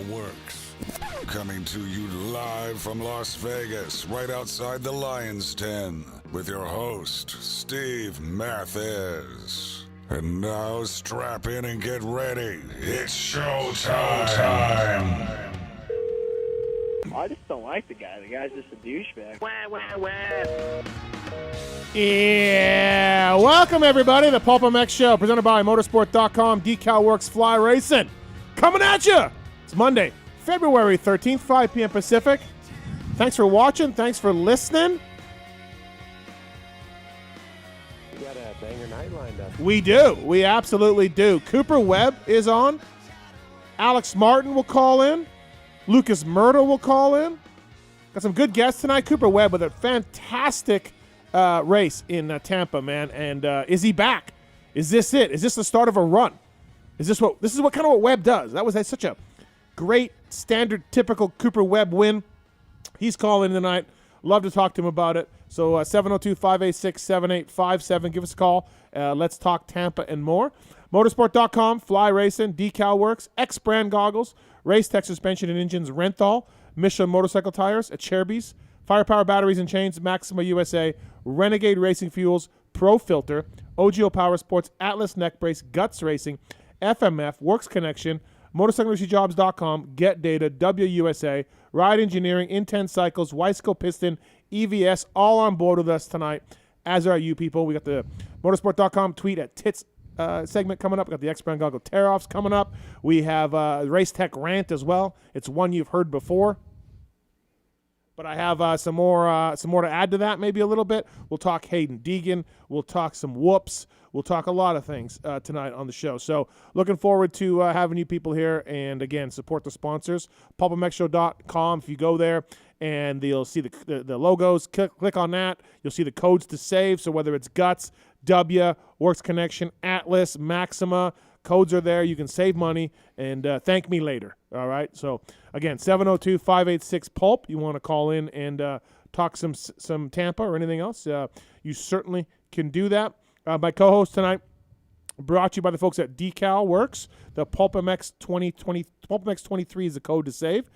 Works. Coming to you live from Las Vegas, right outside the Lion's Den, with your host, Steve Mathis. And now strap in and get ready. It's showtime. I just don't like the guy. The guy's just a douchebag. Yeah, welcome everybody to the PulpMX show, presented by Motorsport.com, Decal Works, Fly Racing. Coming at you! It's Monday, February 13th, 5 p.m. Pacific. Thanks for watching. Thanks for listening. We got a banger night lined up. We do. We absolutely do. Cooper Webb is on. Alex Martin will call in. Lucas Mirtl will call in. Got some good guests tonight. Cooper Webb with a fantastic race in Tampa, man. And is he back? Is this it? Is this the start of a run? This is what kind of what Webb does. That's such a great, standard, typical Cooper Webb win. He's calling tonight. Love to talk to him about it. So 702-586-7857. Give us a call. Let's talk Tampa and more. Motorsport.com, Fly Racing, Decal Works, X-Brand Goggles, Race Tech Suspension and Engines, Renthal, Michelin Motorcycle Tires, Acherbis, Firepower Batteries and Chains, Maxima USA, Renegade Racing Fuels, Pro Filter, OGO Power Sports, Atlas Neck Brace, Guts Racing, FMF, Works Connection, MotorcycleIndustryJobs.com, Get Data, WUSA, Ride Engineering, Intense Cycles, Weisco Piston, EVS, all on board with us tonight, as are you people. We got the Motorsport.com tweet at Tits segment coming up. We got the X-Brand Goggle Tear-Offs coming up. We have Race Tech Rant as well. It's one you've heard before. But I have some more to add to that, maybe a little bit. We'll talk Hayden Deegan. We'll talk some whoops. We'll talk a lot of things tonight on the show. So looking forward to having you people here. And, again, support the sponsors. PulpMXshow.com. If you go there and you'll see the logos, click on that. You'll see the codes to save. So whether it's Guts, W, Works Connection, Atlas, Maxima, codes are there. You can save money and thank me later. All right. So, again, 702-586-PULP. You want to call in and talk some Tampa or anything else, you certainly can do that. My co-host tonight, brought to you by the folks at Decal Works. The PulpMX 2020, PulpMX 23 is the code to save.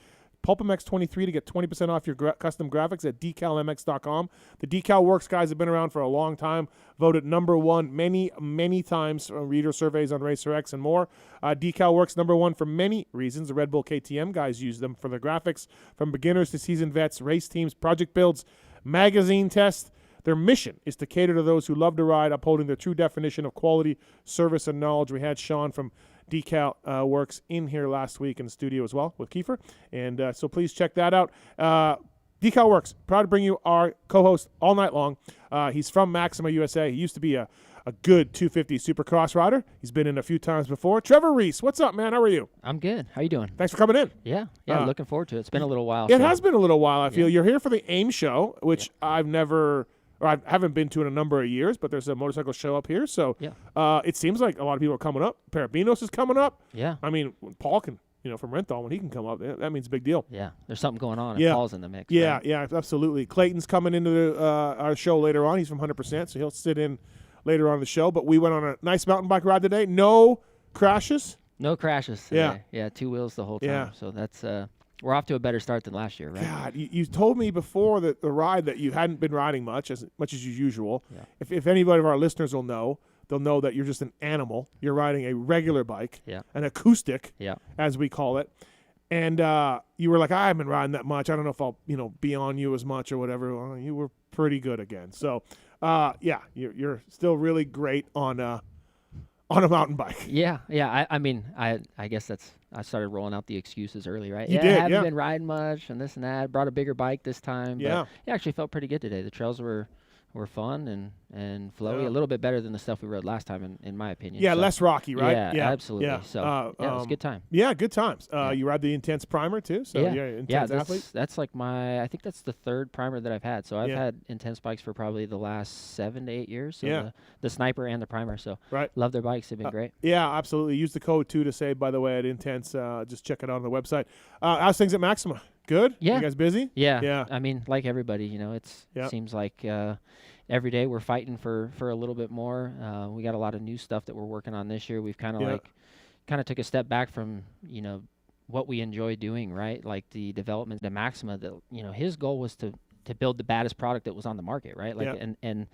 PulpMX 23 to get 20% off your custom graphics at decalmx.com. The Decal Works guys have been around for a long time, voted number one many, many times from reader surveys on Racer X and more. Decal Works number one for many reasons. The Red Bull KTM guys use them for their graphics, from beginners to seasoned vets, race teams, project builds, magazine tests. Their mission is to cater to those who love to ride, upholding their true definition of quality, service, and knowledge. We had Sean from Decal Works in here last week in the studio as well with Kiefer. And so please check that out. Decal Works, proud to bring you our co-host all night long. He's from Maxima USA. He used to be a good 250 Supercross rider. He's been in a few times before. Trevor Reis, what's up, man? How are you? I'm good. How you doing? Thanks for coming in. Yeah, looking forward to it. It's been a little while. It has been a little while, I feel. You're here for the AIM show, which I haven't been to in a number of years, but there's a motorcycle show up here. So it seems like a lot of people are coming up. Parabinos is coming up. Yeah. I mean, Paul can, from Renthal, when he can come up, that means a big deal. Yeah. There's something going on. Yeah. Paul's in the mix. Yeah, right? yeah, absolutely. Clayton's coming into our show later on. He's from 100%, so he'll sit in later on in the show. But we went on a nice mountain bike ride today. No crashes. No crashes today. Yeah, two wheels the whole time. Yeah. So that's we're off to a better start than last year, right? God, you told me before the ride that you hadn't been riding much as usual. Yeah. If anybody of our listeners will know, they'll know that you're just an animal. You're riding a regular bike, an acoustic, as we call it. And you were like, I haven't been riding that much. I don't know if I'll, be on you as much or whatever. Well, you were pretty good again. So, you're still really great on a mountain bike. Yeah. I mean, I guess I started rolling out the excuses early, right? You did, I haven't been riding much and this and that. Brought a bigger bike this time. Yeah. But it actually felt pretty good today. The trails were fun and flowy, a little bit better than the stuff we rode last time, in my opinion. Yeah, so, less rocky, right? Yeah, absolutely. Yeah. So it was a good time. Yeah, good times. You ride the Intense Primer too, so you're an Intense athlete. That's like I think that's the third primer that I've had. So I've had Intense bikes for probably the last 7 to 8 years. So the Sniper and the Primer. So love their bikes. They've been great. Yeah, absolutely. Use the code too to save, by the way, at Intense. Just check it out on the website. How's things at Maxima? Good? Yeah. You guys busy? Yeah. I mean, like everybody, it seems like every day we're fighting for a little bit more. We got a lot of new stuff that we're working on this year. We've kind of took a step back from, what we enjoy doing, right? Like the development, the Maxima, that, his goal was to build the baddest product that was on the market, right? Like, and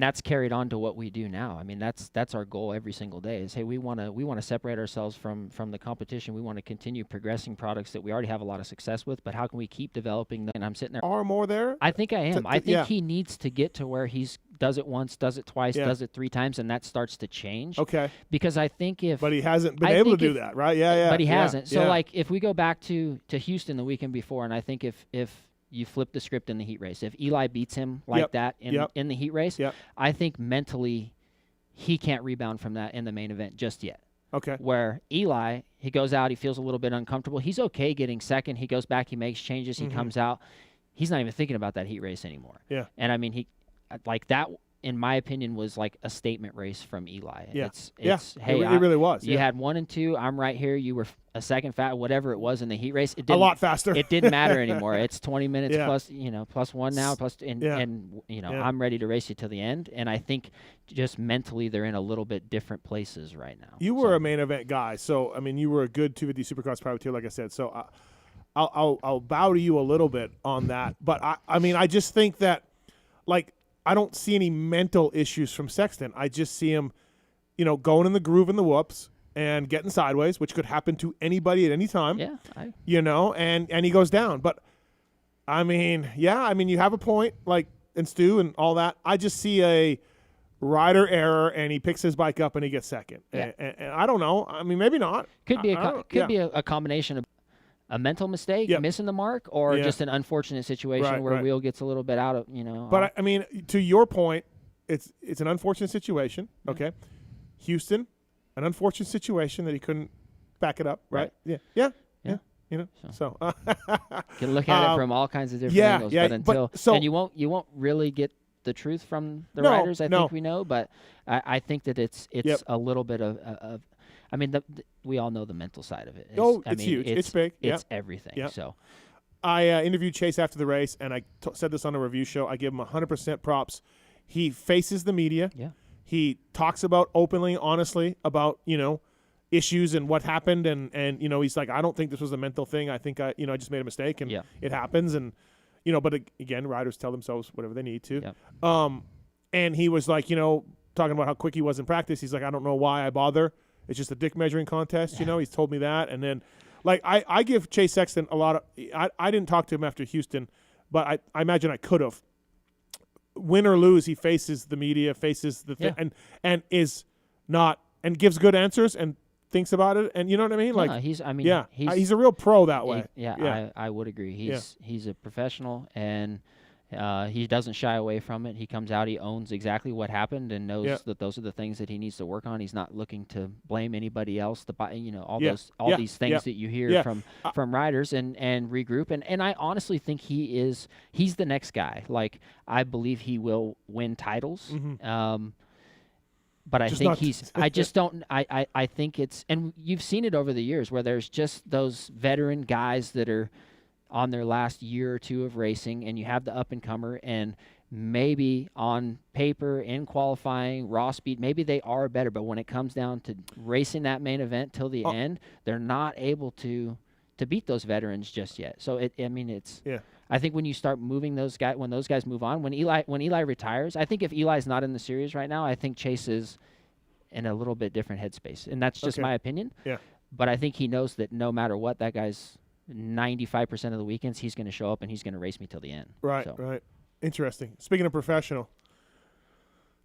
that's carried on to what we do now. I mean, that's our goal every single day is, hey, we want to separate ourselves from the competition. We want to continue progressing products that we already have a lot of success with, but how can we keep developing them? And I'm sitting there. Are more there? I think I am. I think he needs to get to where he's does it once, does it twice, does it 3 times, and that starts to change. Okay. Because I think But he hasn't been able to do that, right? Yeah. But he hasn't. So, like, if we go back to Houston the weekend before, and I think if you flip the script in the heat race. If Eli beats him like that in the heat race, I think mentally he can't rebound from that in the main event just yet. Okay. Where Eli, he goes out, he feels a little bit uncomfortable. He's okay getting second. He goes back, he makes changes, he comes out. He's not even thinking about that heat race anymore. Yeah. And I mean, he like that, in my opinion, was like a statement race from Eli. Yeah. Hey, it really was. You had 1 and 2. I'm right here. You were a second whatever it was in the heat race. It a lot faster. It didn't matter anymore. It's 20 minutes plus 1 now, and I'm ready to race you to the end. And I think just mentally they're in a little bit different places right now. You were a main event guy, so I mean, you were a good 250 Supercross privateer, like I said. So I'll bow to you a little bit on that. But I mean, I just think that, like, I don't see any mental issues from Sexton. I just see him, going in the groove in the whoops and getting sideways, which could happen to anybody at any time. Yeah. And he goes down. But, I mean, you have a point, like, and Stu and all that. I just see a rider error, and he picks his bike up and he gets second. Yeah. And I don't know. I mean, maybe not. Could be a combination of a mental mistake, missing the mark, or just an unfortunate situation where wheel gets a little bit out of, But I mean, to your point, it's an unfortunate situation. Okay. Houston, an unfortunate situation that he couldn't back it up, right? Yeah. So can look at it from all kinds of different angles, but until and you won't really get the truth from the riders. I think we know, but I think that it's a little bit of I mean, we all know the mental side of it. It's huge. It's big. It's everything. Yep. So, I interviewed Chase after the race, and I said this on a review show. I give him 100% props. He faces the media. Yeah. He talks about openly, honestly, about issues and what happened, and he's like, I don't think this was a mental thing. I think I just made a mistake, and it happens, and but again, riders tell themselves whatever they need to. Yep. And he was like, talking about how quick he was in practice. He's like, I don't know why I bother. It's just a dick measuring contest, He's told me that. And then, like, I give Chase Sexton a lot of – I didn't talk to him after Houston, but I imagine I could have. Win or lose, he faces the media, faces the thing, and is not – and gives good answers and thinks about it. And you know what I mean? Like, he's a real pro that way. I would agree. He's a professional, and – he doesn't shy away from it. He comes out, he owns exactly what happened, and knows that those are the things that he needs to work on. He's not looking to blame anybody else. These things that you hear from riders and regroup. And I honestly think he's the next guy. Like, I believe he will win titles. Mm-hmm. But I think it's, and you've seen it over the years where there's just those veteran guys that are on their last year or two of racing, and you have the up-and-comer, and maybe on paper, in qualifying, raw speed, maybe they are better, but when it comes down to racing that main event till the end, they're not able to beat those veterans just yet. So, I think when you start moving those guys, when those guys move on, when Eli retires, I think if Eli's not in the series right now, I think Chase is in a little bit different headspace, and that's just my opinion. Yeah. But I think he knows that no matter what, that guy's 95% of the weekends he's going to show up and he's going to race me till the end. Right. Interesting. Speaking of professional,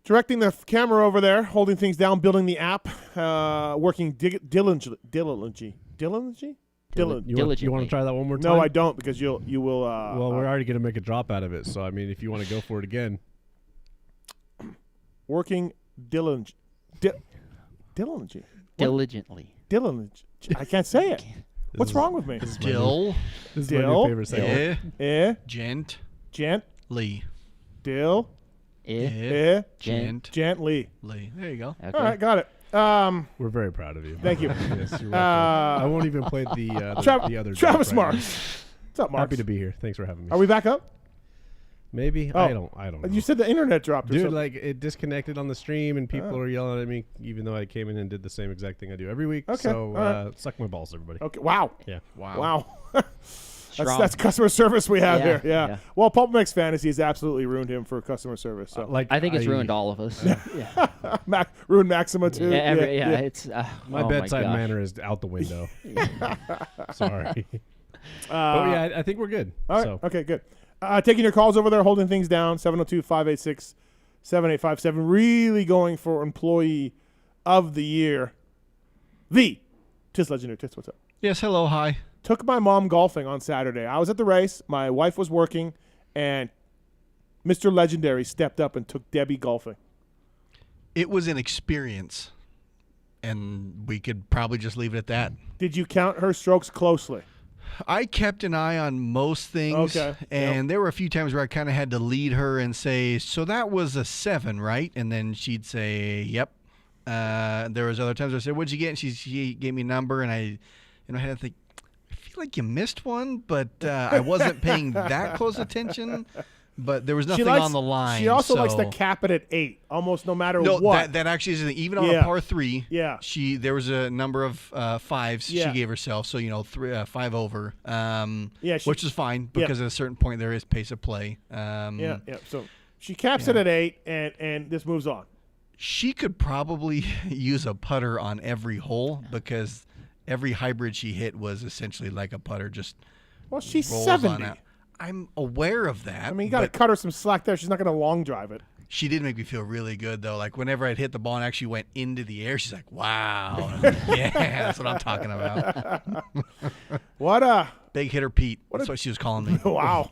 directing the camera over there, holding things down, building the app, working diligently. You want to try that one more time? No, I don't, because you will. Well, we're already going to make a drop out of it, so I mean, if you want to go for it again. Working diligently. I can't say it. What's wrong with me? Dill. This is my new favorite segment. Gent. Lee. Dill. Gent. Lee. There you go. Okay. All right, got it. We're very proud of you. Thank you. Yes, you're welcome. I won't even play the other Travis Marks. What's up, Marks? Happy to be here. Thanks for having me. Are we back up? Maybe. Oh. I don't know. You said the internet dropped. Or Dude, something. like it disconnected on the stream and people are yelling at me, even though I came in and did the same exact thing I do every week. Okay. So right. Suck my balls, everybody. Okay. Wow. Yeah. Wow. Strong. That's customer service we have Yeah, here. Yeah. yeah. Well, PulpMX Fantasy has absolutely ruined him for customer service. So. I think it's ruined all of us. Yeah. Ruined Maxima too. Yeah, it's my bedside manner is out the window. Sorry. But yeah, I think we're good. All right. So. Okay, good. Taking your calls over there, holding things down, 702-586-7857. Really going for Employee of the Year. The Tits Legendary. Tits, what's up? Yes, hello, hi. Took my mom golfing on Saturday. I was at the race. My wife was working, and Mr. Legendary stepped up and took Debbie golfing. It was an experience, and we could probably just leave it at that. Did you count her strokes closely? I kept an eye on most things, and there were a few times where I kind of had to lead her and say, so that was a 7, right? And then she'd say, yep. There was other times where I said, what'd you get? And she gave me a number, and I had to think, I feel like you missed one, but I wasn't paying that close attention. But there was nothing on the line. She also likes to cap it at 8, almost no matter what. No, that actually is even on a par 3. Yeah, there was a number of 5s she gave herself, so 5 over. Which is fine because at a certain point there is pace of play. So she caps it at 8, and this moves on. She could probably use a putter on every hole because every hybrid she hit was essentially like a putter. She's rolls 70. on out. I'm aware of that. I mean, you got to cut her some slack there. She's not going to long drive it. She did make me feel really good, though. Like, whenever I'd hit the ball and actually went into the air, she's like, wow. Yeah, that's what I'm talking about. What a... Big hitter Pete. That's what she was calling me. Wow.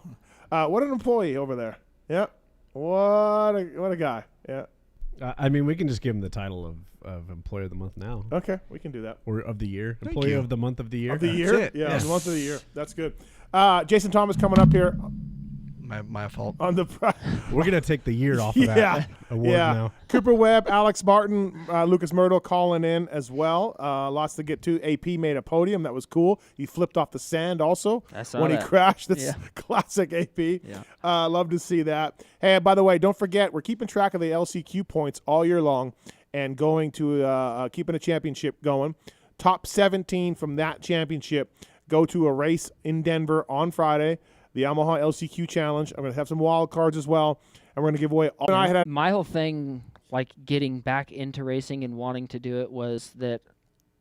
What an employee over there. Yeah. What a guy. Yeah. I mean, we can just give him the title of Employee of the Month now. Okay, we can do that. Or of the year. Thank Employee you. of the Month of the Year. Of the year? That's it. Yeah, Yes. the month of the year. That's good. Jason Thomas coming up here My fault. on the... We're going to take the year off of that award now. Cooper Webb, Alex Martin, Lucas Mirtl calling in as well. Lots to get to. AP made a podium. That was cool. He flipped off the sand also when he crashed. That's classic AP. Yeah. Love to see that. Hey, by the way, don't forget, we're keeping track of the LCQ points all year long and going to keeping a championship going. Top 17 from that championship go to a race in Denver on Friday, the Omaha LCQ Challenge. I'm going to have some wild cards as well, and we're going to give away all. My whole thing, like getting back into racing and wanting to do it, was that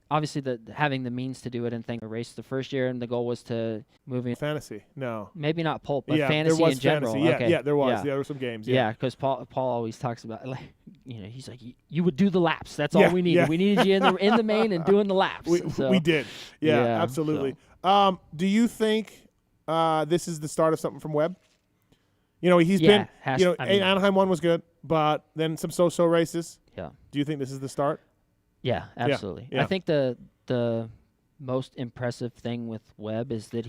obviously having the means to do it and think race the first year, and the goal was to move in fantasy. No, maybe not pulp, but there fantasy was in general. Fantasy. Yeah, okay. yeah, there was. Yeah. There were some games. Yeah, because Paul always talks about, like, he's like, you would do the laps. That's all we needed. Yeah. We needed you in the main and doing the laps. We did. Yeah, absolutely. So. Do you think this is the start of something from Webb? He's been. Anaheim 1 was good, but then some so-so races. Yeah. Do you think this is the start? Yeah, absolutely. Yeah. I think the most impressive thing with Webb is that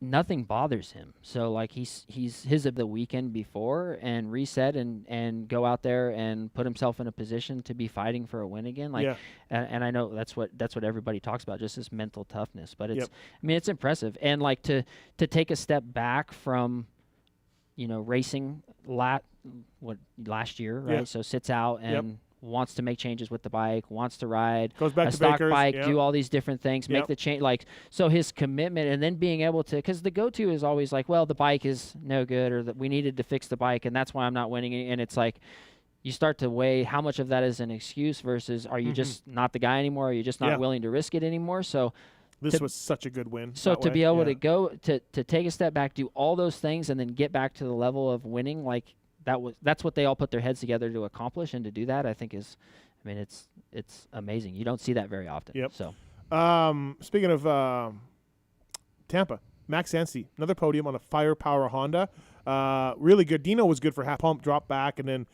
nothing bothers him. So like he's his of the weekend before and reset and go out there and put himself in a position to be fighting for a win again. Like, and I know that's what everybody talks about, just this mental toughness. But it's it's impressive. And like to take a step back from, racing last year, right? Yeah. So sits out and wants to make changes with the bike, wants to ride goes back a to stock Baker's, bike, do all these different things, make the change. Like, so his commitment, and then being able to, because the go-to is always like, well, the bike is no good, or that we needed to fix the bike, and that's why I'm not winning. And it's like, you start to weigh how much of that is an excuse versus are you just not the guy anymore? Are you just not willing to risk it anymore? So this was such a good win. So to be able to go to take a step back, do all those things, and then get back to the level of winning, like that's what they all put their heads together to accomplish, and to do that, I think is, it's amazing. You don't see that very often. Yep. So, speaking of Tampa, Max Anstey, another podium on a Firepower Honda. Really good. Dino was good for half pump, drop back, and then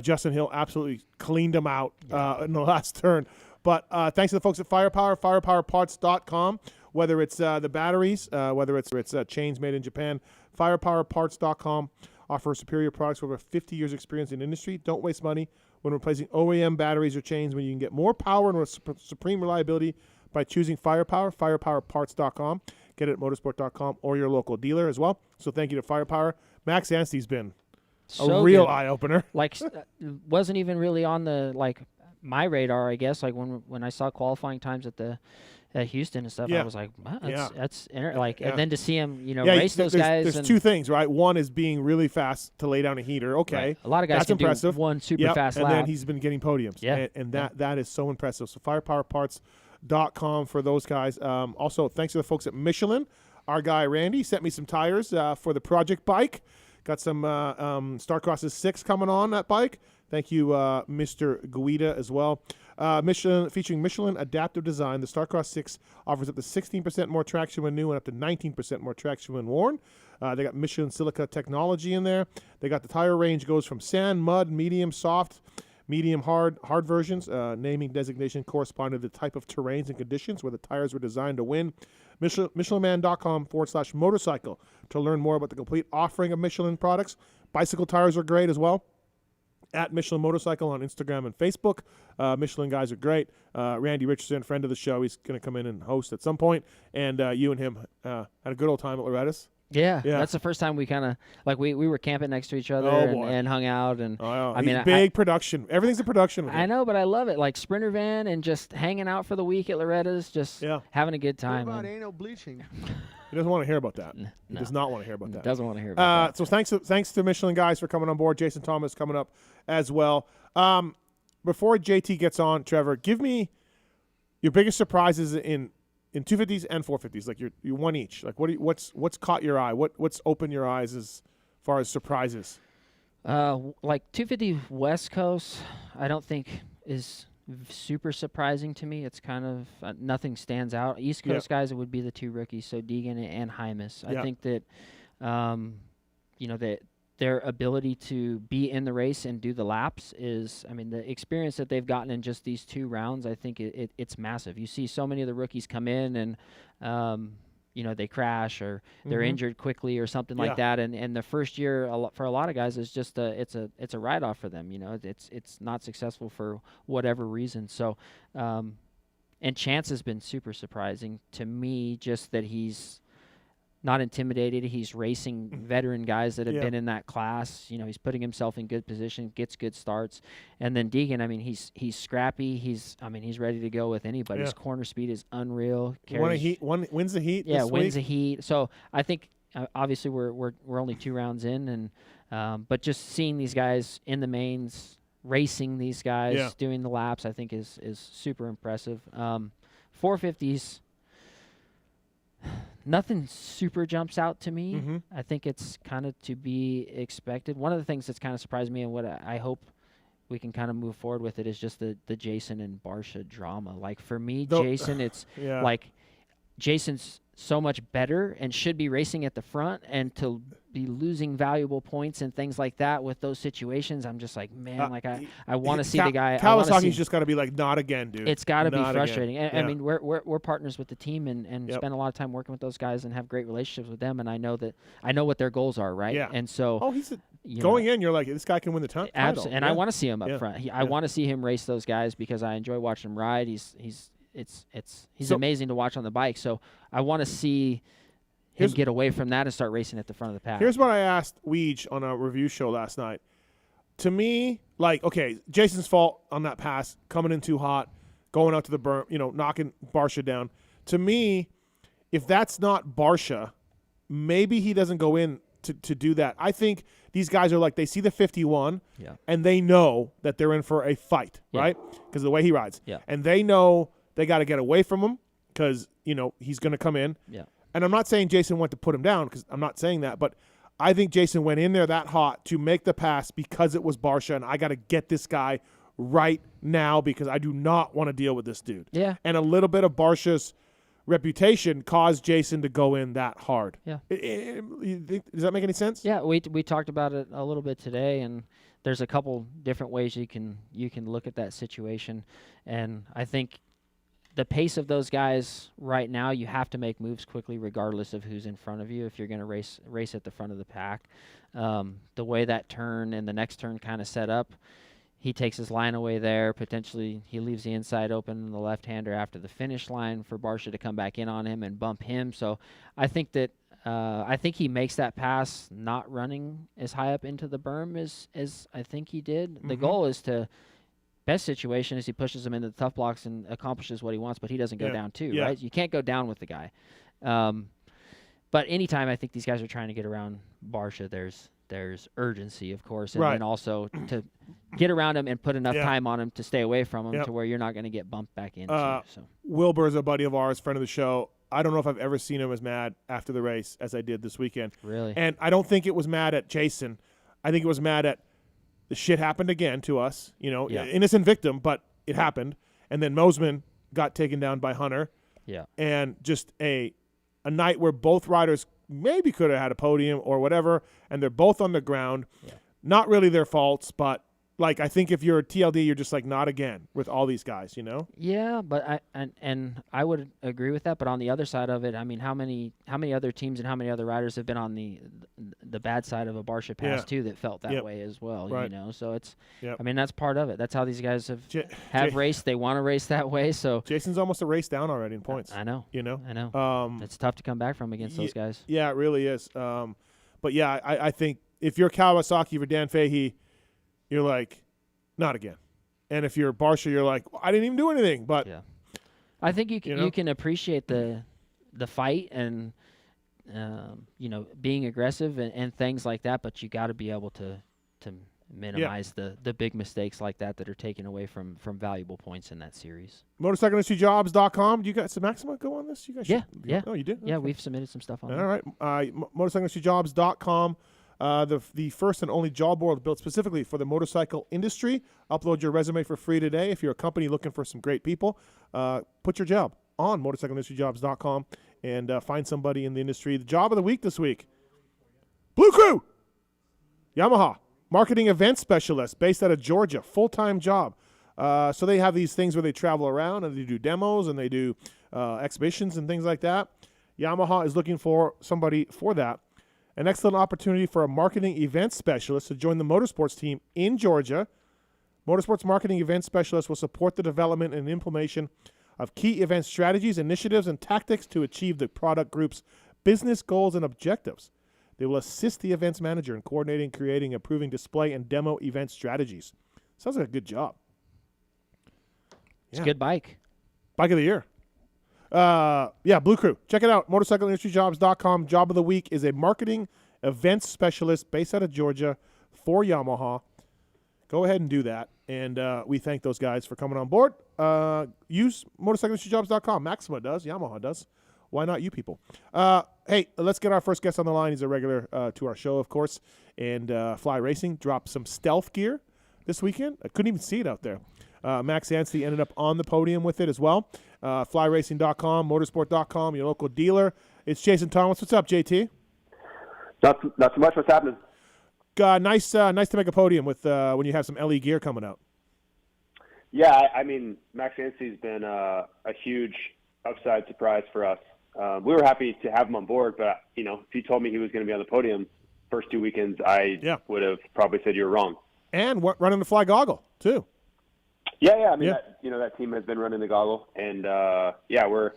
Justin Hill absolutely cleaned him out in the last turn. But thanks to the folks at Firepower, firepowerparts.com. Whether it's the batteries, whether it's chains made in Japan, firepowerparts.com offers superior products with over 50 years experience in the industry. Don't waste money when replacing OEM batteries or chains when you can get more power and supreme reliability by choosing Firepower, firepowerparts.com. Get it at motorsport.com or your local dealer as well. So thank you to Firepower. Max Anstey's been a real eye-opener. Like, wasn't even really on the, my radar, I guess. Like, when I saw qualifying times at Houston and stuff, I was like, wow, and then to see him, race those guys. There's two things, right? One is being really fast to lay down a heater. Okay. Right. A lot of guys that's can impressive. do one super fast lap. And then he's been getting podiums. Yeah. And that is so impressive. So firepowerparts.com for those guys. Also, thanks to the folks at Michelin. Our guy, Randy, sent me some tires for the project bike. Got some Starcrosses 6 coming on that bike. Thank you, Mr. Guida, as well. Michelin, featuring Michelin adaptive design, the Starcross 6 offers up to 16% more traction when new and up to 19% more traction when worn. They got Michelin silica technology in there. They got the tire range goes from sand, mud, medium, soft, medium, hard versions. Naming designation corresponding to the type of terrains and conditions where the tires were designed to win. MichelinMan.com/motorcycle to learn more about the complete offering of Michelin products. Bicycle tires are great as well. At Michelin Motorcycle on Instagram and Facebook. Michelin guys are great. Randy Richardson, friend of the show, he's going to come in and host at some point. And you and him had a good old time at Loretta's. Yeah, that's the first time we kind of we were camping next to each other and hung out. And big production. Everything's a production. I know, but I love it. Like Sprinter van and just hanging out for the week at Loretta's, just having a good time. What about anal bleaching? He doesn't want to hear about that. He does not want to hear about that. Doesn't want to hear about that. So thanks to Michelin guys for coming on board. Jason Thomas coming up as well. Before JT gets on, Trevor, give me your biggest surprises in 250s and 450s. Like you one each. Like what's caught your eye? What's opened your eyes as far as surprises? Like 250 West Coast, I don't think is super surprising to me. It's kind of nothing stands out. East Coast guys, it would be the two rookies, so Deegan and Hymas. I think that that their ability to be in the race and do the laps is, the experience that they've gotten in just these 2 rounds, I think it's massive. You see so many of the rookies come in and they crash or they're injured quickly or something like that, and the first year for a lot of guys is just it's a write-off for them. It's not successful for whatever reason. So and Chance has been super surprising to me, just that he's not intimidated. He's racing veteran guys that have been in that class. He's putting himself in good position, gets good starts. And then Deegan, he's scrappy. He's ready to go with anybody. His corner speed is unreal. Wins the heat. Yeah, wins the heat. So I think obviously we're only 2 rounds in, and but just seeing these guys in the mains, racing these guys, doing the laps, I think is super impressive. 450s. Nothing super jumps out to me. I think it's kind of to be expected. One of the things that's kind of surprised me and what I hope we can kind of move forward with it is just the Jason and Barsha drama. Like for me, Jason, it's like Jason's so much better and should be racing at the front, and to be losing valuable points and things like that with those situations, I'm just like, man, I want to see the guy. Kawasaki's just got to be like, not again, dude. It's got to be frustrating. We're partners with the team and spend a lot of time working with those guys and have great relationships with them, and I know what their goals are, right? Yeah. And so he's going in, you're like, this guy can win the title. Absolutely. And I want to see him up front. I want to see him race those guys because I enjoy watching him ride. He's amazing to watch on the bike. So I want to see him get away from that and start racing at the front of the pack. Here's what I asked Weege on a review show last night. To me, Jason's fault on that pass, coming in too hot, going out to the berm, knocking Barsha down. To me, if that's not Barsha, maybe he doesn't go in to do that. I think these guys are like, they see the 51 and they know that they're in for a fight, right? Because of the way he rides. Yeah. And they know they got to get away from him because, he's going to come in. Yeah. And I'm not saying Jason went to put him down, because I'm not saying that, but I think Jason went in there that hot to make the pass because it was Barsha, and I got to get this guy right now because I do not want to deal with this dude. Yeah. And a little bit of Barsha's reputation caused Jason to go in that hard. Yeah. Does that make any sense? Yeah, we talked about it a little bit today, and there's a couple different ways you can look at that situation, and I think the pace of those guys right now, you have to make moves quickly regardless of who's in front of you if you're going to race at the front of the pack. The way that turn and the next turn kind of set up, he takes his line away there. Potentially, he leaves the inside open, the left-hander after the finish line for Barcia to come back in on him and bump him. So I think that he makes that pass not running as high up into the berm as I think he did. The goal is to best situation is he pushes him into the tough blocks and accomplishes what he wants, but he doesn't go down too, right? You can't go down with the guy. But anytime I think these guys are trying to get around Barcia, there's urgency, of course, and then also to get around him and put enough time on him to stay away from him to where you're not going to get bumped back into. So Wilbur is a buddy of ours, friend of the show. I don't know if I've ever seen him as mad after the race as I did this weekend. Really? And I don't think it was mad at Jason. I think it was mad at the shit happened again to us. Innocent victim, but it happened. And then Mosman got taken down by Hunter. Yeah. And just a night where both riders maybe could have had a podium or whatever, and they're both on the ground. Yeah. Not really their faults, but like I think if you're a TLD, you're just like not again with all these guys, Yeah, but I would agree with that. But on the other side of it, I mean, how many other teams and how many other riders have been on the bad side of a Barcia pass too that felt that way as well, right. So it's, I mean, that's part of it. That's how these guys have raced. They want to race that way. So Jason's almost a race down already in points. I know. I know. It's tough to come back from against those guys. Yeah, it really is. But yeah, I think if you're Kawasaki for Dan Fahey, you're like, not again. And if you're Barcia, you're like, I didn't even do anything. But I think you can appreciate the fight and being aggressive and things like that. But you got to be able to minimize the big mistakes like that are taken away from valuable points in that series. MotorcycleIndustryJobs.com. Do you guys, Maxima, go on this? You guys yeah. Oh, you do? Yeah, Okay. we've submitted some stuff on All there. right. MotorcycleIndustryJobs.com. The first and only job board built specifically for the motorcycle industry. Upload your resume for free today. If you're a company looking for some great people, put your job on MotorcycleIndustryJobs.com and find somebody in the industry. The job of the week this week, Blue Crew, Yamaha, marketing event specialist based out of Georgia, full-time job. So they have these things where they travel around and they do demos and they do exhibitions and things like that. Yamaha is looking for somebody for that. An excellent opportunity for a marketing event specialist to join the motorsports team in Georgia. Motorsports marketing event specialist will support the development and implementation of key event strategies, initiatives, and tactics to achieve the product group's business goals and objectives. They will assist the events manager in coordinating, creating, approving display, and demo event strategies. Sounds like a good job. It's a good bike. Bike of the year. Blue Crew. Check it out. MotorcycleIndustryJobs.com. Job of the week is a marketing events specialist based out of Georgia for Yamaha. Go ahead and do that. And we thank those guys for coming on board. Use MotorcycleIndustryJobs.com. Maxima does. Yamaha does. Why not you people? Hey, let's get our first guest on the line. He's a regular to our show, of course. And Fly Racing dropped some stealth gear this weekend. I couldn't even see it out there. Max Anstey ended up on the podium with it as well. FlyRacing.com, motorsport.com, your local dealer. It's Jason Thomas. What's up, JT? Not so much. What's happening? Nice to make a podium with when you have some LE gear coming out. Yeah, I mean, Max Anstey's been a huge upside surprise for us. We were happy to have him on board, but if you told me he was going to be on the podium first 2 weekends, I would have probably said you were wrong. And running the Fly goggle too. Yeah. I mean, that team has been running the goggle, and we're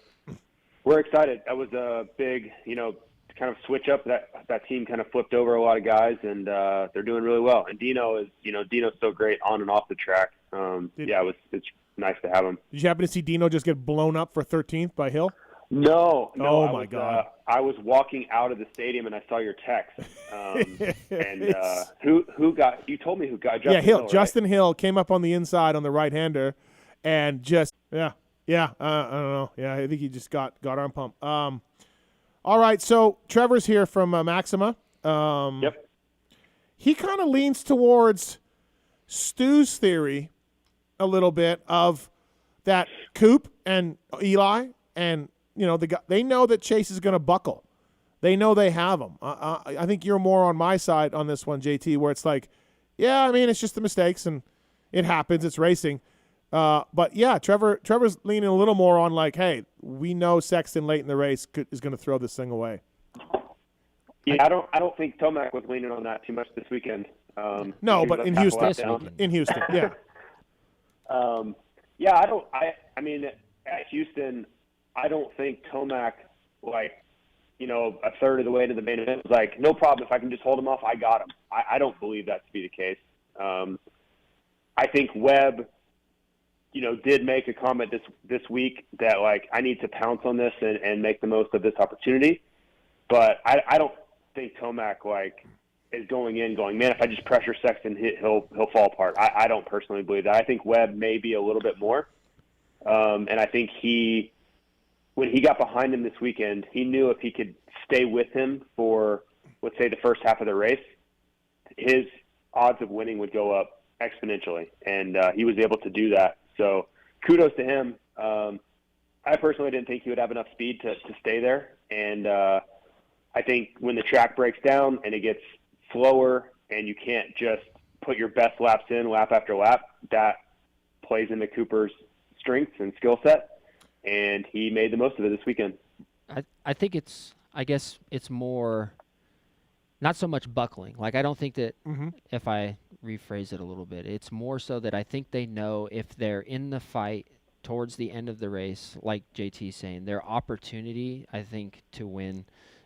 excited. That was a big, kind of switch up. That team kind of flipped over a lot of guys, and they're doing really well. And Dino is, Dino's so great on and off the track. It's nice to have him. Did you happen to see Dino just get blown up for 13th by Hill? No. Oh my God! I was walking out of the stadium and I saw your text. And who got? You told me who got. Justin Hill. Right? Justin Hill came up on the inside on the right hander, and just I don't know. Yeah, I think he just got arm pump. All right, so Trevor's here from Maxima. Yep. He kind of leans towards Stu's theory a little bit of that Coop and Eli and. They know that Chase is going to buckle. They know they have him. I think you're more on my side on this one, JT, where it's like, it's just the mistakes and it happens. It's racing. But Trevor's leaning a little more on like, hey, we know Sexton late in the race is going to throw this thing away. Yeah, I don't think Tomac was leaning on that too much this weekend. No, but in Houston. In Houston, yeah. Yeah, I mean, at Houston, I don't think Tomac, like, you know, a third of the way to the main event was like, no problem. If I can just hold him off, I got him. I don't believe that to be the case. I think Webb, you know, did make a comment this week that, like, I need to pounce on this and make the most of this opportunity. But I don't think Tomac, like, is going, man, if I just pressure Sexton, he'll fall apart. I don't personally believe that. I think Webb may be a little bit more. And I think when he got behind him this weekend, he knew if he could stay with him for, let's say, the first half of the race, his odds of winning would go up exponentially. And he was able to do that. So kudos to him. I personally didn't think he would have enough speed to stay there. And I think when the track breaks down and it gets slower and you can't just put your best laps in lap after lap, that plays into Cooper's strengths and skill set. And he made the most of it this weekend. I think I guess it's more, not so much buckling. Like, I don't think that, if I rephrase it a little bit, it's more so that I think they know if they're in the fight towards the end of the race, like JT's saying, their opportunity, I think, to win,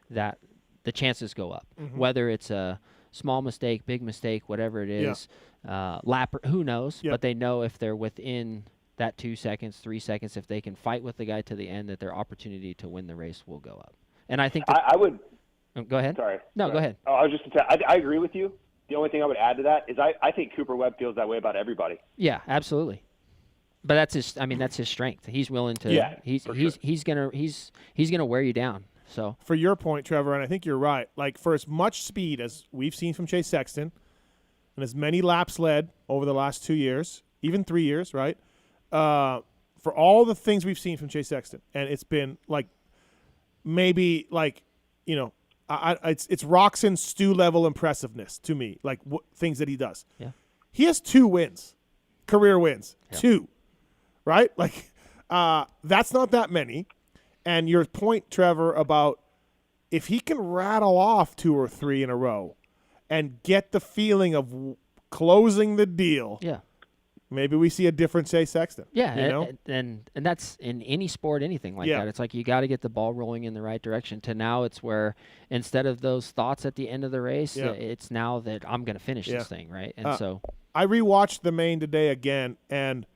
that the chances go up. Whether it's a small mistake, big mistake, whatever it is, lap, who knows? But they know if they're within that 2 seconds, 3 seconds, if they can fight with the guy to the end, that their opportunity to win the race will go up. And I think that I would. Go ahead. Sorry. No, go ahead. Oh, I was just going to say, I agree with you. The only thing I would add to that is I think Cooper Webb feels that way about everybody. Yeah, absolutely. But that's his strength. He's willing to. Yeah, he's gonna wear you down. So for your point, Trevor, and I think you're right. Like, for as much speed as we've seen from Chase Sexton, and as many laps led over the last 2 years, even 3 years, right? For all the things we've seen from Chase Sexton, and it's been like maybe like, you know, it's Roxon Stu level impressiveness to me, like things that he does. Yeah, he has 2 wins, career wins, 2, right? Like, that's not that many. And your point, Trevor, about if he can rattle off 2 or 3 in a row and get the feeling of closing the deal, maybe we see a different Chase Sexton. Yeah, you know? and that's in any sport, anything like that. It's like you got to get the ball rolling in the right direction. To now, it's where instead of those thoughts at the end of the race, it's now that I'm going to finish this thing, right? And so I rewatched the main today again, and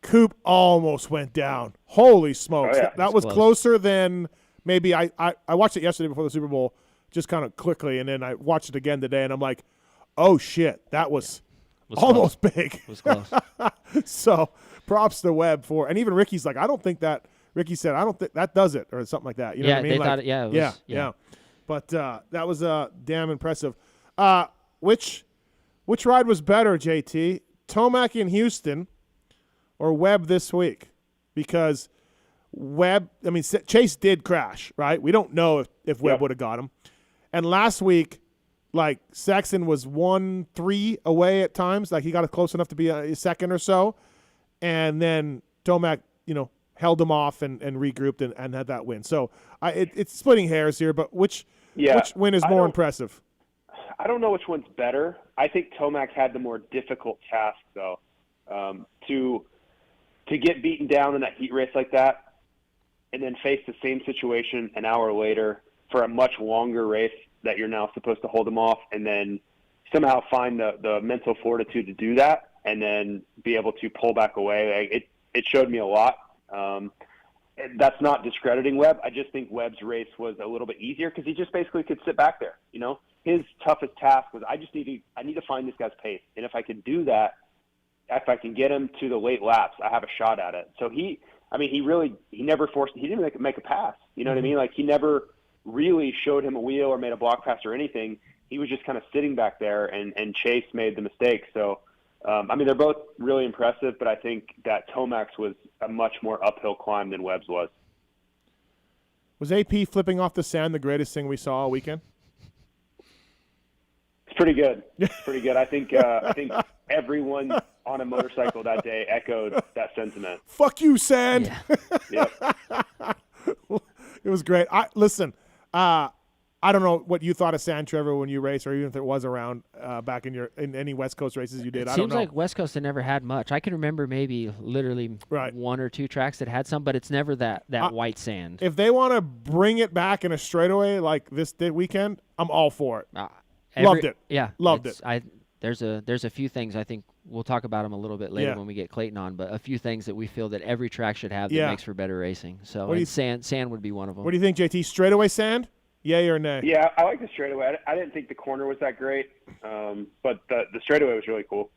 Coop almost went down. Holy smokes. Oh, yeah. That was closer than maybe I watched it yesterday before the Super Bowl, just kind of quickly, and then I watched it again today, and I'm like, oh, shit, that was almost big. It was close. So props to Webb for, and even Ricky's like, I don't think that, Ricky said, I don't think that does it, or something like that. You know what I mean? They like, thought it, it was, yeah. But that was damn impressive. Which ride was better, JT? Tomac in Houston or Webb this week? Because Webb, I mean, Chase did crash, right? We don't know if Webb would have got him. And last week, like, Sexton was 1-3 away at times. Like, he got close enough to be a second or so. And then Tomac, you know, held him off and regrouped and had that win. So it's splitting hairs here, but which win is more impressive? I don't know which one's better. I think Tomac had the more difficult task, though, to get beaten down in that heat race like that and then face the same situation an hour later for a much longer race that you're now supposed to hold him off, and then somehow find the mental fortitude to do that and then be able to pull back away. It showed me a lot. That's not discrediting Webb. I just think Webb's race was a little bit easier because he just basically could sit back there. You know, his toughest task was I need to find this guy's pace, and if I can do that, if I can get him to the late laps, I have a shot at it. So he didn't make a pass. You know what I mean? Like, he never really showed him a wheel or made a block pass or anything. He was just kind of sitting back there, and Chase made the mistake. So, I mean, they're both really impressive, but I think that Tomac's was a much more uphill climb than Webb's was. Was AP flipping off the sand the greatest thing we saw all weekend? It's pretty good. Pretty good. I think everyone on a motorcycle that day echoed that sentiment. Fuck you, sand. Yeah. It was great. Listen, I don't know what you thought of Sand, Trevor, when you raced, or even if it was around back in any West Coast races you did. I don't know. Seems like West Coast had never had much. I can remember maybe literally one or two tracks that had some, but it's never that white sand. If they want to bring it back in a straightaway like this weekend, I'm all for it. Loved it. Yeah, loved it. There's a few things I think we'll talk about them a little bit later when we get Clayton on, but a few things that we feel that every track should have that makes for better racing. So sand would be one of them. What do you think, JT? Straightaway sand? Yay or nay? Yeah, I like the straightaway. I didn't think the corner was that great, but the straightaway was really cool.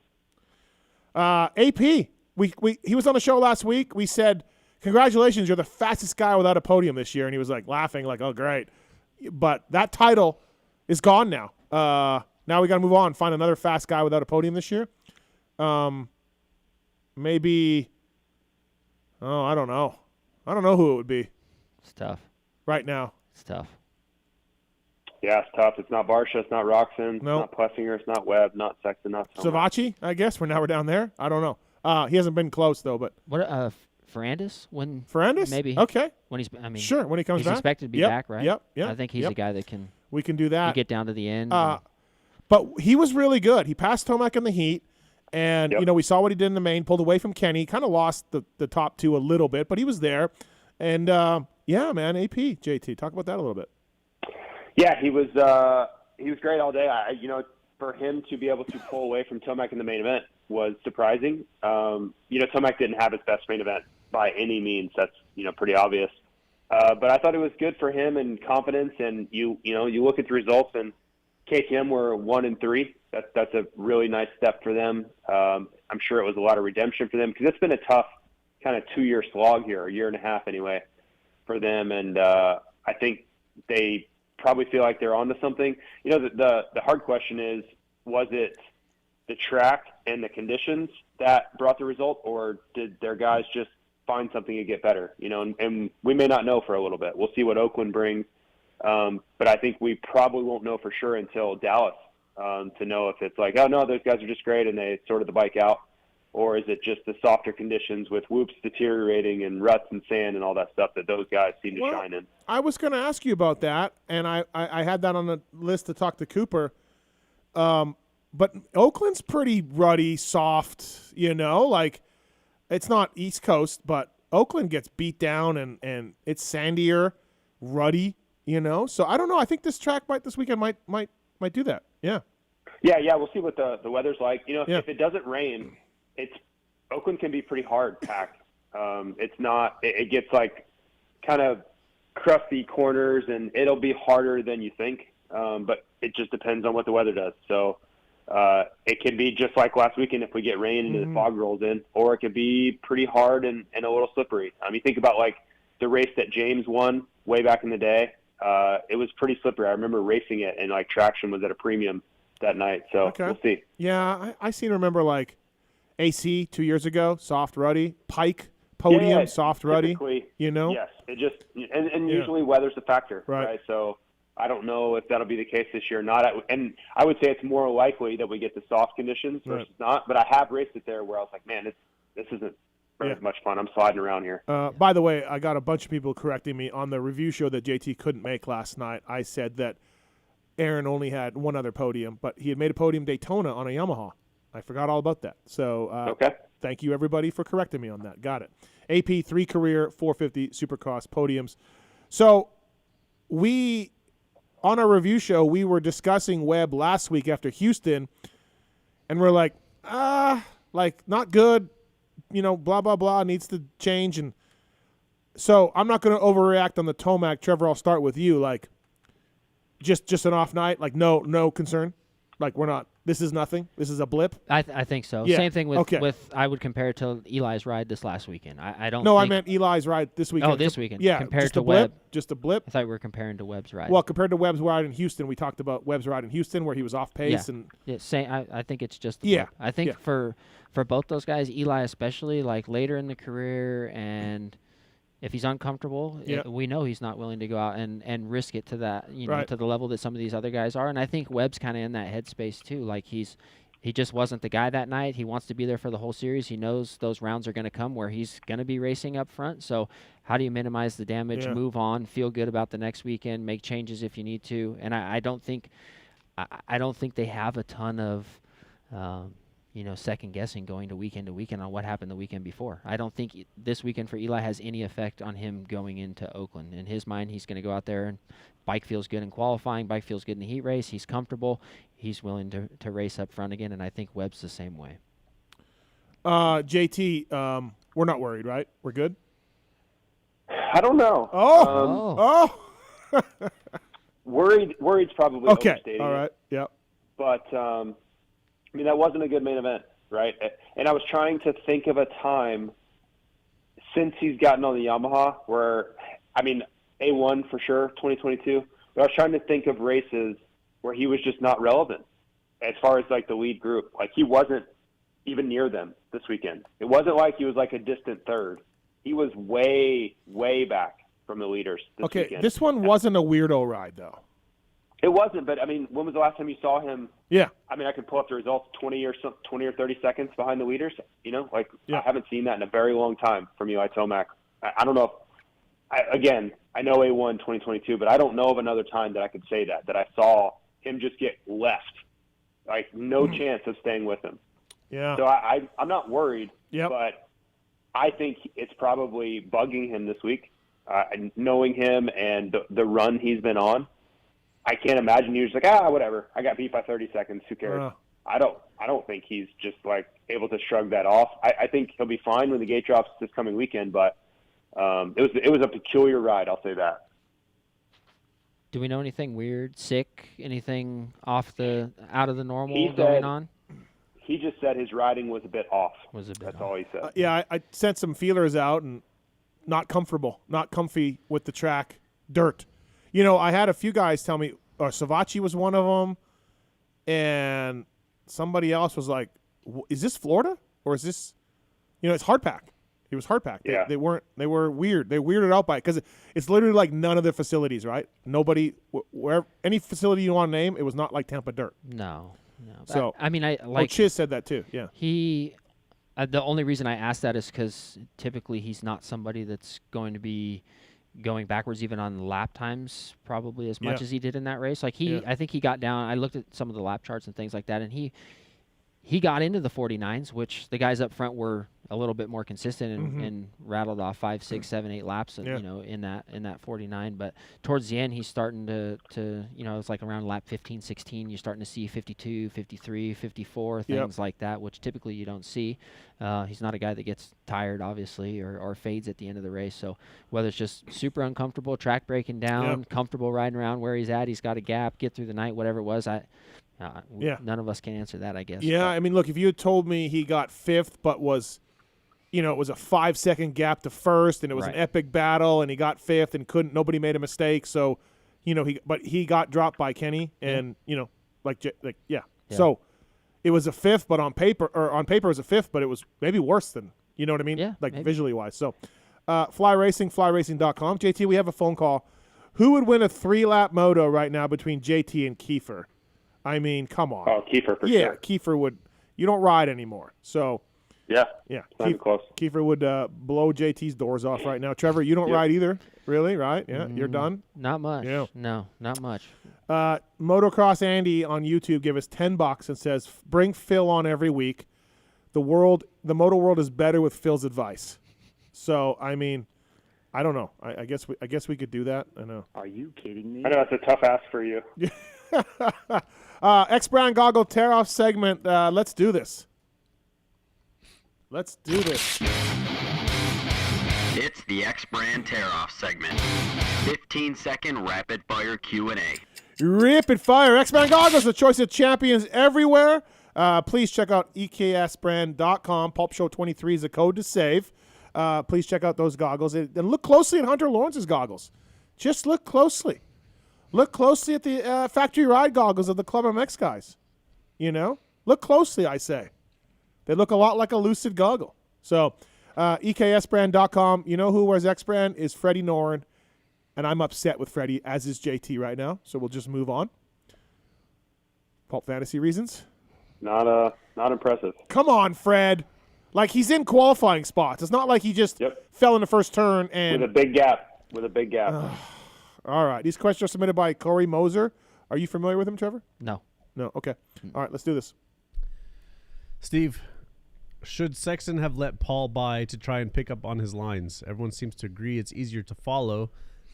AP, he was on the show last week. We said, congratulations, you're the fastest guy without a podium this year. And he was like laughing, like, oh, great. But that title is gone now. Now we got to move on, find another fast guy without a podium this year. Maybe, I don't know. I don't know who it would be. It's tough. Right now. It's tough. Yeah, it's tough. It's not Barsha. It's not Roxon. It's Nope. not Plessinger. It's not Webb. Not Sexton. Not Savachi, I guess. Now we're down there. I don't know. He hasn't been close, though. But what, Ferrandis? Ferrandis? Maybe. Okay. When he's, sure, when he comes he's back. expected to be back, right? Yep. I think he's a guy that can. We can do that. Get down to the end. But he was really good. He passed Tomac in the heat. And, we saw what he did in the main, pulled away from Kenny, kind of lost the top two a little bit, but he was there. And, man, AP, JT, talk about that a little bit. Yeah, he was great all day. For him to be able to pull away from Tomac in the main event was surprising. Tomac didn't have his best main event by any means. That's, pretty obvious. But I thought it was good for him and confidence. And you look at the results, and KTM were 1 and 3. That's a really nice step for them. I'm sure it was a lot of redemption for them because it's been a tough kind of 2-year slog here, a year and a half anyway, for them. And I think they probably feel like they're onto something. The hard question is, was it the track and the conditions that brought the result, or did their guys just find something to get better? And we may not know for a little bit. We'll see what Oakland brings. But I think we probably won't know for sure until Dallas to know if it's like, oh, no, those guys are just great and they sorted the bike out, or is it just the softer conditions with whoops deteriorating and ruts and sand and all that stuff that those guys seem to shine in. I was going to ask you about that, and I had that on the list to talk to Cooper. But Oakland's pretty ruddy, soft, like it's not East Coast, but Oakland gets beat down and it's sandier, ruddy, So I don't know. I think this track this weekend might do that. Yeah. Yeah. We'll see what the weather's like. If it doesn't rain, Oakland can be pretty hard packed. It's not. It gets like kind of crusty corners, and it'll be harder than you think. But it just depends on what the weather does. So it can be just like last weekend if we get rain and the fog rolls in, or it could be pretty hard and a little slippery. I mean, think about like the race that James won way back in the day. It was pretty slippery. I remember racing it, and like traction was at a premium that night. So we'll see. Yeah, I seem to remember like AC 2 years ago, soft ruddy. Pike podium, soft ruddy. Yes, it just and usually weather's a factor, right? So I don't know if that'll be the case this year or not. And I would say it's more likely that we get the soft conditions versus not. But I have raced it there where I was like, man, this isn't as much fun. I'm sliding around here. By the way, I got a bunch of people correcting me on the review show that JT couldn't make last night. I said that Aaron only had one other podium, but he had made a podium Daytona on a Yamaha. I forgot all about that. So thank you, everybody, for correcting me on that. Got it. AP, 3 career 450 Supercross podiums. So on our review show, we were discussing Webb last week after Houston, and we're like, not good, blah, blah, blah, needs to change. And so I'm not going to overreact on the Tomac. Trevor, I'll start with you. Like, just an off night, like no concern. Like this is nothing. This is a blip. I think so. Yeah. Same thing with I would compare it to Eli's ride this last weekend. I don't. No, I meant Eli's ride this weekend. Oh, this weekend. Yeah, compared just to a blip. Webb. Just a blip. I thought we were comparing to Webb's ride. Well, compared to Webb's ride in Houston, we talked about Webb's ride in Houston where he was off pace and. Yeah, I think it's just. A blip. I think for both those guys, Eli especially, like later in the career, and if he's uncomfortable, we know he's not willing to go out and risk it to that, to the level that some of these other guys are. And I think Webb's kind of in that headspace too. Like he just wasn't the guy that night. He wants to be there for the whole series. He knows those rounds are going to come where he's going to be racing up front. So how do you minimize the damage, move on, feel good about the next weekend, make changes if you need to? And I don't think they have a ton of second guessing going to weekend on what happened the weekend before. I don't think this weekend for Eli has any effect on him going into Oakland. In his mind, he's going to go out there and bike feels good in qualifying, bike feels good in the heat race. He's comfortable. He's willing to race up front again, and I think Webb's the same way. JT, we're not worried, right? We're good? I don't know. Worried's probably overstating all right. it. Yep. But that wasn't a good main event, right? And I was trying to think of a time since he's gotten on the Yamaha where, A1 for sure, 2022. But I was trying to think of races where he was just not relevant as far as like the lead group. Like he wasn't even near them this weekend. It wasn't like he was like a distant third. He was way, way back from the leaders this weekend. This one wasn't a weirdo ride though. It wasn't, but when was the last time you saw him? Yeah. I could pull up the results 20 or 30 seconds behind the leaders. I haven't seen that in a very long time from Eli Tomac. I don't know if, I know A1 2022, but I don't know of another time that I could say that I saw him just get left. Like no chance of staying with him. Yeah. So I'm not worried, Yep. but I think it's probably bugging him this week, knowing him and the run he's been on. I can't imagine he was like, whatever. I got beat by 30 seconds. Who cares? I don't think he's just like able to shrug that off. I think he'll be fine when the gate drops this coming weekend, but it was a peculiar ride. I'll say that. Do we know anything weird, sick, anything out of the normal going on? He just said his riding was a bit off. That's all he said. I sent some feelers out and not comfy with the track, dirt. I had a few guys tell me, Savachi was one of them, and somebody else was like, is this Florida? Or is this, it's hardpack. It was hardpack. Yeah. They were weird. They weirded out by it because it's literally like none of the facilities, right? Nobody, any facility you want to name, it was not like Tampa dirt. No. So, Chiz said that too, yeah. The only reason I asked that is because typically he's not somebody that's going to be going backwards even on lap times probably as much as he did in that race. Like I think he got down. I looked at some of the lap charts and things like that, and he got into the 49s, which the guys up front were a little bit more consistent and rattled off 5, 6, 7, 8 laps, in that 49. But towards the end, he's starting to it's like around lap 15, 16, you're starting to see 52, 53, 54, things like that, which typically you don't see. He's not a guy that gets tired, obviously, or fades at the end of the race. So whether it's just super uncomfortable, track breaking down, comfortable riding around where he's at, he's got a gap, get through the night, whatever it was, none of us can answer that, I guess. Yeah, but. Look, if you had told me he got 5th but was it was a 5-second gap to first, and it was an epic battle, and he got 5th and nobody made a mistake. So, he got dropped by Kenny, and So, it was a 5th, but on paper it was a 5th, but it was maybe worse than what I mean, maybe. visually wise. So, flyracing.com. JT, we have a phone call. Who would win a 3-lap moto right now between JT and Kiefer? Come on. Oh, Kiefer for sure. Yeah, Kiefer would. You don't ride anymore, so. Yeah. Kiefer would blow JT's doors off right now. Trevor, you don't ride either, really, right? Yeah, you're done. Not much. Yeah. No, not much. Motocross Andy on YouTube gave us $10 and says, "Bring Phil on every week. The moto world is better with Phil's advice." So, I don't know. I guess we could do that. I know. Are you kidding me? I know it's a tough ask for you. X-Brand Goggle Tear-Off segment. Let's do this. It's the X-Brand Tear-Off segment. 15-second rapid-fire Q&A. Rapid fire. X-Brand Goggles, the choice of champions everywhere. Please check out eksbrand.com. Pulp Show 23 is the code to save. Please check out those goggles. And look closely at Hunter Lawrence's goggles. Just look closely. Look closely at the factory ride goggles of the PulpMX guys. Look closely, I say. They look a lot like a Lucid goggle. So, eksbrand.com. You know who wears X-Brand is Freddie Noren, and I'm upset with Freddie, as is JT right now. So we'll just move on. Pulp Fantasy reasons. Not impressive. Come on, Fred. Like, he's in qualifying spots. It's not like he just fell in the first turn and with a big gap. All right. These questions are submitted by Corey Moser. Are you familiar with him, Trevor? No. No. Okay. All right. Let's do this. Steve, should Sexton have let Paul by to try and pick up on his lines? Everyone seems to agree it's easier to follow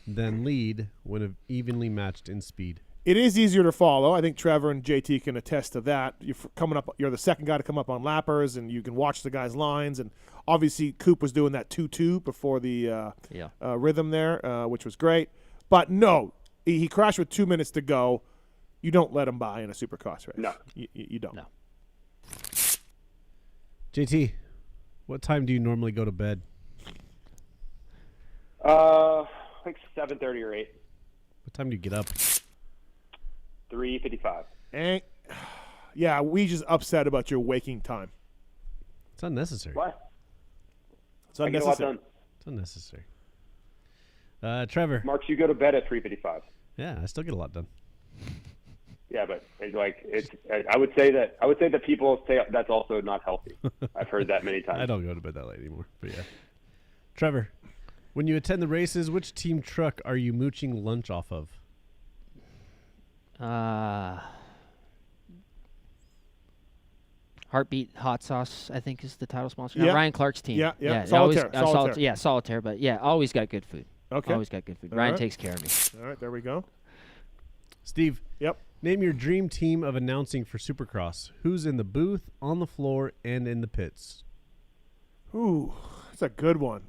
than lead when evenly matched in speed. It is easier to follow. I think Trevor and JT can attest to that. You're the second guy to come up on lappers, and you can watch the guy's lines. And obviously, Coop was doing that 2-2 before the rhythm there, which was great. But no, he crashed with 2 minutes to go. You don't let him by in a Supercross race. No, you don't. No. JT, what time do you normally go to bed? Like 7:30 or 8. What time do you get up? 3:55. And yeah, we just upset about your waking time. It's unnecessary. What? It's unnecessary. It's unnecessary. Trevor. Marks, you go to bed at 3:55. Yeah, I still get a lot done. Yeah, but I would say that people say that's also not healthy. I've heard that many times. I don't go to bed that late anymore, but yeah. Trevor, when you attend the races, which team truck are you mooching lunch off of? Heartbeat Hot Sauce, I think, is the title sponsor. Yeah. Ryan Clark's team. Yeah. Solitaire. Solitaire, but yeah, always got good food. Okay. Always got good food. All Ryan right. takes care of me. All right, there we go. Steve. Yep. Name your dream team of announcing for Supercross. Who's in the booth, on the floor, and in the pits? Ooh, that's a good one.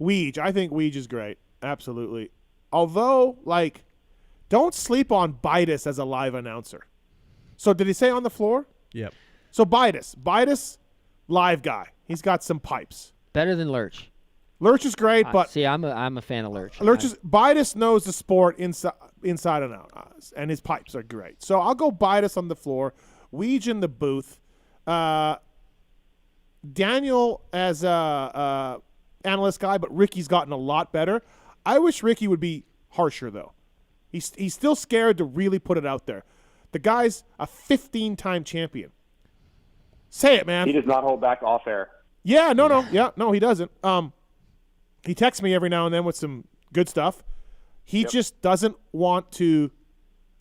Weege. I think Weege is great. Absolutely. Although, don't sleep on Bitus as a live announcer. So did he say on the floor? Yep. So Bitus, live guy. He's got some pipes. Better than Lurch. Lurch is great, but see, I'm a fan of Lurch. Bitus knows the sport inside and out, and his pipes are great. So I'll go Bitus on the floor, Weege in the booth, Daniel as a analyst guy, but Ricky's gotten a lot better. I wish Ricky would be harsher though. He's still scared to really put it out there. The guy's a 15-time champion. Say it, man. He does not hold back off air. Yeah, no, he doesn't. He texts me every now and then with some good stuff. He just doesn't want to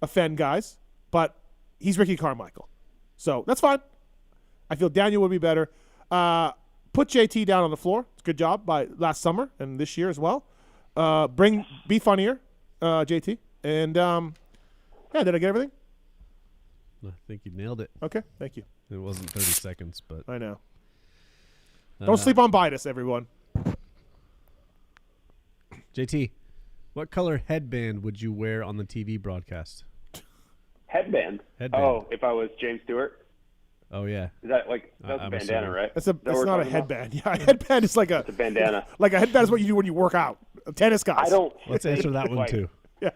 offend guys, but he's Ricky Carmichael. So that's fine. I feel Daniel would be better. Put JT down on the floor. It's a good job by last summer and this year as well. Be funnier, JT. And, did I get everything? I think you nailed it. Okay, thank you. It wasn't 30 seconds, but... I know. Don't sleep on Bitus, everyone. JT, what color headband would you wear on the TV broadcast? Headband? Oh, if I was James Stewart? Oh, yeah. Is that that's a bandana, assuming. right? It's not a headband. Yeah, a headband is it's a bandana. Like a headband is what you do when you work out. Tennis guys. Let's answer that one, too. Yeah.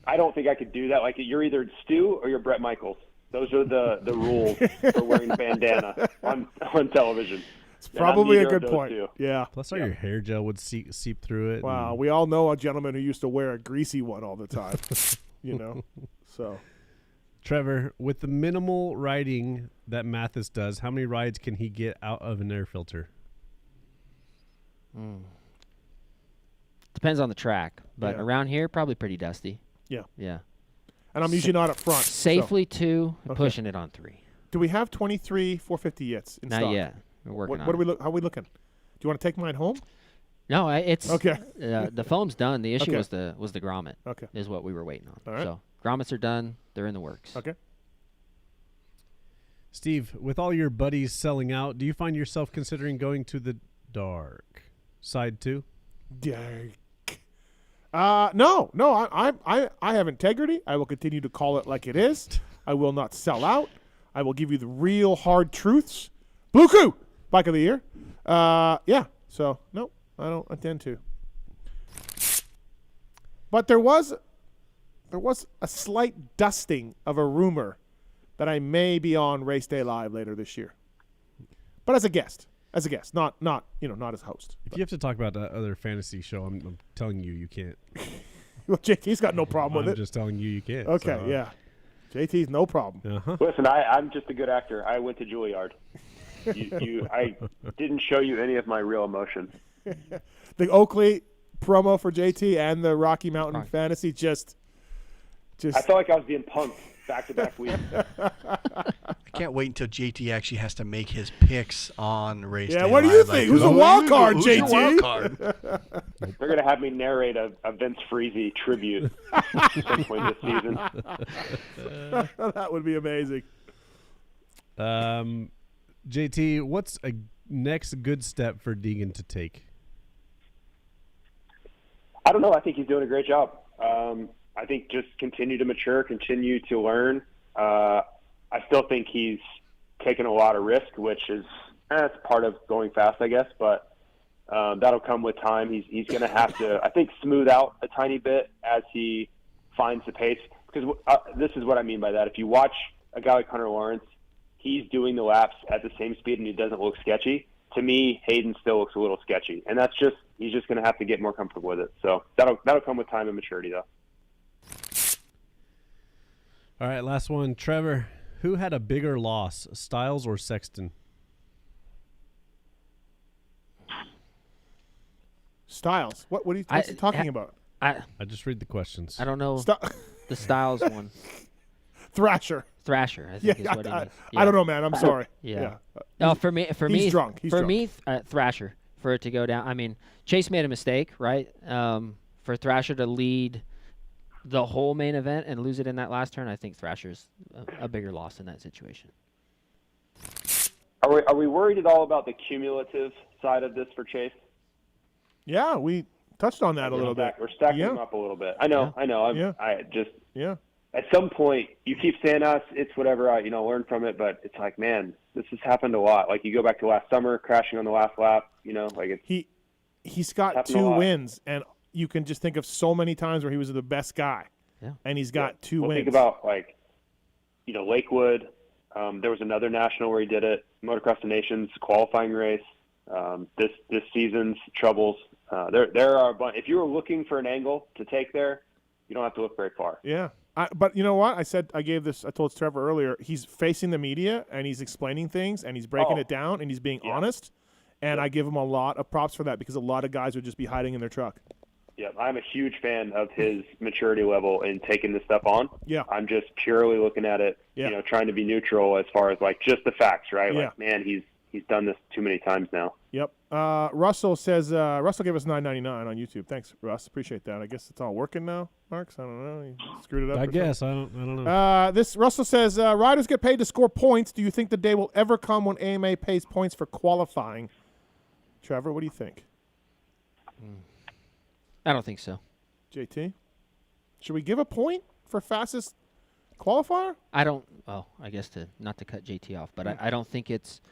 I don't think I could do that. You're either Stu or you're Brett Michaels. Those are the rules for wearing a bandana on television. It's probably a good point. Yeah. Plus, all your hair gel would seep through it. Wow. We all know a gentleman who used to wear a greasy one all the time. So. Trevor, with the minimal riding that Mathis does, how many rides can he get out of an air filter? Depends on the track, but around here, probably pretty dusty. Yeah. Yeah. And I'm usually not up front. Safely 2, pushing it on 3. Do we have 23 450 yet in stock? Not yet. We're working on it. How are we looking? Do you want to take mine home? No, it's okay. The foam's done. The issue was the grommet. Okay. Is what we were waiting on. All right. So grommets are done. They're in the works. Okay. Steve, with all your buddies selling out, do you find yourself considering going to the dark side too? Dark. No. I have integrity. I will continue to call it like it is. I will not sell out. I will give you the real hard truths. Blue Coup, bike of the year. Yeah. So no, I don't intend to. But there was a slight dusting of a rumor that I may be on Race Day Live later this year. But as a guest, not as host. If you have to talk about that other fantasy show, I'm telling you can't. Well, JT's got no problem with it. I'm just telling you can't. Okay, yeah. JT's no problem. Uh-huh. Listen, I'm just a good actor. I went to Juilliard. I didn't show you any of my real emotion. The Oakley promo for JT and the Rocky Mountain Fantasy just. I felt like I was being punked back-to-back weeks. I can't wait until JT actually has to make his picks on race day. What do you think? Who's a wild card, who's JT? your wild card? They're going to have me narrate a Vince Freezy tribute at some point this season. That would be amazing. JT, what's a next good step for Deegan to take? I don't know. I think he's doing a great job. I think just continue to mature, continue to learn. I still think he's taken a lot of risk, which is it's part of going fast, I guess. But that'll come with time. He's going to have to, I think, smooth out a tiny bit as he finds the pace. Because this is what I mean by that. If you watch a guy like Hunter Lawrence, he's doing the laps at the same speed and he doesn't look sketchy. To me, Hayden still looks a little sketchy, and he's just going to have to get more comfortable with it. So that'll come with time and maturity, though. All right, last one. Trevor, who had a bigger loss, Styles or Sexton? Styles. What's he talking about? I just read the questions. I don't know the Styles one. Thrasher, I think is what he means. Yeah. I don't know, man. I'm sorry. Yeah. No, for me, he's drunk. He's drunk. Thrasher, for it to go down. I mean, Chase made a mistake, right? For Thrasher to lead the whole main event and lose it in that last turn, I think Thrasher's a bigger loss in that situation. Are we worried at all about the cumulative side of this for Chase? Yeah, we touched on that a little bit. We're stacking them up a little bit. I know. Yeah. At some point, you keep saying it's whatever, learn from it, but it's like, man, this has happened a lot. Like, you go back to last summer, crashing on the last lap, like it's... He's got 2 wins, and you can just think of so many times where he was the best guy, and he's got 2 wins. Think about, Lakewood. There was another national where he did it, Motocross of Nations qualifying race. This season's troubles. There are a bunch. If you were looking for an angle to take there, you don't have to look very far. Yeah. But you know what? I told Trevor earlier, he's facing the media and he's explaining things and he's breaking it down and he's being honest. And I give him a lot of props for that because a lot of guys would just be hiding in their truck. Yeah, I'm a huge fan of his maturity level in taking this stuff on. Yeah. I'm just purely looking at it, trying to be neutral as far as just the facts, right? Yeah. Like, man, he's done this too many times now. Yep. Russell says Russell gave us $9.99 on YouTube. Thanks, Russ. Appreciate that. I guess it's all working now, Marks. I don't know. You screwed it up. I guess. I don't know. This Russell says riders get paid to score points. Do you think the day will ever come when AMA pays points for qualifying? Trevor, what do you think? I don't think so. JT, should we give a point for fastest qualifier? I don't. Well, I guess not to cut JT off, but I don't think it's.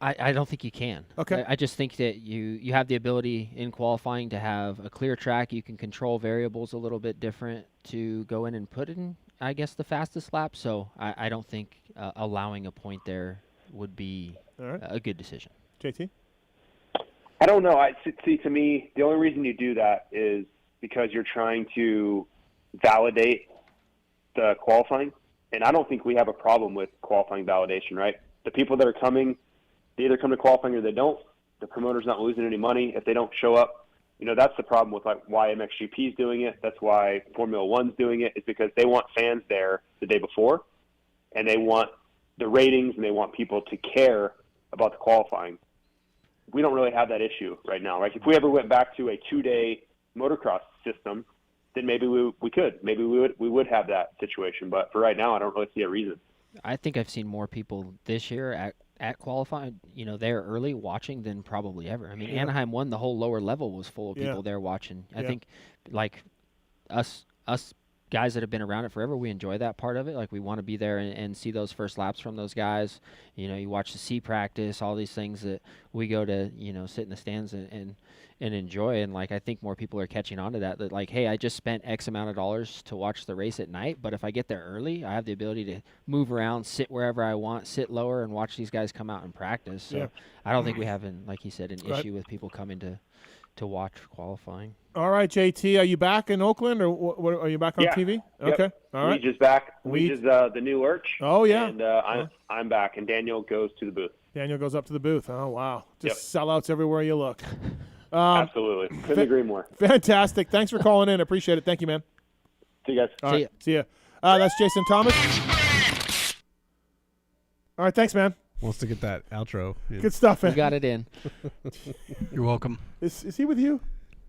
I don't think you can. Okay. I just think that you have the ability in qualifying to have a clear track. You can control variables a little bit different to go in and put in, I guess, the fastest lap. So I don't think allowing a point there would be a good decision. JT? I don't know. See, to me, the only reason you do that is because you're trying to validate the qualifying. And I don't think we have a problem with qualifying validation, right? The people that are coming, they either come to qualifying or they don't. The promoter's not losing any money if they don't show up. That's the problem with why MXGP is doing it. That's why Formula One's doing it, is because they want fans there the day before, and they want the ratings, and they want people to care about the qualifying. We don't really have that issue right now, right? If we ever went back to a 2-day motocross system, then maybe we could. Maybe we would have that situation. But for right now, I don't really see a reason. I think I've seen more people this year at qualifying, there early watching than probably ever. I mean, Anaheim 1, the whole lower level was full of people there watching. I think, us guys that have been around it forever, we enjoy that part of it. Like, we want to be there and see those first laps from those guys. You watch the C practice, all these things that we go to, sit in the stands and enjoy. And, I think more people are catching on to that, hey, I just spent X amount of dollars to watch the race at night, but if I get there early, I have the ability to move around, sit wherever I want, sit lower, and watch these guys come out and practice. So I don't think we have, like he said, an issue with people coming to watch qualifying. All right, JT, are you back in Oakland, or what, are you back on TV? Yep. Okay, all right. Weege is back. Weege is the new Urch. Oh, yeah. And I'm back, and Daniel goes to the booth. Daniel goes up to the booth. Oh, wow. Just sellouts everywhere you look. Absolutely. Couldn't agree more. Fantastic. Thanks for calling in. Appreciate it. Thank you, man. See you guys. All right. See ya. That's Jason Thomas. All right, thanks, man. Wants to get that outro. Good stuff, man. You got it in. You're welcome. Is he with you?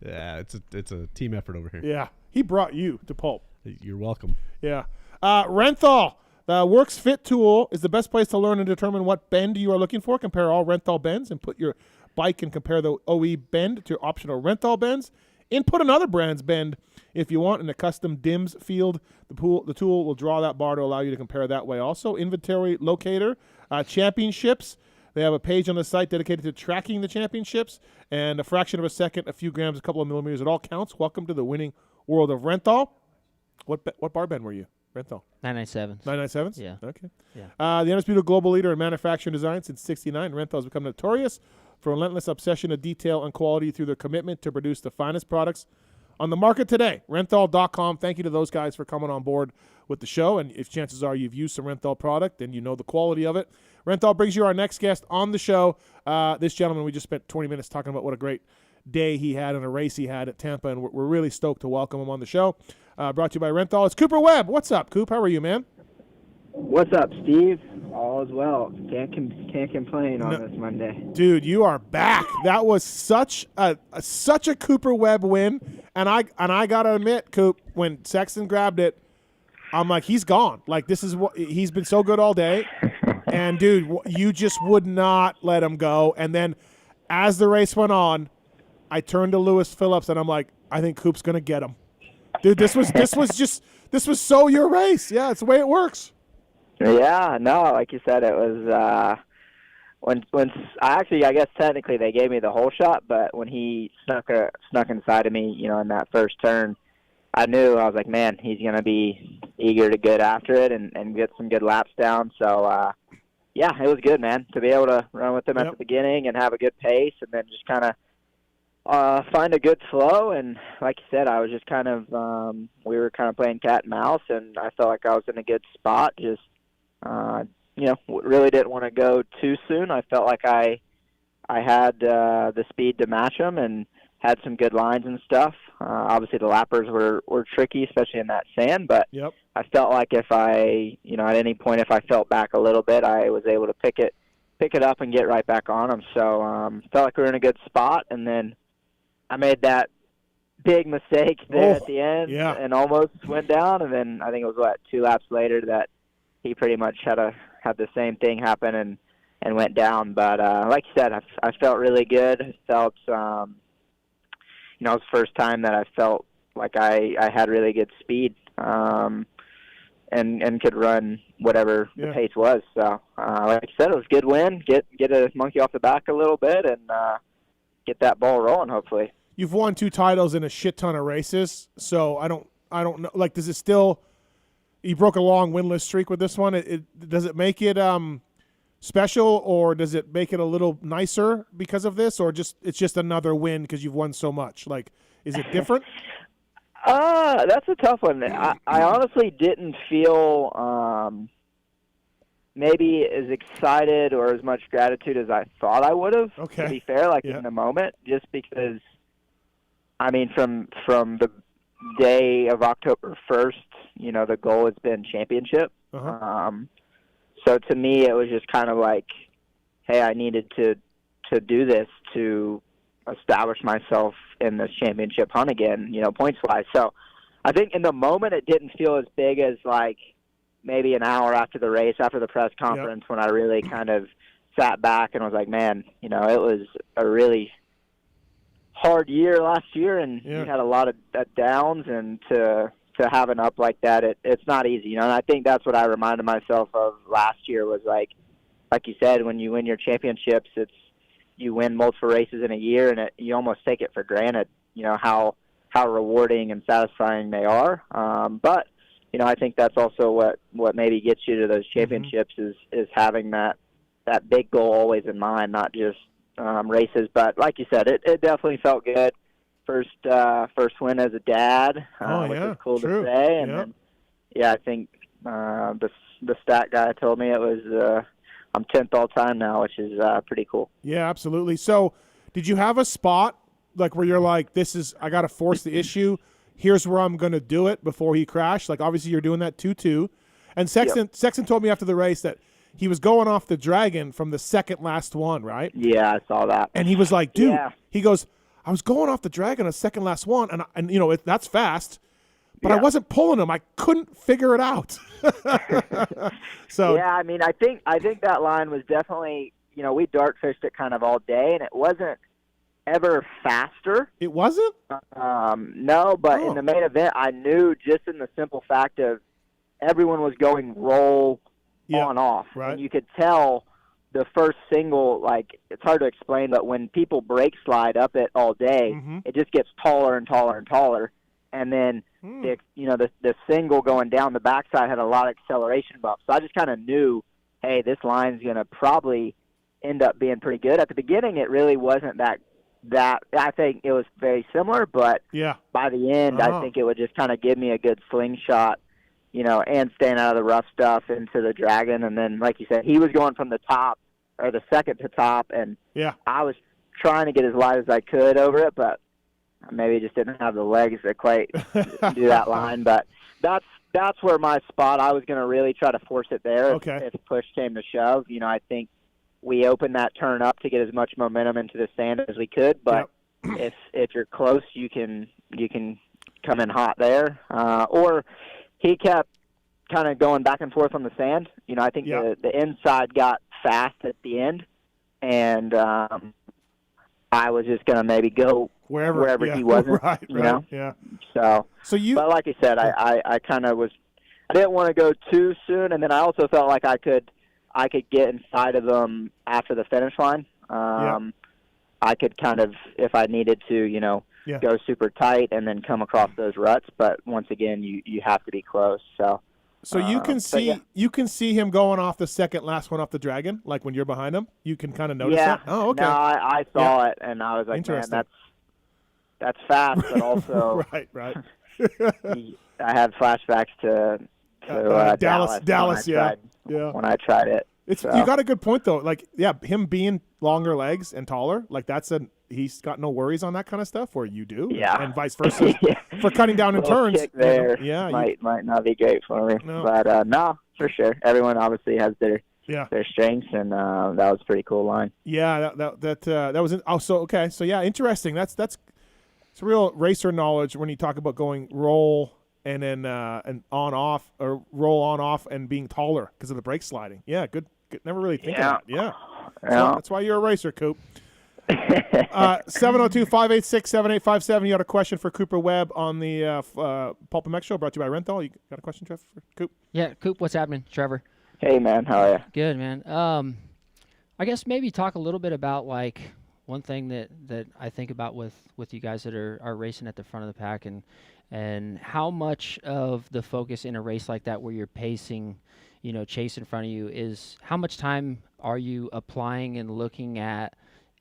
Yeah, it's a team effort over here. Yeah. He brought you to Pulp. You're welcome. Yeah. Renthal, the Works Fit tool, is the best place to learn and determine what bend you are looking for. Compare all Renthal bends and put your bike and compare the OE bend to optional Renthal bends. Input another brand's bend if you want in a custom DIMS field. The tool will draw that bar to allow you to compare that way. Also, inventory locator, championships. They have a page on the site dedicated to tracking the championships, and a fraction of a second, a few grams, a couple of millimeters, it all counts. Welcome to the winning world of Renthal. What bar bend were you? Renthal. 997s. 997s? Yeah. Okay. Yeah. The undisputed global leader in manufacturing design since '69, Renthal has become notorious for relentless obsession of detail and quality through their commitment to produce the finest products on the market today. Renthal.com. Thank you to those guys for coming on board with the show. And if chances are you've used some Renthal product, then you know the quality of it. Renthal brings you our next guest on the show. This gentleman, we just spent 20 minutes talking about what a great day he had and a race he had at Tampa, and we're really stoked to welcome him on the show. Brought to you by Renthal. It's Cooper Webb. What's up, Coop? How are you, man? What's up, Steve? All is well. Can't complain on this Monday. Dude, you are back. That was such a Cooper Webb win, and I gotta admit, Coop, when Sexton grabbed it, I'm like, he's gone. Like, this is what he's been so good all day, and dude, you just would not let him go. And then, as the race went on, I turned to Lewis Phillips, and I'm like, I think Coop's gonna get him. Dude, this was so your race. Yeah, it's the way it works. Yeah, no, like you said, it was when I guess technically they gave me the whole shot, but when he snuck inside of me, in that first turn, I knew, I was like, man, he's gonna be eager to get after it and get some good laps down. So yeah, it was good, man, to be able to run with him at the beginning and have a good pace, and then just kind of find a good flow. And like you said, I was just kind of we were kind of playing cat and mouse, and I felt like I was in a good spot. Just really didn't want to go too soon. I felt like I had the speed to match them and had some good lines and stuff. Obviously, the lappers were tricky, especially in that sand. But I felt like if I, at any point, if I felt back a little bit, I was able to pick it up and get right back on them. So felt like we were in a good spot. And then I made that big mistake there at the end and almost went down. And then I think it was 2 laps later that he pretty much had the same thing happen and went down. But like you said, I felt really good. I felt, it was the first time that I felt like I had really good speed and could run whatever the pace was. So like I said, it was a good win. Get a monkey off the back a little bit and get that ball rolling, hopefully. You've won 2 titles in a shit ton of races, so I don't know. Like, does it still? You broke a long winless streak with this one. Does it make it special, or does it make it a little nicer because of this, or it's just another win because you've won so much? Like, is it different? That's a tough one. I honestly didn't feel maybe as excited or as much gratitude as I thought I would have. Okay. To be fair, in the moment, just because, I mean, from the day of October 1st, the goal has been championship. So to me, it was just kind of like, hey, I needed to do this to establish myself in this championship hunt again, points-wise. So I think in the moment it didn't feel as big as like maybe an hour after the race, after the press conference, when I really kind of sat back and was like, man, it was a really hard year last year, and you had a lot of downs, and to have an up like that, it's not easy, and I think that's what I reminded myself of last year was like you said, when you win your championships, you win multiple races in a year, and you almost take it for granted, how rewarding and satisfying they are. But I think that's also what maybe gets you to those championships is having that big goal always in mind, not just races. But like you said, it definitely felt good. first win as a dad, which is cool true. to say. And Yep. then, I think the stat guy told me it was I'm 10th all time now, which is pretty cool. Yeah, absolutely. So, did you have a spot like where you're like, I got to force the issue. Here's where I'm going to do it before he crashed. Like, obviously, you're doing that 2-2. And Sexton told me after the race that he was going off the Dragon from the second last one, right? Yeah, I saw that. And he was like, dude, he goes, I was going off the Dragon a second last one, and you know, that's fast, but I wasn't pulling him. I couldn't figure it out. So yeah, I mean, I think that line was definitely, you know, we dart fished it kind of all day, and it wasn't ever faster. It wasn't? No, but in the main event, I knew just in the simple fact of everyone was going roll on off, right. And you could tell the first single, like, it's hard to explain, but when people brake slide up it all day, it just gets taller and taller and taller. And then, the single going down the backside had a lot of acceleration bumps. So I just kind of knew, hey, this line's going to probably end up being pretty good. At the beginning, it really wasn't that I think it was very similar, but by the end, I think it would just kind of give me a good slingshot, you know, and staying out of the rough stuff into the Dragon. And then, like you said, he was going from the top, or the second to top, and I was trying to get as wide as I could over it, but maybe just didn't have the legs to quite do that line. But that's where my spot, I was going to really try to force it there if push came to shove. You know, I think we opened that turn up to get as much momentum into the sand as we could, but if you're close, you can come in hot there. Or he kept kind of going back and forth on the sand. You know, I think the inside got fast at the end, and I was just going to maybe go wherever he wasn't, you know? Yeah. So but like I said, I kind of was, I didn't want to go too soon, and then I also felt like I could get inside of them after the finish line. I could kind of, if I needed to, you know, go super tight and then come across those ruts. But once again, you have to be close. So you can see him going off the second last one off the Dragon, like when you're behind him. You can kind of notice that. Oh, okay. No, I saw it, and I was like, man, that's fast, but also right. I had flashbacks to Dallas. When I tried it. You got a good point though. Like, him being longer legs and taller, like he's got no worries on that kind of stuff, or you do, and vice versa for cutting down in turns. Kick there, might not be great for me, but no, for sure. Everyone obviously has their strengths, and that was a pretty cool line. Yeah, that was okay. So interesting. That's real racer knowledge when you talk about going roll and then and on off, or roll on off and being taller because of the brake sliding. Yeah, good. Never really think of that. Yeah. So that's why you're a racer, Coop. 702-586-7857. You got a question for Cooper Webb on the PulpMX show, brought to you by Rental. You got a question, Trev, for Coop? Yeah, Coop, what's happening? Trevor. Hey, man. How are you? Good, man. I guess maybe talk a little bit about, like, one thing that I think about with you guys that are racing at the front of the pack, and how much of the focus in a race like that where you're pacing, you know, Chase in front of you, is how much time are you applying and looking at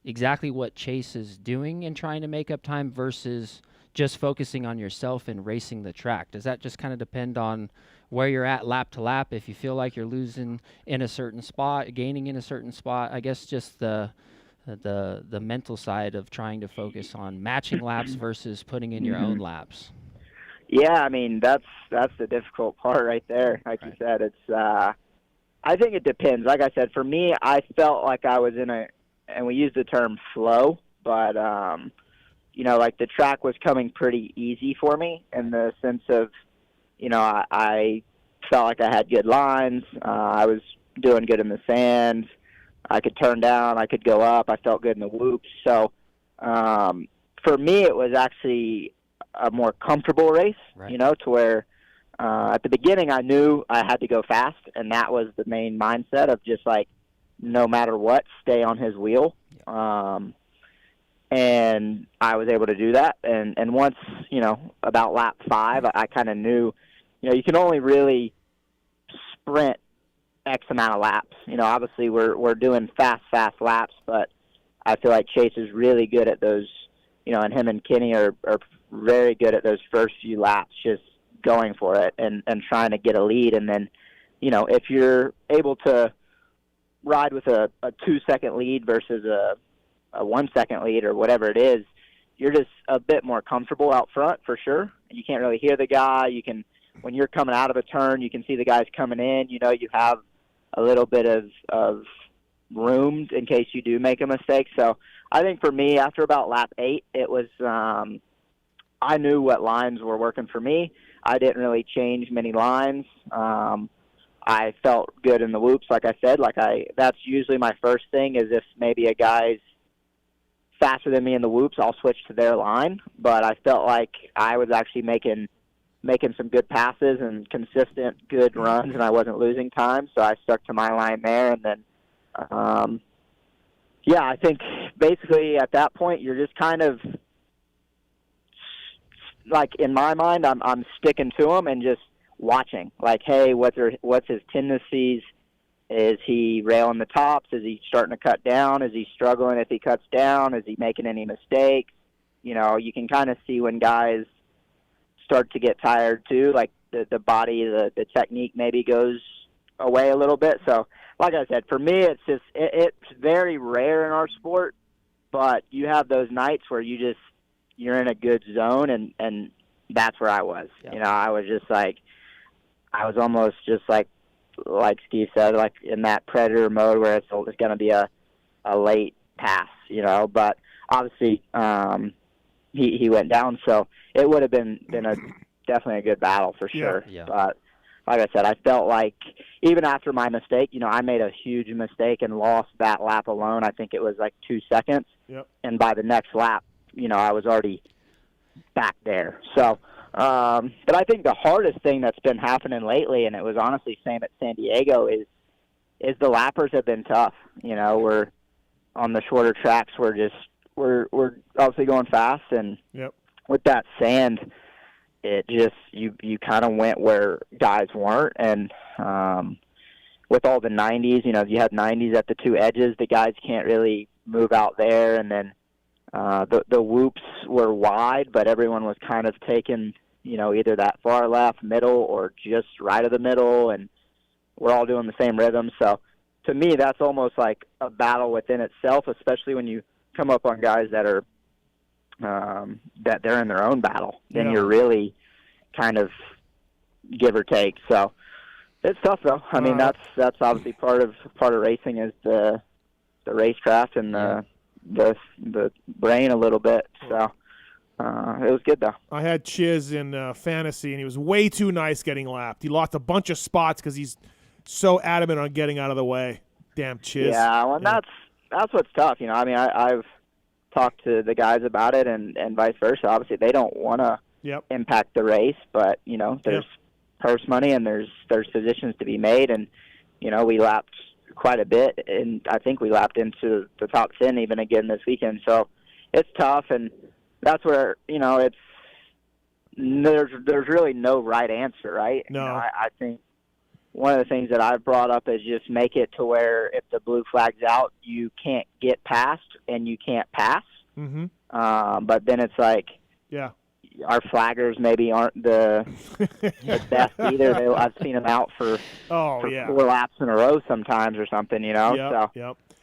exactly what Chase is doing and trying to make up time versus just focusing on yourself and racing the track? Does that just kind of depend on where you're at lap to lap? If you feel like you're losing in a certain spot, gaining in a certain spot, I guess just the mental side of trying to focus on matching laps versus putting in your own laps. Yeah, I mean, that's the difficult part right there. Like you said, it's I think it depends. Like I said, for me, I felt like I was in and we use the term flow, but you know, like the track was coming pretty easy for me in the sense of, you know, I felt like I had good lines. I was doing good in the sand. I could turn down. I could go up. I felt good in the whoops. So for me, it was actually a more comfortable race, you know, to where at the beginning I knew I had to go fast, and that was the main mindset of just like, no matter what, stay on his wheel. And I was able to do that. And once, you know, about lap 5, I kind of knew, you know, you can only really sprint X amount of laps. You know, obviously we're doing fast laps, but I feel like Chase is really good at those and him and Kenny are very good at those first few laps, just going for it and trying to get a lead. And then, if you're able to ride with a 2-second lead versus a 1-second lead or whatever it is, you're just a bit more comfortable out front for sure. You can't really hear the guy. You can, when you're coming out of a turn, you can see the guys coming in. You have a little bit of room in case you do make a mistake. So I think for me, after about lap 8, it was I knew what lines were working for me. I didn't really change many lines. I felt good in the whoops, like I said. That's usually my first thing, is if maybe a guy's faster than me in the whoops, I'll switch to their line. But I felt like I was actually making some good passes and consistent good runs, and I wasn't losing time, so I stuck to my line there. And then, I think basically at that point you're just kind of like, in my mind, I'm sticking to him and just watching. Like, hey, what's his tendencies? Is he railing the tops? Is he starting to cut down? Is he struggling if he cuts down? Is he making any mistakes? You can kind of see when guys start to get tired too, like the body, the technique maybe goes away a little bit. So, like I said, for me, it's just it's very rare in our sport, but you have those nights where you're in a good zone, and that's where I was. Yeah. I was just like, I was almost just like Steve said, like in that predator mode where it's going to be a late pass, but obviously he went down, so it would have been definitely a good battle for sure. Yeah. But like I said, I felt like even after my mistake, I made a huge mistake and lost that lap alone. I think it was like 2 seconds. Yep. And by the next lap, I was already back there. So, but I think the hardest thing that's been happening lately, and it was honestly same at San Diego, is the lappers have been tough. We're on the shorter tracks. We're obviously going fast, and yep. with that sand, it just you kind of went where guys weren't, and with all the 90s, you had 90s at the two edges, the guys can't really move out there, and then the whoops were wide, but everyone was kind of taking, either that far left, middle, or just right of the middle, and we're all doing the same rhythm. So to me, that's almost like a battle within itself, especially when you come up on guys that are that they're in their own battle. Then you're really kind of give or take. So it's tough, though. I mean, that's obviously part of racing, is the racecraft and the brain a little bit. So it was good, though. I had Chiz in fantasy, and he was way too nice getting lapped. He lost a bunch of spots because he's so adamant on getting out of the way. Damn Chiz. Yeah, well, that's what's tough. I mean, I've talked to the guys about it, and vice versa. Obviously, they don't want to impact the race, but there's purse money and there's positions to be made, and we lapped quite a bit, and I think we lapped into the top 10 even again this weekend. So it's tough, and that's where it's there's really no right answer, right? No, I think one of the things that I've brought up is just make it to where if the blue flag's out, you can't get past and you can't pass. Mm-hmm. But then it's like, our flaggers maybe aren't the best either. I've seen them out for 4 laps in a row sometimes or something, So,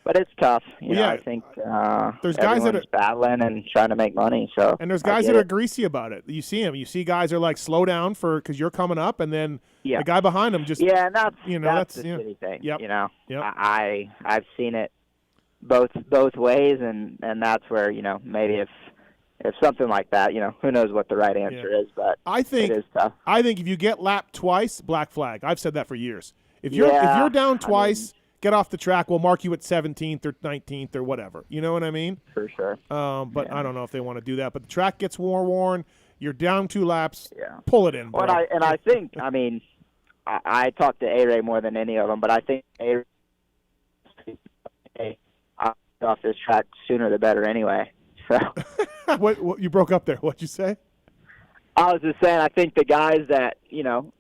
but it's tough. I think there's guys that are battling and trying to make money. So, and there's guys that are greasy about it. You see them. You see guys are like, slow down because you're coming up, and then the guy behind them just and that's the shitty thing. Yep. I've seen it both ways, and that's where maybe if something like that, who knows what the right answer is, but I think it is tough. I think if you get lapped twice, black flag. I've said that for years. If you're down twice, get off the track. We'll mark you at 17th or 19th or whatever. You know what I mean? For sure. But I don't know if they want to do that. But the track gets worn. You're down 2 laps. Pull it in. Bro. I think, I mean, I talk to A-Ray more than any of them, but I think A-Ray off this track sooner the better anyway. So. What you broke up there? What'd you say? I was just saying, I think the guys that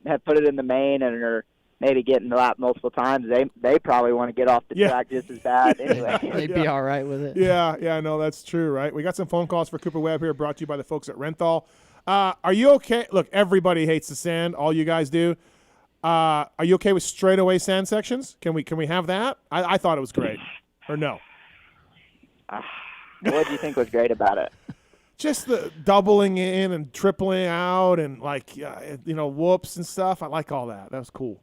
have put it in the main and are maybe get in the lap multiple times, they probably want to get off the track just as bad anyway. They'd be all right with it. Yeah, no, that's true, right? We got some phone calls for Cooper Webb here, brought to you by the folks at Renthal. Are you okay? Look, everybody hates the sand. All you guys do. Are you okay with straightaway sand sections? Can we have that? I thought it was great. Or no? What do you think was great about it? Just the doubling in and tripling out and whoops and stuff. I like all that. That was cool.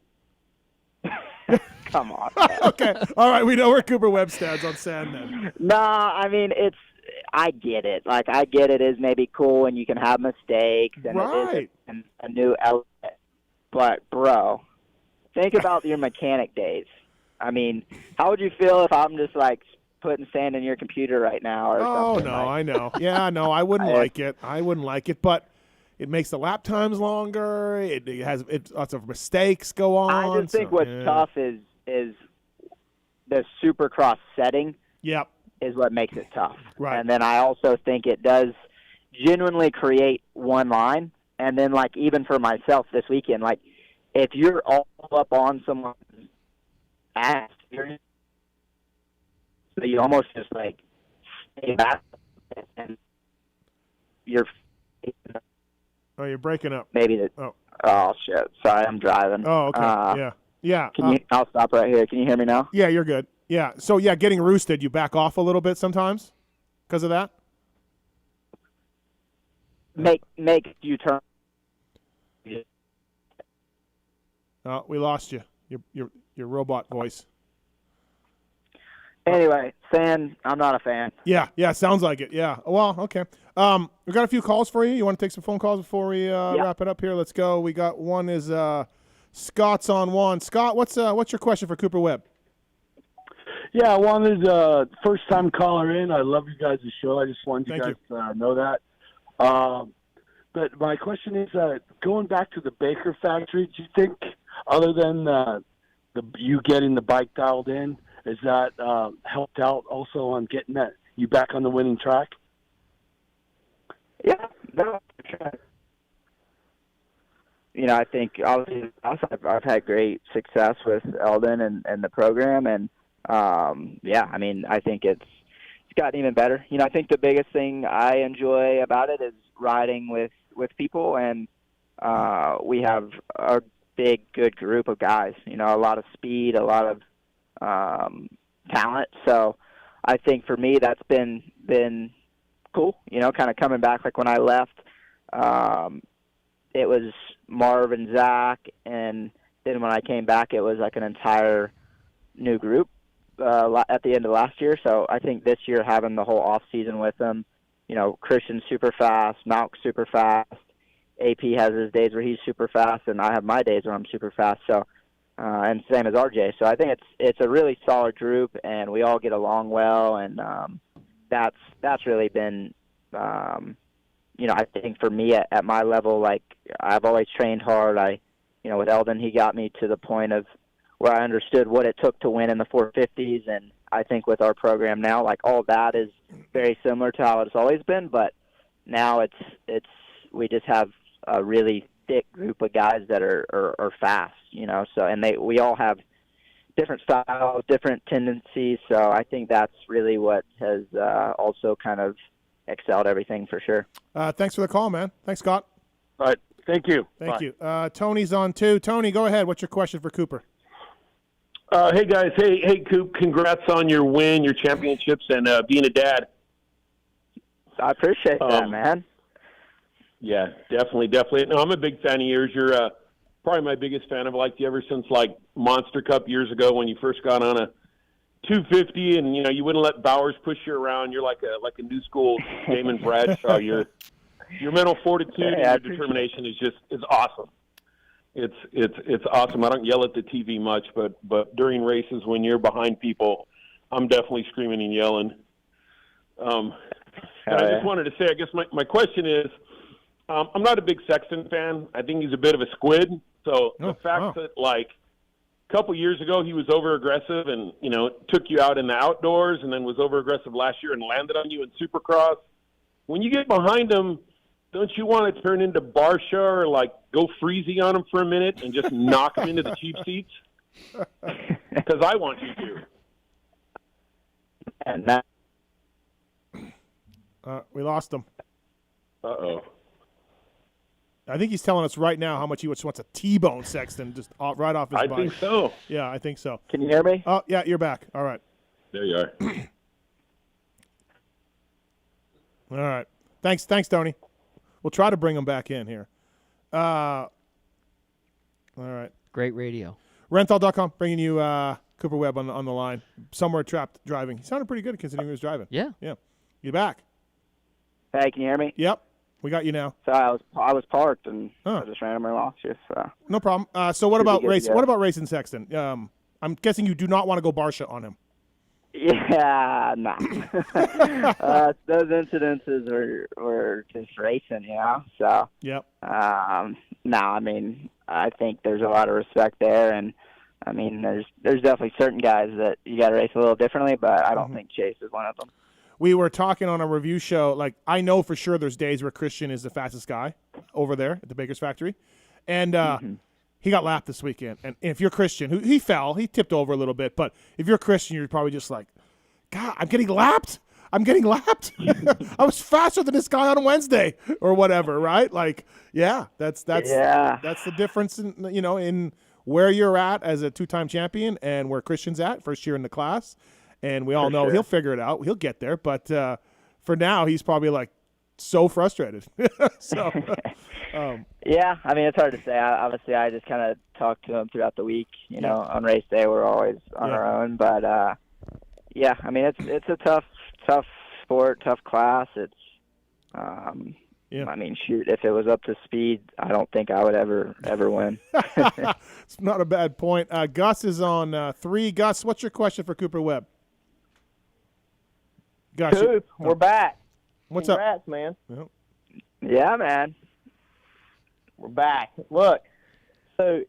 Come on. Okay. All right. We know where Cooper Webb stands on sand then. No, I mean, I get it. Like, I get it is maybe cool and you can have mistakes and right. It is a new element. But, bro, think about your mechanic days. I mean, how would you feel if I'm just, like, putting sand in your computer right now or something? No, I know. Yeah, no, I wouldn't like it. I wouldn't like it, but it makes the lap times longer. It has lots of mistakes go on. I just think what's tough is the Supercross setting. Yep. Is what makes it tough. Right. And then I also think it does genuinely create one line. And then, like, even for myself this weekend, like, if you're all up on someone's ass, so you almost just, like, stay back and you're Oh, you're breaking up. maybe the oh shit. Sorry, I'm driving. Oh, okay. Yeah. I'll stop right here. Can you hear me now? Yeah, you're good. Yeah. So getting roosted, you back off a little bit sometimes because of that? Make you turn. Oh, we lost you. Your robot voice. Anyway, sand, I'm not a fan. Yeah, sounds like it. Yeah. Well, okay. We got a few calls for you. You want to take some phone calls before we wrap it up here? Let's go. We got one is Scott's on one. Scott, what's your question for Cooper Webb? Yeah, I wanted first-time caller in. I love you guys' show. I just wanted you guys to know that. But my question is, going back to the Baker factory, do you think, other than you getting the bike dialed in, is that helped out also on getting you back on the winning track? Yeah, no. I think obviously I've had great success with Eldon and the program, and I mean, I think it's gotten even better. I think the biggest thing I enjoy about it is riding with people, and we have a big, good group of guys. A lot of speed, a lot of talent. So I think for me that's been cool. Kind of coming back, like when I left, it was Marv and Zach, and then when I came back, it was like an entire new group at the end of last year. So I think this year, having the whole off season with them, Christian's super fast, Malk's super fast, AP has his days where he's super fast, and I have my days where I'm super fast. So and same as RJ. So I think it's a really solid group, and we all get along well, and that's really been I think for me at my level, like, I've always trained hard. With Eldon, he got me to the point of where I understood what it took to win in the 450s, and I think with our program now, like, all that is very similar to how it's always been, but now it's we just have a really thick group of guys that are fast, so, and we all have different styles, different tendencies, so I think that's really what has also kind of excelled everything for sure. Thanks for the call, man. Thanks, Scott. All right. Thank you. Thank you. Tony's on too. Tony, go ahead. What's your question for Cooper? Hey, guys. Hey, Coop. Congrats on your win, your championships, and being a dad. I appreciate that, man. Yeah, definitely. No, I'm a big fan of yours. You're probably my biggest fan. I've liked you ever since, like, Monster Cup years ago when you first got on a 250, and you wouldn't let Bowers push you around. You're like a new school Damon Bradshaw. Your mental fortitude and your determination is awesome. It's awesome. I don't yell at the TV much, but during races when you're behind people, I'm definitely screaming and yelling. And I just wanted to say, I guess my question is, I'm not a big Sexton fan. I think he's a bit of a squid. So the fact that, like, a couple years ago he was over-aggressive and, took you out in the outdoors, and then was over-aggressive last year and landed on you in Supercross. When you get behind him, don't you want to turn into Barsha or like go freezy on him for a minute and just knock him into the cheap seats? Because I want you to. And that. We lost him. Uh-oh. I think he's telling us right now how much he just wants a T-bone Sexton just right off his bike. I think so. Yeah, I think so. Can you hear me? Oh, yeah, you're back. All right. There you are. All right. Thanks, Tony. We'll try to bring him back in here. All right. Great radio. Rental.com bringing you Cooper Webb on the line. Somewhere trapped driving. He sounded pretty good considering he was driving. Yeah. Yeah. You back? Hey, can you hear me? Yep. We got you now. So I was parked and I just randomly lost you. So. No problem. So what about race? Yeah. What about racing Sexton? I'm guessing you do not want to go Barsha on him. Yeah, no. Those incidences were just racing, you know. So. Yep. No, I mean, I think there's a lot of respect there, and I mean, there's definitely certain guys that you got to race a little differently, but I don't think Chase is one of them. We were talking on a review show. Like, I know for sure there's days where Christian is the fastest guy over there at the Baker's factory, and he got lapped this weekend. And if you're Christian, he fell, he tipped over a little bit, but if you're Christian, you're probably just like, God, I'm getting lapped. I was faster than this guy on Wednesday or whatever, right? Like, yeah, that's the difference in in where you're at as a two-time champion and where Christian's at, first year in the class. And we all know he'll figure it out. He'll get there. But for now, he's probably like so frustrated. So, yeah, I mean, it's hard to say. Obviously, I just kind of talk to him throughout the week. You know, on race day, we're always on our own. But yeah, I mean, it's a tough sport, tough class. It's, I mean, shoot, if it was up to speed, I don't think I would ever win. It's not a bad point. Gus is on 3. Gus, what's your question for Cooper Webb? Gus, Coop, we're back. What's Congrats, up, man? Yeah, man. We're back. Look, so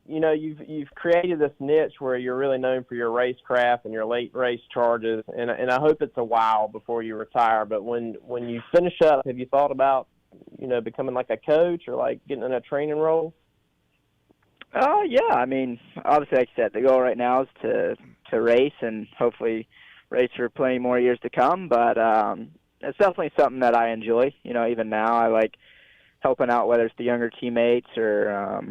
you've created this niche where you're really known for your racecraft and your late race charges, and I hope it's a while before you retire. But when you finish up, have you thought about becoming like a coach or like getting in a training role? Yeah. I mean, obviously, like I said, the goal right now is to race and hopefully race for plenty more years to come. But it's definitely something that I enjoy. Even now, I like helping out, whether it's the younger teammates or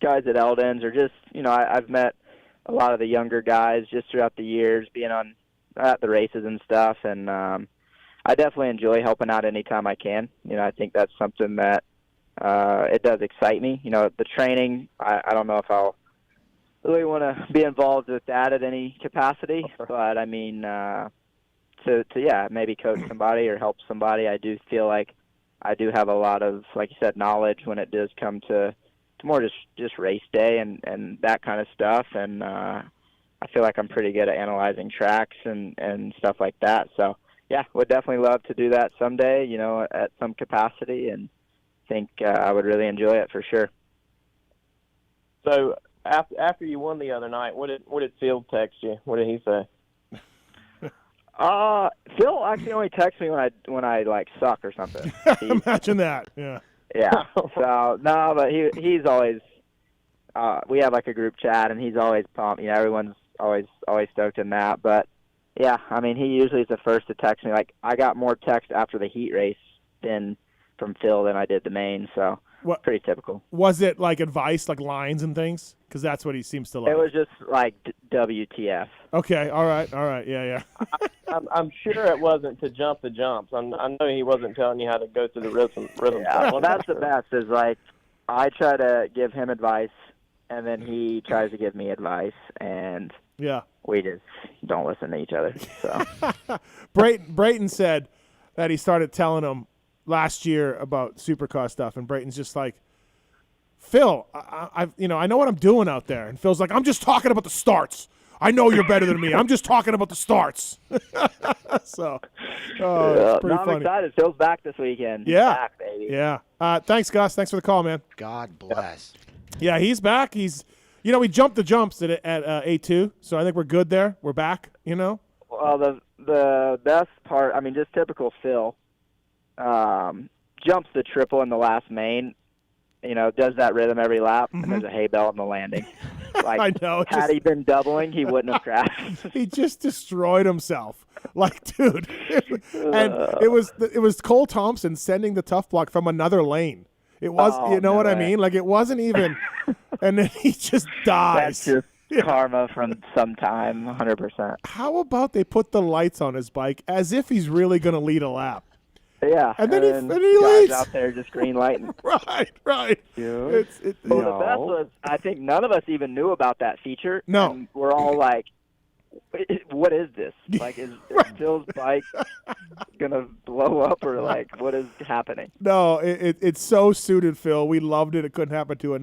guys at Eldon's, or just I've met a lot of the younger guys just throughout the years, being at the races and stuff, and I definitely enjoy helping out anytime I can. I think that's something that it does excite me. The training, I don't know if I'll really want to be involved with that at any capacity, but I mean, maybe coach somebody or help somebody. I do feel like I do have a lot of, like you said, knowledge when it does come to more just race day and that kind of stuff. And I feel like I'm pretty good at analyzing tracks and stuff like that. So, yeah, would definitely love to do that someday, at some capacity, and think I would really enjoy it for sure. So after you won the other night, what did Phil text you? What did he say? Phil actually only texts me when I like suck or something. Imagine that. Yeah. Yeah. So no, but he's always. We have like a group chat, and he's always pumped. Everyone's always stoked in that. But yeah, I mean, he usually is the first to text me. Like, I got more text after the heat race from Phil than I did the main. So pretty typical. Was it like advice, like lines and things? Because that's what he seems to like. It was just like WTF. Okay. All right. Yeah. I'm sure it wasn't to jump the jumps. I know he wasn't telling you how to go through the rhythm. Yeah, well, that's the best. Is like I try to give him advice, and then he tries to give me advice, and we just don't listen to each other. So Brayton said that he started telling him last year about Supercar stuff, and Brayton's just like, Phil, I know what I'm doing out there, and Phil's like, I'm just talking about the starts. I know you're better than me. I'm just talking about the starts. So, it's pretty funny. I'm excited. Phil's back this weekend. Yeah. He's back, baby. Yeah. Thanks, Gus. Thanks for the call, man. God bless. Yeah, he's back. He's, we jumped the jumps at A2, so I think we're good there. We're back, Well, the best part, I mean, just typical Phil. jumps the triple in the last main, does that rhythm every lap, and there's a hay bale on the landing. Like, I know. Had he been doubling, he wouldn't have crashed. He just destroyed himself. Like, dude. And it was Cole Thompson sending the tough block from another lane. It was, what I mean? Like, it wasn't even, and then he just dies. That's just karma from some time, 100%. How about they put the lights on his bike as if he's really going to lead a lap? Yeah, and then he guys leads out there just green lighting. right. Dude. The best was, I think none of us even knew about that feature. No, and we're all like, "What is this? Like, is Phil's bike gonna blow up, or like, what is happening?" No, it's so suited Phil. We loved it. It couldn't happen to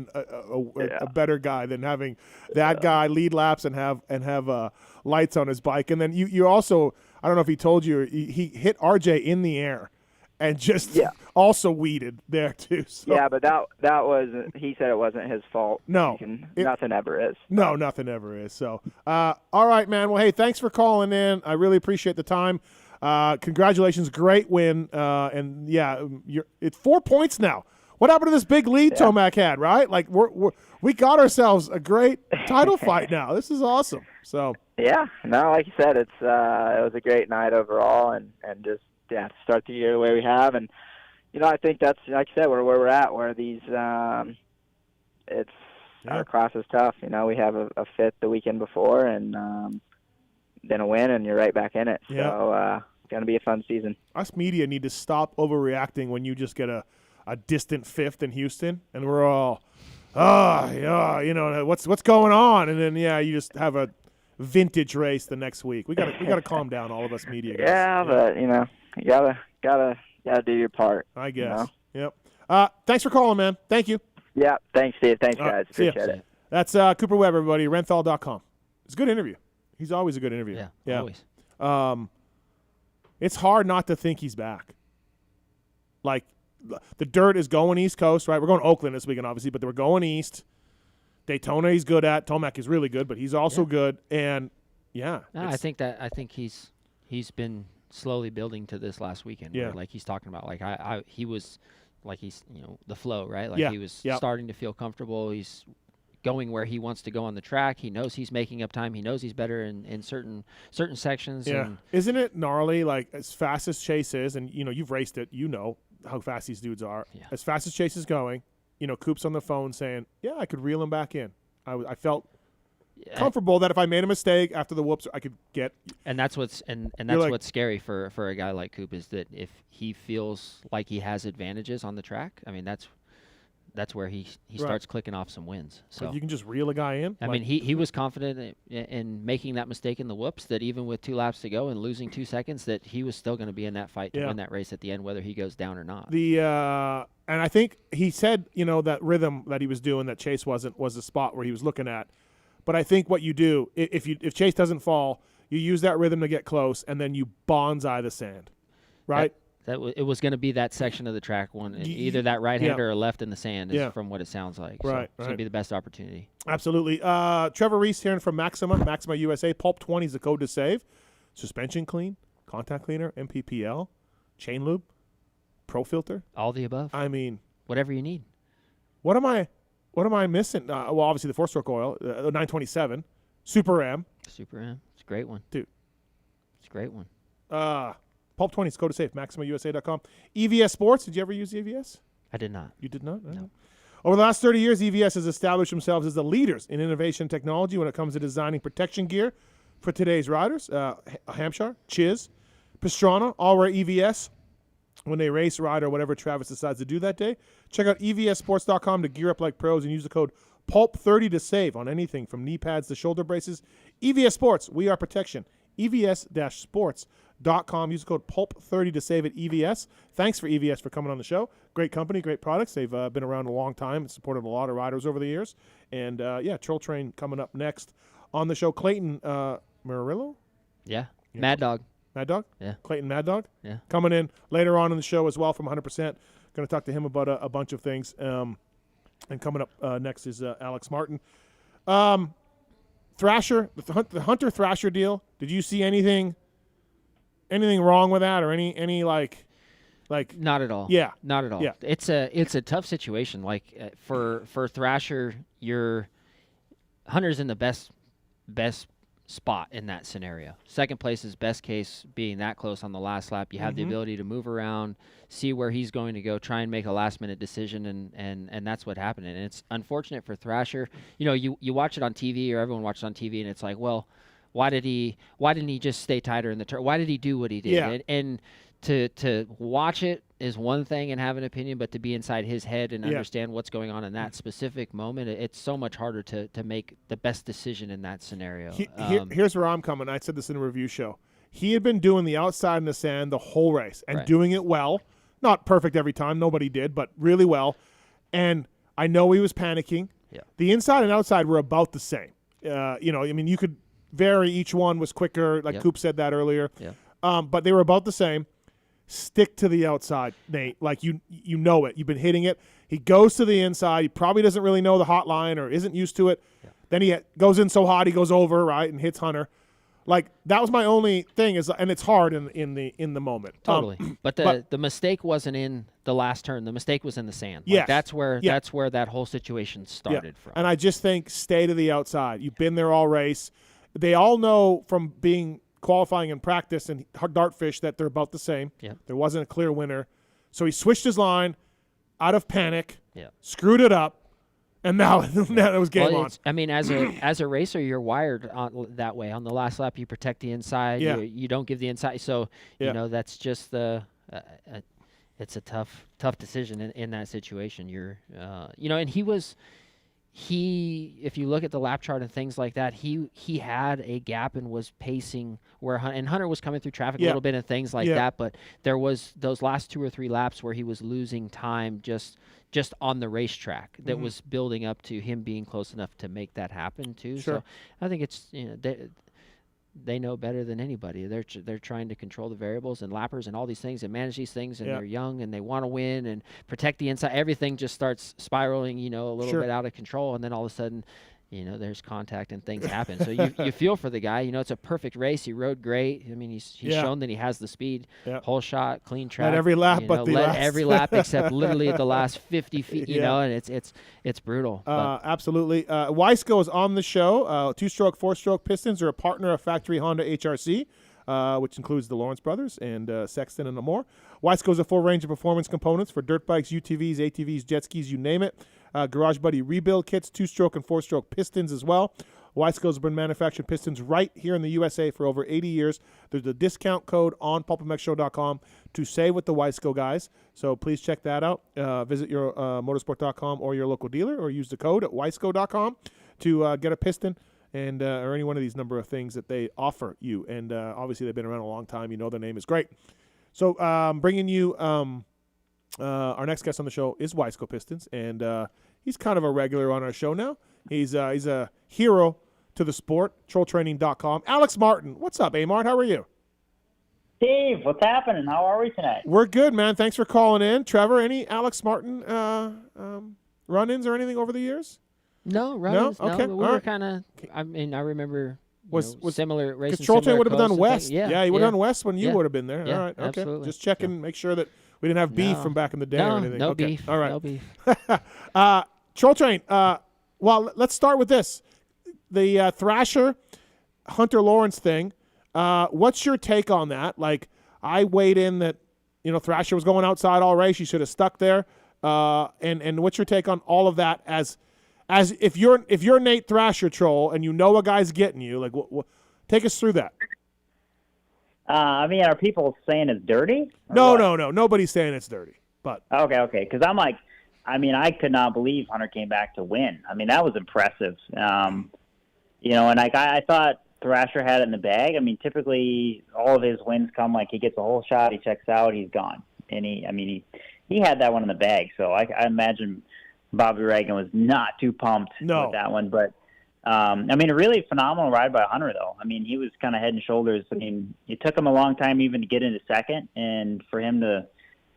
a better guy than having that guy lead laps and have lights on his bike. And then you also, I don't know if he told you, he hit RJ in the air. And just also weeded there too. So. Yeah, but that was, he said it wasn't his fault. No, nothing ever is. No, nothing ever is. So, all right, man. Well, hey, thanks for calling in. I really appreciate the time. Congratulations, great win. And yeah, it's 4 points now. What happened to this big lead Tomac had? Right, like we got ourselves a great title fight now. This is awesome. So yeah, no, like you said, it was a great night overall, and just. Yeah, to start the year the way we have, and I think that's, like I said, where we're at. Where these, our class is tough. We have a fifth the weekend before, and then a win, and you're right back in it. Yeah. So it's gonna be a fun season. Us media need to stop overreacting when you just get a distant fifth in Houston, and we're all, what's going on, and then you just have a vintage race the next week. We gotta calm down, all of us media guys. Yeah, but you gotta do your part. I guess. Yep. Thanks for calling, man. Thank you. Yeah. Thanks, Steve. Thanks, guys. Appreciate it. That's Cooper Webb, everybody. Renthal.com. It's a good interview. He's always a good interview. Yeah. Always. It's hard not to think he's back. Like, the dirt is going East Coast, right? We're going to Oakland this weekend, obviously, but we're going east. Daytona he's good at. Tomac is really good, but he's also good. And I think he's been slowly building to this last weekend. Yeah. Where, like he's talking about, like he was, like he's the flow, right? Like he was starting to feel comfortable. He's going where he wants to go on the track. He knows he's making up time. He knows he's better in certain sections. Yeah. And isn't it gnarly? Like, as fast as Chase is, and you've raced it, how fast these dudes are. Yeah. As fast as Chase is going, Coop's on the phone saying, I could reel him back in. I felt comfortable that if I made a mistake after the whoops, I could get. And that's what's what's scary for a guy like Coop, is that if he feels like he has advantages on the track, I mean that's where he starts clicking off some wins. So like, you can just reel a guy in. I mean, he was confident in making that mistake in the whoops, that even with 2 laps to go and losing 2 seconds, that he was still going to be in that fight to win that race at the end, whether he goes down or not. And I think he said, that rhythm that he was doing that Chase wasn't, was the spot where he was looking at. But I think what you do, if Chase doesn't fall, you use that rhythm to get close, and then you bonsai the sand, right? It was going to be that section of the track, either that right-hander or left in the sand, from what it sounds like. Right, so it's going to be the best opportunity. Absolutely. Trevor Reis here from Maxima USA. Pulp20 is the code to save. Suspension clean, contact cleaner, MPPL, chain lube, pro filter. All the above. I mean, whatever you need. What am I missing? Well, obviously the 4-stroke oil, 927, Super M. Super M. It's a great one. Dude. It's a great one. Pulp20 is code to save, MaximaUSA.com. EVS Sports, did you ever use EVS? I did not. You did not? No. Over the last 30 years, EVS has established themselves as the leaders in innovation technology when it comes to designing protection gear for today's riders. Hampshire, Chiz, Pastrana, all wear EVS when they race, ride, or whatever Travis decides to do that day. Check out EVSsports.com to gear up like pros and use the code PULP30 to save on anything from knee pads to shoulder braces. EVS Sports, we are protection. EVS-sports.com. Use the code PULP30 to save at EVS. Thanks for EVS for coming on the show. Great company, great products. They've been around a long time and supported a lot of riders over the years. And, Troll Train coming up next on the show. Clayton Murillo? Yeah. Mad Dog. Mad Dog? Yeah. Clayton Mad Dog? Yeah. Coming in later on in the show as well from 100%. Going to talk to him about a bunch of things. And coming up next is Alex Martin. Thrasher, the Hunter Thrasher deal. Did you see anything wrong with that, or any like? Like not at all. Yeah, not at all. Yeah. It's a tough situation. Like for Thrasher, Hunter's in the best spot in that scenario. Second place is best case, being that close on the last lap. You have the ability to move around, see where he's going to go, try and make a last-minute decision, and that's what happened. And it's unfortunate for Thrasher. You know, you watch it on TV, or everyone watches on TV, and it's like, well, why didn't he just stay tighter in the turn? Why did he do what he did? Yeah. And to watch it is one thing and have an opinion, but to be inside his head and understand what's going on in that specific moment, it's so much harder to make the best decision in that scenario. Here's where I'm coming. I said this in a review show. He had been doing the outside in the sand the whole race and doing it well. Not perfect every time. Nobody did, but really well. And I know he was panicking. Yeah. The inside and outside were about the same. You know, I mean, you could vary. Each one was quicker, like Coop said that earlier. Yeah. But they were about the same. Stick to the outside, Nate. Like you know it. You've been hitting it. He goes to the inside. He probably doesn't really know the hot line or isn't used to it. Yeah. Then he goes in so hot he goes over, right, and hits Hunter. Like that was my only thing and it's hard in the moment. Totally. But the mistake wasn't in the last turn. The mistake was in the sand. Like yes. That's where that whole situation started from. And I just think stay to the outside. You've been there all race. They all know from being qualifying in practice and dartfish that they're about the same. Yeah. There wasn't a clear winner. So he switched his line out of panic, screwed it up, and now it was game on. I mean, as a racer, you're wired that way. On the last lap, you protect the inside. Yeah. You don't give the inside. So, you know, that's just it's a tough decision in that situation. You're, you know, and if you look at the lap chart and things like that, he had a gap and was pacing where Hunter was coming through traffic a little bit and things like that, but there was those last 2 or 3 laps where he was losing time just on the racetrack that was building up to him being close enough to make that happen too. Sure. So I think it's, you know, they know better than anybody. They're trying to control the variables and lappers and all these things and manage these things, and they're young and they want to win and protect the inside. Everything just starts spiraling, you know, a little bit out of control, and then all of a sudden, you know, there's contact and things happen. So you feel for the guy. You know, it's a perfect race. He rode great. I mean, he's shown that he has the speed. Yeah. Whole shot, clean track. Led every lap, you but know, last. every lap except literally the last 50 feet. You know, and it's brutal. Absolutely. Weisco is on the show. 2-stroke, 4-stroke pistons are a partner of Factory Honda HRC, which includes the Lawrence brothers and Sexton and more. Weisco is a full range of performance components for dirt bikes, UTVs, ATVs, jet skis, you name it. Garage Buddy rebuild kits, 2-stroke and 4-stroke pistons as well. Weisco's been manufacturing pistons right here in the USA for over 80 years. There's a discount code on PulpMXShow.com to save with the Weisco guys. So please check that out. Visit your motorsport.com or your local dealer, or use the code at Weisco.com to get a piston and or any one of these number of things that they offer you. And obviously they've been around a long time. You know their name is great. So bringing you our next guest on the show is Weisco Pistons, and he's kind of a regular on our show now. He's a hero to the sport, trolltraining.com. Alex Martin. What's up, A-Mart? How are you? Steve, what's happening? How are we tonight? We're good, man. Thanks for calling in. Trevor, any Alex Martin run-ins or anything over the years? No, run-ins. No? Okay. We were kind of, I mean, I remember was similar racing. Because Troll Train would have been done west. Yeah, he would have done west when you would have been there. Yeah, all right, okay. Absolutely. Just checking, make sure that we didn't have beef from back in the day or anything. No okay. beef. All right. No beef. Troll Train, well, let's start with this. The Thrasher Hunter Lawrence thing. What's your take on that? Like, I weighed in that, you know, Thrasher was going outside all race. He should have stuck there. And what's your take on all of that? As if you're Nate Thrasher, Troll, and you know a guy's getting you, like, take us through that. I mean, are people saying it's dirty? No. Nobody's saying it's dirty. But okay. Because I'm like, I mean, I could not believe Hunter came back to win. I mean, that was impressive. You know, and like I thought Thrasher had it in the bag. I mean, typically all of his wins come like he gets a whole shot, he checks out, he's gone. And he had that one in the bag. So I imagine Bobby Reagan was not too pumped with that one. But I mean, a really phenomenal ride by Hunter, though. I mean, he was kind of head and shoulders. I mean, it took him a long time even to get into second, and for him to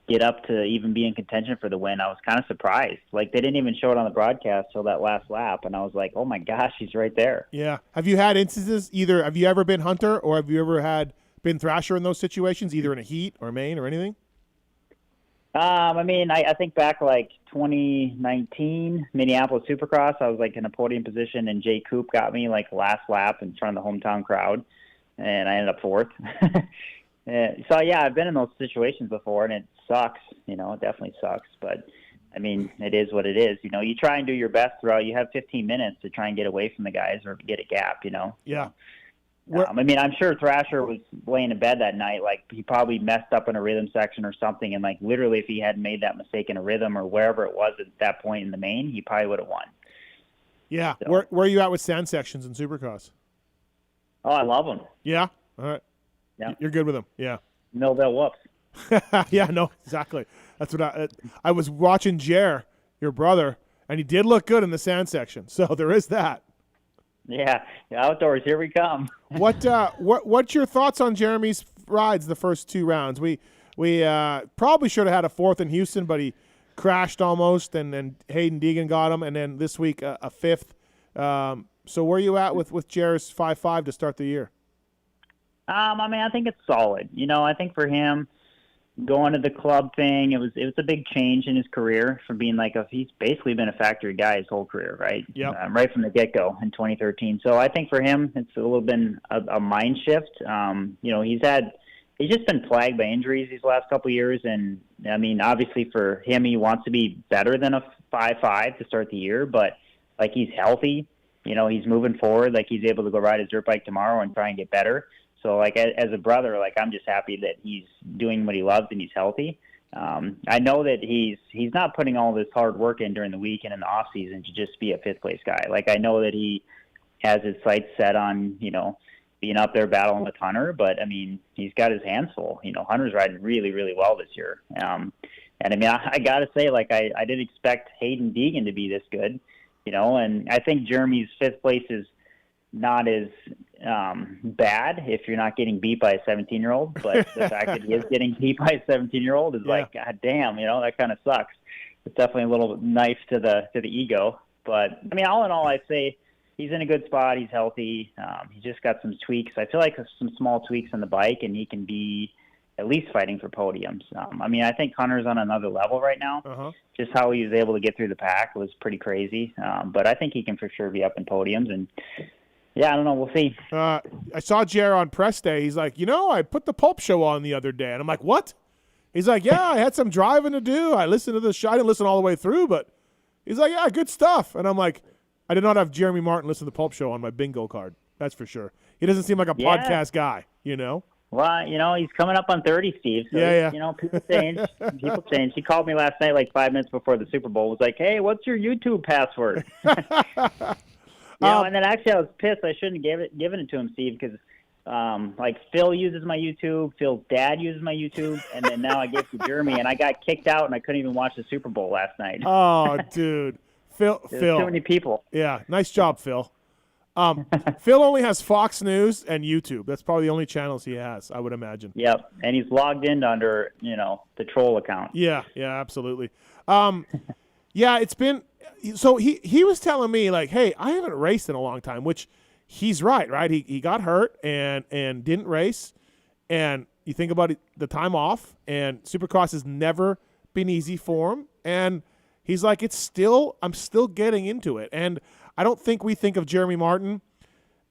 get up to even be in contention for the win, I was kind of surprised. Like, they didn't even show it on the broadcast till that last lap, and I was like, oh my gosh, he's right there. Yeah. Have you had instances, either have you ever been Hunter or have you ever been Thrasher in those situations, either in a heat or main or anything? I mean, I think back like 2019 Minneapolis Supercross, I was like in a podium position, and Jay Coop got me like last lap in front of the hometown crowd, and I ended up fourth. So yeah, I've been in those situations before, and it sucks. You know, it definitely sucks. But I mean, it is what it is. You know, you try and do your best throughout. You have 15 minutes to try and get away from the guys or get a gap. You know. Yeah. I mean, I'm sure Thrasher was laying in bed that night. Like, he probably messed up in a rhythm section or something. And, like, literally, if he hadn't made that mistake in a rhythm or wherever it was at that point in the main, he probably would have won. Yeah. So. Where are you at with sand sections and Supercross? Oh, I love them. Yeah? All right. Yeah. You're good with them. Yeah. Millville whoops. Yeah, no, exactly. That's what I was watching Jer, your brother, and he did look good in the sand section. So there is that. Yeah, outdoors, here we come. What's your thoughts on Jeremy's rides the first two rounds? We probably should have had a fourth in Houston, but he crashed almost, and then Hayden Deegan got him, and then this week a fifth. So where are you at with Jer's 5.5 to start the year? I mean, I think it's solid. You know, I think for him, going to the club thing, it was a big change in his career from being like he's basically been a factory guy his whole career, right? Yeah. Right from the get-go in 2013. So I think for him, it's a little been a mind shift. You know, he's just been plagued by injuries these last couple of years, and I mean, obviously for him, he wants to be better than a 5.5 to start the year, but like he's healthy. You know, he's moving forward. Like he's able to go ride his dirt bike tomorrow and try and get better. So, like, as a brother, like, I'm just happy that he's doing what he loves and he's healthy. I know that he's not putting all this hard work in during the week and in the off season to just be a fifth-place guy. Like, I know that he has his sights set on, you know, being up there battling with Hunter, but, I mean, he's got his hands full. You know, Hunter's riding really, really well this year. And, I mean, I got to say, like, I didn't expect Hayden Deegan to be this good, you know, and I think Jeremy's fifth place is not as bad if you're not getting beat by a 17-year-old, but the fact that he is getting beat by a 17-year-old is like, God damn, you know, that kind of sucks. It's definitely a little knife to the ego. But I mean, all in all, I'd say he's in a good spot. He's healthy. He just got some tweaks. I feel like some small tweaks on the bike, and he can be at least fighting for podiums. I mean, I think Hunter's on another level right now. Uh-huh. Just how he was able to get through the pack was pretty crazy. But I think he can for sure be up in podiums. And yeah, I don't know. We'll see. I saw Jer on press day. He's like, you know, I put the Pulp Show on the other day. And I'm like, what? He's like, yeah, I had some driving to do. I listened to the show. I didn't listen all the way through, but he's like, yeah, good stuff. And I'm like, I did not have Jeremy Martin listen to the Pulp Show on my bingo card. That's for sure. He doesn't seem like a podcast guy, you know? Well, you know, he's coming up on 30, Steve. So yeah. You know, people change. People change. He called me last night, like 5 minutes before the Super Bowl. Was like, hey, what's your YouTube password? You know, and then actually I was pissed. I shouldn't have given it to him, Steve, because like Phil uses my YouTube, Phil's dad uses my YouTube, and then now I gave it to Jeremy, and I got kicked out, and I couldn't even watch the Super Bowl last night. Oh, dude. Phil. Too many people. Yeah, nice job, Phil. Phil only has Fox News and YouTube. That's probably the only channels he has, I would imagine. Yep, and he's logged in under, you know, the troll account. Yeah, absolutely. Yeah, it's been – so he was telling me, like, hey, I haven't raced in a long time, which he's right? He got hurt and didn't race. And you think about it, the time off, and Supercross has never been easy for him. And he's like, I'm still getting into it. And I don't think we think of Jeremy Martin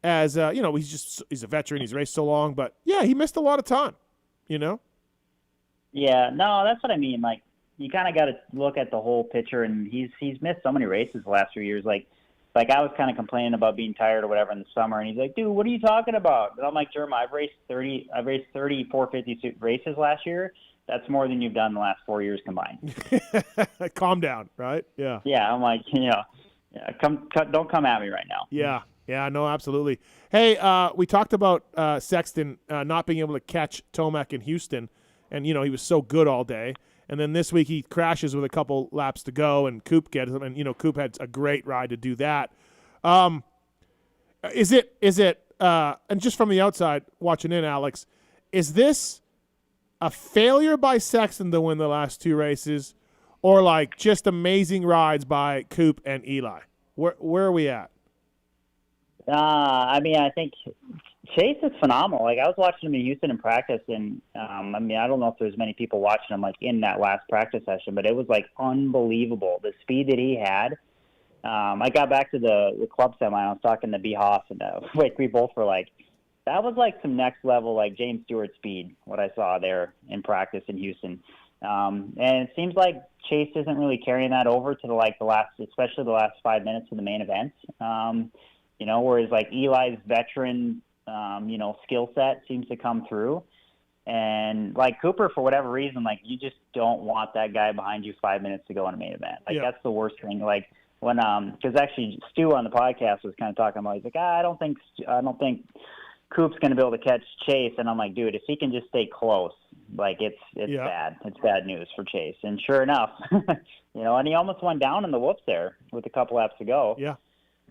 as, you know, he's a veteran. He's raced so long. But, yeah, he missed a lot of time, you know? Yeah, no, that's what I mean. Like, you kind of got to look at the whole picture, and he's missed so many races the last few years. Like I was kind of complaining about being tired or whatever in the summer, and he's like, dude, what are you talking about? And I'm like, Jeremy, I've raced 30 450 races last year. That's more than you've done the last 4 years combined. Calm down, right? Yeah. Yeah, I'm like, you know, don't come at me right now. Yeah, no, absolutely. Hey, we talked about Sexton not being able to catch Tomac in Houston, and, you know, he was so good all day. And then this week he crashes with a couple laps to go, and Coop gets him. And, you know, Coop had a great ride to do that. Is it? And just from the outside watching in, Alex, is this a failure by Sexton to win the last two races, or like just amazing rides by Coop and Eli? Where are we at? I mean, I think Chase is phenomenal. Like, I was watching him in Houston in practice, and I mean, I don't know if there's many people watching him like in that last practice session, but it was like unbelievable the speed that he had. I got back to the club semi. I was talking to B. Hoff, and like we both were like, that was like some next level like James Stewart speed. What I saw there in practice in Houston, and it seems like Chase isn't really carrying that over to the last, especially the last 5 minutes of the main event. You know, whereas like Eli's veteran, you know, skill set seems to come through. And like Cooper, for whatever reason, like you just don't want that guy behind you 5 minutes to go in a main event. Like that's the worst thing. Like when, because actually Stu on the podcast was kind of talking about, he's like, I don't think Coop's going to be able to catch Chase. And I'm like, dude, if he can just stay close, like it's bad. It's bad news for Chase. And sure enough, you know, and he almost went down in the whoops there with a couple laps to go. Yeah.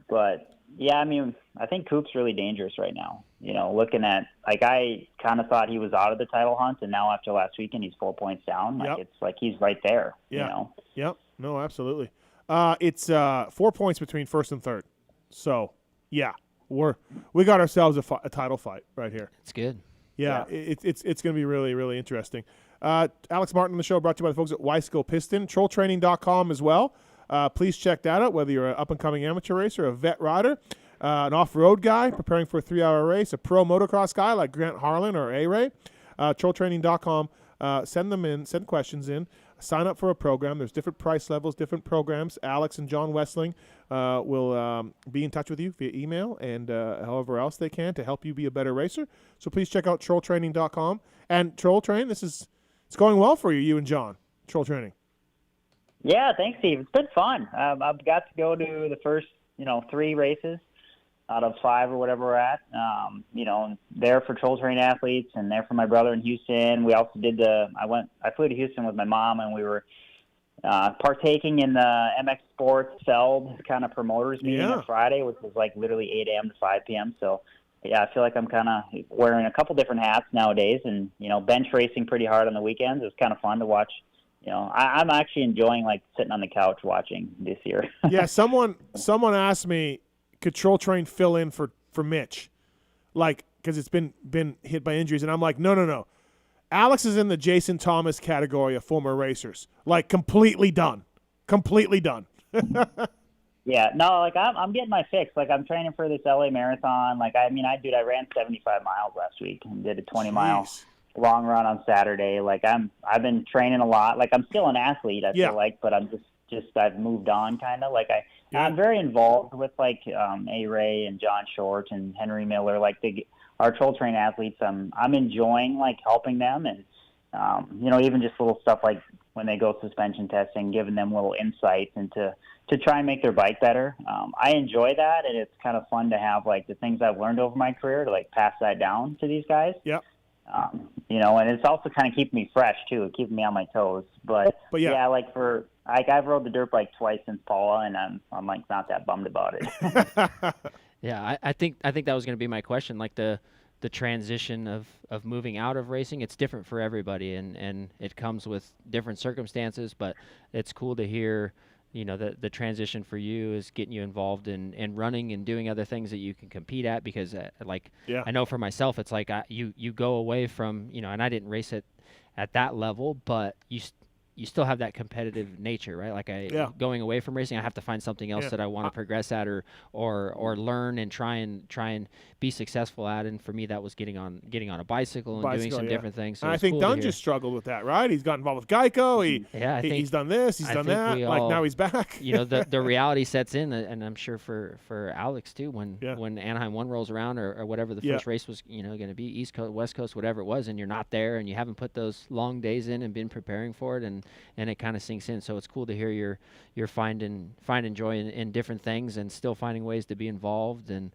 But yeah, I mean, I think Coop's really dangerous right now. You know, looking at, like, I kind of thought he was out of the title hunt, and now after last weekend, he's 4 points down. Like, it's like he's right there, you know? Yep. No, absolutely. It's 4 points between first and third. So, yeah, we got ourselves a title fight right here. It's good. Yeah. It's going to be really, really interesting. Alex Martin on the show, brought to you by the folks at Weiskell Piston, trolltraining.com as well. Please check that out, whether you're an up-and-coming amateur racer, a vet rider, an off-road guy preparing for a 3-hour race, a pro motocross guy like Grant Harlan or A-Ray. Trolltraining.com. Send questions in. Sign up for a program. There's different price levels, different programs. Alex and John Wessling will be in touch with you via email and however else they can to help you be a better racer. So please check out trolltraining.com. And Troll Train, it's going well for you and John, Troll Training. Yeah, thanks, Steve. It's been fun. I've got to go to the first, 3 races out of 5 or whatever we're at. There for Troll Train athletes and there for my brother in Houston. We also did I flew to Houston with my mom, and we were partaking in the MX Sports Feld kind of promoters meeting on Friday, which was like literally 8 a.m. to 5 p.m. So yeah, I feel like I'm kind of wearing a couple different hats nowadays, and bench racing pretty hard on the weekends. It was kind of fun to watch. I'm actually enjoying like sitting on the couch watching this year. Yeah, someone asked me, could Troll Train fill in for Mitch, like, because it's been hit by injuries, and I'm like, no. Alex is in the Jason Thomas category of former racers, like completely done. Yeah, no, like I'm getting my fix. Like I'm training for this LA marathon. Like I ran 75 miles last week and did a 20-mile long run on Saturday. Like I've been training a lot. Like I'm still an athlete, I feel like, but I'm just I've moved on kind of. Like I'm very involved with like A-Ray and John Short and Henry Miller, like our Troll Train athletes. I'm enjoying like helping them, and even just little stuff like when they go suspension testing, giving them little insights into to try and make their bike better. I enjoy that, and it's kind of fun to have like the things I've learned over my career to like pass that down to these guys. Yep. And it's also kind of keeping me fresh too, keeping me on my toes. But yeah, like I've rode the dirt bike twice since Paula, and I'm like not that bummed about it. Yeah, I think that was going to be my question. Like the transition of moving out of racing, it's different for everybody, and it comes with different circumstances. But it's cool to hear, the transition for you is getting you involved in running and doing other things that you can compete at. Because I know for myself, it's like you go away from, and I didn't race it at that level, but you still have that competitive nature, right? Like going away from racing, I have to find something else that I want to progress at or learn and try and be successful at. And for me, that was getting on a bicycle and doing some different things. So and I think Dunn just struggled with that, right? He's got involved with Geico. He's done this. He's done that. Now he's back. The reality sets in, and I'm sure for Alex too, when Anaheim 1 rolls around or whatever the first race was, going to be, East Coast, West Coast, whatever it was, and you're not there and you haven't put those long days in and been preparing for it, and it kind of sinks in. So it's cool to hear you're finding joy in different things and still finding ways to be involved. And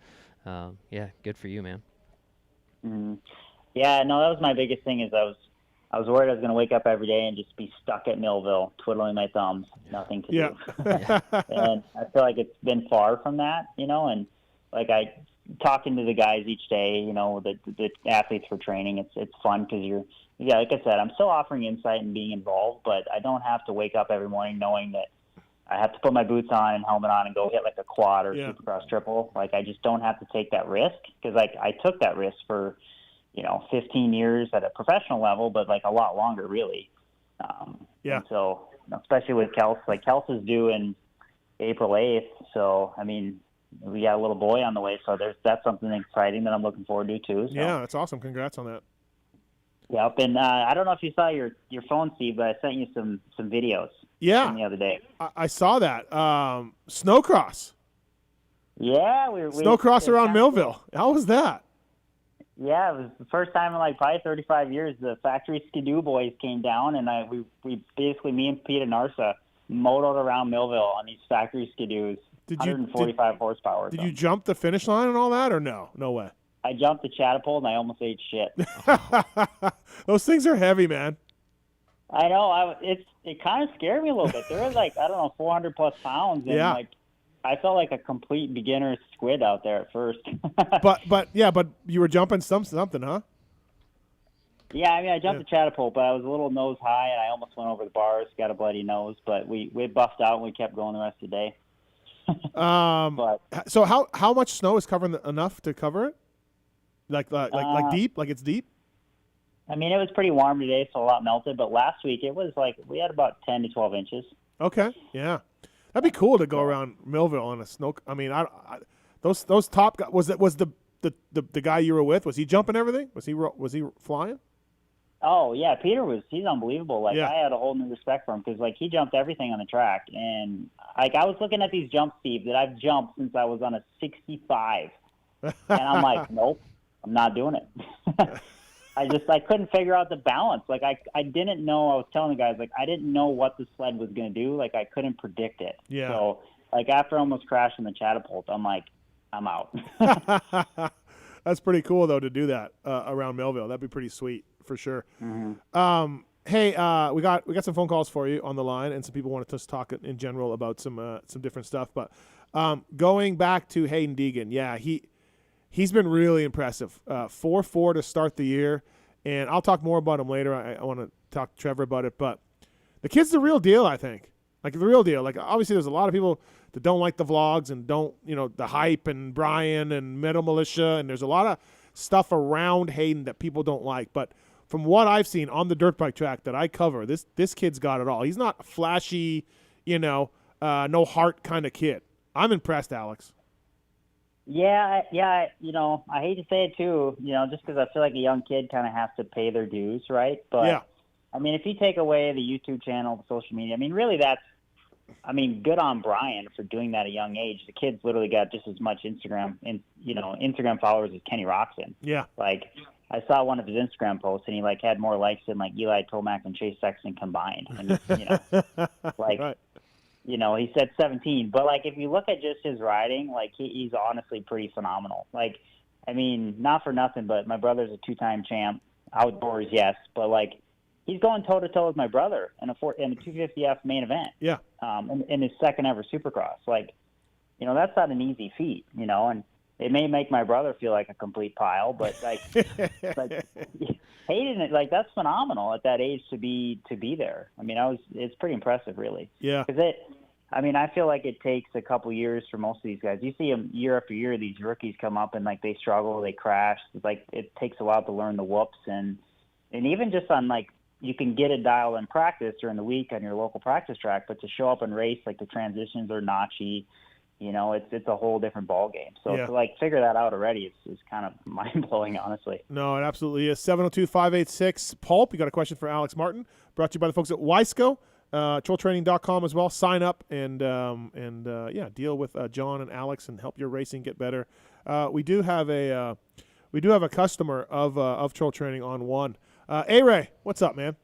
good for you, man. Mm-hmm. Yeah, no, that was my biggest thing. Is I was worried I was going to wake up every day and just be stuck at Millville, twiddling my thumbs, nothing to do. And I feel like it's been far from that, and like talking to the guys each day, the athletes for training, it's fun because like I said, I'm still offering insight and being involved, but I don't have to wake up every morning knowing that, I have to put my boots on and helmet on and go hit like a quad or Supercross triple. Like I just don't have to take that risk because like I took that risk for 15 years at a professional level, but like a lot longer really. And so especially with Kels, like Kels is due in April 8th. So I mean, we got a little boy on the way, so that's something exciting that I'm looking forward to too. So. Yeah, that's awesome. Congrats on that. Yep, and I don't know if you saw your phone, Steve, but I sent you some videos. Yeah, from the other day. I saw that. Snowcross. Yeah, snowcross around Millville. How was that? Yeah, it was the first time in like probably 35 years. The factory skidoo boys came down, and we basically, me and Pete and Arsa motored around Millville on these factory skidoos. 145 horsepower. Did you jump the finish line and all that, or no? No way. I jumped the catapult and I almost ate shit. Those things are heavy, man. I know. It kind of scared me a little bit. They were like, I don't know, 400 plus pounds, and like I felt like a complete beginner squid out there at first. but you were jumping something, huh? Yeah, I mean, I jumped the catapult, but I was a little nose high, and I almost went over the bars, got a bloody nose. But we buffed out, and we kept going the rest of the day. So how much snow is covering enough to cover it? Like deep? Like it's deep? I mean, it was pretty warm today, so a lot melted. But last week, it was like we had about 10 to 12 inches. Okay, yeah, that'd be cool to go around Millville on a snow. I mean, those top guys. Was the guy you were with? Was he jumping everything? Was he flying? Oh yeah, he's unbelievable. Like I had a whole new respect for him because like he jumped everything on the track, and like I was looking at these jumps, Steve, that I've jumped since I was on a 65, and I'm like, nope, I'm not doing it. I couldn't figure out the balance. Like I didn't know. I was telling the guys like I didn't know what the sled was going to do. Like I couldn't predict it. Yeah. So like after almost crashing the catapult, I'm like, I'm out. That's pretty cool though to do that around Millville. That'd be pretty sweet for sure. Mm-hmm. Hey, we got some phone calls for you on the line, and some people wanted to talk in general about some different stuff. But going back to Hayden Deegan, yeah, he's been really impressive. 4.4 to start the year, and I'll talk more about him later. I want to talk to Trevor about it, but the kid's the real deal, I think. Like the real deal. Like obviously, there's a lot of people that don't like the vlogs and don't, the hype and Brian and Metal Militia, and there's a lot of stuff around Hayden that people don't like. But from what I've seen on the dirt bike track that I cover, this kid's got it all. He's not flashy, no heart kind of kid. I'm impressed, Alex. Yeah. I hate to say it too, just because I feel like a young kid kind of has to pay their dues, right? But yeah. I mean, if you take away the YouTube channel, the social media, I mean, really good on Brian for doing that at a young age. The kid's literally got just as much Instagram followers as Kenny Roxon. Yeah. Like I saw one of his Instagram posts and he like had more likes than like Eli Tomac and Chase Sexton combined. And right. He said 17, but like if you look at just his riding, like he's honestly pretty phenomenal. Like, I mean, not for nothing, but my brother's a 2-time champ outdoors, yes, but like he's going toe to toe with my brother in a 250F main event. Yeah. In his second ever Supercross, like, that's not an easy feat, and it may make my brother feel like a complete pile, but like, Hayden, like that's phenomenal at that age to be there. I mean, it's pretty impressive, really. Yeah. Because I feel like it takes a couple years for most of these guys. You see them year after year, these rookies come up and like they struggle, they crash. It's like it takes a while to learn the whoops and even just on like you can get it dialed in practice during the week on your local practice track, but to show up and race, like the transitions are notchy. It's a whole different ball game. So to like figure that out already is kind of mind blowing, honestly. No, it absolutely is. 702-586 Pulp. You got a question for Alex Martin? Brought to you by the folks at Wisco, trolltraining.com as well. Sign up and deal with John and Alex and help your racing get better. We do have a customer of Troll Training on one. A-Ray, what's up, man?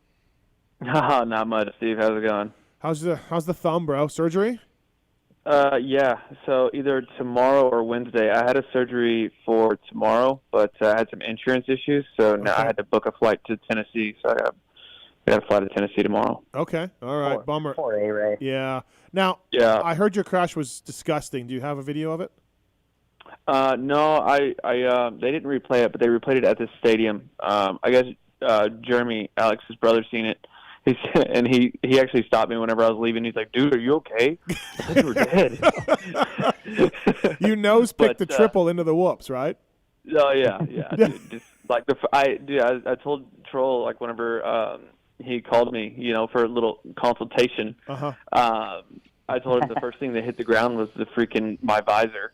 Oh, not much, Steve. How's it going? How's the thumb, bro? Surgery? Yeah. So either tomorrow or Wednesday. I had a surgery for tomorrow, but I had some insurance issues, so now I had to book a flight to Tennessee. So I got to fly to Tennessee tomorrow. Okay. All right. Bummer. Poor A-Ray. Yeah. Now, I heard your crash was disgusting. Do you have a video of it? No, I they didn't replay it, but they replayed it at the stadium. I guess Jeremy, Alex's brother, seen it. he actually stopped me whenever I was leaving. He's like, "Dude, are you okay?" I thought you were dead. You nose picked the triple into the whoops, right? Oh yeah, dude. Just like I told Troll, like, whenever he called me, for a little consultation. I told him the first thing that hit the ground was my visor.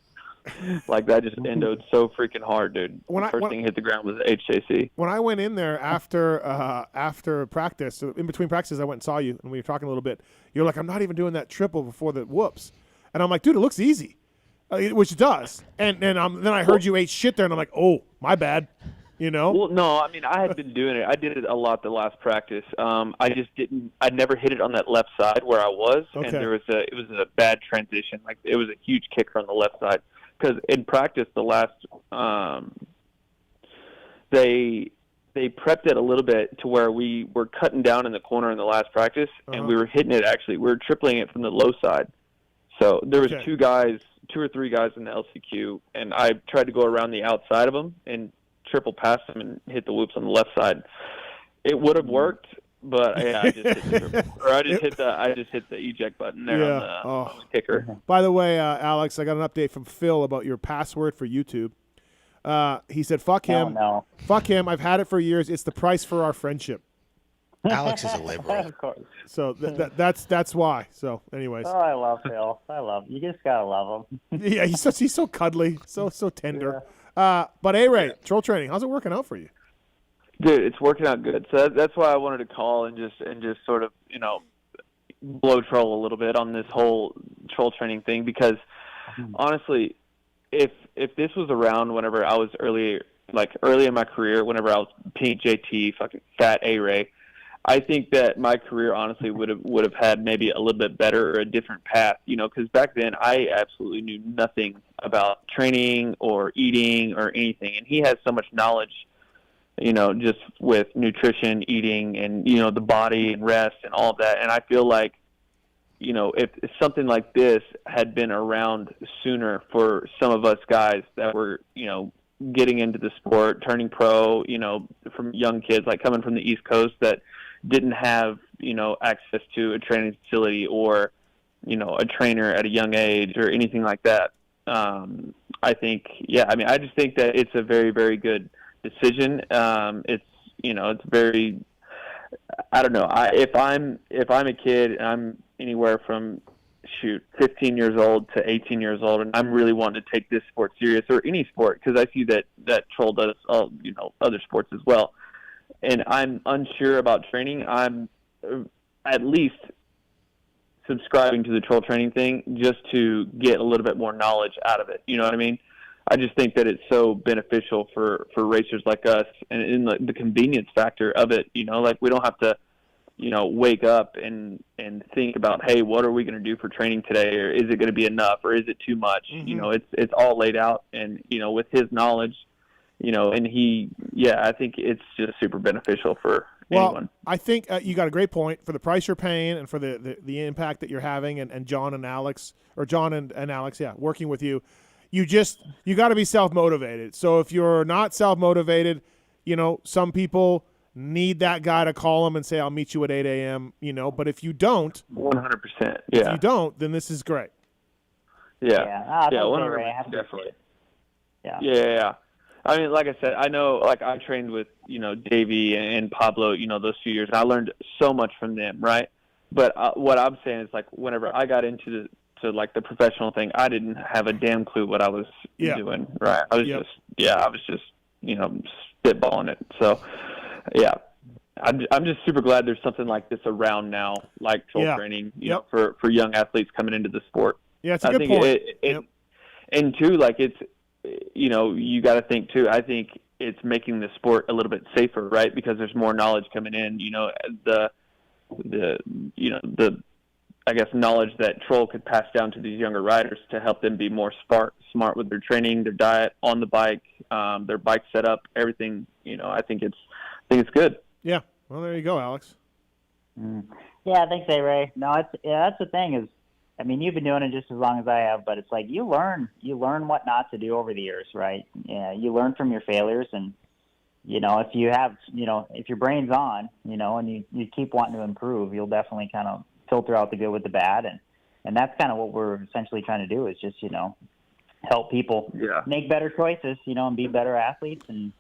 Like, that just endoed so freaking hard, dude. First thing hit the ground was HJC. When I went in there after practice, so in between practices, I went and saw you, and we were talking a little bit. You're like, I'm not even doing that triple before the whoops. And I'm like, dude, it looks easy, which it does. And then I heard you ate shit there, and I'm like, oh, my bad. Well, no, I mean, I had been doing it. I did it a lot the last practice. I just didn't. I never hit it on that left side where I was, and it was a bad transition. Like, it was a huge kicker on the left side. Because in practice, the last they prepped it a little bit to where we were cutting down in the corner in the last practice, and we were hitting it. Actually, we were tripling it from the low side. So there was two or three guys in the LCQ, and I tried to go around the outside of them and triple past them and hit the whoops on the left side. It would have worked, but I just hit the triple. Or I just hit the eject button there on the kicker. By the way, Alex, I got an update from Phil about your password for YouTube. He said, "Fuck him, no. Fuck him. I've had it for years. It's the price for our friendship." Alex is a liberal. Of course. So that's why. So, anyways. Oh, I love Phil. You just gotta love him. Yeah, he's so cuddly, so tender. Yeah. But A-Ray, troll training, how's it working out for you? Dude, it's working out good. So that's why I wanted to call and just sort of, blow troll a little bit on this whole troll training thing, because honestly, if this was around whenever I was early in my career, whenever I was Pink JT, fucking fat A-Ray, I think that my career honestly would have had maybe a little bit better or a different path, because back then I absolutely knew nothing about training or eating or anything, and he has so much knowledge, just with nutrition, eating, and the body and rest and all of that. And I feel like, if something like this had been around sooner for some of us guys that were, getting into the sport, turning pro, from young kids, like coming from the East Coast that didn't have, access to a training facility or, a trainer at a young age or anything like that. I think, I just think that it's a very, very good decision. It's very, I don't know. If I'm a kid and I'm anywhere from 15 years old to 18 years old, and I'm really wanting to take this sport serious, or any sport, because I see that troll does other sports as well, and I'm unsure about training, I'm at least subscribing to the troll training thing just to get a little bit more knowledge out of it. You know what I mean? I just think that it's so beneficial for racers like us, and in the convenience factor of it, like, we don't have to, wake up and think about, hey, what are we going to do for training today? Or is it going to be enough, or is it too much? Mm-hmm. It's all laid out, and, with his knowledge, and I think it's just super beneficial for anyone. I think you got a great point for the price you're paying and for the impact that you're having, and John and Alex, working with you. You got to be self-motivated. So if you're not self-motivated, some people need that guy to call them and say, I'll meet you at 8 a.m., but if you don't, 100%, if you don't, then this is great. Yeah. 100%, definitely. Yeah. I mean, like I said, I know, like, I trained with, Davey and Pablo, those few years, and I learned so much from them, right? But what I'm saying is, like, whenever I got into the professional thing, I didn't have a damn clue what I was doing, right? I was just spitballing it. So, I'm just super glad there's something like this around now, like troll training, for young athletes coming into the sport. Yeah, it's a good point. And too, like, it's, you got to think too, I think it's making the sport a little bit safer, right? Because there's more knowledge coming in, the I guess knowledge that troll could pass down to these younger riders to help them be more smart with their training, their diet, on the bike, their bike setup, everything. I think it's good. Yeah. Well, there you go, Alex. Yeah, thanks, A-Ray. No, that's the thing is, I mean, you've been doing it just as long as I have, but it's like you learn what not to do over the years, right? Yeah, you learn from your failures, and if you have, if your brain's on, and you keep wanting to improve, you'll definitely kind of filter out the good with the bad. And that's kind of what we're essentially trying to do is just, help people make better choices, and be better athletes and,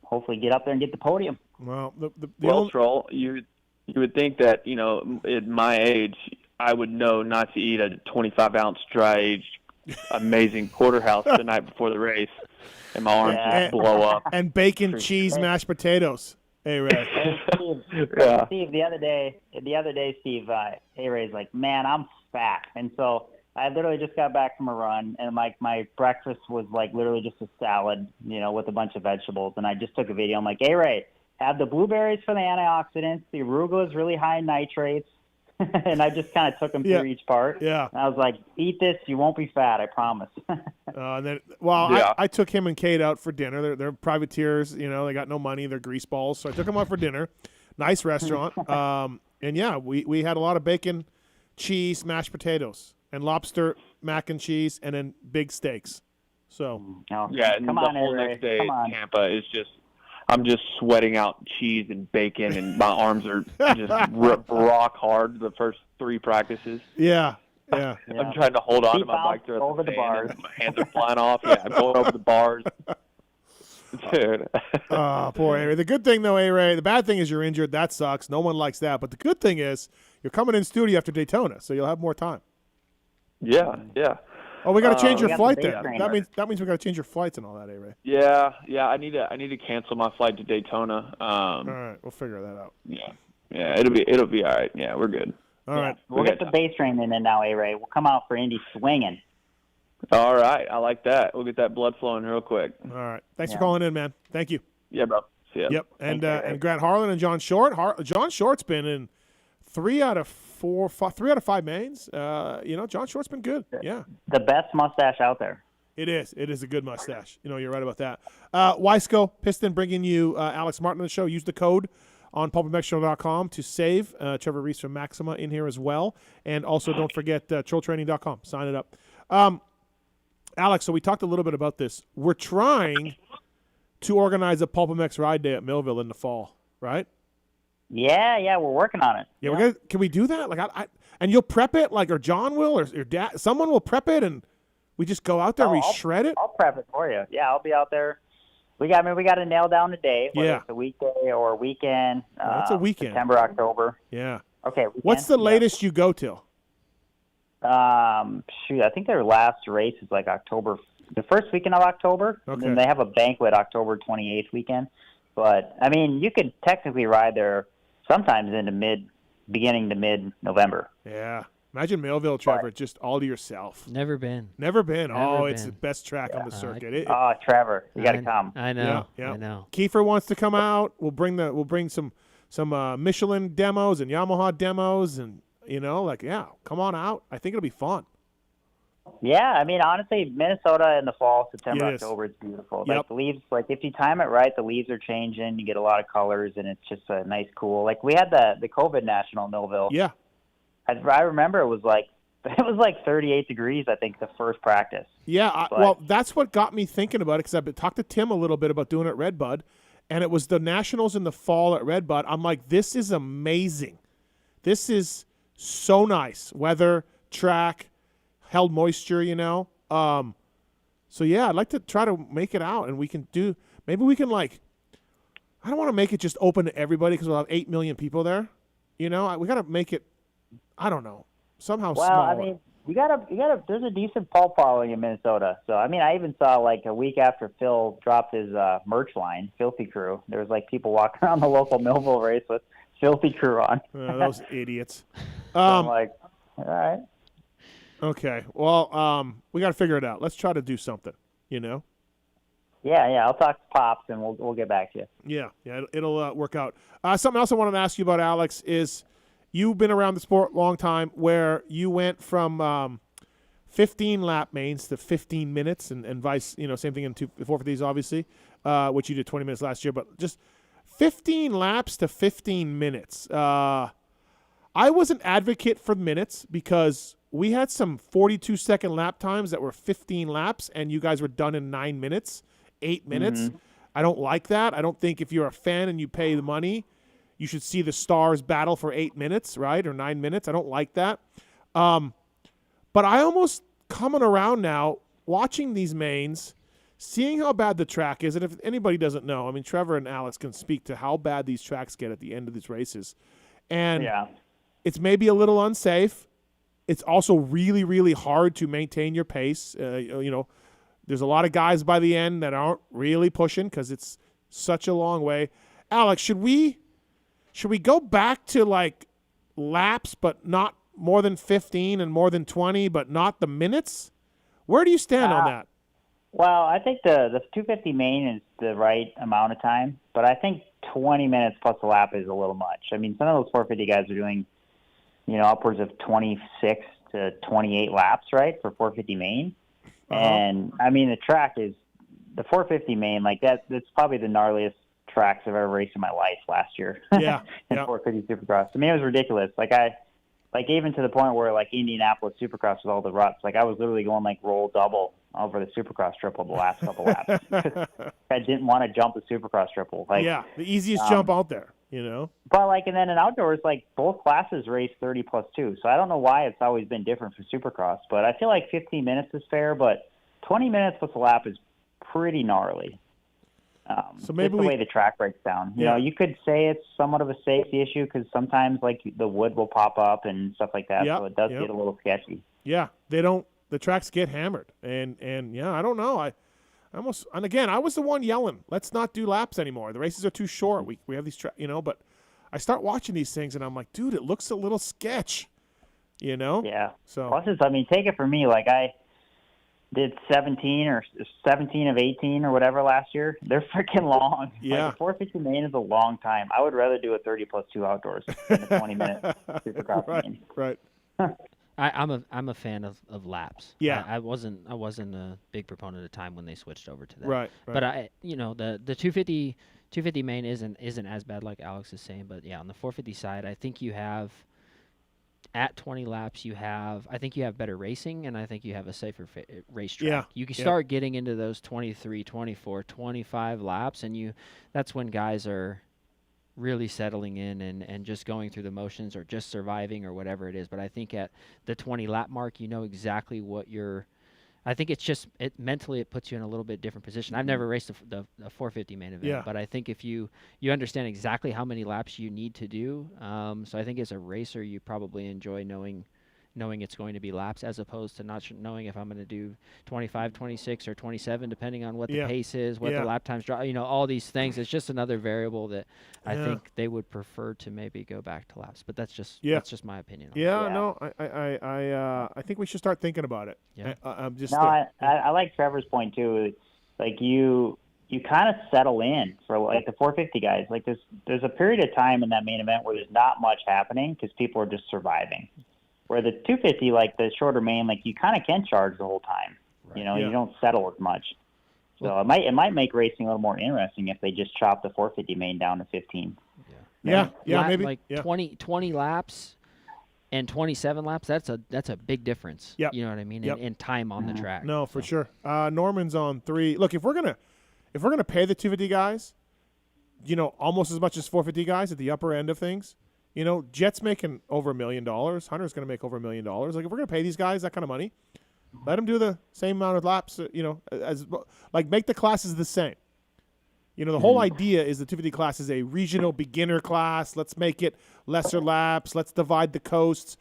hopefully get up there and get the podium. Well, Troll, you would think that, at my age, I would know not to eat a 25-ounce dry-aged, amazing porterhouse the night before the race, and my arms just blow up. And bacon, cheese, mashed potatoes. Hey, Ray. Steve, the other day, Steve, hey, Ray's like, man, I'm fat. And so I literally just got back from a run, and my breakfast was like literally just a salad, with a bunch of vegetables. And I just took a video. I'm like, hey, Ray, have the blueberries for the antioxidants. The arugula is really high in nitrates. And I just kind of took them through each part. Yeah. And I was like, eat this. You won't be fat. I promise. I took him and Kate out for dinner. They're privateers. They got no money. They're greaseballs. So I took them out for dinner. Nice restaurant. We had a lot of bacon, cheese, mashed potatoes, and lobster, mac and cheese, and then big steaks. So. Yeah, and the whole next day in Tampa is just, I'm just sweating out cheese and bacon, and my arms are just rock hard the first 3 practices. Yeah. I'm trying to hold on to my bike throughout the bars. And my hands are flying off. Yeah, I'm going over the bars. Dude. Oh, poor A-Ray. The good thing, though, A-Ray, the bad thing is you're injured. That sucks. No one likes that. But the good thing is you're coming in studio after Daytona, so you'll have more time. Yeah. Oh, we got to change your flight then. That means we got to change your flights and all that, A-Ray. Yeah. I need to cancel my flight to Daytona. All right, we'll figure that out. Yeah. It'll be all right. Yeah, we're good. All right. We'll get the base training in now, A-Ray. We'll come out for Indy swinging. All right, I like that. We'll get that blood flowing real quick. All right. Thanks for calling in, man. Thank you. Yeah, bro. See ya. Yep. And Grant Harlan and John Short. John Short's been in 3 out of 5 mains. John Short's been good. Yeah. The best mustache out there. It is. It is a good mustache. You're right about that. Weisco Piston bringing you Alex Martin on the show. Use the code on PulpMXShow.com to save Trevor Reis from Maxima in here as well. And also don't forget TrollTraining.com. Sign it up. Alex, so we talked a little bit about this. We're trying to organize a PulpMX ride day at Millville in the fall, right? Yeah, we're working on it. Yeah, can we do that? Like, and you'll prep it, or John will, or your dad. Someone will prep it, and we just go out there and we shred it. I'll prep it for you. Yeah, I'll be out there. We got to nail down the day. Whether it's a weekday or a weekend. It's a weekend. September, October. Yeah. Okay. Weekend. What's the latest you go till? I think their last race is like the first weekend of October. Okay. And then they have a banquet October 28th weekend. But I mean, you could technically ride there sometimes into beginning to mid-November. Yeah. Imagine Millville, Trevor, just all to yourself. Never been. It's the best track on the circuit. Trevor, you got to come. I know. Yeah. I know. Kiefer wants to come out. We'll bring some Michelin demos and Yamaha demos, and come on out. I think it'll be fun. Yeah, I mean, honestly, Minnesota in the fall, September, October, it's beautiful. Yep. Like the leaves, if you time it right, the leaves are changing. You get a lot of colors, and it's just a nice, cool. Like we had the COVID National in Millville. Yeah. I remember it was like 38 degrees, I think, the first practice. Yeah, well, that's what got me thinking about it, because I've talked to Tim a little bit about doing it at Redbud, and it was the Nationals in the fall at Redbud. I'm like, this is amazing. This is so nice. Weather, track, held moisture, So, yeah, I'd like to try to make it out, and we can I don't want to make it just open to everybody because we'll have 8 million people there. We got to make it, I don't know, somehow small. Well, I mean, you gotta. There's a decent pulp following in Minnesota. So, I mean, I even saw a week after Phil dropped his merch line, Filthy Crew. There was people walking around the local Millville race with Filthy Crew on. Those idiots. So I'm like, all right. Okay. Well, we got to figure it out. Let's try to do something. Yeah. I'll talk to Pops and we'll get back to you. Yeah. It'll work out. Something else I wanted to ask you about, Alex, is you've been around the sport a long time, where you went from 15 lap mains to 15 minutes, and vice. Same thing in 450s, obviously, which you did 20 minutes last year, but just 15 laps to 15 minutes. I was an advocate for minutes because we had some 42-second lap times that were 15 laps, and you guys were done in 9 minutes, 8 minutes. I don't like that. I don't think if you're a fan and you pay the money, you should see the stars battle for 8 minutes, right, or 9 minutes. I don't like that. But I almost coming around now, watching these mains, seeing how bad the track is, and if anybody doesn't know, I mean, Trevor and Alex can speak to how bad these tracks get at the end of these races. And it's maybe a little unsafe. It's also really, really hard to maintain your pace. There's a lot of guys by the end that aren't really pushing because it's such a long way. Alex, should we go back to like laps, but not more than 15 and more than 20, but not the minutes? Where do you stand on that? Well, I think the 250 main is the right amount of time, but I think 20 minutes plus a lap is a little much. I mean, some of those 450 guys are doing, upwards of 26 to 28 laps, right, for 450 main. And, I mean, the track is the 450 main, like that's probably the gnarliest tracks I've ever raced in my life last year. Yeah. in 450 Supercross. I mean, it was ridiculous. Like even to the point where like Indianapolis Supercross with all the ruts, like I was literally going like roll double over the Supercross triple the last couple laps. I didn't want to jump the Supercross triple. Like, the easiest jump out there, But like, and then in outdoors, like both classes race 30+2. So I don't know why it's always been different for Supercross, but I feel like 15 minutes is fair, but 20 minutes plus a lap is pretty gnarly. So maybe the way the track breaks down. You know, you could say it's somewhat of a safety issue because sometimes like the wood will pop up and stuff like that. So it does get a little sketchy. Yeah, the tracks get hammered, and I don't know. I was the one yelling, let's not do laps anymore. The races are too short. We have these but I start watching these things and I'm like, dude, it looks a little sketch. Yeah. So plus, take it from me, like I did 17 of 18 or whatever last year. They're freaking long. Yeah. Like, the 450 main is a long time. I would rather do a 30+2 outdoors than a 20-minute Supercross main. Right. I'm a fan of laps. Yeah. I wasn't a big proponent of time when they switched over to that. Right. But the 250 main isn't as bad like Alex is saying. But yeah, on the 450 side, I think you have. At 20 laps, I think you have better racing, and I think you have a safer racetrack. Yeah. You can start getting into those 23, 24, 25 laps, and that's when guys are really settling in and just going through the motions or just surviving or whatever it is. But I think at the 20-lap mark, you know exactly what you're – I think it's just mentally it puts you in a little bit different position. I've never raced the 450 main event, but I think if you understand exactly how many laps you need to do, so I think as a racer you probably enjoy knowing it's going to be laps as opposed to not knowing if I'm going to do 25, 26, or 27, depending on what the pace is, what the lap times drop, all these things. It's just another variable that I think they would prefer to maybe go back to laps. But that's just my opinion. No, I think we should start thinking about it. Yeah. I like Trevor's point too. Like you kind of settle in for like the 450 guys. Like there's a period of time in that main event where there's not much happening because people are just surviving. Where the 250, like the shorter main, like you kind of can charge the whole time. Right. You don't settle as much. So it might make racing a little more interesting if they just chop the 450 main down to 15. Maybe like 20 laps and 27 laps. That's a big difference. Yeah, you know what I mean. In time on the track. No, for sure. Norman's on 3. Look, if we're gonna pay the 250 guys, almost as much as 450 guys at the upper end of things. Jet's making over $1 million. Hunter's going to make over $1 million. Like, if we're going to pay these guys that kind of money, let them do the same amount of laps, as like make the classes the same. The whole idea is the 250 class is a regional beginner class. Let's make it lesser laps. Let's divide the coasts,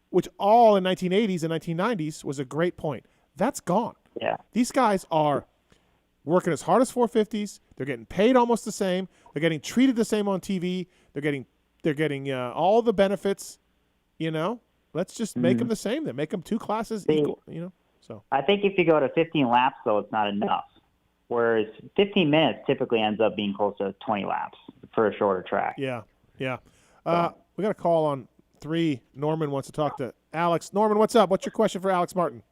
which all in 1980s and 1990s was a great point. That's gone. Yeah. These guys are working as hard as 450s. They're getting paid almost the same. They're getting treated the same on TV. They're getting all the benefits, Let's just make them the same. Then make them 2 classes equal, So I think if you go to 15 laps, though, it's not enough. Whereas 15 minutes typically ends up being close to 20 laps for a shorter track. Yeah. We got a call on 3. Norman wants to talk to Alex. Norman, what's up? What's your question for Alex Martin?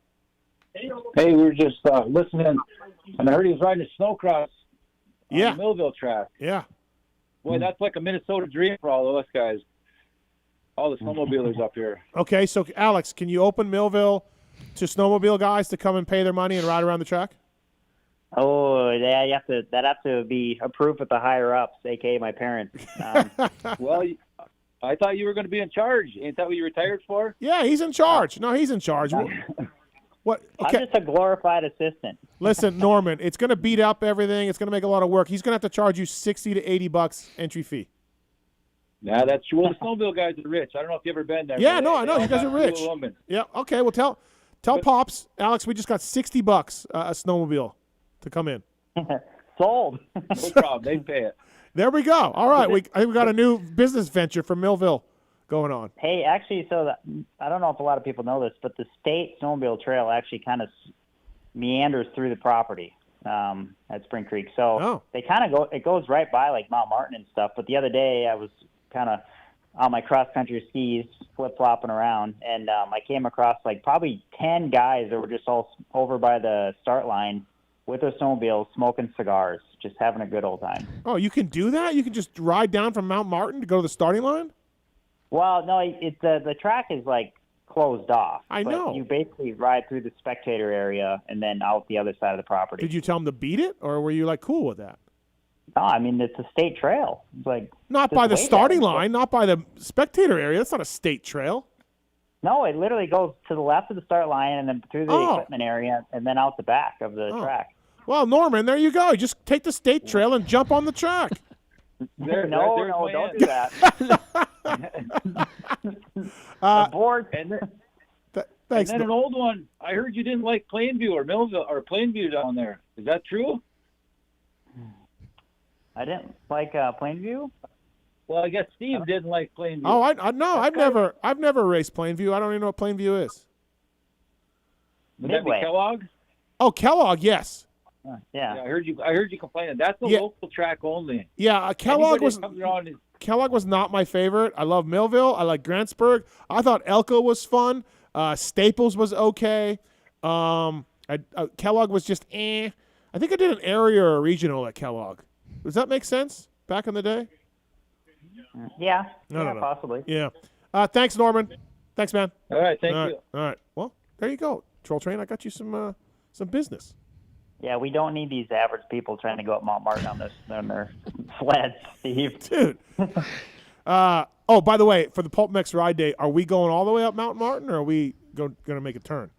Hey, we were just listening, and I heard he was riding a snowcross on the Millville track. Yeah. Boy, that's like a Minnesota dream for all of us guys, all the snowmobilers up here. Okay, so Alex, can you open Millville to snowmobile guys to come and pay their money and ride around the track? Oh, yeah, that have to be approved with the higher ups, aka my parents. Well, I thought you were going to be in charge. Ain't that what you retired for? Yeah, he's in charge. No, he's in charge. What? Okay. I'm just a glorified assistant. Listen, Norman, it's going to beat up everything. It's going to make a lot of work. He's going to have to charge you $60 to $80 entry fee. Yeah, that's true. Well, the snowmobile guys are rich. I don't know if you've ever been there. Yeah, no, I know. You guys are rich. Yeah, okay. Well, tell Pops, Alex, we just got $60 a snowmobile to come in. Sold. No problem. They pay it. There we go. All right. I think we got a new business venture from Millville going on. Hey, actually, I don't know if a lot of people know this, but the state snowmobile trail actually kind of meanders through the property at Spring Creek. So they kind of it goes right by like Mount Martin and stuff. But the other day I was kind of on my cross-country skis flip-flopping around, and I came across like probably 10 guys that were just all over by the start line with their snowmobiles smoking cigars, just having a good old time. Oh, you can do that? You can just ride down from Mount Martin to go to the starting line? Well, no, the track is like closed off. I know. You basically ride through the spectator area and then out the other side of the property. Did you tell them to beat it, or were you like cool with that? No, I mean it's a state trail. It's like not by the starting line, not by the spectator area. That's not a state trail. No, it literally goes to the left of the start line and then through the equipment area and then out the back of the track. Well, Norman, there you go. Just take the state trail and jump on the track. No, don't do that. Aboard. Thanks. And then an old one. I heard you didn't like Plainview or Millville or Plainview down there. Is that true? I didn't like Plainview. Well, I guess Steve didn't like Plainview. Oh, I no, I've never raced Plainview. I don't even know what Plainview is. Would that be Kellogg? Oh, Kellogg, yes. Yeah. I heard you complaining. That's a local track only. Yeah, Kellogg was not my favorite. I love Millville. I like Grantsburg. I thought Elko was fun. Staples was okay. Kellogg was just eh. I think I did an area or a regional at Kellogg. Does that make sense? Back in the day? Yeah. No. Possibly. Yeah. Thanks, Norman. Thanks, man. All right. Thank you. All right. Well, there you go. Troll Train, I got you some business. Yeah, we don't need these average people trying to go up Mount Martin on their sleds, Steve. Dude. Oh, by the way, for the PulpMX ride day, are we going all the way up Mount Martin, or are we going to make a turn?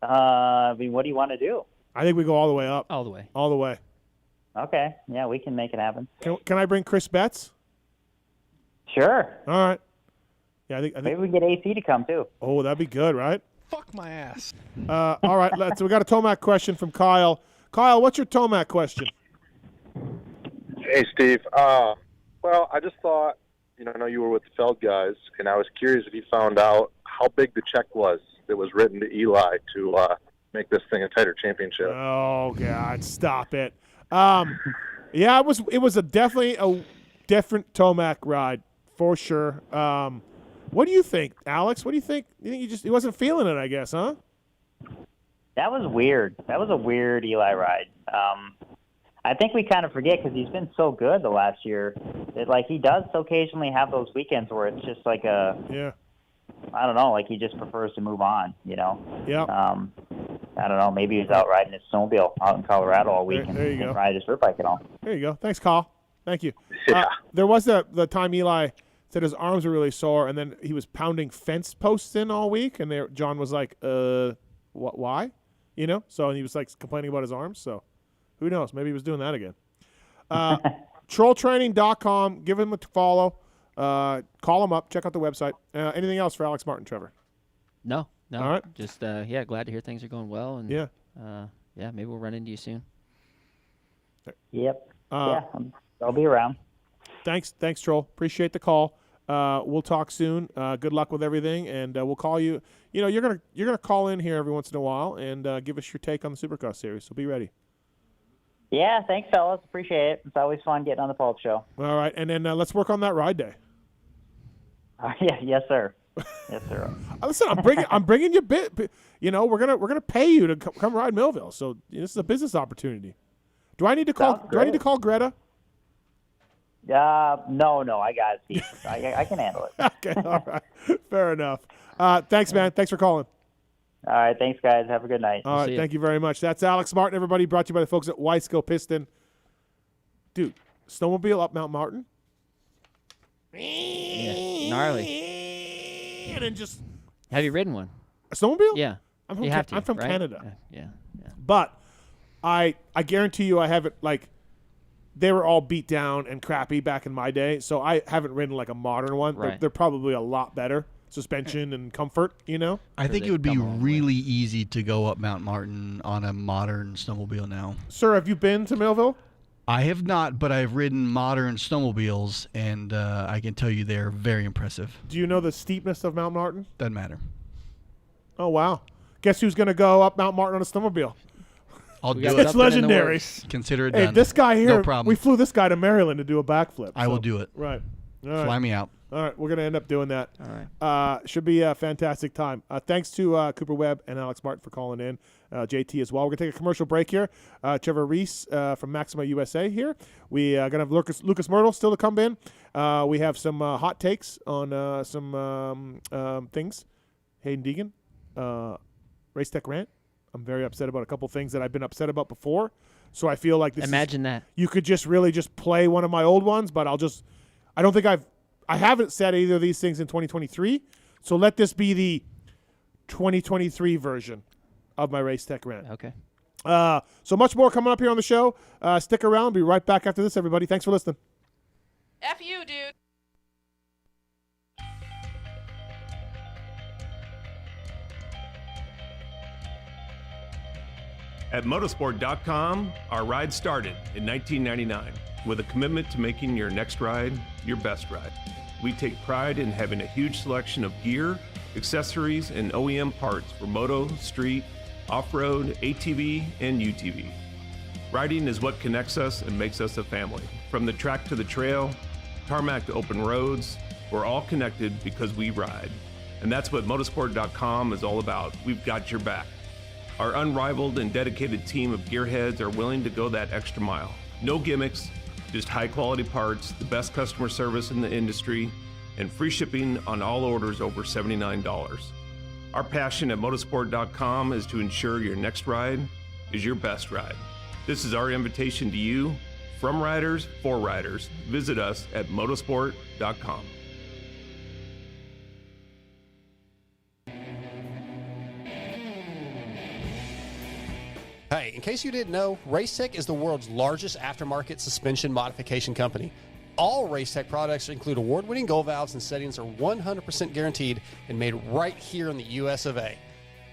I mean, what do you want to do? I think we go all the way up. All the way. All the way. Okay. Yeah, we can make it happen. Can I bring Chris Betts? Sure. All right. Yeah, I think maybe we get AC to come too. Oh, that'd be good, right? Fuck my ass. All right, we got a Tomac question from Kyle. Kyle, what's your Tomac question? Hey, Steve. Well, I just thought, I know you were with the Feld guys, and I was curious if you found out how big the check was that was written to Eli to make this thing a tighter championship. Oh God, stop it. Yeah, it was definitely a different Tomac ride for sure. What do you think, Alex? What do you think? You think he wasn't feeling it, I guess, huh? That was weird. That was a weird Eli ride. I think we kind of forget because he's been so good the last year that like he does occasionally have those weekends where it's just like I don't know, like he just prefers to move on, Yeah. I don't know. Maybe he was out riding his snowmobile out in Colorado all week and didn't ride his dirt bike at all. There you go. Thanks, Kyle. Thank you. Yeah. There was the time Eli said his arms were really sore, and then he was pounding fence posts in all week, and John was like, why? So he was like complaining about his arms, so who knows? Maybe he was doing that again. Trolltraining.com. Give him a follow. Call him up. Check out the website. Anything else for Alex Martin, Trevor? No. All right. Just, glad to hear things are going well. And maybe we'll run into you soon. Yep. I'll be around. Thanks, Troll. Appreciate the call. We'll talk soon. Good luck with everything, and we'll call you. You're gonna call in here every once in a while and give us your take on the Supercross series. So be ready. Yeah, thanks, fellas. Appreciate it. It's always fun getting on the Pulp Show. All right, and then let's work on that ride day. Yes, sir. Yes, sir. Listen, I'm bringing you we're gonna pay you to come ride Millville. So this is a business opportunity. Do I need to call? Do I need to call Greta? No, I got it, Steve. I can handle it. Okay, all right, fair enough. Thanks, man. Thanks for calling. All right, thanks, guys. Have a good night. All right, thank you very much. That's Alex Martin, everybody, brought to you by the folks at Weisco Piston. Dude, snowmobile up Mount Martin? Yeah, gnarly. And then just... Have you ridden one? A snowmobile? Yeah. I'm from, you have to, I'm from right? Canada. Yeah. But I guarantee you I haven't, like, they were all beat down and crappy back in my day, so I haven't ridden, like, a modern one. Right. They're probably a lot better. Suspension and comfort, you know? I think it would be really easy to go up Mount Martin on a modern snowmobile now. Sir, have you been to Millville? I have not, but I've ridden modern snowmobiles, and I can tell you they're very impressive. Do you know the steepness of Mount Martin? Doesn't matter. Oh, wow. Guess who's going to go up Mount Martin on a snowmobile? I'll do it. It's legendary. Consider it Hey, done. this guy here, No problem. we flew this guy to Maryland to do a backflip. I will do it. Right. All Fly right. me out. All right, we're going to end up doing that. All right. Should be a fantastic time. Thanks to Cooper Webb and Alex Martin for calling in, JT as well. We're going to take a commercial break here. Trevor Reis from Maxima USA here. We are going to have Lucas Mirtl still to come in. We have some hot takes on some things. Hayden Deegan, Race Tech Rant. I'm very upset about a couple things that I've been upset about before. So I feel like Imagine that. You could just really just play one of my old ones, but I don't think I haven't said either of these things in 2023. So let this be the 2023 version of my Race Tech Rant. Okay. So much more coming up here on the show. Stick around. Be right back after this, everybody. Thanks for listening. F you, dude. At motorsport.com, our ride started in 1999 with a commitment to making your next ride your best ride. We take pride in having a huge selection of gear, accessories, and OEM parts for moto, street, off-road, ATV, and UTV. Riding is what connects us and makes us a family. From the track to the trail, tarmac to open roads, we're all connected because we ride. And that's what motorsport.com is all about. We've got your back. Our unrivaled and dedicated team of gearheads are willing to go that extra mile. No gimmicks, just high-quality parts, the best customer service in the industry, and free shipping on all orders over $79. Our passion at motorsport.com is to ensure your next ride is your best ride. This is our invitation to you, from riders for riders. Visit us at motorsport.com. Hey, in case you didn't know, Racetech is the world's largest aftermarket suspension modification company. All Racetech products include award-winning gold valves and settings are 100% guaranteed and made right here in the US of A.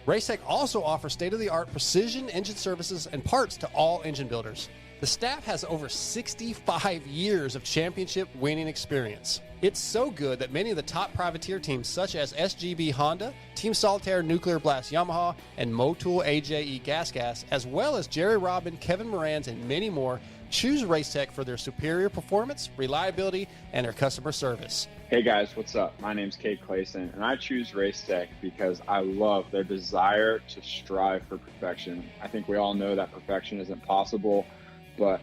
Racetech also offers state-of-the-art precision engine services and parts to all engine builders. The staff has over 65 years of championship-winning experience. It's so good that many of the top privateer teams such as SGB Honda, Team Solitaire Nuclear Blast Yamaha, and Motul AJE Gas, as well as Jerry Robin, Kevin Morans, and many more, choose Racetech for their superior performance, reliability, and their customer service. Hey guys, what's up? My name's Cade Clayson, and I choose Racetech because I love their desire to strive for perfection. I think we all know that perfection isn't possible, but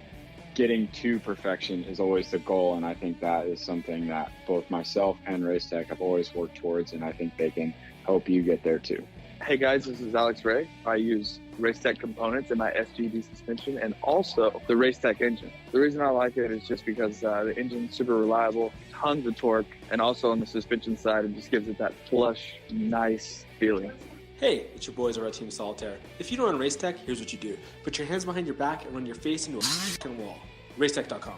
getting to perfection is always the goal, and I think that is something that both myself and Racetech have always worked towards, and I think they can help you get there too. Hey guys, this is Alex Ray. I use Racetech components in my SGB suspension and also the Racetech engine. The reason I like it is just because the engine's super reliable, tons of torque, and also on the suspension side, it just gives it that plush, nice feeling. Hey, it's your boys over at Team Solitaire. If you don't run Racetech, here's what you do. Put your hands behind your back and run your face into a f***ing wall. Racetech.com.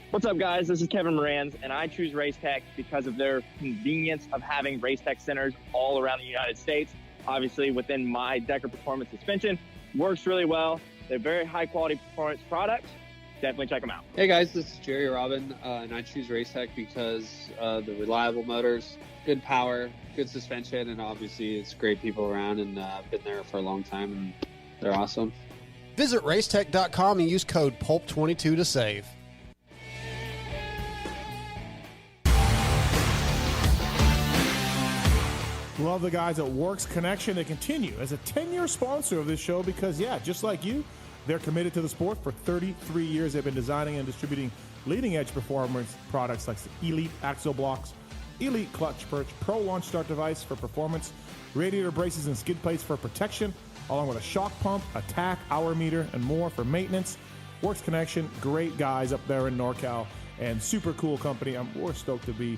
What's up, guys? This is Kevin Morans, and I choose Racetech because of their convenience of having Racetech centers all around the United States. Obviously, within my Decker Performance suspension, works really well. They're very high-quality performance products. Definitely check them out. Hey, guys, this is Jerry Robin, and I choose Racetech because the reliable motors, good power, good suspension, and obviously it's great people around, and I've been there for a long time, and they're awesome. Visit Racetech.com and use code PULP22 to save. Love the guys at Works Connection. They continue as a 10-year sponsor of this show because, yeah, just like you, they're committed to the sport. For 33 years, they've been designing and distributing leading-edge performance products like Elite Axle Blocks, Elite Clutch Perch Pro Launch Start Device for performance, radiator braces and skid plates for protection, along with a shock pump, a tack, hour meter, and more for maintenance. Works Connection, great guys up there in NorCal, and super cool company. We're stoked to be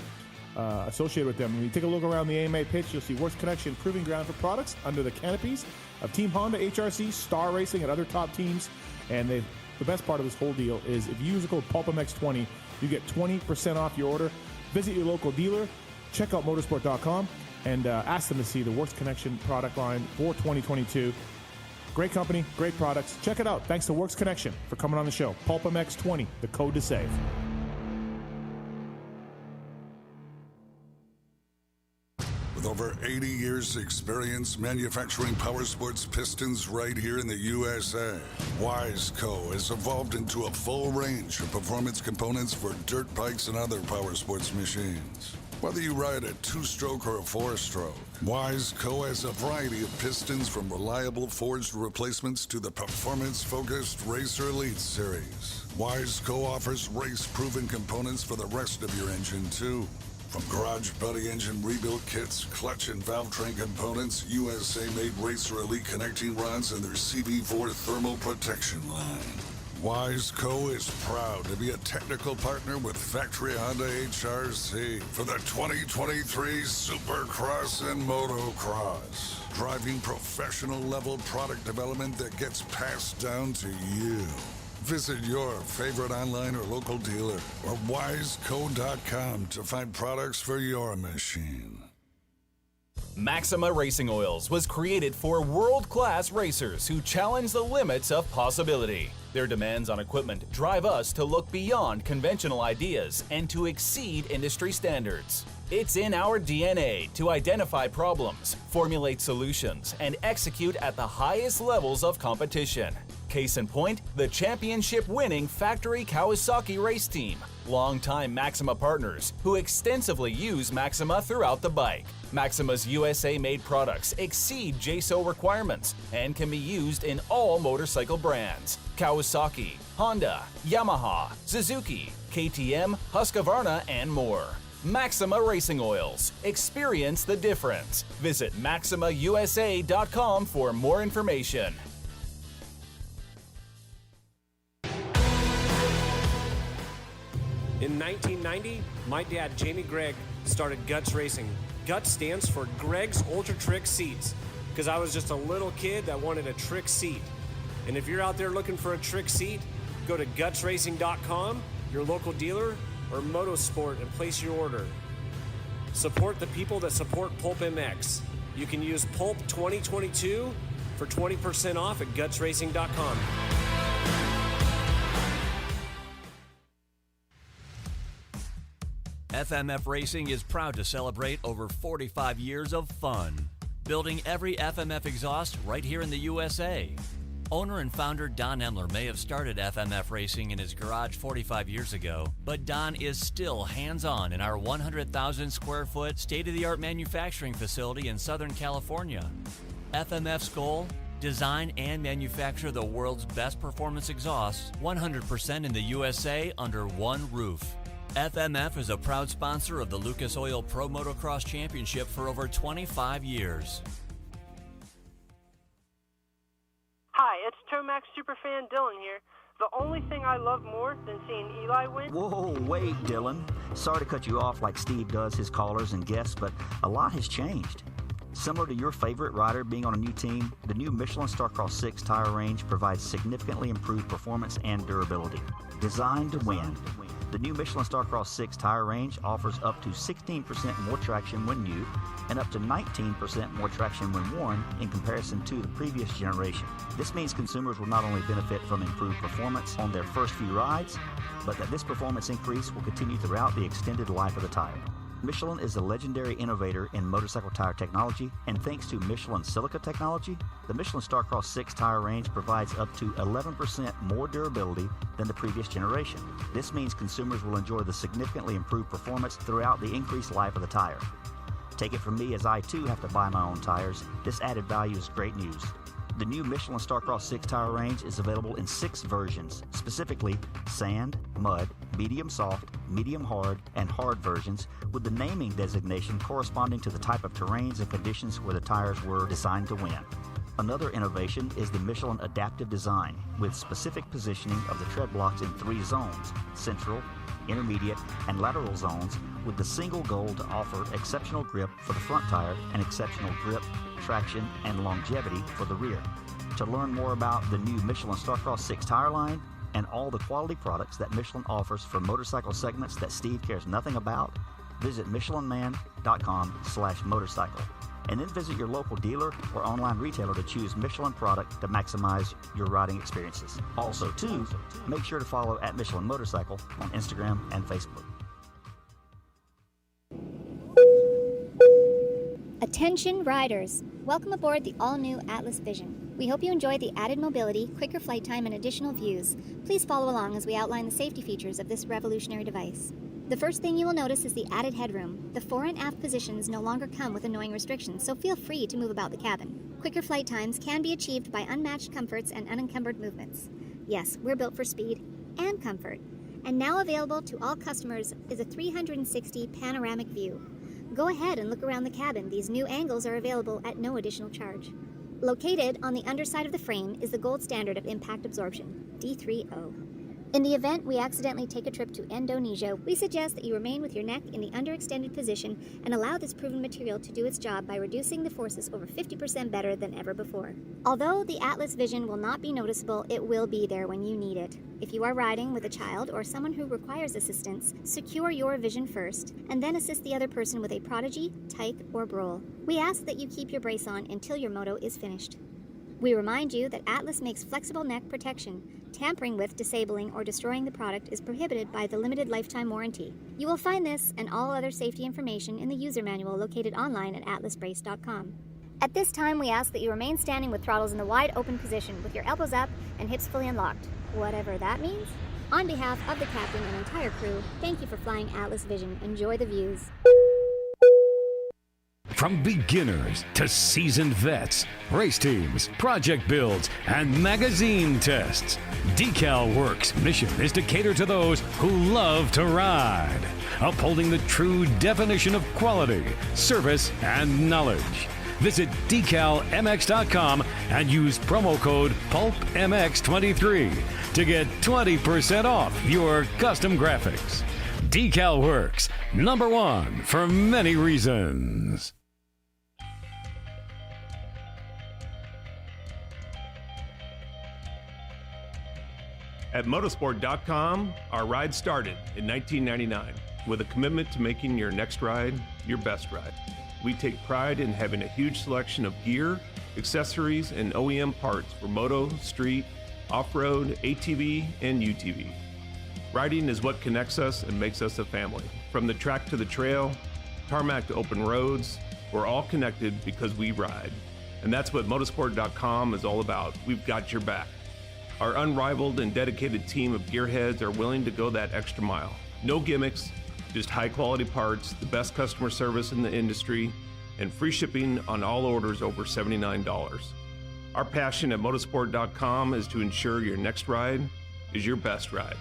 associated with them. When you take a look around the AMA pitch, you'll see Works Connection proving ground for products under the canopies of Team Honda, HRC, Star Racing, and other top teams. And the best part of this whole deal is if you use the code PulpMX20, you get 20% off your order. Visit your local dealer, check out motorsport.com, and ask them to see the Works Connection product line for 2022. Great company, great products. Check it out. Thanks to Works Connection for coming on the show. PulpMX20, the code to save. With over 80 years' experience manufacturing power sports pistons right here in the USA, Wiseco has evolved into a full range of performance components for dirt bikes and other power sports machines. Whether you ride a 2-stroke or a 4-stroke, Wiseco has a variety of pistons from reliable forged replacements to the performance-focused Racer Elite series. Wiseco offers race-proven components for the rest of your engine, too. From Garage Buddy engine rebuild kits, clutch and valve train components, USA-made Racer Elite connecting rods, and their CB4 thermal protection line. Wiseco is proud to be a technical partner with Factory Honda HRC for the 2023 Supercross and Motocross, driving professional-level product development that gets passed down to you. Visit your favorite online or local dealer or wiseco.com to find products for your machine. Maxima Racing Oils was created for world-class racers who challenge the limits of possibility. Their demands on equipment drive us to look beyond conventional ideas and to exceed industry standards. It's in our DNA to identify problems, formulate solutions, and execute at the highest levels of competition. Case in point, the championship-winning factory Kawasaki race team, longtime Maxima partners who extensively use Maxima throughout the bike. Maxima's USA-made products exceed JSO requirements and can be used in all motorcycle brands: Kawasaki, Honda, Yamaha, Suzuki, KTM, Husqvarna, and more. Maxima Racing Oils. Experience the difference. Visit MaximaUSA.com for more information. In 1990, my dad, Jamie Gregg, started Guts Racing. Guts stands for Gregg's Ultra Trick Seats, because I was just a little kid that wanted a trick seat. And if you're out there looking for a trick seat, go to gutsracing.com, your local dealer, or Motosport and place your order. Support the people that support PulpMX. You can use Pulp 2022 for 20% off at gutsracing.com. FMF Racing is proud to celebrate over 45 years of fun, building every FMF exhaust right here in the USA. Owner and founder Don Emler may have started FMF Racing in his garage 45 years ago, but Don is still hands-on in our 100,000 square foot state-of-the-art manufacturing facility in Southern California. FMF's goal? Design and manufacture the world's best performance exhausts 100% in the USA under one roof. FMF is a proud sponsor of the Lucas Oil Pro Motocross Championship for over 25 years. Hi, it's Tomax superfan Dylan here. The only thing I love more than seeing Eli win... Whoa, wait, Dylan. Sorry to cut you off like Steve does his callers and guests, but a lot has changed. Similar to your favorite rider being on a new team, the new Michelin Starcross 6 tire range provides significantly improved performance and durability. Designed to win. The new Michelin Starcross 6 tire range offers up to 16% more traction when new and up to 19% more traction when worn in comparison to the previous generation. This means consumers will not only benefit from improved performance on their first few rides, but that this performance increase will continue throughout the extended life of the tire. Michelin is a legendary innovator in motorcycle tire technology, and thanks to Michelin silica technology, the Michelin Starcross 6 tire range provides up to 11% more durability than the previous generation. This means consumers will enjoy the significantly improved performance throughout the increased life of the tire. Take it from me, as I too have to buy my own tires, this added value is great news. The new Michelin Starcross 6 tire range is available in 6 versions, specifically sand, mud, medium soft, medium hard, and hard versions, with the naming designation corresponding to the type of terrains and conditions where the tires were designed to win. Another innovation is the Michelin Adaptive Design, with specific positioning of the tread blocks in 3 zones, central, intermediate, and lateral zones, with the single goal to offer exceptional grip for the front tire and exceptional grip, traction, and longevity for the rear. To learn more about the new Michelin Starcross 6 tire line and all the quality products that Michelin offers for motorcycle segments that Steve cares nothing about, visit michelinman.com/motorcycle. And then visit your local dealer or online retailer to choose Michelin product to maximize your riding experiences. Also, too, make sure to follow at Michelin Motorcycle on Instagram and Facebook. Attention riders! Welcome aboard the all-new Atlas Vision. We hope you enjoy the added mobility, quicker flight time, and additional views. Please follow along as we outline the safety features of this revolutionary device. The first thing you will notice is the added headroom. The fore and aft positions no longer come with annoying restrictions, so feel free to move about the cabin. Quicker flight times can be achieved by unmatched comforts and unencumbered movements. Yes, we're built for speed and comfort. And now available to all customers is a 360 panoramic view. Go ahead and look around the cabin. These new angles are available at no additional charge. Located on the underside of the frame is the gold standard of impact absorption, D3O. In the event we accidentally take a trip to Indonesia, we suggest that you remain with your neck in the underextended position and allow this proven material to do its job by reducing the forces over 50% better than ever before. Although the Atlas Vision will not be noticeable, it will be there when you need it. If you are riding with a child or someone who requires assistance, secure your vision first, and then assist the other person with a Prodigy, Tyke, or Brole. We ask that you keep your brace on until your moto is finished. We remind you that Atlas makes flexible neck protection. Tampering with, disabling, or destroying the product is prohibited by the limited lifetime warranty. You will find this and all other safety information in the user manual located online at atlasbrace.com. At this time, we ask that you remain standing with throttles in the wide open position with your elbows up and hips fully unlocked, whatever that means. On behalf of the captain and entire crew, thank you for flying Atlas Vision. Enjoy the views. From beginners to seasoned vets, race teams, project builds, and magazine tests, Decal Works' mission is to cater to those who love to ride, upholding the true definition of quality, service, and knowledge. Visit decalmx.com and use promo code PulpMX23 to get 20% off your custom graphics. Decal Works, #1 for many reasons. At motorsport.com, our ride started in 1999 with a commitment to making your next ride your best ride. We take pride in having a huge selection of gear, accessories, and OEM parts for moto, street, off-road, ATV, and UTV. Riding is what connects us and makes us a family. From the track to the trail, tarmac to open roads, we're all connected because we ride. And that's what motorsport.com is all about. We've got your back. Our unrivaled and dedicated team of gearheads are willing to go that extra mile. No gimmicks, just high quality parts, the best customer service in the industry, and free shipping on all orders over $79. Our passion at motorsport.com is to ensure your next ride is your best ride.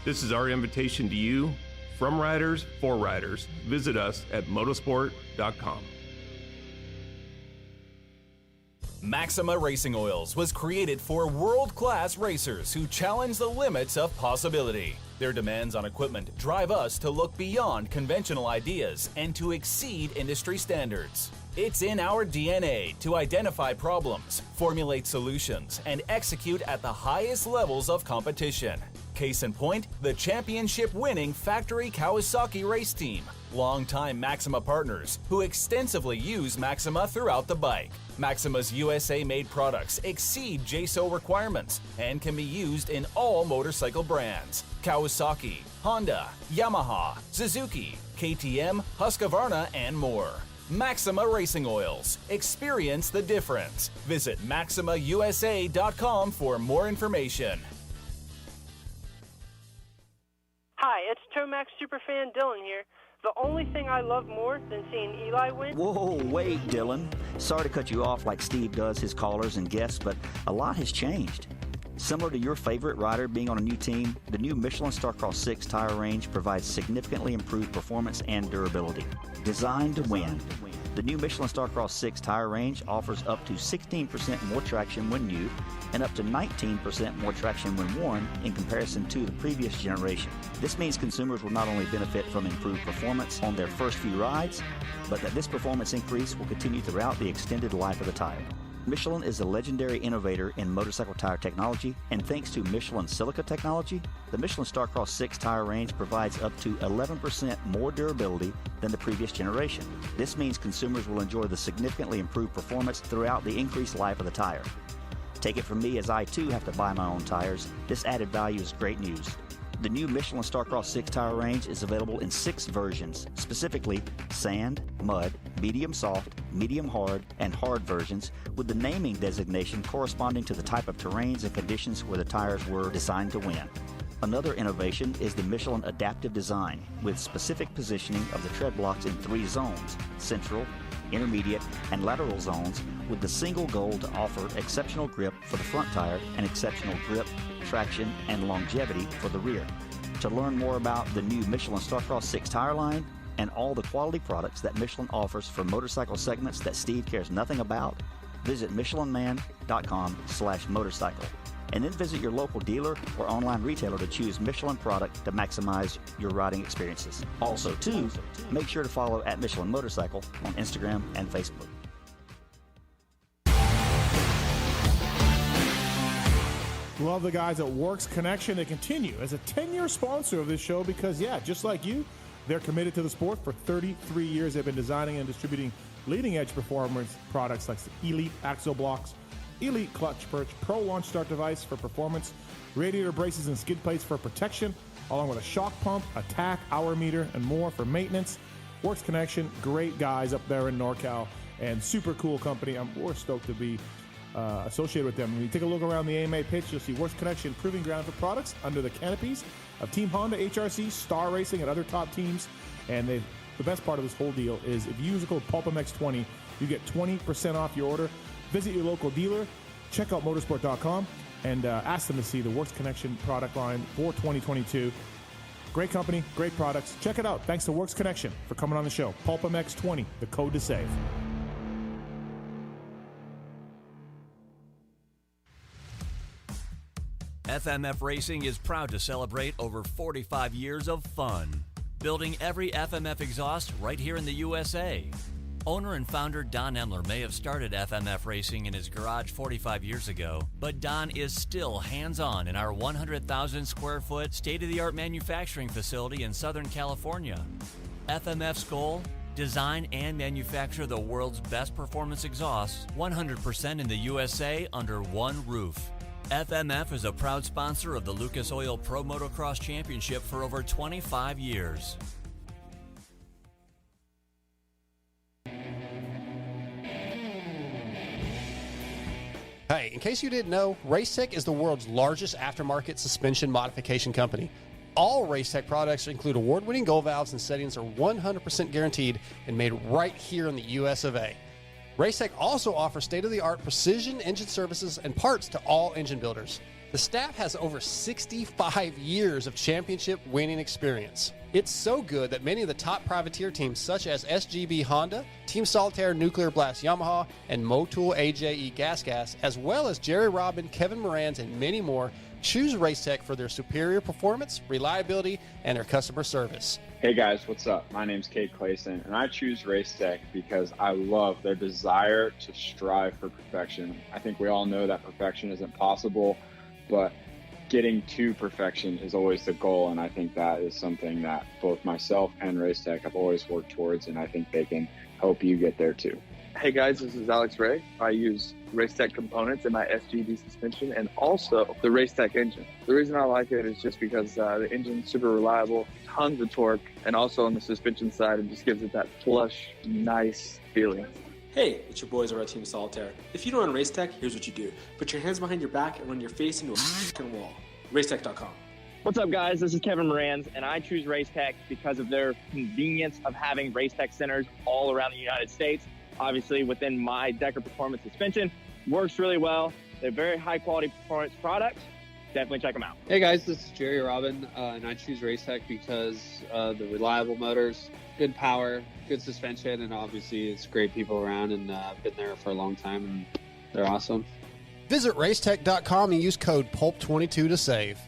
This is our invitation to you, from riders for riders. Visit us at motorsport.com. Maxima Racing Oils was created for world-class racers who challenge the limits of possibility. Their demands on equipment drive us to look beyond conventional ideas and to exceed industry standards. It's in our DNA to identify problems, formulate solutions, and execute at the highest levels of competition. Case in point, the championship-winning factory Kawasaki race team, longtime Maxima partners who extensively use Maxima throughout the bike. Maxima's USA-made products exceed JSO requirements and can be used in all motorcycle brands: Kawasaki, Honda, Yamaha, Suzuki, KTM, Husqvarna, and more. Maxima Racing Oils. Experience the difference. Visit MaximaUSA.com for more information. Hi, it's Tomax superfan Dylan here. The only thing I love more than seeing Eli win... Whoa, wait, Dylan. Sorry to cut you off like Steve does his callers and guests, but a lot has changed. Similar to your favorite rider being on a new team, the new Michelin Starcross 6 tire range provides significantly improved performance and durability. Designed to win, the new Michelin Starcross 6 tire range offers up to 16% more traction when new and up to 19% more traction when worn in comparison to the previous generation. This means consumers will not only benefit from improved performance on their first few rides, but that this performance increase will continue throughout the extended life of the tire. Michelin is a legendary innovator in motorcycle tire technology, and thanks to Michelin silica technology, the Michelin Starcross 6 tire range provides up to 11% more durability than the previous generation. This means consumers will enjoy the significantly improved performance throughout the increased life of the tire. Take it from me, as I too have to buy my own tires, this added value is great news. The new Michelin Starcross 6 tire range is available in 6 versions, specifically sand, mud, medium soft, medium hard, and hard versions, with the naming designation corresponding to the type of terrains and conditions where the tires were designed to win. Another innovation is the Michelin adaptive design, with specific positioning of the tread blocks in 3 zones: central, intermediate, and lateral zones, with the single goal to offer exceptional grip for the front tire and exceptional grip, traction, and longevity for the rear. To learn more about the new Michelin Starcross 6 tire line and all the quality products that Michelin offers for motorcycle segments that Steve cares nothing about, visit michelinman.com/motorcycle. And then visit your local dealer or online retailer to choose Michelin product to maximize your riding experiences. Also, too, make sure to follow at Michelin Motorcycle on Instagram and Facebook. Love the guys at Works Connection. They continue as a 10-year sponsor of this show because, yeah, just like you, they're committed to the sport. For 33 years, they've been designing and distributing leading-edge performance products like Elite Axle Blocks, Elite Clutch Perch, Pro Launch Start Device for performance, radiator braces and skid plates for protection, along with a shock pump, a tack, hour meter, and more for maintenance. Works Connection, great guys up there in NorCal, and super cool company. We're stoked to be associated with them. When you take a look around the AMA pitch, you'll see Works Connection proving ground for products under the canopies of Team Honda, HRC, Star Racing, and other top teams. And the best part of this whole deal is if you use the code PulpMX20, you get 20% off your order. Visit your local dealer, check out motorsport.com, and ask them to see the Works Connection product line for 2022. Great company, great products. Check it out. Thanks to Works Connection for coming on the show. PulpMX20, the code to save. FMF Racing is proud to celebrate over 45 years of fun, building every FMF exhaust right here in the USA. Owner and founder Don Emler may have started FMF Racing in his garage 45 years ago, but Don is still hands-on in our 100,000 square foot state-of-the-art manufacturing facility in Southern California. FMF's goal? Design and manufacture the world's best performance exhausts 100% in the USA under one roof. FMF is a proud sponsor of the Lucas Oil Pro Motocross Championship for over 25 years. Hey, in case you didn't know, Racetech is the world's largest aftermarket suspension modification company. All Racetech products include award-winning gold valves and settings are 100% guaranteed and made right here in the US of A. Racetech also offers state-of-the-art precision engine services and parts to all engine builders. The staff has over 65 years of championship winning experience. It's so good that many of the top privateer teams such as SGB Honda, Team Solitaire Nuclear Blast Yamaha, and Motul AJE Gas, as well as Jerry Robin, Kevin Moran's, and many more, choose Racetech for their superior performance, reliability, and their customer service. Hey guys, what's up? My name's Kate Clayson, and I choose Racetech because I love their desire to strive for perfection. I think we all know that perfection isn't possible, but getting to perfection is always the goal, and I think that is something that both myself and Racetech have always worked towards, and I think they can help you get there too. Hey guys, this is Alex Ray. I use Racetech components in my SGB suspension and also the Racetech engine. The reason I like it is just because the engine's super reliable, tons of torque, and also on the suspension side, it just gives it that plush, nice feeling. Hey, it's your boys over at Team Solitaire. If you don't run Racetech, here's what you do. Put your hands behind your back and run your face into a wall. Racetech.com. What's up, guys? This is Kevin Moran's, and I choose Racetech because of their convenience of having Racetech centers all around the United States. obviously within my Decker Performance suspension. Works really well. They're very high quality performance products. Definitely check them out. Hey guys, this is Jerry Robin, and I choose Racetech because the reliable motors, good power, good suspension, and obviously it's great people around, and I've been there for a long time, and they're awesome. Visit racetech.com and use code PULP22 to save.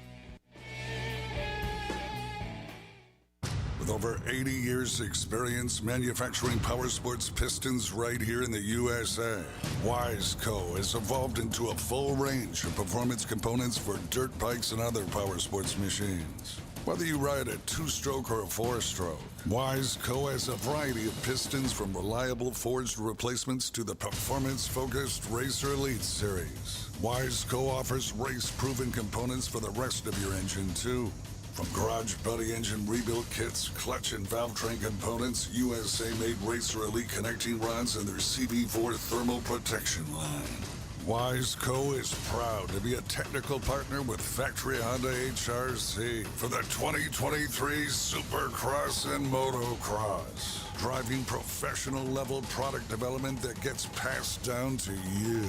With over 80 years' experience manufacturing power sports pistons right here in the USA, Wiseco has evolved into a full range of performance components for dirt bikes and other power sports machines. Whether you ride a 2-stroke or a 4-stroke, Wiseco has a variety of pistons from reliable forged replacements to the performance-focused Racer Elite series. Wiseco offers race-proven components for the rest of your engine, too. From garage buddy engine rebuild kits, clutch and valve train components, USA-made Racer Elite connecting rods, and their CB4 thermal protection line. Wiseco is proud to be a technical partner with Factory Honda HRC for the 2023 Supercross and Motocross, driving professional-level product development that gets passed down to you.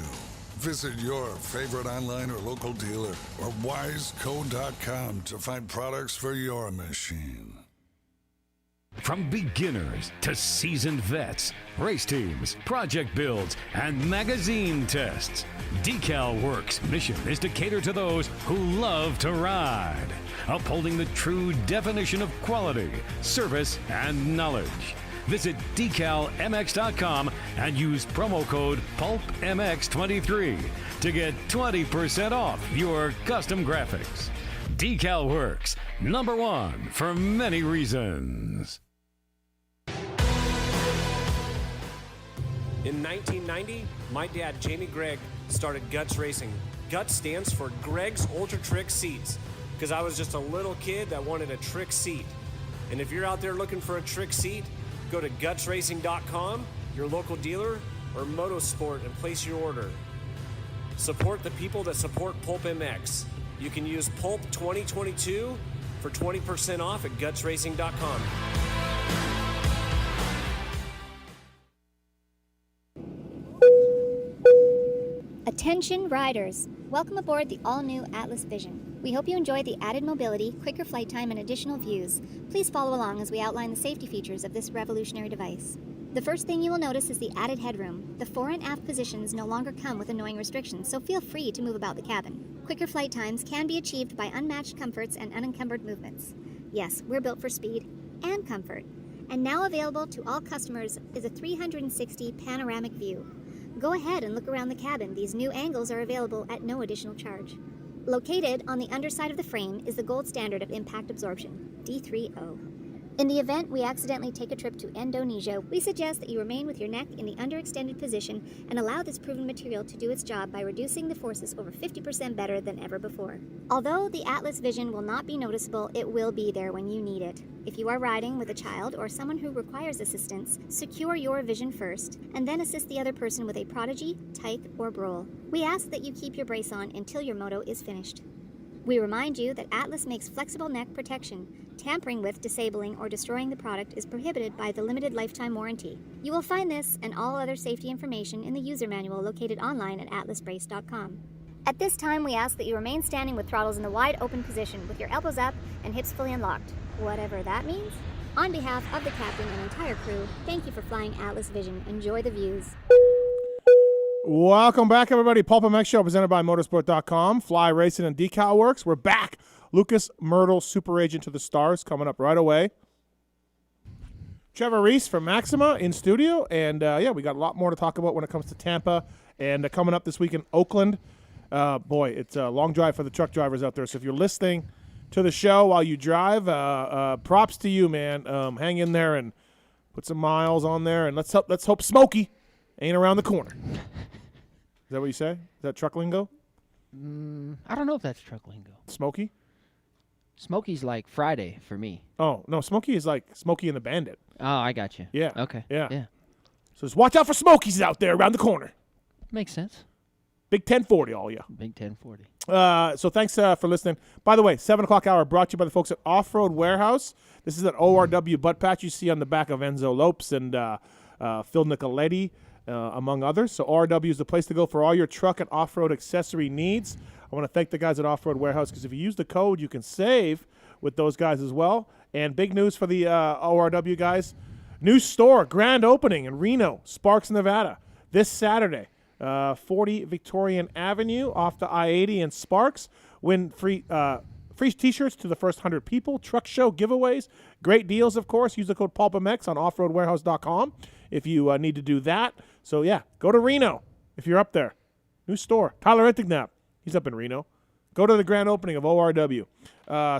Visit your favorite online or local dealer or wiseco.com to find products for your machine. From beginners to seasoned vets, race teams, project builds, and magazine tests, Decal Works' mission is to cater to those who love to ride, upholding the true definition of quality, service, and knowledge. Visit decalmx.com and use promo code PulpMX23 to get 20% off your custom graphics. Decal Works, #1 for many reasons. In 1990, my dad, Jamie Gregg, started Guts Racing. Guts stands for Greg's Ultra Trick Seats, because I was just a little kid that wanted a trick seat. And if you're out there looking for a trick seat, go to gutsracing.com, your local dealer, or Motosport and place your order. Support the people that support PulpMX. You can use Pulp 2022 for 20% off at gutsracing.com. Attention riders! Welcome aboard the all-new Atlas Vision. We hope you enjoy the added mobility, quicker flight time, and additional views. Please follow along as we outline the safety features of this revolutionary device. The first thing you will notice is the added headroom. The fore and aft positions no longer come with annoying restrictions, so feel free to move about the cabin. Quicker flight times can be achieved by unmatched comforts and unencumbered movements. Yes, we're built for speed and comfort. And now available to all customers is a 360 panoramic view. Go ahead and look around the cabin. These new angles are available at no additional charge. Located on the underside of the frame is the gold standard of impact absorption, D3O. In the event we accidentally take a trip to Indonesia, we suggest that you remain with your neck in the underextended position and allow this proven material to do its job by reducing the forces over 50% better than ever before. Although the Atlas Vision will not be noticeable, it will be there when you need it. If you are riding with a child or someone who requires assistance, secure your vision first, and then assist the other person with a Prodigy, Tyke, or Brole. We ask that you keep your brace on until your moto is finished. We remind you that Atlas makes flexible neck protection. Tampering with, disabling, or destroying the product is prohibited by the limited lifetime warranty. You will find this and all other safety information in the user manual located online at atlasbrace.com. At this time, we ask that you remain standing with throttles in the wide open position with your elbows up and hips fully unlocked, whatever that means. On behalf of the captain and entire crew, thank you for flying Atlas Vision. Enjoy the views. Welcome back, everybody. PulpMX Show presented by Motorsport.com, Fly Racing, and Decal Works. We're back. Lucas Mirtl, Super Agent to the Stars, coming up right away. Trevor Reis from Maxima in studio. And, we got a lot more to talk about when it comes to Tampa. And coming up this week in Oakland. Boy, it's a long drive for the truck drivers out there. So if you're listening to the show while you drive, props to you, man. Hang in there and put some miles on there. And let's hope Smokey ain't around the corner. Is that what you say? Is that truck lingo? I don't know if that's truck lingo. Smokey? Smokey's like Friday for me. Oh, no, Smokey is like Smokey and the Bandit. Oh, I got you. Yeah. Okay. Yeah. Yeah. So just watch out for Smokies out there around the corner. Makes sense. Big 1040, all you. Big 1040. So thanks for listening. By the way, 7 o'clock hour brought to you by the folks at Off-Road Warehouse. This is an ORW butt patch you see on the back of Enzo Lopes and Phil Nicoletti. among others. So ORW is the place to go for all your truck and off-road accessory needs. I want to thank the guys at Off-Road Warehouse because if you use the code, you can save with those guys as well. And big news for the ORW guys. New store, grand opening in Reno, Sparks, Nevada, this Saturday. 40 Victorian Avenue off the I-80 in Sparks. Win free T-shirts to the first 100 people. Truck show giveaways. Great deals, of course. Use the code PulpMX on offroadwarehouse.com if you need to do that. So, yeah, go to Reno if you're up there. New store. Tyler Intignap. He's up in Reno. Go to the grand opening of ORW.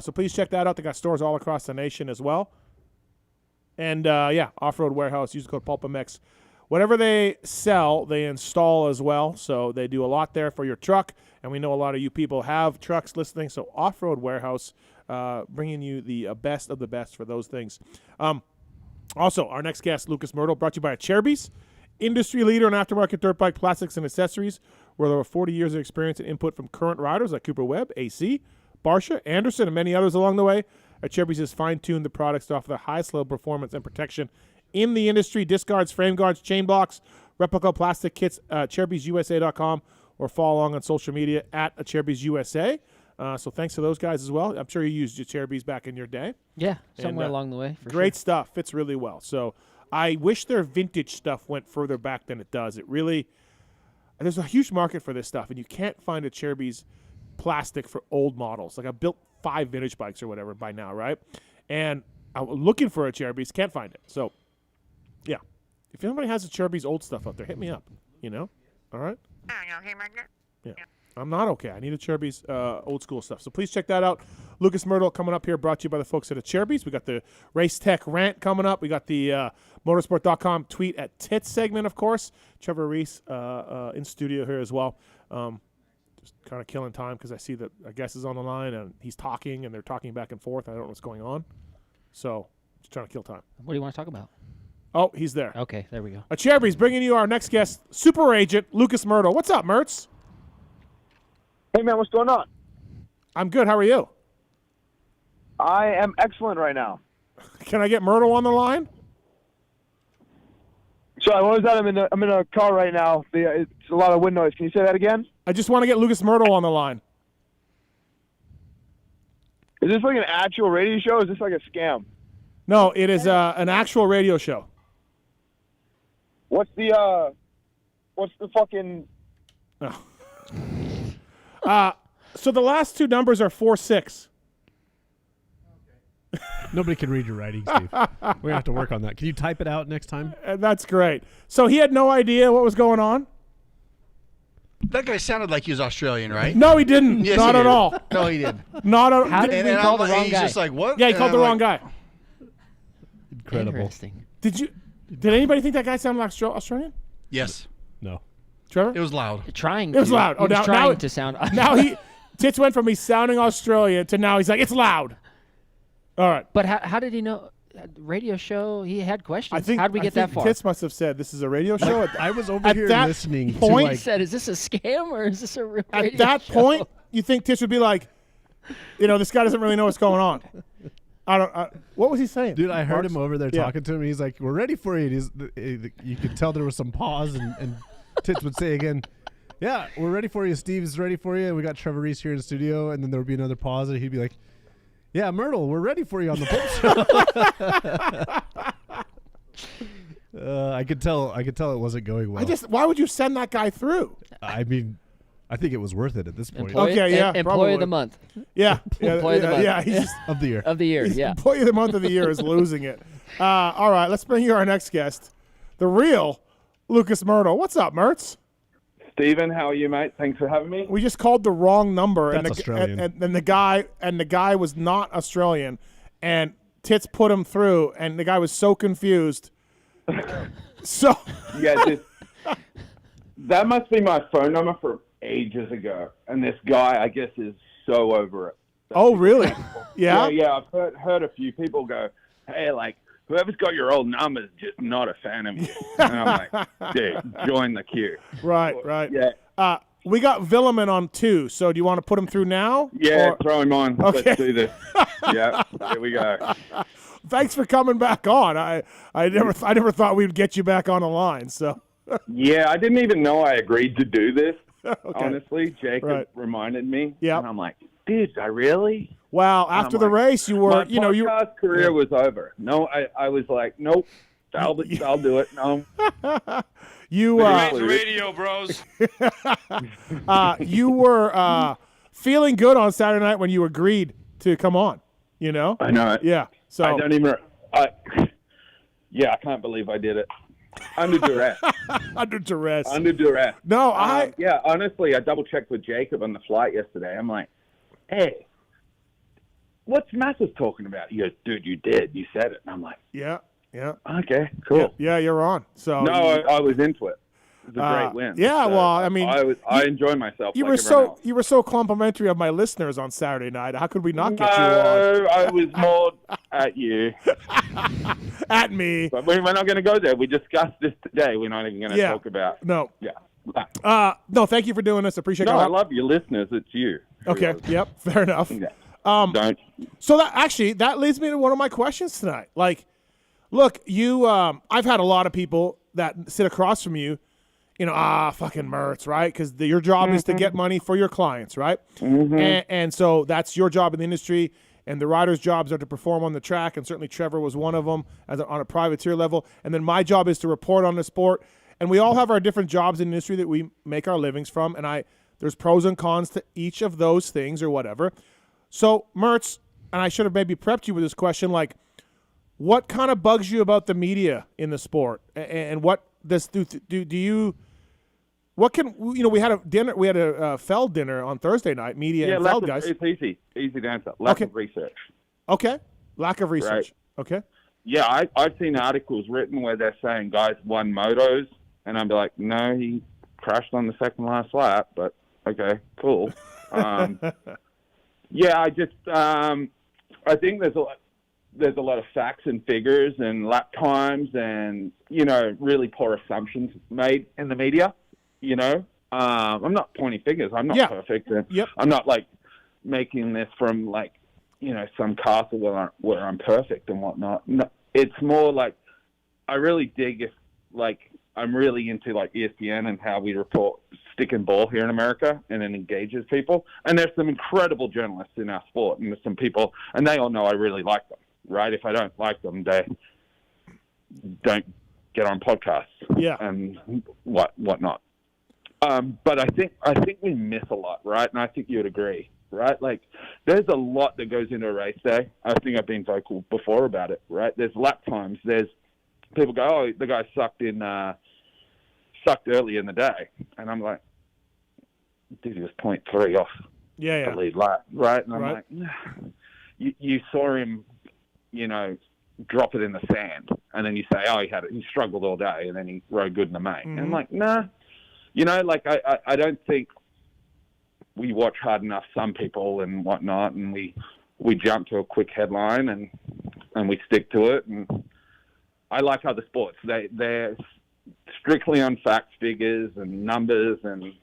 So please check that out. They got stores all across the nation as well. And, Off-Road Warehouse. Use the code PulpMX. Whatever they sell, they install as well. So they do a lot there for your truck. And we know a lot of you people have trucks listening. So Off-Road Warehouse bringing you the best of the best for those things. Also, our next guest, Lucas Mirtl, brought to you by Cherby's, industry leader in aftermarket dirt bike plastics and accessories, with over 40 years of experience and input from current riders like Cooper Webb, AC, Barsha, Anderson, and many others along the way. Cherby's has fine-tuned the products to offer the highest level of performance and protection in the industry. Disc guards, frame guards, chain blocks, replica plastic kits, Cherby'sUSA.com, or follow along on social media at Cherby's USA. So thanks to those guys as well. I'm sure you used your Cherby's back in your day. Yeah, somewhere along the way. For great sure. Stuff. Fits really well. So I wish their vintage stuff went further back than it does. It really, there's a huge market for this stuff, and you can't find a Cherby's plastic for old models. Like I built 5 vintage bikes or whatever by now, right? And I'm looking for a Cherby's, can't find it. So, yeah. If anybody has a Cherby's old stuff out there, hit me up, All right? Yeah. I'm not okay. I need a Cherby's old school stuff. So please check that out. Lucas Mirtl coming up here, brought to you by the folks at a Cherby's. We got the Race Tech Rant coming up. We got the motorsport.com tweet at Tits segment, of course. Trevor Reis in studio here as well. Just kind of killing time because I see that our guest is on the line and he's talking and they're talking back and forth. I don't know what's going on. So just trying to kill time. What do you want to talk about? Oh, he's there. Okay, there we go. A Cherby's bringing you our next guest, super agent Lucas Mirtl. What's up, Mertz? Hey, man, what's going on? I'm good. How are you? I am excellent right now. Can I get Mirtl on the line? Sorry, what was that? I'm in a car right now. It's a lot of wind noise. Can you say that again? I just want to get Lucas Mirtl on the line. Is this like an actual radio show, or is this like a scam? No, it is an actual radio show. What's the fucking... Oh. So the last 2 numbers are 4-6. Nobody can read your writing, Steve. We're going to have to work on that. Can you type it out next time? That's great. So he had no idea what was going on? That guy sounded like he was Australian, right? No, he didn't. Yes, Not he at did. all. No, he did. Not at all. How did we call the wrong he's guy? just like, what? Yeah, he called the wrong guy. Incredible. Interesting. Did anybody think that guy sounded like Australian? Yes. No. Trevor? It was loud. Trying. It was loud. He was now trying to sound. Now Tits went from he's sounding Australian to now he's like, it's loud. All right. But how did he know? Radio show. He had questions. How did we get that far? Tits must have said this is a radio show. I was over here listening. Point, he said, "Is this a scam or is this a real radio At that show?" point, you think Tits would be like, this guy doesn't really know what's going on. I don't. What was he saying? Dude, I heard Marks? him over there talking to him. He's like, "We're ready for you." You could tell there was some pause, and Tits would say again, "Yeah, we're ready for you. Steve's ready for you. We got Trevor Reis here in the studio." And then there would be another pause, and he'd be like, "Yeah, Mirtl, we're ready for you on the Pulp show." I could tell it wasn't going well. Why would you send that guy through? I mean, I think it was worth it at this point. Employee of the month. Yeah. Employee of the month. Yeah, he's of the year. Of the year, yeah. Employee of the month of the year is losing it. All right, let's bring you our next guest, the real Lucas Mirtl. What's up, Mertz? Steven, how are you, mate? Thanks for having me. We just called the wrong number, That's Australian. and the guy was not Australian, and Tits put him through, and the guy was so confused. That must be my phone number from ages ago, and this guy, I guess, is so over it. Oh, really? Yeah? Yeah. I've heard a few people go, "Hey, like, whoever's got your old number is just not a fan of you." And I'm like, dude, join the queue. Right. Yeah. We got Villeman on 2, so do you want to put him through now? Yeah, throw him on. Okay. Let's do this. Yeah, here we go. Thanks for coming back on. I never thought we'd get you back on the line. So Yeah, I didn't even know I agreed to do this. Okay. Honestly, Jacob Right. reminded me. Yeah. And I'm like, did I really? Well, after the race, you were, my you know, you podcast career was over. No, I was like, nope, I'll do it. No. You radio, bros. you were feeling good on Saturday night when you agreed to come on. You know, I know it. Yeah. So I don't even. I can't believe I did it under duress. Under duress. Under duress. No, Yeah, honestly, I double checked with Jacob on the flight yesterday. I'm like, hey, what's Mathis talking about? He goes, dude, you did. You said it. And I'm like, yeah. Okay, cool. Yeah, you're on. So No, I was into it. It was a great win. Yeah, So well, I mean, I enjoyed myself. You like were everyone else. you were so complimentary of my listeners on Saturday night. How could we not get you on? No, I was more at you. At me. But we're not going to go there. We discussed this today. We're not even going to talk about. No. Yeah. No, thank you for doing this. I appreciate it. No, I love your listeners. It's you. Okay. Yep. Fair enough. Yeah. Don't. So that leads me to one of my questions tonight. Like, look, you. I've had a lot of people that sit across from you. You know, fucking Mirtl, right? Because your job is to get money for your clients, right? And so that's your job in the industry. And the riders' jobs are to perform on the track, and certainly Trevor was one of them on a privateer level. And then my job is to report on the sport. And we all have our different jobs in the industry that we make our livings from. And there's pros and cons to each of those things or whatever. So, Mirtl, and I should have maybe prepped you with this question, like, what kind of bugs you about the media in the sport? And what does do you... What can we had a dinner? We had a Feld dinner on Thursday night. Media and Feld guys. It's easy to answer. Lack of research. Okay, lack of research. Right. Okay. Yeah, I've seen articles written where they're saying guys won motos, and I'd be like, no, he crashed on the second last lap. But okay, cool. Yeah, I think there's a lot of facts and figures and lap times and really poor assumptions made in the media. I'm not pointing fingers. I'm not perfect. I'm not like making this from like, some castle where I'm perfect and whatnot. No, it's more like I really dig if like I'm really into like ESPN and how we report stick and ball here in America, and it engages people. And there's some incredible journalists in our sport, and there's some people, and they all know I really like them. Right? If I don't like them, they don't get on podcasts. Yeah. And whatnot. But I think we miss a lot, right? And I think you'd agree, right? Like, there's a lot that goes into a race day. I think I've been vocal before about it, right? There's lap times. There's people go, oh, the guy sucked early in the day, and I'm like, dude, he was 0.3 off the lead lap, right? And I'm like, you saw him, drop it in the sand, and then you say, oh, he struggled all day, and then he rode good in the main. And I'm like, nah. I don't think we watch hard enough, some people and whatnot, and we jump to a quick headline and we stick to it. And I like other sports. They're strictly on facts, figures, and numbers, and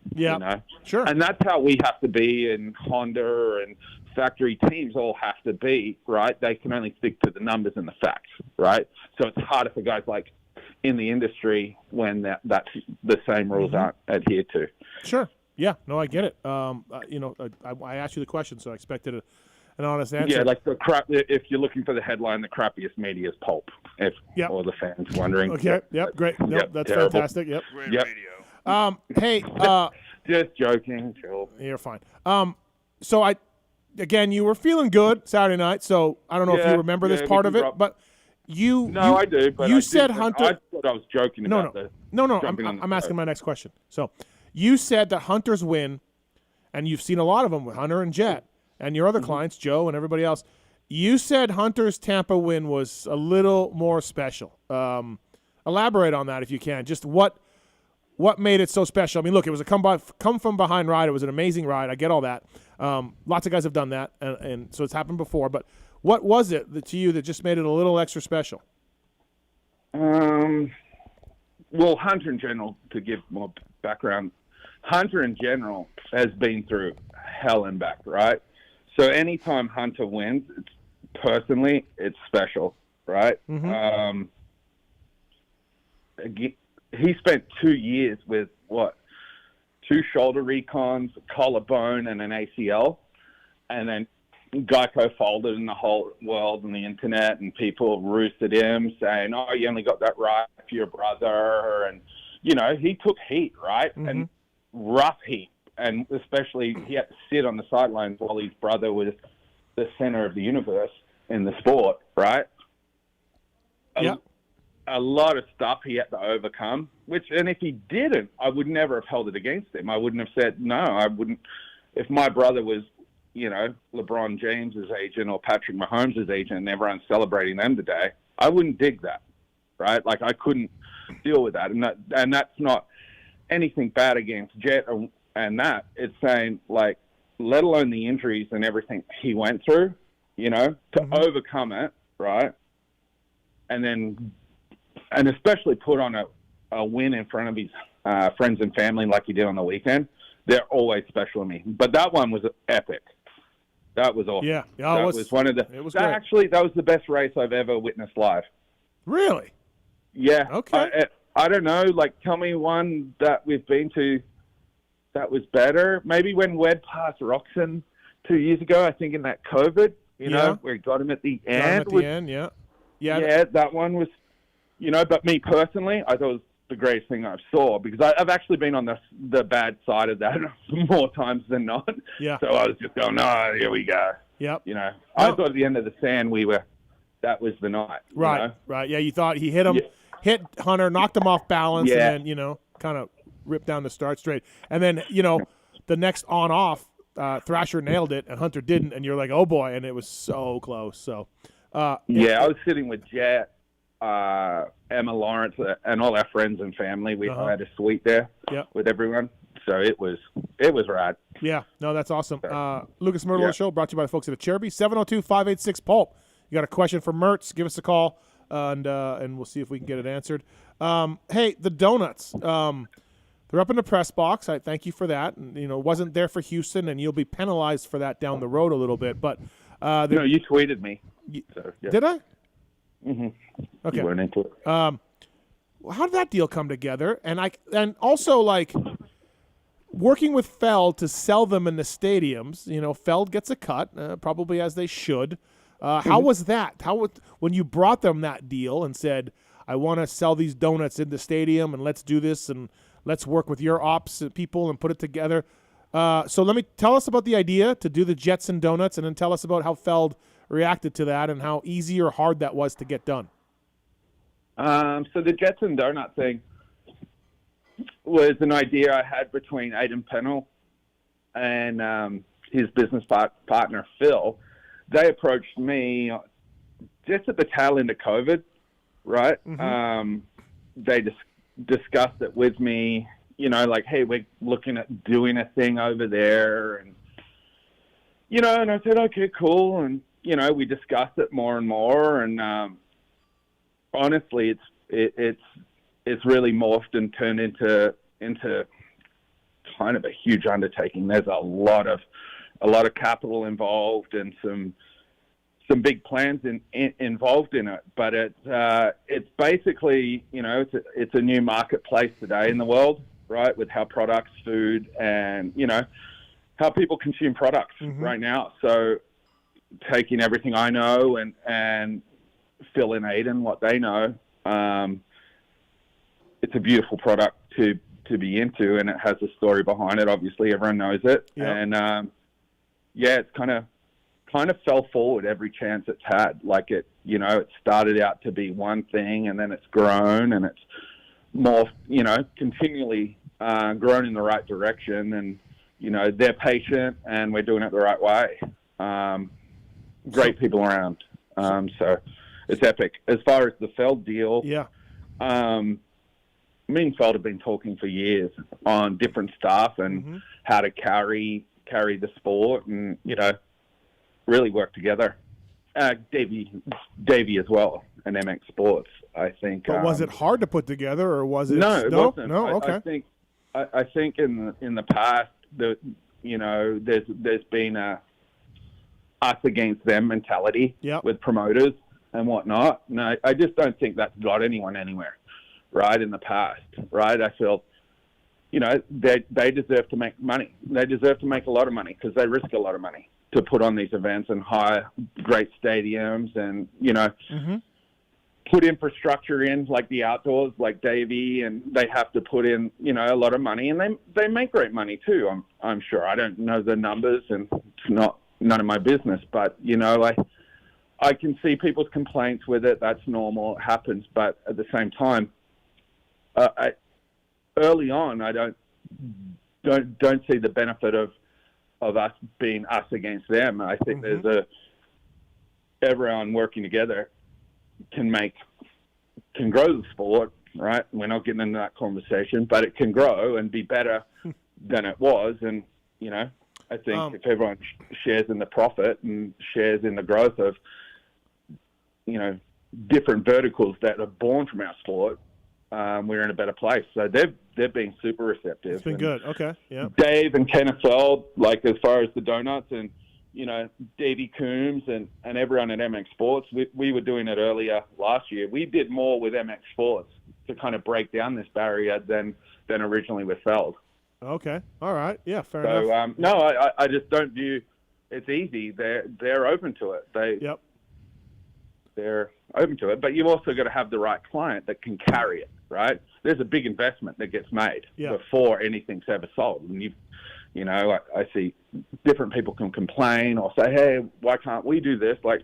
sure. And that's how we have to be, and Honda and factory teams all have to be, right? They can only stick to the numbers and the facts, right? So it's harder for guys like in the industry when that's the same rules aren't adhered to. Sure. Yeah. No, I get it. I asked you the question, so I expected an honest answer. Yeah, like the crap. If you're looking for the headline, the crappiest media is Pulp. Or the fans wondering. Okay. Yep. Great. Nope, that's terrible. Fantastic. Yep. Great radio. Hey. Just joking. Chill. You're fine. So again, you were feeling good Saturday night. So I don't know if you remember this part of it, but I do. But you said Hunter. I thought I was joking about this. No. I'm asking my next question. So you said that Hunter's win, and you've seen a lot of them with Hunter and Jet and your other clients, Joe and everybody else. You said Hunter's Tampa win was a little more special. Elaborate on that if you can. Just what made it so special? I mean, look, it was a come from behind ride. It was an amazing ride. I get all that. Lots of guys have done that, and so it's happened before. But what was it to you that just made it a little extra special? Well, Hunter in general, to give more background, Hunter in general has been through hell and back, right? So anytime Hunter wins, it's special, right? he spent 2 years with 2 shoulder recons, a collarbone, and an ACL, and then Geico folded, and the whole world and the internet and people roosted him, saying, "Oh, you only got that right for your brother," and he took heat, right, and rough heat, and especially he had to sit on the sidelines while his brother was the center of the universe in the sport, right? A lot of stuff he had to overcome, and if he didn't, I would never have held it against him. I wouldn't have said, no, I wouldn't. If my brother was, LeBron James's agent or Patrick Mahomes' agent and everyone's celebrating them today, I wouldn't dig that, right? Like, I couldn't deal with that. And that's not anything bad against Jet and that. It's saying, like, let alone the injuries and everything he went through, to overcome it, right? And especially put on a win in front of his friends and family like he did on the weekend. They're always special to me. But that one was epic. That was awesome. Yeah. That was one of the. It was that great. Actually, that was the best race I've ever witnessed live. Really? Yeah. Okay. I don't know. Like, tell me one that we've been to that was better. Maybe when Webb passed Roxon 2 years ago. I think in that COVID, where he got him at the end. Yeah. That one was. But me personally, I thought it was the greatest thing I saw, because I've actually been on the bad side of that more times than not. Yeah. So I was just going, here we go. Yep. I thought at the end of the sand that was the night. Right. Right. Yeah. You thought he hit him, hit Hunter, knocked him off balance, and then kind of ripped down the start straight, and then the next on-off, Thrasher nailed it and Hunter didn't, and you're like, oh boy, and it was so close. So. I was sitting with Jet, Emma Lawrence, and all our friends and family. We had a suite there with everyone, so it was rad. Yeah, no, that's awesome. Lucas Mirtl on the show, brought to you by the folks at Cherby. 702-586-PULP. You got a question for Mertz? Give us a call, and we'll see if we can get it answered. Hey, the donuts. They're up in the press box. I thank you for that. And, wasn't there for Houston, and you'll be penalized for that down the road a little bit. But you tweeted me. Did I? Mm-hmm. Okay. You weren't into it. How did that deal come together? And also, like, working with Feld to sell them in the stadiums. Feld gets a cut, probably as they should. How was that? When you brought them that deal and said, I want to sell these donuts in the stadium and let's do this and let's work with your ops people and put it together. So tell us about the idea to do the Jetson donuts, and then tell us about how Feld reacted to that and how easy or hard that was to get done. So the Jetson donut thing was an idea I had between Aidan Pennell and his business partner, Phil. They approached me just at the tail end of COVID, right? Mm-hmm. They discussed it with me, like, hey, we're looking at doing a thing over there. And, and I said, okay, cool. And, we discussed it more and more. And honestly, it's really morphed and turned into kind of a huge undertaking. There's a lot of capital involved and some big plans involved in it. But it's basically, it's a new marketplace today in the world, right? With how products, food, and how people consume products right now. So taking everything I know and Phil and Aidan, what they know, it's a beautiful product to be into, and it has a story behind it. Obviously, everyone knows it. Yep. And it's kind of fell forward every chance it's had. Like it started out to be one thing, and then it's grown, and it's more, continually grown in the right direction. And they're patient, and we're doing it the right way. Great people around, so it's epic. As far as the Feld deal, me and Feld have been talking for years on different stuff and how to carry the sport, and really work together. Davey as well, and MX Sports, I think. But was it hard to put together, or was it? No, it wasn't. No, okay. I think in the past that there's been a us against them mentality with promoters and whatnot. No, I just don't think that's got anyone anywhere, right, in the past, right? I feel, they deserve to make money. They deserve to make a lot of money because they risk a lot of money to put on these events and hire great stadiums and, put infrastructure in, like the outdoors, like Davey, and they have to put in, a lot of money, and they make great money too. I'm sure. I don't know the numbers, and it's none of my business, but I can see people's complaints with it. That's normal. It happens, but at the same time, early on, I don't see the benefit of us being us against them. I think there's everyone working together can grow the sport, right? We're not getting into that conversation, but it can grow and be better than it was. And, I think if everyone shares in the profit and shares in the growth of, different verticals that are born from our sport, we're in a better place. So they've been super receptive. It's been good. Okay. Yeah. Dave and Kenneth Feld, like as far as the donuts and, Davey Coombs and everyone at MX Sports, we were doing it earlier last year. We did more with MX Sports to kind of break down this barrier than originally with Feld. Okay. All right. Yeah, fair enough. No, I just don't view it's easy. They're open to it. They're open to it, but you've also got to have the right client that can carry it, right? There's a big investment that gets made before anything's ever sold. And I see different people can complain or say, hey, why can't we do this? Like,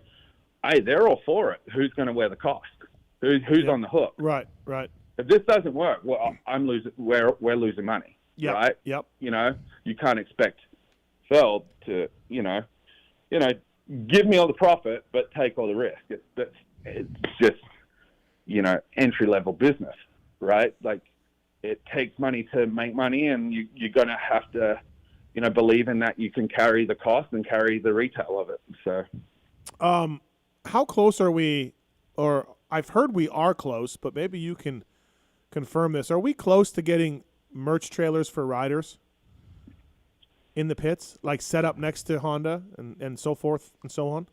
hey, they're all for it. Who's going to wear the cost? Who's on the hook? Right. If this doesn't work, well, we're losing money, right? Yep. You can't expect Feld to, give me all the profit, but take all the risk. It's just, entry-level business, right? Like, it takes money to make money, and you're going to have to, believe in that you can carry the cost and carry the retail of it. So, how close are we, or I've heard we are close, but maybe you can confirm this. Are we close to getting merch trailers for riders in the pits, like set up next to Honda and so forth and so on?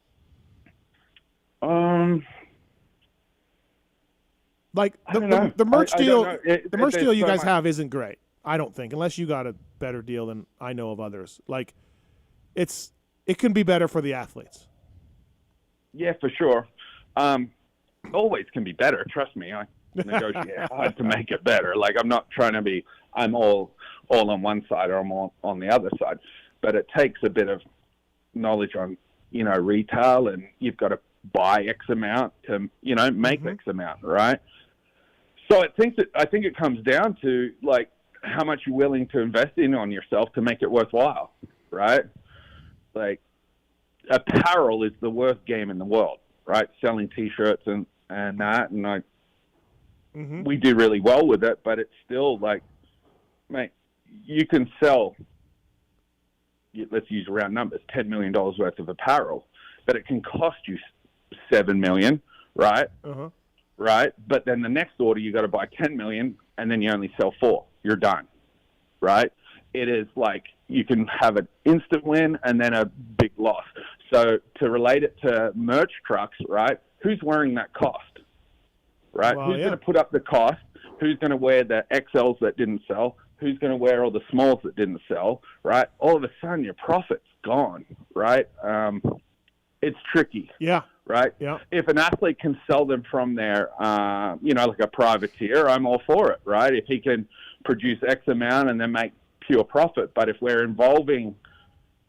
Like the merch deal, the merch deal you guys have isn't great. I don't think, unless you got a better deal than I know of others. Like, it can be better for the athletes. Yeah, for sure. Always can be better. Trust me. I negotiate hard to make it better. Like, I'm not trying to be, I'm all on one side or I'm all on the other side. But it takes a bit of knowledge on, retail, and you've got to buy X amount to, make X amount, right? So I think it comes down to, like, how much you're willing to invest on yourself to make it worthwhile, right? Like, apparel is the worst game in the world, right? Selling T-shirts and that, and we do really well with it, but it's still like, mate, you can sell, let's use round numbers, $10 million worth of apparel, but it can cost you $7 million, right? Right? But then the next order, you got to buy $10 million, and then you only sell 4. You're done, right? It is like you can have an instant win and then a big loss. So to relate it to merch trucks, right? Who's wearing that cost, right? Well, who's going to put up the cost? Who's going to wear the XLs that didn't sell? Who's going to wear all the smalls that didn't sell, right? All of a sudden, your profit's gone, right? It's tricky. Yeah. Right? Yeah. If an athlete can sell them from their, like a privateer, I'm all for it, right? If he can produce X amount and then make pure profit. But if we're involving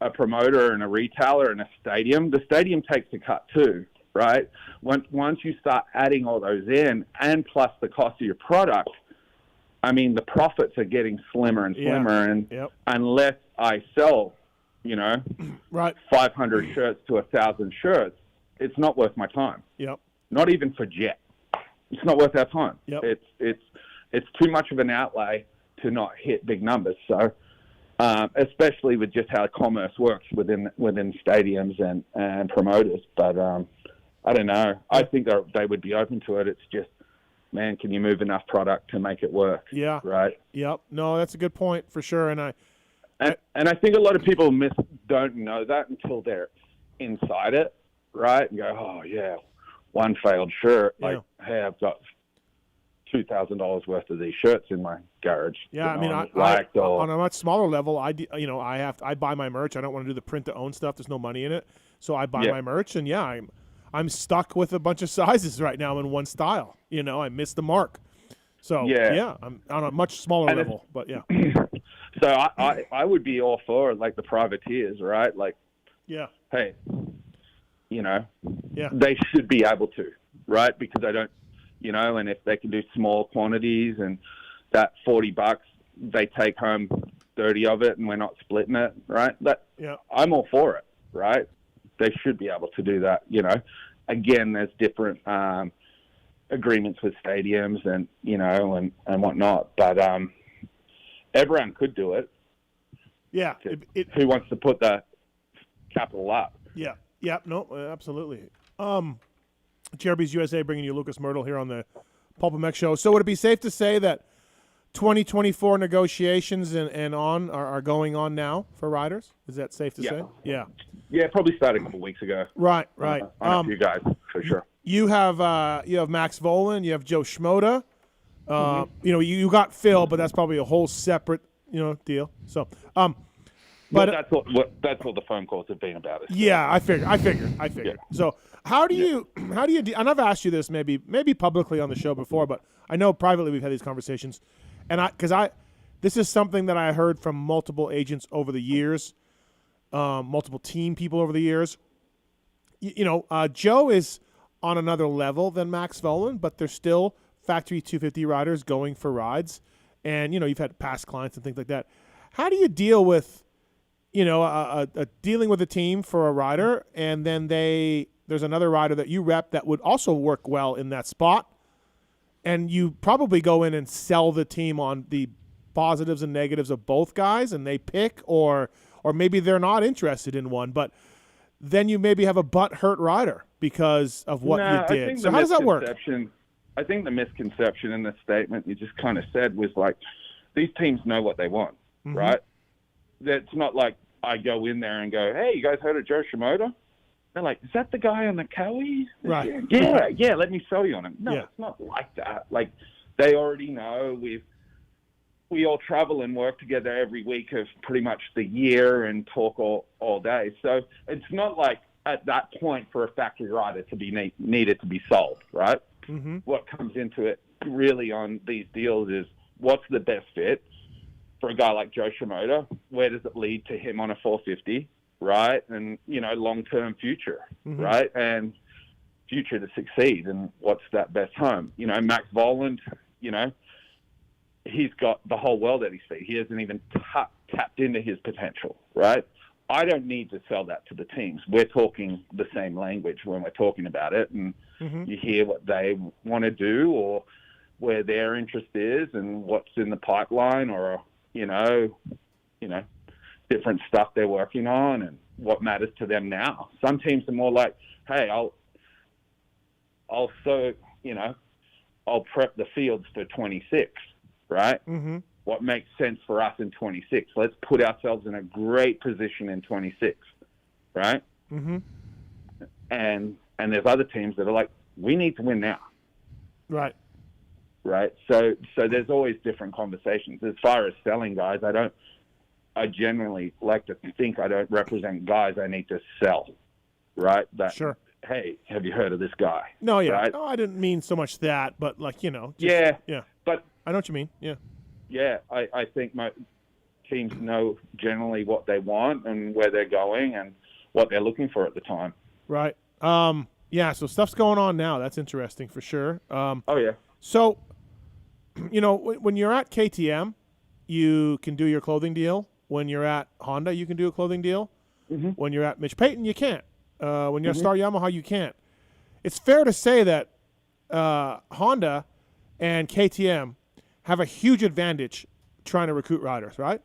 a promoter and a retailer and a stadium, the stadium takes a cut too, right? Once you start adding all those in, and plus the cost of your product, I mean, the profits are getting slimmer and slimmer. And unless I sell, right, 500 shirts to 1,000 shirts, it's not worth my time. Yep. Not even for Jet. It's not worth our time. Yep. It's too much of an outlay to not hit big numbers. So, especially with just how commerce works within stadiums and promoters. But I don't know. I think they would be open to it. It's just, man, can you move enough product to make it work? Yeah. Right. Yep. No, that's a good point for sure. And I think a lot of people don't know that until they're inside it. Right, and go, oh yeah, one failed shirt. Like, hey, I've got $2,000 worth of these shirts in my garage. Yeah, I mean, on a much smaller level, I buy my merch. I don't want to do the print to own stuff. There's no money in it, so I buy my merch, and I'm stuck with a bunch of sizes right now in one style. I missed the mark. So I'm on a much smaller level, but yeah. So I would be all for like the privateers, right? Like, hey, they should be able to, right? Because I don't. And if they can do small quantities and that $40, they take home 30 of it and we're not splitting it, right? I'm all for it, right? They should be able to do that, Again, there's different agreements with stadiums and, and whatnot, but everyone could do it. Yeah. Who wants to put the capital up? Yeah. Yeah, no, absolutely. Cherubies USA bringing you Lucas Mirtl here on the PulpMX show. So would it be safe to say that 2024 negotiations and on are going on now for riders? Is that safe to say? Yeah. Yeah, probably started a couple weeks ago. Right. On a few guys, for sure. You have Max Volan, you have Joe Schmoda. You got Phil, but that's probably a whole separate deal. So, but that's what the phone calls have been about. Yeah, I figured. Yeah. So how do you and I've asked you this maybe publicly on the show before, but I know privately we've had these conversations, and this is something that I heard from multiple agents over the years, multiple team people over the years. Joe is on another level than Max Volan, but they're still factory 250 riders going for rides, and you've had past clients and things like that. How do you deal with dealing with a team for a rider, and then there's another rider that you rep that would also work well in that spot, and you probably go in and sell the team on the positives and negatives of both guys, and they pick, or maybe they're not interested in one, but then you maybe have a butt-hurt rider because of what you did. So how does that work? I think the misconception in the statement you just kind of said was like, these teams know what they want, right? It's not like I go in there and go, hey, you guys heard of Joe Schmoda? They're like, is that the guy on the Cowie? Right. Yeah, let me sell you on him. No, it's not like that. Like, they already know. We all travel and work together every week of pretty much the year and talk all day. So it's not like at that point for a factory rider to be needed to be sold, right? What comes into it really on these deals is what's the best fit for a guy like Joe Schmoda? Where does it lead to him on a 450, right? And, long-term future, right? And future to succeed, and what's that best home? Max Voland, he's got the whole world at his feet. He hasn't even tapped into his potential, right? I don't need to sell that to the teams. We're talking the same language when we're talking about it, and you hear what they want to do or where their interest is and what's in the pipeline, or different stuff they're working on and what matters to them now. Some teams are more like, hey, I'll prep the fields for 26, right? What makes sense for us in 26? Let's put ourselves in a great position in 26, right? And there's other teams that are like, we need to win now. Right. So there's always different conversations. As far as selling guys, I generally like to think I don't represent guys. I need to sell, right? Sure. Hey, have you heard of this guy? No, yeah. Right? No, I didn't mean so much that, but yeah. But I know what you mean. Yeah. Yeah, I think my teams know generally what they want and where they're going and what they're looking for at the time. Right. Yeah, so stuff's going on now. That's interesting for sure. Oh, yeah. So, when you're at KTM, you can do your clothing deal. When you're at Honda, you can do a clothing deal. When you're at Mitch Payton, you can't. When you're at Star Yamaha, you can't. It's fair to say that Honda and KTM have a huge advantage trying to recruit riders, right?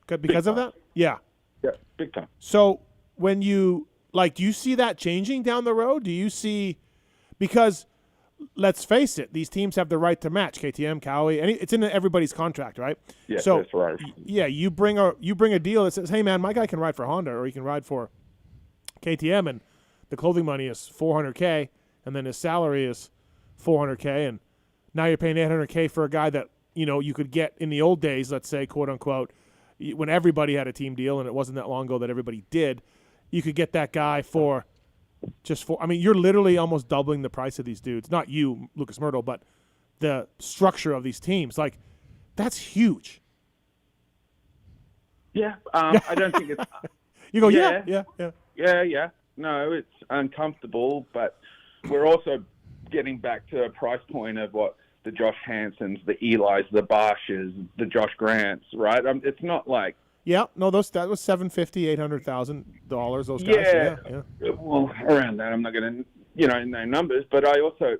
Because of that? Yeah. Yeah, big time. So when you, do you see that changing down the road? Do you see, because let's face it, these teams have the right to match KTM, Cowie, and it's in everybody's contract, right? Yeah, so, that's right. Yeah, you bring a deal that says, hey man, my guy can ride for Honda or he can ride for KTM, and the clothing money is $400K, and then his salary is $400K, and Now you're paying $800K for a guy that, you could get in the old days, let's say, quote unquote, when everybody had a team deal, and it wasn't that long ago that everybody did. You could get that guy for you're literally almost doubling the price of these dudes. Not you, Lucas Mirtl, but the structure of these teams. Like, that's huge. Yeah, I don't think it's. You go, yeah. Yeah. No, it's uncomfortable, but we're also getting back to a price point of what the Josh Hansons, the Eli's, the Barshes, the Josh Grants, right? It's not like. Yeah, no, that was $750,000, $800,000. Those guys. Yeah. Well, around that, I'm not going to, name numbers, but I also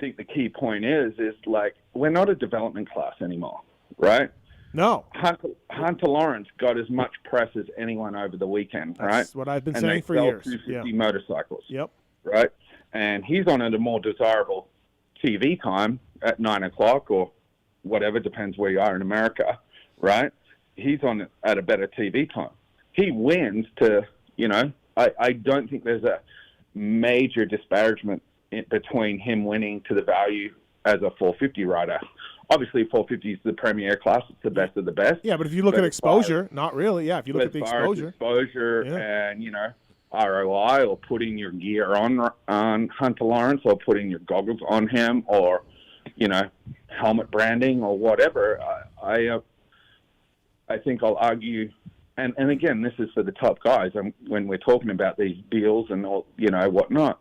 think the key point is like we're not a development class anymore, right? No. Hunter Lawrence got as much press as anyone over the weekend, right? That's what I've been saying for years. 250 motorcycles. Yep. Right? And he's on at a more desirable TV time at 9 o'clock or whatever, depends where you are in America, right? He's on at a better TV time. He wins to, I don't think there's a major disparagement between him winning to the value as a 450 rider. Obviously, 450 is the premier class. It's the best of the best. Yeah, but if you look at exposure, not really. Yeah, if you look at the exposure. And, ROI or putting your gear on Hunter Lawrence or putting your goggles on him or, helmet branding or whatever, I think I'll argue, and again, this is for the top guys, when we're talking about these deals and all, whatnot,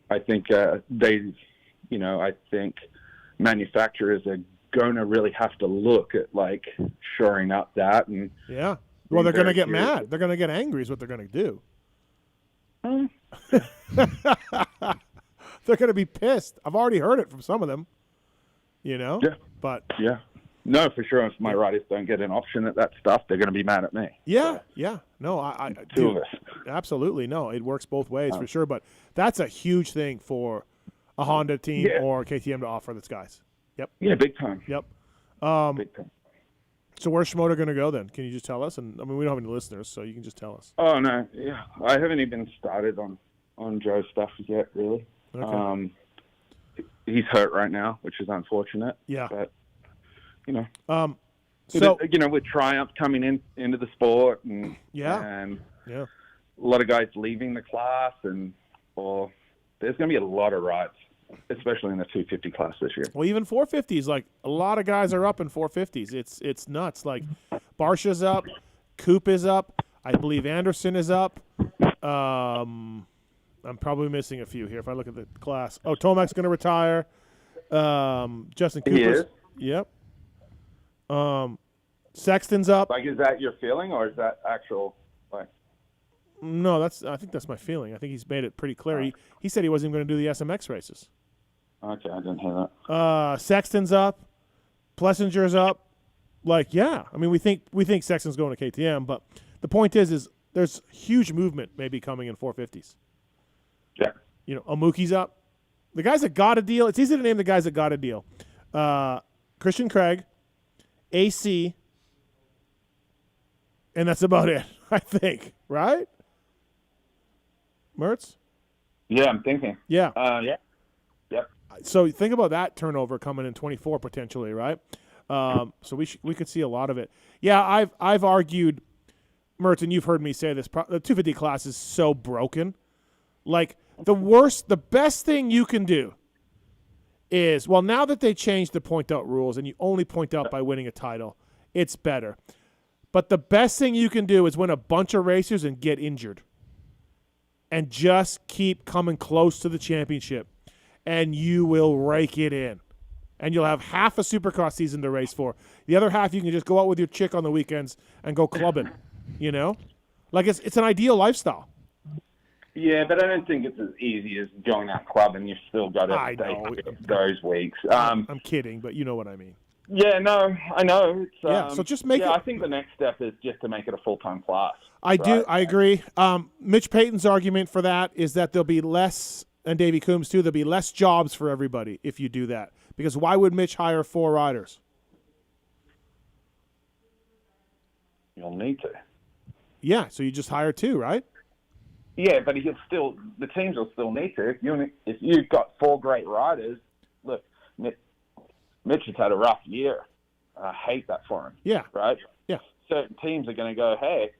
I think I think manufacturers are going to really have to look at like shoring up that and well, they're going to get mad. They're going to get angry is what they're going to do. They're going to be pissed. I've already heard it from some of them, Yeah. But yeah. No, for sure. If my riders don't get an option at that stuff, they're going to be mad at me. Yeah, yeah. No, I two of us. Absolutely. No, it works both ways for sure. But that's a huge thing for a Honda team or KTM to offer its guys. Yep. Yeah, big time. Yep. Big time. So where's Schmoeder going to go then? Can you just tell us? And I mean, we don't have any listeners, so you can just tell us. Oh, no. Yeah. I haven't even started on Joe's stuff yet, really. Okay. He's hurt right now, which is unfortunate. Yeah. But, so with Triumph coming into the sport and a lot of guys leaving the class there's going to be a lot of rides, especially in the 250 class this year. Well, even 450s, like a lot of guys are up in 450s. It's nuts. Like Barsha's up, Coop is up, I believe Anderson is up. I'm probably missing a few here if I look at the class. Oh, Tomac's going to retire. Justin Cooper's. He is? Yep. Sexton's up. Like, is that your feeling or is that actual? Like, no, I think that's my feeling. I think he's made it pretty clear. He said he wasn't even going to do the SMX races. Okay, I didn't hear that. Sexton's up. Plessinger's up. Like, yeah. I mean, we think Sexton's going to KTM, but the point is there's huge movement maybe coming in 450s. Yeah. Amuki's up. The guys that got a deal, it's easy to name the guys that got a deal. Christian Craig, AC, and that's about it, I think. Right? Mertz? Yeah, I'm thinking. Yeah. Yeah. Yep. So think about that turnover coming in 24 potentially, right? So we could see a lot of it. Yeah, I've argued, Mertz, and you've heard me say this. The 250 class is so broken. Like the best thing you can do is, well, now that they changed the point out rules and you only point out by winning a title, it's better. But the best thing you can do is win a bunch of races and get injured. And just keep coming close to the championship. And you will rake it in. And you'll have half a Supercross season to race for. The other half you can just go out with your chick on the weekends and go clubbing. Like it's an ideal lifestyle. Yeah, but I don't think it's as easy as joining that club and you've still got to stay those weeks. I'm kidding, but you know what I mean. Yeah, no, I know. It's, so just make it. I think the next step is just to make it a full-time class. I agree. Mitch Payton's argument for that is that there'll be less, and Davey Coombs too, there'll be less jobs for everybody if you do that. Because why would Mitch hire 4 riders? You'll need to. Yeah, so you just hire 2, right? Yeah, but the teams will still need to. If you've got 4 great riders, look, Mitch has had a rough year. I hate that for him. Yeah. Right? Yeah. Certain teams are going to go, hey,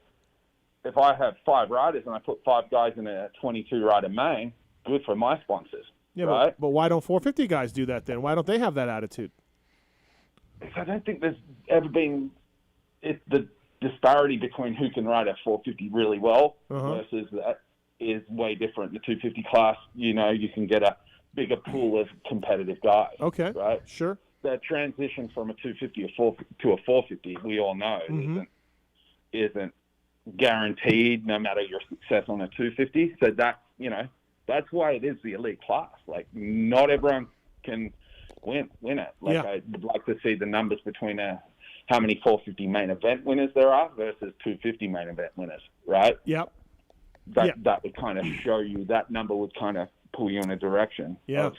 if I have 5 riders and I put 5 guys in a 22-rider main, good for my sponsors. Yeah, right? but why don't 450 guys do that then? Why don't they have that attitude? Because I don't think there's ever been the disparity between who can ride a 450 really well versus that is way different. The 250 class, you can get a bigger pool of competitive guys. Okay. Right? Sure. The transition from a 250 to a 450, we all know, isn't guaranteed no matter your success on a 250. So that's why it is the elite class. Like, not everyone can win it. Like, I would like to see the numbers between how many 450 main event winners there are versus 250 main event winners, right? Yep. That would kind of show you, that number would kind of pull you in a direction of,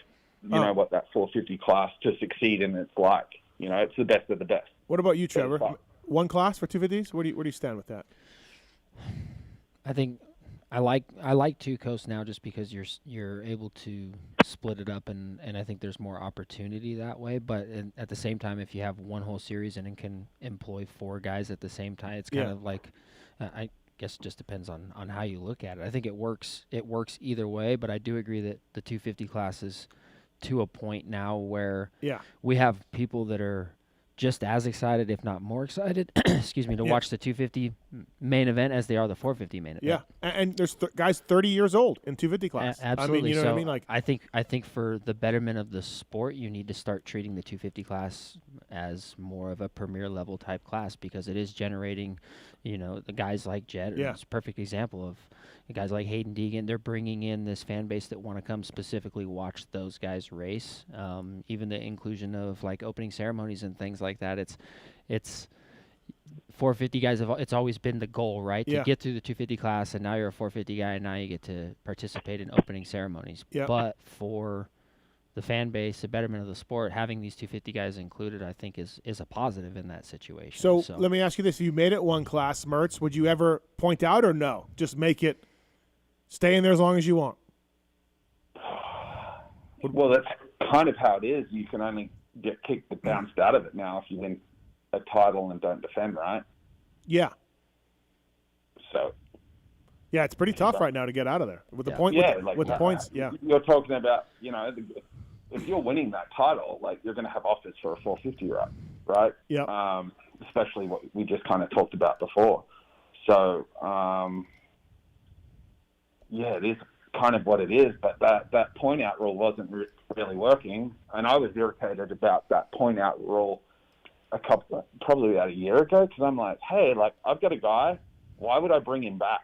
what that 450 class to succeed in it's like. It's the best of the best. What about you, Trevor? One class for 250s? Where do you stand with that? I think I like two coasts now just because you're able to split it up and I think there's more opportunity that way. But at the same time, if you have one whole series and it can employ 4 guys at the same time, it's kind of like I guess it just depends on how you look at it. I think it works either way, but I do agree that the 250 class is to a point now where we have people that are just as excited, if not more excited, to watch the 250 main event as they are the 450 main event. Yeah, and there's guys 30 years old in 250 class. Absolutely. You know what I mean? Like, I think for the betterment of the sport, you need to start treating the 250 class as more of a premier level type class because it is generating, the guys like Jet. It's a perfect example of guys like Hayden Deegan. They're bringing in this fan base that want to come specifically watch those guys race. Even the inclusion of like opening ceremonies and things like that. It's 450 guys. It's always been the goal, right? To get through the 250 class, and now you're a 450 guy, and now you get to participate in opening ceremonies. But for the fan base, the betterment of the sport, having these 250 guys included, I think is a positive in that situation. So let me ask you this: if you made it one class, Mirtz, would you ever point out or no? Just make it stay in there as long as you want. Well, that's kind of how it is. You can only get kicked and bounced out of it now if you win a title and don't defend, right? Yeah. So. Yeah, it's pretty tough right now to get out of there with the point. With the points. Yeah. You're talking about, if you're winning that title, like you're going to have offers for a 450, right? Yeah. Especially what we just kind of talked about before. So, it is kind of what it is. But that point out rule wasn't really working, and I was irritated about that point out rule probably about a year ago because I'm like, hey, like I've got a guy, why would I bring him back?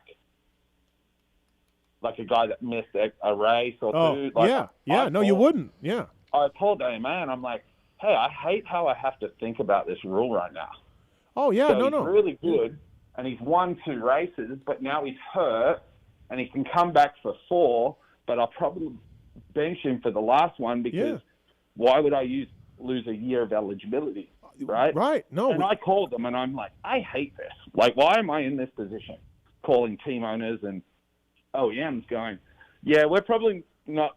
Like a guy that missed a race or two. Like, you wouldn't. Yeah. I told AMA, and I'm like, hey, I hate how I have to think about this rule right now. Oh, yeah, so he's really good, and he's won 2 races, but now he's hurt, and he can come back for 4, but I'll probably bench him for the last one because why would I lose a year of eligibility, right? Right. No. And I called them, and I'm like, I hate this. Like, why am I in this position? Calling team owners and OEMs going, we're probably not,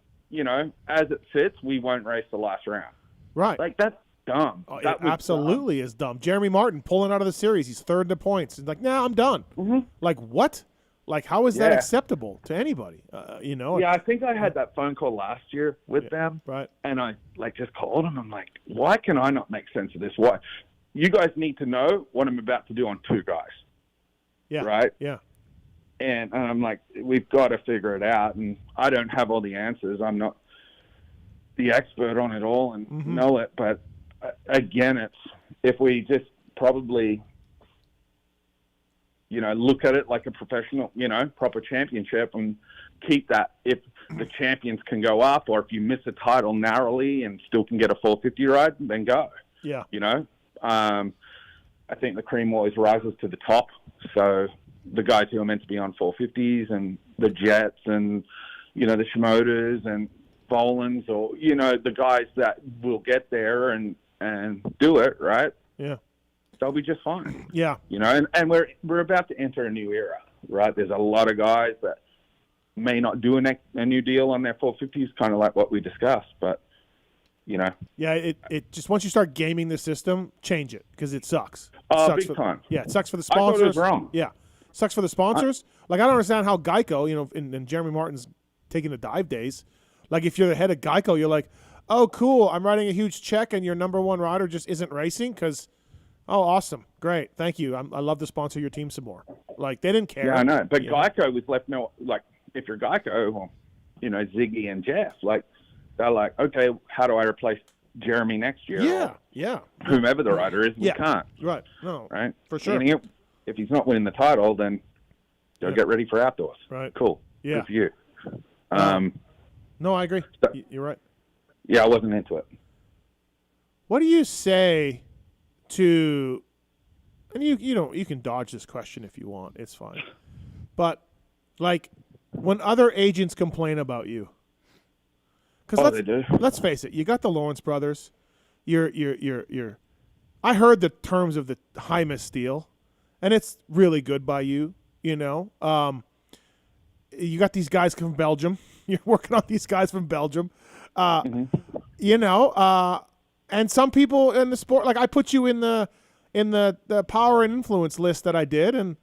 as it fits, we won't race the last round. Right. Like, that's dumb. It absolutely is dumb. Jeremy Martin pulling out of the series. He's 3rd in the points. He's like, I'm done. Mm-hmm. Like, what? Like, how is that acceptable to anybody? Yeah, I think I had that phone call last year with them. Right. And I, just called them. I'm like, why can I not make sense of this? Why? You guys need to know what I'm about to do on 2 guys. Yeah. Right? Yeah. And I'm like, we've got to figure it out. And I don't have all the answers. I'm not the expert on it all and know it. But again, it's if we just probably, look at it like a professional, proper championship and keep that. If the champions can go up or if you miss a title narrowly and still can get a 450 ride, then go. Yeah. I think the cream always rises to the top. So the guys who are meant to be on 450s and the Jets and, the Shimodas and Bolins or, the guys that will get there and do it, right? Yeah. They'll be just fine. Yeah. And we're about to enter a new era, right? There's a lot of guys that may not do a new deal on their 450s, kind of like what we discussed, but you know. Yeah, it just once you start gaming the system, change it because it sucks. Big for, time. Yeah, it sucks for the I thought sponsors. it was wrong. Yeah, sucks for the sponsors. Like I don't understand how Geico, you know, and Jeremy Martin's taking the dive days. Like if you're the head of Geico, you're like, oh, cool, I'm writing a huge check, and your number one rider just isn't racing because, oh, awesome, great, thank you. I love to sponsor your team some more. Like they didn't care. Yeah, I know. But Geico was left like if you're Geico, well, you know, Ziggy and Jeff, like they're like, okay, how do I replace Jeremy next year? Yeah. Whomever the rider is, we can't. Right. No. Right. For sure. And if he's not winning the title, then they'll get ready for outdoors. Right. Cool. Yeah. Good for you. No, I agree. You're right. Yeah, I wasn't into it. What do you say to? And you can dodge this question if you want. It's fine. But like when other agents complain about you, because they do. Let's face it, you got the Lawrence brothers. You're. I heard the terms of the Hymas deal, and it's really good by you. You know, you got these guys from Belgium. You're working on these guys from Belgium. You know, and some people in the sport, like I put you in the power and influence list that I did, and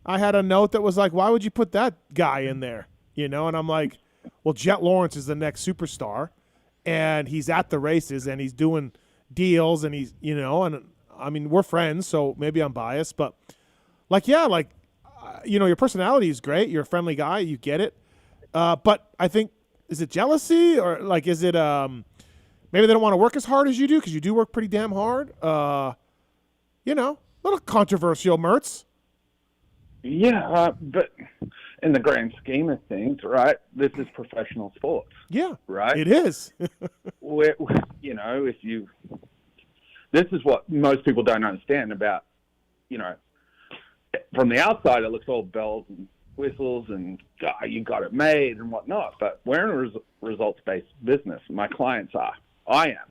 I had a note that was like, why would you put that guy in there? You know, and I'm like, well, Jet Lawrence is the next superstar, and he's at the races, and he's doing deals, and he's, you know, and I mean, we're friends, so maybe I'm biased, but like, yeah, like, you know, your personality is great. You're a friendly guy. You get it. But I think, is it jealousy or like, is it maybe they don't want to work as hard as you do because you do work pretty damn hard? You know, a little controversial, Mirtz. Yeah, but in the grand scheme of things, right, this is professional sports. Yeah, right? It is. You know, this is what most people don't understand about, you know, from the outside, it looks all bells and whistles and you got it made and whatnot. But we're in a results-based business. My clients are. I am.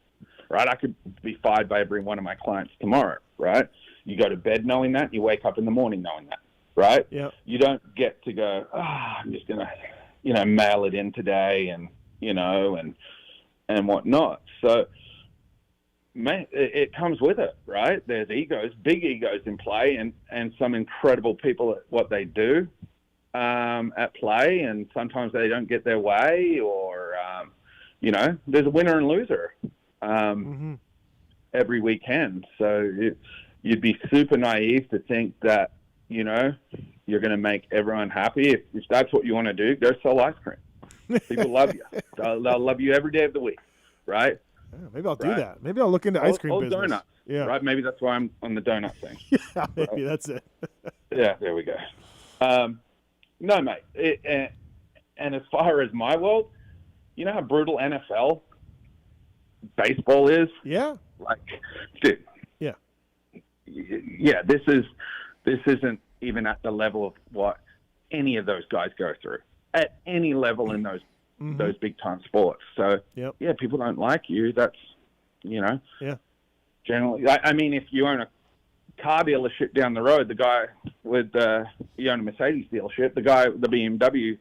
Right? I could be fired by every one of my clients tomorrow. Right? You go to bed knowing that. You wake up in the morning knowing that. Right? Yeah. You don't get to go, I'm just going to, you know, mail it in today and, you know, and whatnot. So, man, it comes with it, right? There's egos, big egos in play, and some incredible people at what they do at play, and sometimes they don't get their way, or you know, there's a winner and loser every weekend. So you'd be super naive to think that, you know, you're going to make everyone happy. If that's what you want to do, go sell ice cream. People love you. They'll love you every day of the week, right? Yeah, maybe I'll do that. Maybe I'll look into ice cream business. Donuts, yeah. Right? Maybe that's why I'm on the donut thing. Yeah, maybe that's it. Yeah, there we go. No, mate. And as far as my world, you know how brutal NFL baseball is? Yeah. Like, dude. Yeah. Yeah, this isn't even at the level of what any of those guys go through at any level in those big time sports. So yeah, people don't like you. That's, you know, generally, I mean, if you own a car dealership down the road, the guy with you own a Mercedes dealership, the guy with the BMW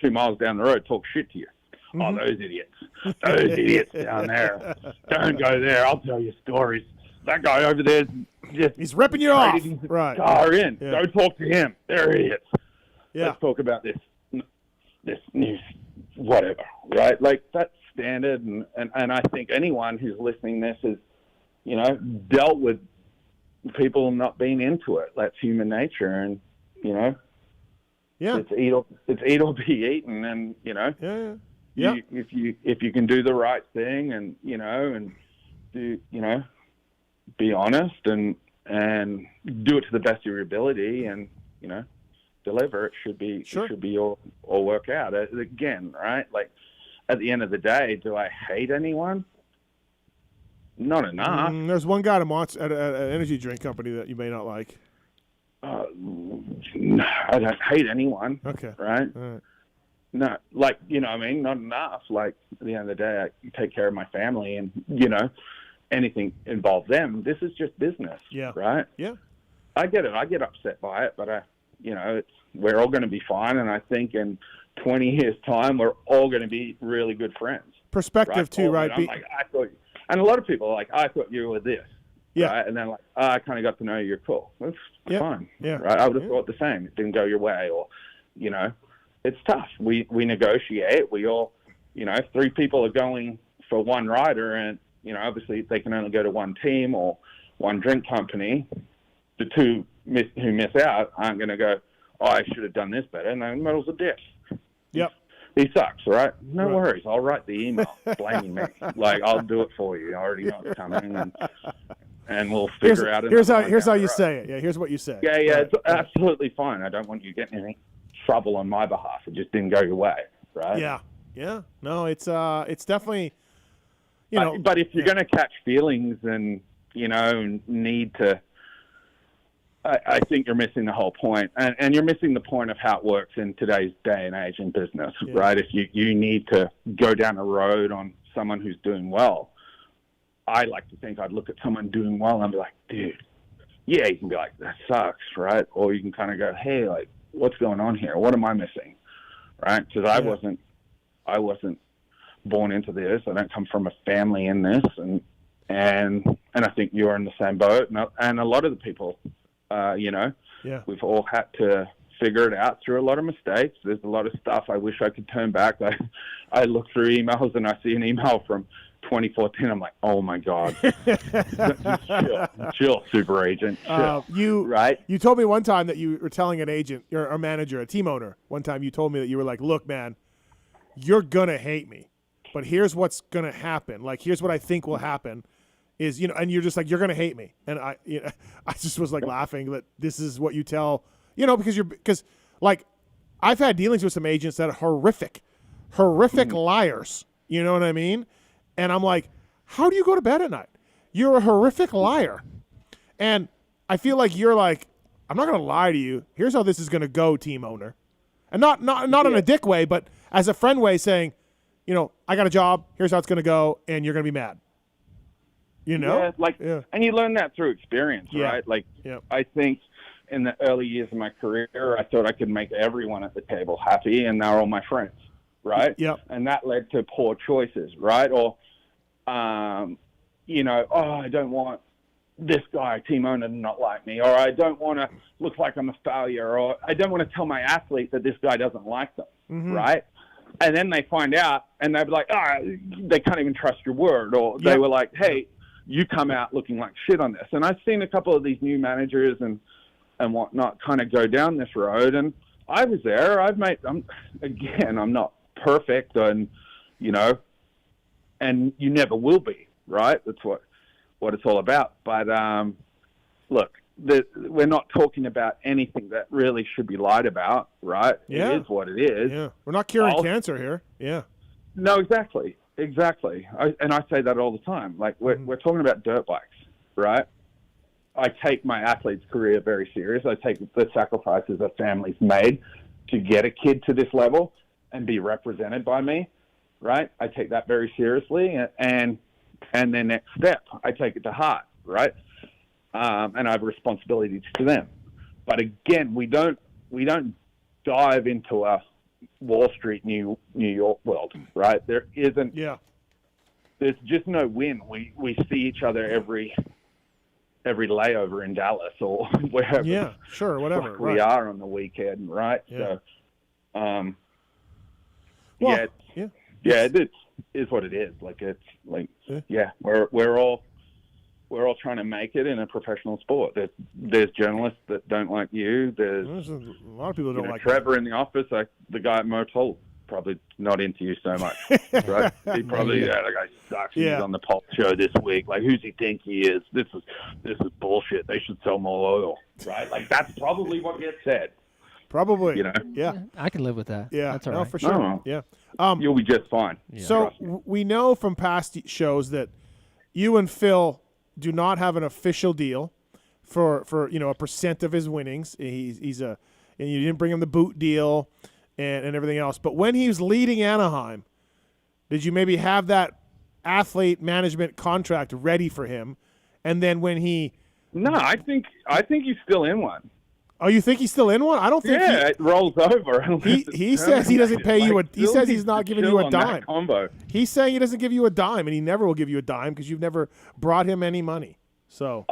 2 miles down the road talks shit to you. Oh, those idiots down there. Don't go there. I'll tell you stories. That guy over there, he's ripping you off. Right. Car in. Yeah. Don't talk to him. They're idiots. Yeah. Let's talk about this news, whatever, right? Like, that's standard, and I think anyone who's listening to this has, you know, dealt with people not being into it. That's human nature, and, you know, it's eat or be eaten, and, you know, if you can do the right thing, and, you know, and do, you know, be honest and do it to the best of your ability, and, you know, deliver, it should be all work out. Again, right? Like, at the end of the day, do I hate anyone? Not enough. There's one guy at an energy drink company that you may not like. No, I don't hate anyone. Okay. Right? All right. No, like, you know what I mean? Not enough. Like, at the end of the day, I take care of my family, and, you know, anything involves them. This is just business. Yeah. Right? Yeah. I get it. I get upset by it, but you know, we're all going to be fine. And I think in 20 years' time, we're all going to be really good friends. perspective too, right? I'm like, I thought, and a lot of people are like, I thought you were this. Yeah. Right? And then like, I kind of got to know you're cool. That's fine. Yeah. Right. I would have thought the same. It didn't go your way, or, it's tough. We negotiate. We all, if 3 people are going for one rider, and obviously they can only go to one team or one drink company, the 2 who miss out aren't going to go, oh, I should have done this better. And then Mirtl's a dick. Yep. He sucks, right? No worries. I'll write the email blaming me. Like, I'll do it for you. I already know it's coming, and we'll figure out. Here's how you say it. Yeah, here's what you say. Yeah, it's absolutely fine. I don't want you getting any trouble on my behalf. It just didn't go your way, right? Yeah. No, it's definitely, But if you're going to catch feelings and need to. I think you're missing the whole point, and you're missing the point of how it works in today's day and age in business, right? If you need to go down a road on someone who's doing well, I like to think I'd look at someone doing well and be like, dude, yeah, you can be like, that sucks, right? Or you can kind of go, hey, like, what's going on here? What am I missing, right? Because I wasn't born into this. I don't come from a family in this, and I think you're in the same boat, and a lot of the people. We've all had to figure it out through a lot of mistakes. There's a lot of stuff I wish I could turn back. I look through emails and I see an email from 2014. I'm like, oh my God. chill, super agent. Chill. You told me one time that you were telling an agent, or a manager, a team owner, one time you told me that you were like, look, man, you're going to hate me, but here's what's going to happen. Like, here's what I think will happen. Is, and you're just like, you're going to hate me. And I just was like laughing that this is what you tell, because like I've had dealings with some agents that are horrific liars. You know what I mean? And I'm like, how do you go to bed at night? You're a horrific liar. And I feel like you're like, I'm not going to lie to you. Here's how this is going to go, team owner. And not in a dick way, but as a friend way saying, I got a job. Here's how it's going to go. And you're going to be mad. And you learn that through experience, right? Like, I think in the early years of my career, I thought I could make everyone at the table happy, and they're all my friends, right? Yep. And that led to poor choices, right? Or, I don't want this guy, team owner, to not like me, or I don't want to look like I'm a failure, or I don't want to tell my athlete that this guy doesn't like them, right? And then they find out, and they'd be like, they can't even trust your word, or they were like, hey, you come out looking like shit on this. And I've seen a couple of these new managers and whatnot kind of go down this road. And I was there. I'm not perfect, and, and you never will be, right? That's what it's all about. But look, we're not talking about anything that really should be lied about, right? Yeah. It is what it is. Yeah. We're not curing cancer here. Yeah. No, exactly. I say that all the time. Like, we're talking about dirt bikes, right? I take my athlete's career very serious. I take the sacrifices that families made to get a kid to this level and be represented by me, right? I take that very seriously, and their next step, I take it to heart, right? And I have responsibilities to them. But again, we don't dive into a Wall Street, New York world, right? There isn't. Yeah. There's just no win. We see each other every layover in Dallas or wherever. Yeah, sure, whatever. We are on the weekend, right? Yeah. So, it is what it is. Like, it's like, we're all trying to make it in a professional sport. There's journalists that don't like you. There's a lot of people that don't like Trevor in the office. Like the guy at Mirtl, probably not into you so much, right? He probably that guy sucks. He's on the Pulp show this week. Like, who's he think he is? This is bullshit. They should sell more oil, right? Like, that's probably what gets said. Probably, Yeah, I can live with that. Yeah, that's all right. For sure. No. Yeah, you'll be just fine. Yeah. So we know from past shows that you and Phil do not have an official deal for a percent of his winnings. He's and you didn't bring him the boot deal and everything else. But when he was leading Anaheim, did you maybe have that athlete management contract ready for him? And then when he I think he's still in one. Oh, you think he's still in one? I don't think. Yeah, it rolls over. He says he doesn't pay you. He says he's not giving you a dime. Combo. He's saying he doesn't give you a dime, and he never will give you a dime because you've never brought him any money. So.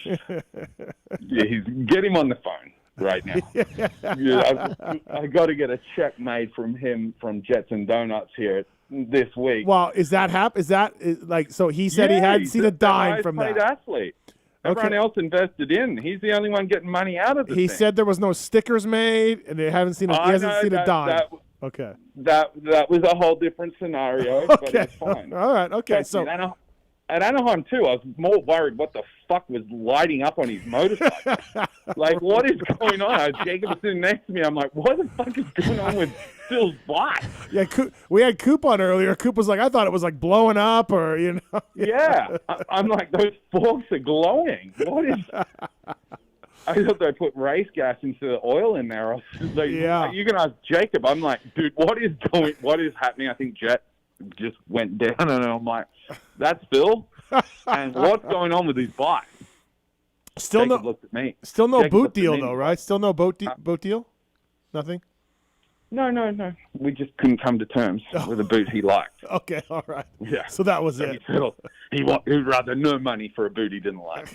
Yeah, get him on the phone right now. I got to get a check made from him from Jets and Donuts here this week. Well, is that like? So he said he hadn't seen a dime from that. Athlete. Everyone else invested in. He's the only one getting money out of it. He said there was no stickers made, and they haven't seen. He hasn't seen a dime. Okay. That was a whole different scenario, but it's fine. All right. Okay. So. At Anaheim, too, I was more worried what the fuck was lighting up on his motorcycle. Like, what is going on? Jacob was sitting next to me. I'm like, what the fuck is going on with Phil's bike? Yeah, we had Coop on earlier. Coop was like, I thought it was like blowing up or, you know. Yeah. I'm like, those forks are glowing. What is... I thought they put race gas into the oil in there. I was like, yeah. You can ask Jacob. I'm like, dude, what is happening? I think Jet just went down, and I'm like, that's Phil? And what's going on with his bike? Jacob looked at me. Still no boot deal, though, right? Still no boat deal? Nothing? No. We just couldn't come to terms with a boot he liked. Okay, all right. Yeah. So that was it. He'd rather no money for a boot he didn't like.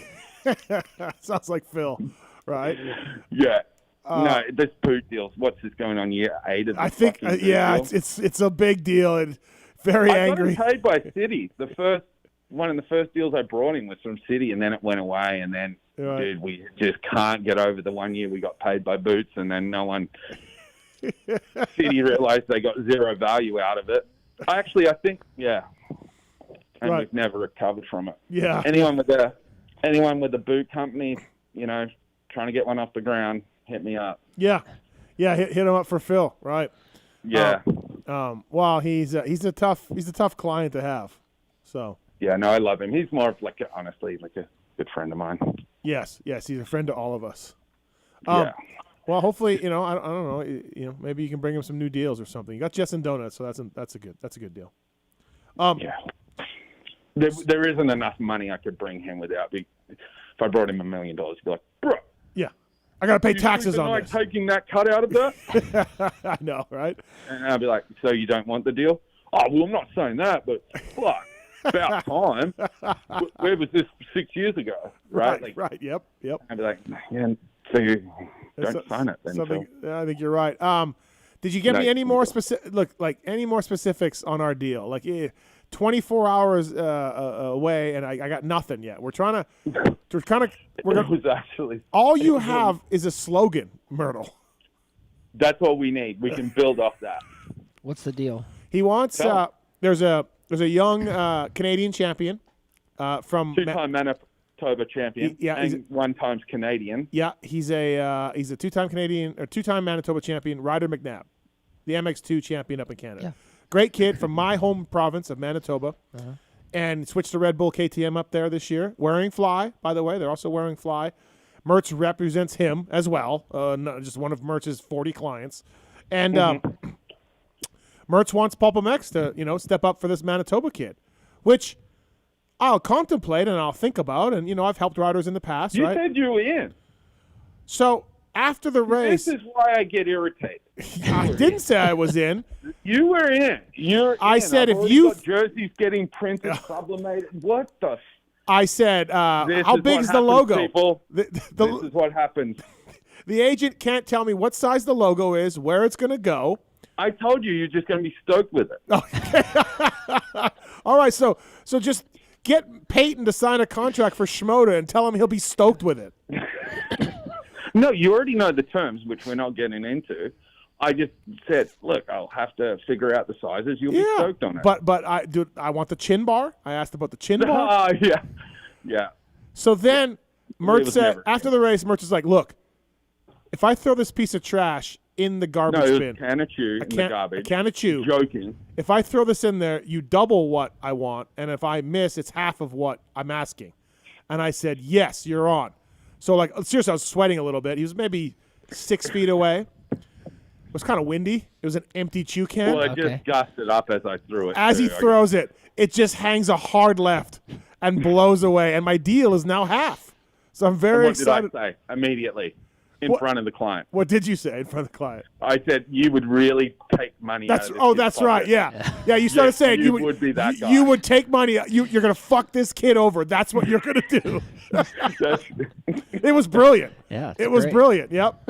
Sounds like Phil, right? Yeah. No, this boot deal. What's this going on year 8 of the I think, it's a big deal and very angry. I got him paid by City. One of the first deals I brought him was from City, and then it went away. And then, dude, we just can't get over the 1 year we got paid by Boots, and then no one. City realized they got zero value out of it. I think, and we've never recovered from it. Yeah. Anyone with the boot company, trying to get one off the ground, hit me up. Yeah, hit him up for Phil, right? Yeah. Well, he's a tough client to have. So. Yeah, no, I love him. He's more of honestly a good friend of mine. Yes, he's a friend to all of us. Yeah. Well, hopefully, I don't know, maybe you can bring him some new deals or something. You got Jets and Donuts, so that's a good deal. Yeah. There isn't enough money I could bring him without. If I brought him $1 million, he'd be like, bro. Yeah. I got to pay taxes on this. Taking that cut out of that? I know, right? And I'll be like, so you don't want the deal? Oh, well, I'm not saying that, but fuck, about time. Where was this 6 years ago? Right. Right. Yep. I'd be like, yeah, so you don't sign it then. I think you're right. Did you give me any more any more specifics on our deal? Like 24 hours away, and I got nothing yet. We're trying to. All you have is a slogan, Mirtl. That's all we need. We can build off that. What's the deal? He wants. There's a young Canadian champion from two-time Manitoba champion. And one times Canadian. Yeah, he's a two-time Canadian or two-time Manitoba champion, Ryder McNabb, the MX2 champion up in Canada. Yeah. Great kid from my home province of Manitoba, and switched to Red Bull KTM up there this year. Wearing Fly, by the way. They're also wearing Fly. Mirtl represents him as well, not just one of Mirt's 40 clients. And Mirtl wants PulpMX to, step up for this Manitoba kid, which I'll contemplate and I'll think about. And, I've helped riders in the past, You right? said you were in. So after the race. This is why I get irritated. I didn't say I was in. You were in. I said I've if you. got jerseys getting printed, sublimated. What the? I said, how big is the logo? People. This is what happens. The agent can't tell me what size the logo is, where it's going to go. I told you, you're just going to be stoked with it. Okay. All right, so just get Peyton to sign a contract for Schmoda and tell him he'll be stoked with it. No, you already know the terms, which we're not getting into. I just said, look, I'll have to figure out the sizes. You'll be stoked on it. But I want the chin bar. I asked about the chin bar. Yeah. So then Mirtl said, after the race, Mirtl was like, look, if I throw this piece of trash in the garbage bin. A can of chew in the garbage. A can of chew. Joking. If I throw this in there, you double what I want, and if I miss, it's half of what I'm asking. And I said, yes, you're on. So, seriously, I was sweating a little bit. He was maybe 6 feet away. It was kind of windy. It was an empty chew can. Well, it just gusted up as I threw it. As he throws it, it just hangs a hard left and blows away, and my deal is now half. So I'm very excited. What did I say immediately in front of the client? What did you say in front of the client? I said, you would really take money out of this kid's that's pocket. right. Yeah. Yeah, you started saying you would be that guy. You would take money. You're going to fuck this kid over. That's what you're going to do. It was brilliant. Yeah. It was brilliant. Yep.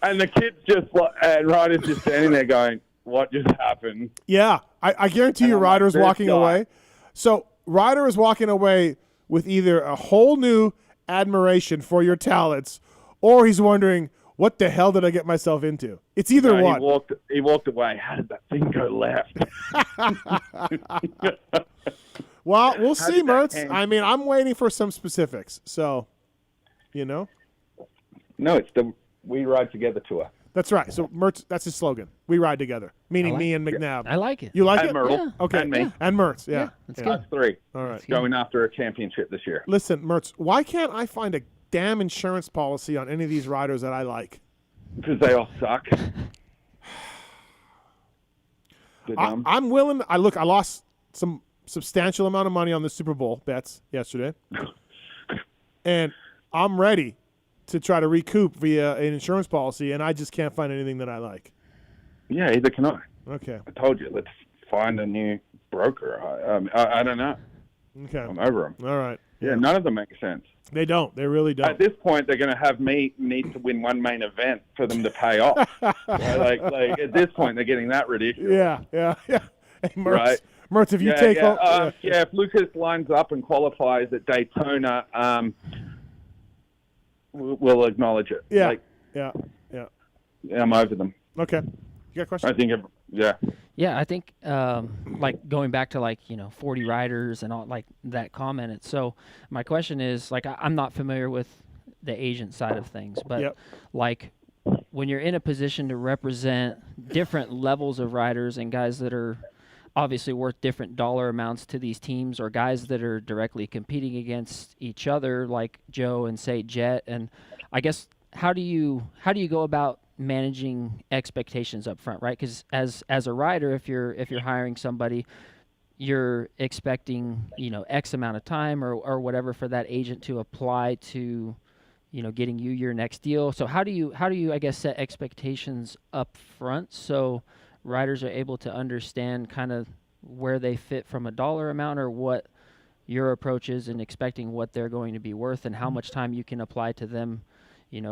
And the kid's just, and Ryder's just standing there going, what just happened? Yeah. I guarantee you Ryder's walking away. So Ryder is walking away with either a whole new admiration for your talents, or he's wondering, what the hell did I get myself into? It's either one. He walked away. How did that thing go left? Well, we'll see, Mirtl. I mean, I'm waiting for some specifics. So, No, it's the We Ride Together tour. That's right. So, Mirtl, that's his slogan. We ride together, meaning me and McNabb. I like it. You like and it? Mirtl. Yeah. Okay. And me. And Mirtl, yeah. That's Us good. three. All right. Going after a championship this year. Listen, Mirtl, why can't I find a damn insurance policy on any of these riders that I like? Because they all suck. I'm willing. I lost some substantial amount of money on the Super Bowl bets yesterday, and I'm ready to try to recoup via an insurance policy, and I just can't find anything that I like. Yeah, either can I. Okay. I told you, let's find a new broker. I don't know. Okay. I'm over them. All right. Yeah, none of them make sense. They don't. They really don't. At this point, they're going to have me need to win one main event for them to pay off. like at this point, they're getting that ridiculous. Yeah. Hey, Mirtl, Right. Mirtl, if you take if Lucas lines up and qualifies at Daytona, we'll acknowledge it. Yeah. Yeah, I'm over them. Okay. You got a question? I think, Yeah, I think like going back to 40 riders and all like that comment. So my question is I'm not familiar with the agent side of things, but like when you're in a position to represent different levels of riders and guys that are obviously worth different dollar amounts to these teams, or guys that are directly competing against each other, like Joe and say Jet, and I guess how do you go about managing expectations up front, right? Because as a rider, if you're hiring somebody, you're expecting X amount of time or whatever for that agent to apply to getting you your next deal. So how do you I guess set expectations up front so riders are able to understand kind of where they fit from a dollar amount, or what your approach is in expecting what they're going to be worth, and how much time you can apply to them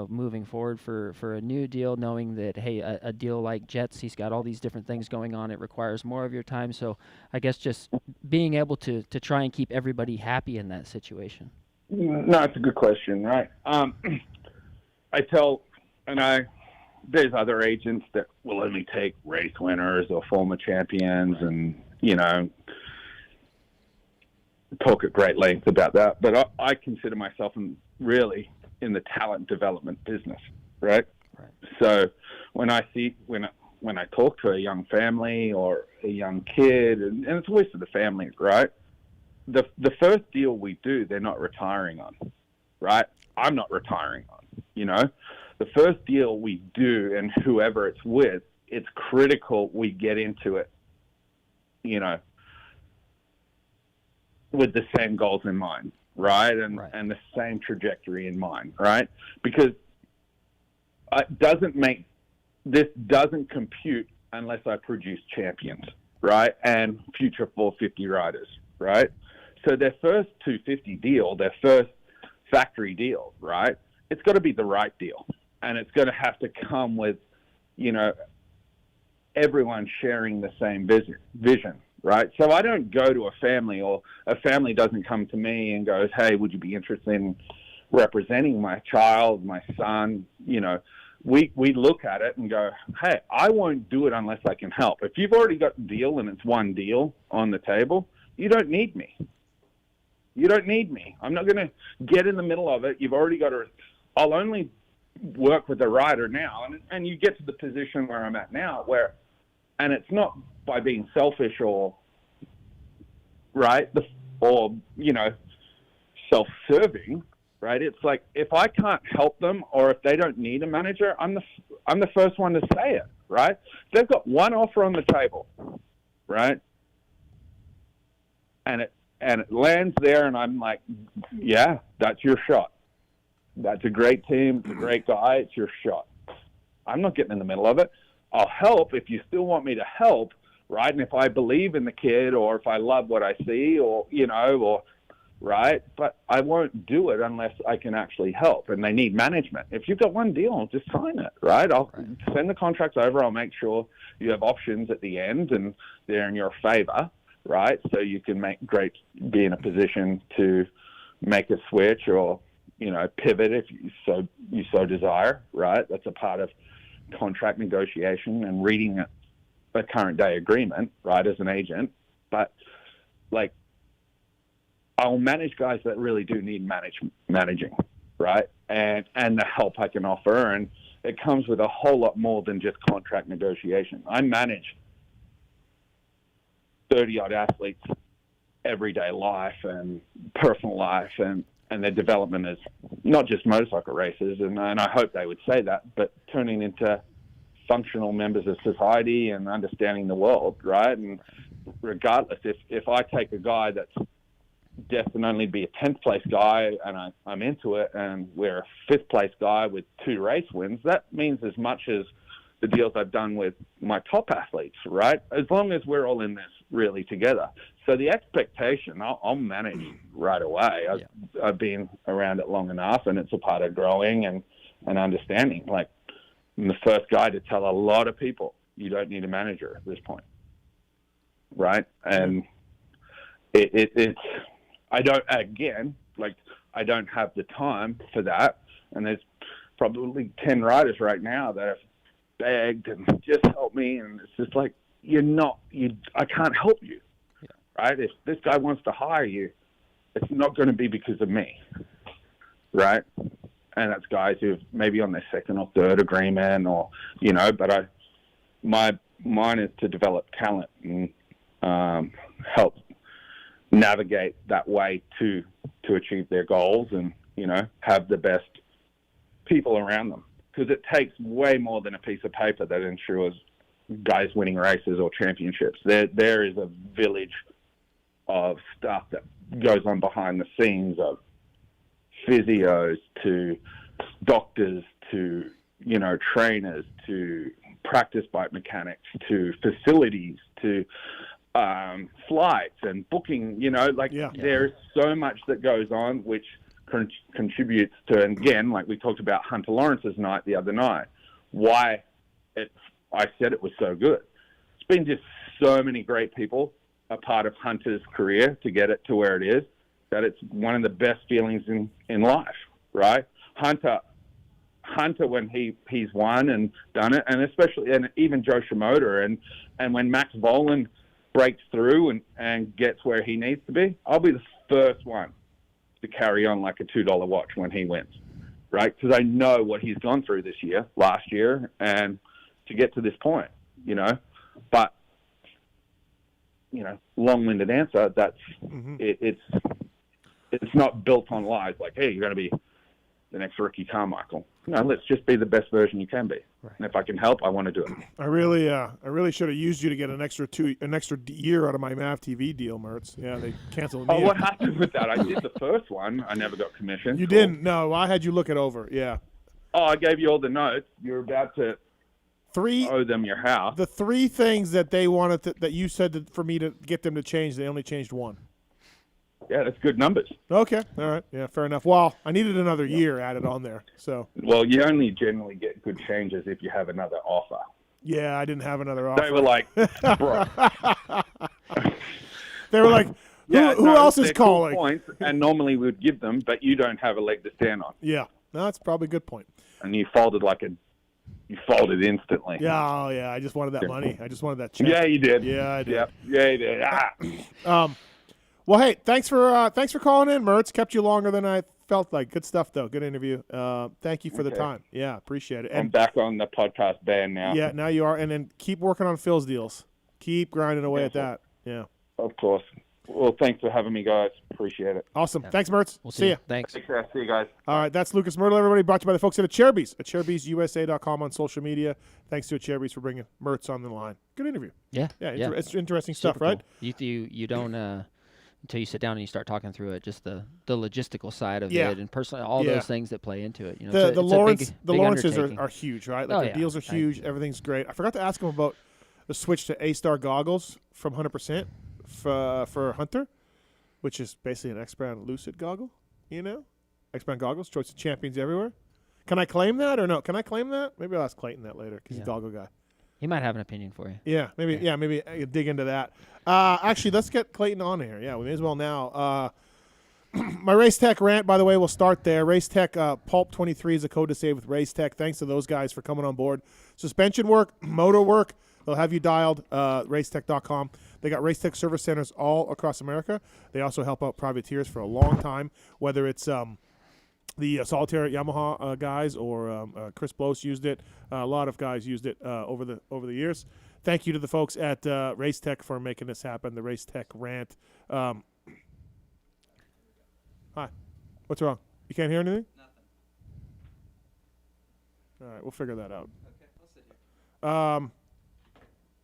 moving forward for a new deal, knowing that, hey, a deal like Jets, he's got all these different things going on. It requires more of your time. So I guess just being able to try and keep everybody happy in that situation. No, it's a good question, right? There's other agents that will only take race winners or former champions and, talk at great length about that. But I consider myself really in the talent development business, right? So when I talk to a young family or a young kid, and it's always for the family, right? The first deal we do, they're not retiring on, right? I'm not retiring on, The first deal we do, and whoever it's with, it's critical we get into it, with the same goals in mind. Right? And the same trajectory in mind, right? Because this doesn't compute unless I produce champions, right? And future 450 riders, right? So their first 250 deal, their first factory deal, right? It's got to be the right deal. And it's going to have to come with, everyone sharing the same vision. Right. So I don't go to a family, or a family doesn't come to me and goes, hey, would you be interested in representing my child, my son? We look at it and go, hey, I won't do it unless I can help. If you've already got the deal and it's one deal on the table, you don't need me. I'm not going to get in the middle of it. You've already got I'll only work with the rider now. And you get to the position where I'm at now and it's not by being selfish or self-serving, right? It's like, if I can't help them, or if they don't need a manager, I'm the first one to say it, right? They've got one offer on the table, right? And it lands there, and I'm like, yeah, that's your shot. That's a great team. It's a great guy. It's your shot. I'm not getting in the middle of it. I'll help if you still want me to help, right? And if I believe in the kid, or if I love what I see, or, right? But I won't do it unless I can actually help. And they need management. If you've got one deal, just sign it, right? I'll send the contracts over. I'll make sure you have options at the end and they're in your favor, right? So you can be in a position to make a switch or, pivot if you so desire, right? That's a part of contract negotiation and reading a current day agreement, right, as an agent. But I'll manage guys that really do need managing, right? And the help I can offer. And it comes with a whole lot more than just contract negotiation. I manage 30-odd athletes' everyday life and personal life, and their development is not just motorcycle races, and I hope they would say that, but turning into functional members of society and understanding the world, right? And regardless, if I take a guy that's destined only to be a 10th place guy and I'm into it, and we're a 5th place guy with 2 race wins, that means as much as the deals I've done with my top athletes, right? As long as we're all in this really together. So the expectation, I'll manage right away. I've been around it long enough, and it's a part of growing and understanding. Like, I'm the first guy to tell a lot of people, you don't need a manager at this point, right? And it's I don't have the time for that. And there's probably 10 riders right now that have begged and just help me. And it's just like, I can't help you, right? If this guy wants to hire you, it's not going to be because of me, right? And that's guys who've maybe on their 2nd or 3rd agreement, or, but mine is to develop talent and help navigate that way to achieve their goals and, have the best people around them. Because it takes way more than a piece of paper that ensures guys winning races or championships. There is a village of stuff that goes on behind the scenes, of physios to doctors to, trainers to practice bike mechanics to facilities to flights and booking, there's so much that goes on, which contributes to, and again, like we talked about Hunter Lawrence's night the other night, why I said it was so good. It's been just so many great people a part of Hunter's career to get it to where it is, that it's one of the best feelings in life, right? Hunter, when he's won and done it, and especially, and even Joe Shimoda, and when Max Volan breaks through and gets where he needs to be, I'll be the first one to carry on like a $2 watch when he wins, right? Because I know what he's gone through last year, and to get to this point, but, long-winded answer, that's, it's not built on lies like, hey, you're going to be the next Ricky Carmichael. No, let's just be the best version you can be. Right. And if I can help, I want to do it. I really should have used you to get an extra year out of my MAV TV deal, Mirtz. Yeah, they canceled me. Oh, what happened with that? I did the first one. I never got commissioned. You didn't? No, I had you look it over. Yeah. Oh, I gave you all the notes. You're about to owe them your house. The 3 things that they wanted that you said for me to get them to change, they only changed 1. Yeah, that's good numbers. Okay, all right. Yeah, fair enough. Well, I needed another year added on there. So. Well, you only generally get good changes if you have another offer. Yeah, I didn't have another offer. They were like, bro. They were like, who else is calling? Cool points, and normally we would give them, but you don't have a leg to stand on. Yeah, no, that's probably a good point. And you folded instantly. Yeah, oh yeah. I just wanted that money. I just wanted that check. Yeah, you did. Yeah, I did. Yep. Yeah, you did. Well, hey, thanks for calling in, Mirtz. Kept you longer than I felt like. Good stuff, though. Good interview. Thank you for the time. Yeah, appreciate it. And I'm back on the podcast band now. Yeah, now you are. And then keep working on Phil's deals. Keep grinding away at that. Yeah. Of course. Well, thanks for having me, guys. Appreciate it. Awesome. Yeah. Thanks, Mirtz. We'll see you. Thanks. Take care. See you guys. All right, that's Lucas Mirtl, everybody. Brought to you by the folks at Acherbys. AcherbysUSA.com on social media. Thanks to Acherbys for bringing Mirtz on the line. Good interview. Yeah. Yeah, it's interesting stuff, right? Cool. You don't until you sit down and you start talking through it, just the logistical side of Yeah. it and personally all Yeah. those things that play into it. You know, The it's a big Lawrences undertaking. are huge, right? Like the deals are huge. Everything's great. I forgot to ask him about the switch to A-Star goggles from 100% for Hunter, which is basically an X-Brand Lucid goggle, you know? X-Brand goggles, choice of champions everywhere. Can I claim that or no? Can I claim that? Maybe I'll ask Clayton that later because he's a goggle guy. He might have an opinion for you. Yeah, maybe. Yeah, maybe I could dig into that. Actually, let's get Clayton on here. Yeah, we may as well now. My Race Tech rant, by the way, will start there. Race Tech Pulp23 is a code to save with Race Tech. Thanks to those guys for coming on board. Suspension work, motor work, they'll have you dialed. Racetech.com. They got Race Tech service centers all across America. They also help out privateers for a long time, whether it's the Solitaire Yamaha guys or Chris Blows used it. A lot of guys used it over the years. Thank you to the folks at Race Tech for making this happen. The Race Tech rant. Hi. What's wrong? You can't hear anything? Nothing. All right, we'll figure that out. Okay, I'll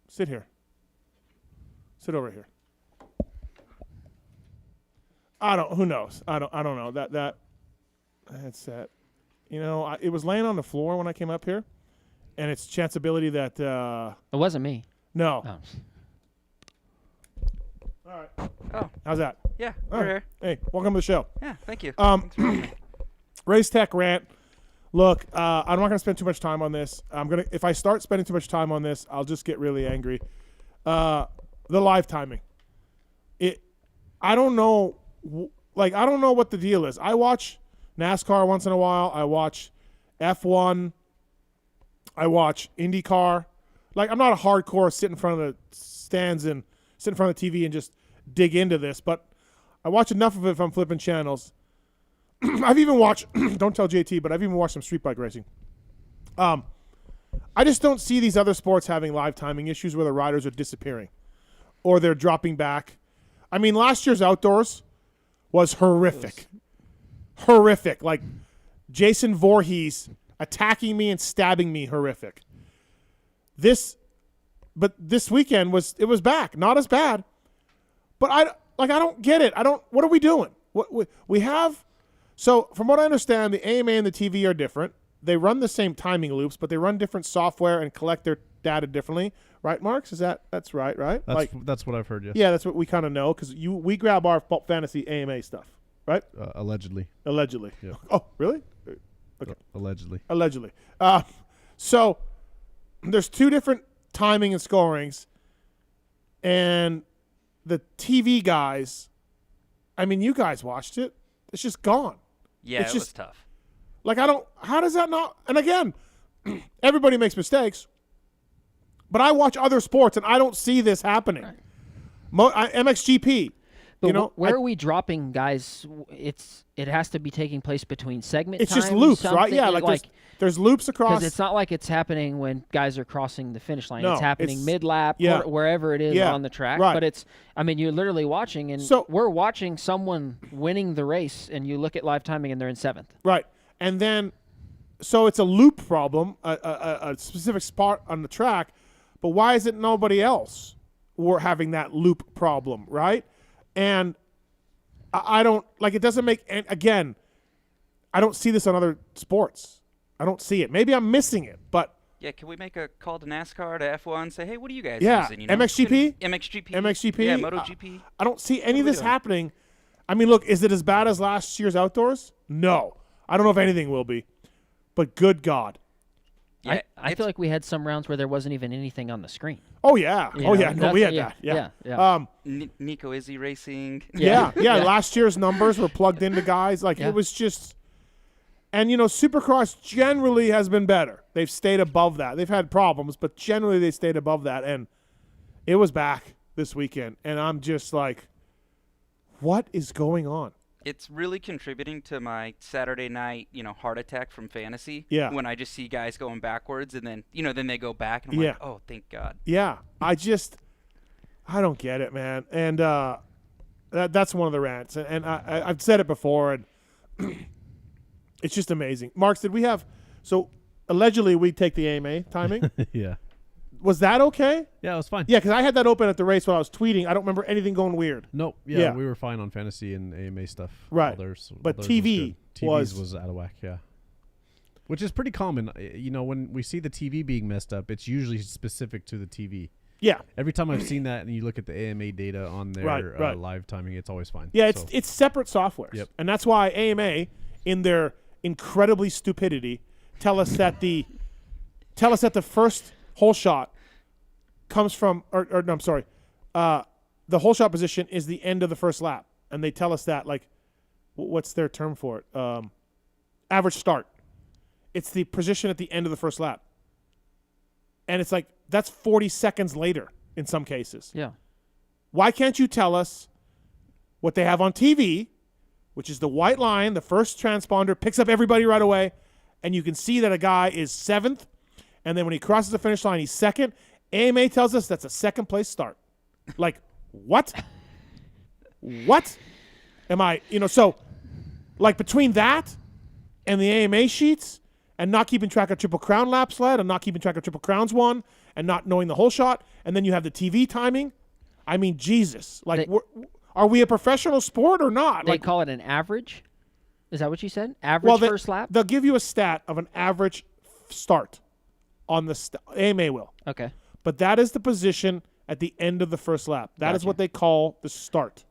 sit here. Sit here. Sit over here. Who knows? I don't know. That headset. You know, it was laying on the floor when I came up here, and it's chanceability that it wasn't me. No. Oh. All right. Oh. How's that? Yeah, All we're right. here. Hey, welcome to the show. Yeah, thank you. Thanks for having me. Race Tech rant. Look, I'm not going to spend too much time on this. If I start spending too much time on this, I'll just get really angry. The live timing. I don't know. I don't know what the deal is. I watch NASCAR once in a while. I watch F1. I watch IndyCar. I'm not a hardcore sit in front of the stands and sit in front of the TV and just dig into this, but I watch enough of it if I'm flipping channels. I've even watched, don't tell JT, but I've even watched some street bike racing. I just don't see these other sports having live timing issues where the riders are disappearing or they're dropping back. I mean, last year's outdoors was horrific. Horrific. Like Jason Voorhees attacking me and stabbing me, horrific. This weekend was back. Not as bad. But I don't get it. What are we doing? So from what I understand, the AMA and the TV are different. They run the same timing loops, but they run different software and collect their data differently. Right, Marks? That's right? That's what I've heard, yes. Yeah, that's what we kind of know because we grab our Pulp Fantasy AMA stuff, right? Allegedly. Allegedly. Yeah. Oh, really? Okay. Allegedly. So there's two different timing and scorings, and the TV guys, I mean, you guys watched it. It's just gone. Yeah, it was tough. How does that not, and again, everybody makes mistakes, but I watch other sports and I don't see this happening. MXGP. But where are we dropping, guys? It has to be taking place between segment. It's just loops, right? Yeah, there's loops across. Because it's not like it's happening when guys are crossing the finish line. No, it's happening mid-lap, wherever it is on the track. Right. But you're literally watching, and we're watching someone winning the race, and you look at live timing, and they're in 7th. Right, and then, so it's a loop problem, a specific spot on the track, but why is it nobody else were having that loop problem, right? And I don't, it doesn't make, and again, I don't see this on other sports. I don't see it. Maybe I'm missing it, but. Yeah, can we make a call to NASCAR, to F1, say, hey, what are you guys using? You know? MXGP? MXGP. Yeah, MotoGP. I don't see any of this happening. I mean, look, is it as bad as last year's outdoors? No. I don't know if anything will be, but good God. Yeah, I feel like we had some rounds where there wasn't even anything on the screen. Oh, yeah. No, we had that. Yeah. Nico Izzy Racing. Yeah. Last year's numbers were plugged into guys. It was just – and, Supercross generally has been better. They've stayed above that. They've had problems, but generally they stayed above that. And it was back this weekend. And I'm just like, what is going on? It's really contributing to my Saturday night, heart attack from fantasy. Yeah. When I just see guys going backwards and then, then they go back and I'm like, oh, thank God. Yeah. I don't get it, man. And that's one of the rants. And I've said it before, and it's just amazing. Marks, did we have – so allegedly we take the AMA timing. Yeah. Was that okay? Yeah, it was fine. Yeah, because I had that open at the race while I was tweeting. I don't remember anything going weird. Nope. Yeah, we were fine on fantasy and AMA stuff. Right. But TV was out of whack, yeah. Which is pretty common. You know, when we see the TV being messed up, it's usually specific to the TV. Yeah. Every time I've seen that and you look at the AMA data on their live timing, it's always fine. Yeah, it's separate softwares. Yep. And that's why AMA, in their incredibly stupidity, tell us that the first hole shot comes from the hole shot position is the end of the first lap. And they tell us that, like, what's their term for it? Average start. It's the position at the end of the first lap. And it's like, that's 40 seconds later in some cases. Yeah. Why can't you tell us what they have on TV, which is the white line, the first transponder picks up everybody right away, and you can see that a guy is 7th, and then when he crosses the finish line, he's 2nd. AMA tells us that's a second-place start. Like, what? What? Am I, so, like, between that and the AMA sheets and not keeping track of Triple Crown laps led and not keeping track of Triple Crowns won and not knowing the whole shot, and then you have the TV timing, I mean, Jesus. Like, are we a professional sport or not? They call it an average? Is that what you said? Average first lap? They'll give you a stat of an average start on the AMA will. Okay. But that is the position at the end of the first lap. That is what they call the start.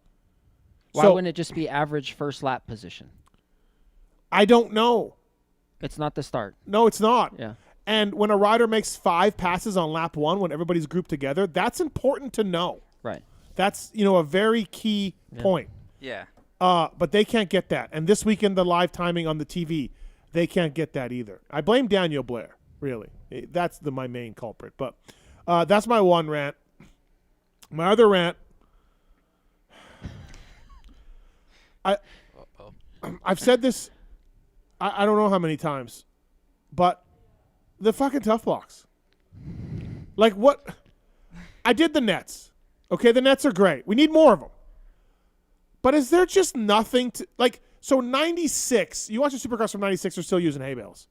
Why wouldn't it just be average first lap position? I don't know. It's not the start. No, it's not. Yeah. And when a rider makes 5 passes on lap 1 when everybody's grouped together, that's important to know. Right. That's, a very key point. Yeah. But they can't get that. And this weekend, the live timing on the TV, they can't get that either. I blame Daniel Blair, really. That's my main culprit. But that's my one rant. My other rant, I've said this, I don't know how many times, but the fucking tough blocks. Like, what? I did the nets. Okay, the nets are great. We need more of them. But is there just nothing to, like, so 96, you watch the Supercross from 96, they're still using hay bales.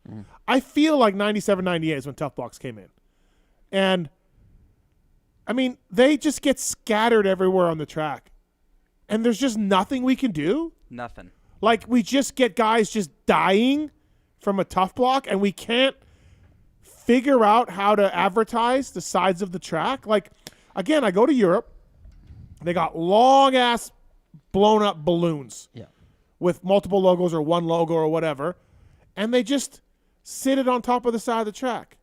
I feel like 97, 98 is when tough blocks came in. And, I mean, they just get scattered everywhere on the track. And there's just nothing we can do. Nothing. Like, we just get guys just dying from a tough block, and we can't figure out how to advertise the sides of the track. Like, again, I go to Europe. They got long-ass blown-up balloons with multiple logos or one logo or whatever, and they just sit it on top of the side of the track.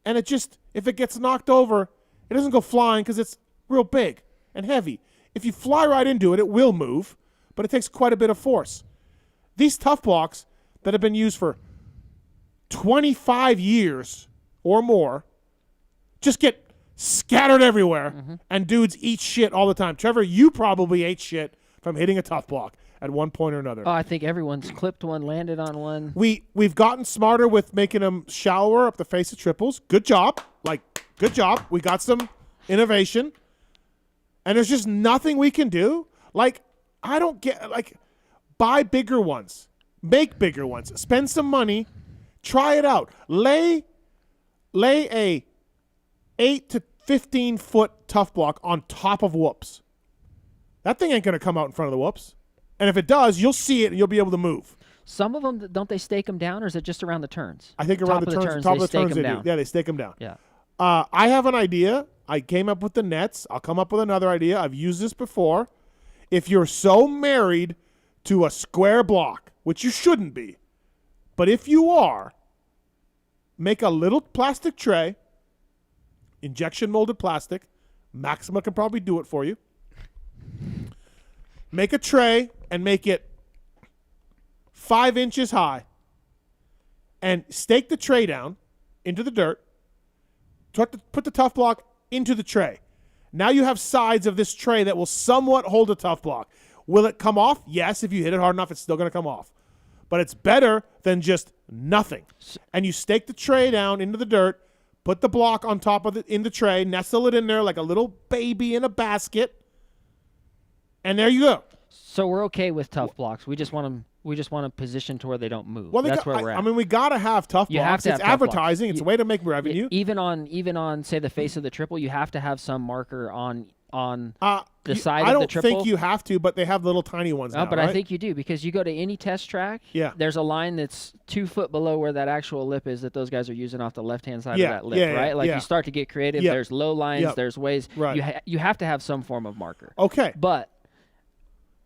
And it just, if it gets knocked over, it doesn't go flying because it's real big and heavy. If you fly right into it, it will move, but it takes quite a bit of force. These tough blocks that have been used for 25 years or more just get scattered everywhere, and dudes eat shit all the time. Trevor, you probably ate shit from hitting a tough block at one point or another. Oh, I think everyone's clipped one, landed on one. We've gotten smarter with making them shallower up the face of triples. Good job. Good job. We got some innovation. And there's just nothing we can do. Like, I don't get, like, buy bigger ones. Make bigger ones. Spend some money. Try it out. Lay a 8 to 15 foot tough block on top of whoops. That thing ain't going to come out in front of the whoops. And if it does, you'll see it and you'll be able to move. Some of them, don't they stake them down, or is it just around the turns? I think around the turns. Top of the turns they do. Yeah, they stake them down. Yeah. I have an idea. I came up with the nets. I'll come up with another idea. I've used this before. If you're so married to a square block, which you shouldn't be, but if you are, make a little plastic tray, injection molded plastic. Maxima can probably do it for you. Make a tray and make it 5 inches high and stake the tray down into the dirt. Put the tough block into the tray. Now you have sides of this tray that will somewhat hold a tough block. Will it come off? Yes, if you hit it hard enough, it's still going to come off. But it's better than just nothing. And you stake the tray down into the dirt, put the block on top of it in the tray, nestle it in there like a little baby in a basket, and there you go. So we're okay with tough blocks. We just want them We just want to position to where they don't move. Well, That's where we're at. I mean, we got to have tough You have blocks. to It's have tough blocks. advertising. It's a way to make revenue. Even on say the face of the triple, you have to have some marker on the side I of the don't triple. think you have to, but they have little tiny ones now, But right? I think you do, because you go to any test track. Yeah. There's a line that's 2 foot below where that actual lip is that those guys are using off the left-hand side Yeah, of that lip, yeah, right? Like yeah. you start to get creative. Yep. There's low lines. Yep. There's ways. Right. You have to have some form of marker. Okay. But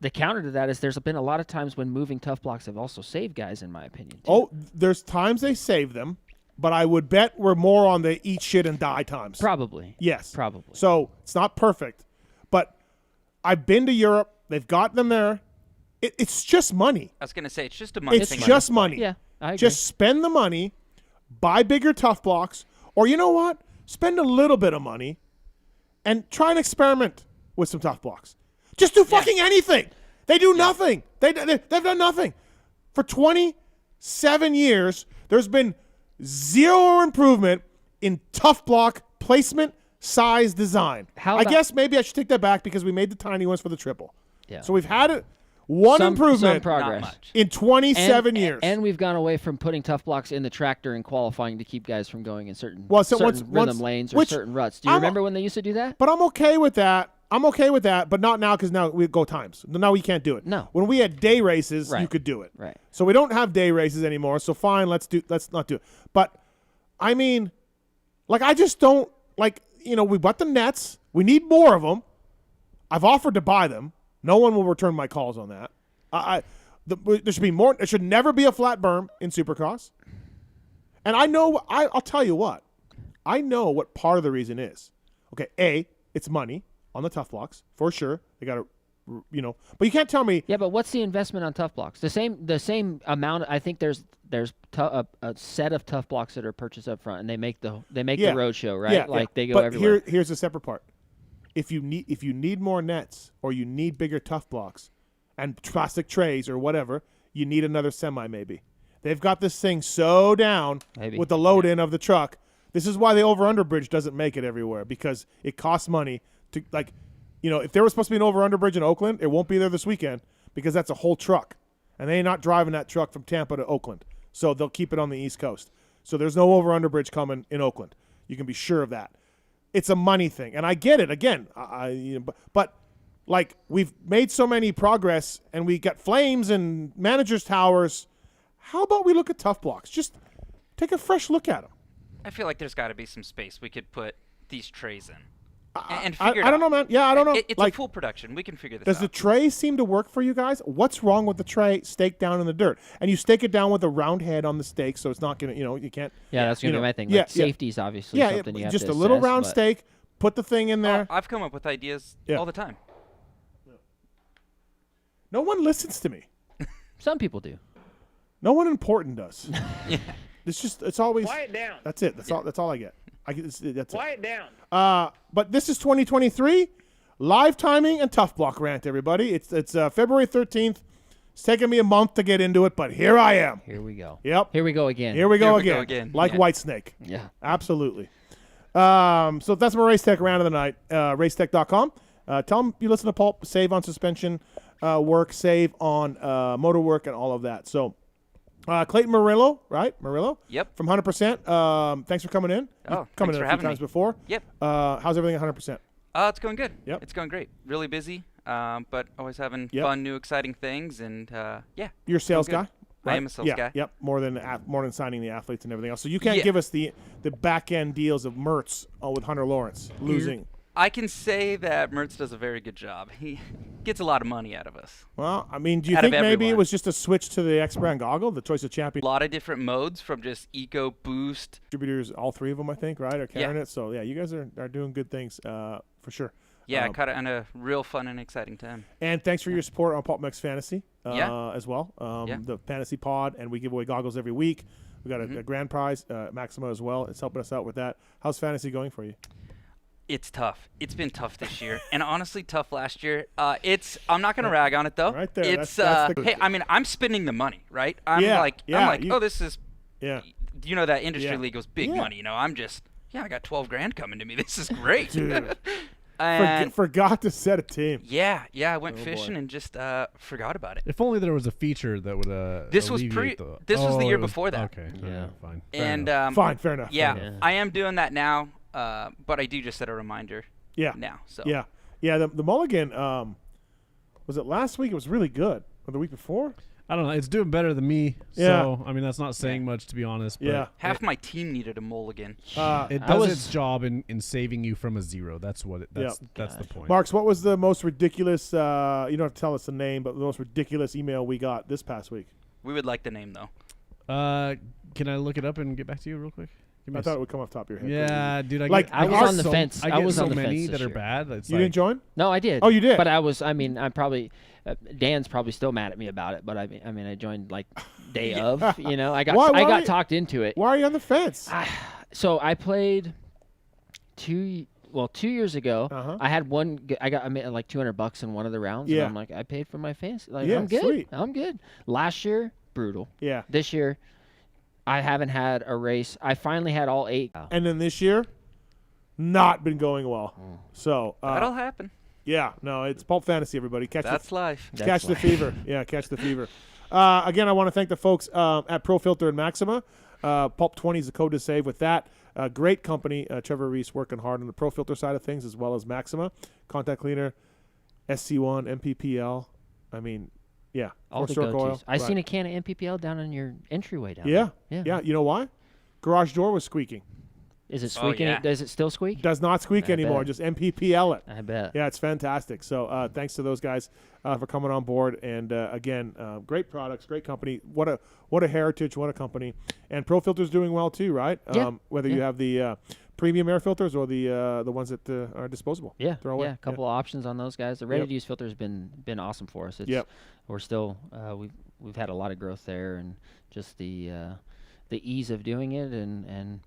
the counter to that is there's been a lot of times when moving tough blocks have also saved guys, in my opinion. Too. Oh, there's times they save them, but I would bet we're more on the eat shit and die times. Probably. Yes. Probably. So it's not perfect, but I've been to Europe. They've got them there. It's just money. I was going to say, it's just a money It's thing. just money. Yeah, I agree. Just spend the money, buy bigger tough blocks, or you know what? Spend a little bit of money and try and experiment with some tough blocks. Just do fucking anything. They do nothing. They've done nothing. For 27 years, there's been zero improvement in tough block placement, size, design. I guess maybe I should take that back because we made the tiny ones for the triple. Yeah. So we've had one improvement some progress. in 27 years. And we've gone away from putting tough blocks in the tractor and qualifying to keep guys from going in certain rhythm lanes or certain ruts. Do you remember when they used to do that? But I'm okay with that. But not now because now we go times. Now we can't do it. No. When we had day races, Right. you could do it. Right. So we don't have day races anymore. So fine, let's not do it. But I mean, like I just don't like. We bought the nets. We need more of them. I've offered to buy them. No one will return my calls on that. There should be more. There should never be a flat berm in Supercross. And I know. I'll tell you what. I know what part of the reason is. Okay, A, it's money on the tough blocks for sure. They got to, But you can't tell me. Yeah, but what's the investment on tough blocks? The same amount. I think there's a set of tough blocks that are purchased up front, and they make the road show, right? Yeah, They go but everywhere. Here's the separate part. If you need more nets or you need bigger tough blocks and plastic trays or whatever, you need another semi maybe. They've got this thing so down with the load in of the truck. This is why the over-under bridge doesn't make it everywhere, because it costs money to, if there was supposed to be an over-under bridge in Oakland, it won't be there this weekend because that's a whole truck. And they're not driving that truck from Tampa to Oakland. So they'll keep it on the East Coast. So there's no over-under bridge coming in Oakland. You can be sure of that. It's a money thing. And I get it. Again, but we've made so many progress and we got flames and managers' towers. How about we look at tough blocks? Just take a fresh look at them. I feel like there's got to be some space we could put these trays in. And I figure it don't out. know, man. Yeah, I don't know. It's a full production. We can figure this Does out. the tray seem to work for you guys? What's wrong with the tray staked down in the dirt? And you stake it down with a round head on the stake, so it's not going to, you can't. Yeah, that's going to be my thing. Yeah, safety's obviously something you have just to a little assess, round but- stake, put the thing in there. I've come up with ideas all the time. No one listens to me. Some people do. No one important does. It's always. Quiet down. That's it. That's all I get. That's Quiet down. But this is 2023, live timing and tough block rant. Everybody, it's February 13th. It's taken me a month to get into it, but here I am. Here we go. Yep. Here we go again. Here we go again. Like Whitesnake. Yeah. Absolutely. So that's my Race Tech round of the night. Racetech.com. Tell them you listen to Pulp. Save on suspension work. Save on motor work and all of that. So. Clayton Murillo, right? Murillo? Yep. From 100%. Thanks for coming in. Oh, coming thanks in for a few having times me. before. Yep. How's everything at 100%? It's going good. Yep. It's going great. Really busy, but always having Yep. fun, new, exciting things, and yeah. You're a sales going guy? good. I am a sales guy. Yep. More than signing the athletes and everything else. So you can't Yeah. give us the back end deals of Mirtl with Hunter Lawrence losing. I can say that Mirtl does a very good job. He gets a lot of money out of us. Well, I mean, do you Out think of maybe it everyone. was just a switch to the X Brand goggle, the Choice of Champion? A lot of different modes, from just Eco Boost. Distributors, all three of them, I think, right, are carrying it. So yeah, you guys are doing good things for sure. Yeah, I caught it on a real fun and exciting time. And thanks for your support on PulpMX Fantasy Yeah. as well. Yeah. The Fantasy Pod, and we give away goggles every week. We got a grand prize, Maxima as well. It's helping us out with that. How's Fantasy going for you? It's tough. It's been tough this year, and honestly, tough last year. I'm not gonna rag on it though. Right there. It's that's the hey, I mean, I'm spending the money, right? I'm Yeah, like, oh, this is, yeah. That industry Yeah. league was big Yeah. money. I'm just, I got $12,000 coming to me. This is great. Dude. And forgot to set a team. Yeah, I went Oh, fishing boy. and just forgot about it. If only there was a feature that would. This was This was the year it was- before that. Okay. Yeah. Fine. And Fine, fair enough. Yeah, fair enough. I am doing that now, but I do just set a reminder. Yeah. Now, so Yeah. The mulligan. Was it last week? It was really good. Or the week before? I don't know. It's doing better than me. Yeah. So I mean, that's not saying much, to be honest. But Yeah. half my team needed a mulligan. it does its job in saving you from a zero. That's what. That's the point. Marks, what was the most ridiculous? You don't have to tell us the name, but the most ridiculous email we got this past week. We would like the name though. Can I look it up and get back to you real quick? Give me I a thought it would come off the top of your head. Yeah, dude. I was on the fence. I I get was so on the many fence that this are year. bad. It's You like, didn't join? No, I did. Oh, you did? But I'm probably Dan's probably still mad at me about it. But I mean, I joined like day of. I got Why I got you- talked into it. Why are you on the fence? So I played 2 years ago. I had one. I made like $200 in one of the rounds. Yeah. And I'm like, I paid for my fancy. Like, Yeah, I'm good. sweet. I'm good. Last year, brutal. Yeah. This year, I haven't had a race. I finally had all 8. And then this year, not been going well. So That'll happen. Yeah, no, it's Pulp Fantasy, everybody. That's life. Catch the fever. Yeah, catch the fever. Again, I want to thank the folks at Pro Filter and Maxima. Pulp 20 is the code to save with that. Great company. Trevor Reis working hard on the Pro Filter side of things as well as Maxima. Contact cleaner, SC1, MPPL. I mean, yeah. All the four-stroke go-tos. oil. I seen a can of MPPL down in your entryway down Yeah. there. Yeah. You know why? Garage door was squeaking. Is it squeaking? Does it still squeak? Does not squeak I anymore. bet. Just MPPL it. I bet. Yeah, it's fantastic. So thanks to those guys for coming on board. And again, great products, great company. What a heritage, what a company. And Pro Filter's doing well too, right? Yeah. Whether you have the premium air filters or the ones that are disposable. Yeah, Throw away. a couple of options on those guys. The ready-to-use filter has been awesome for us. We're still we've had a lot of growth there, and just the ease of doing it, and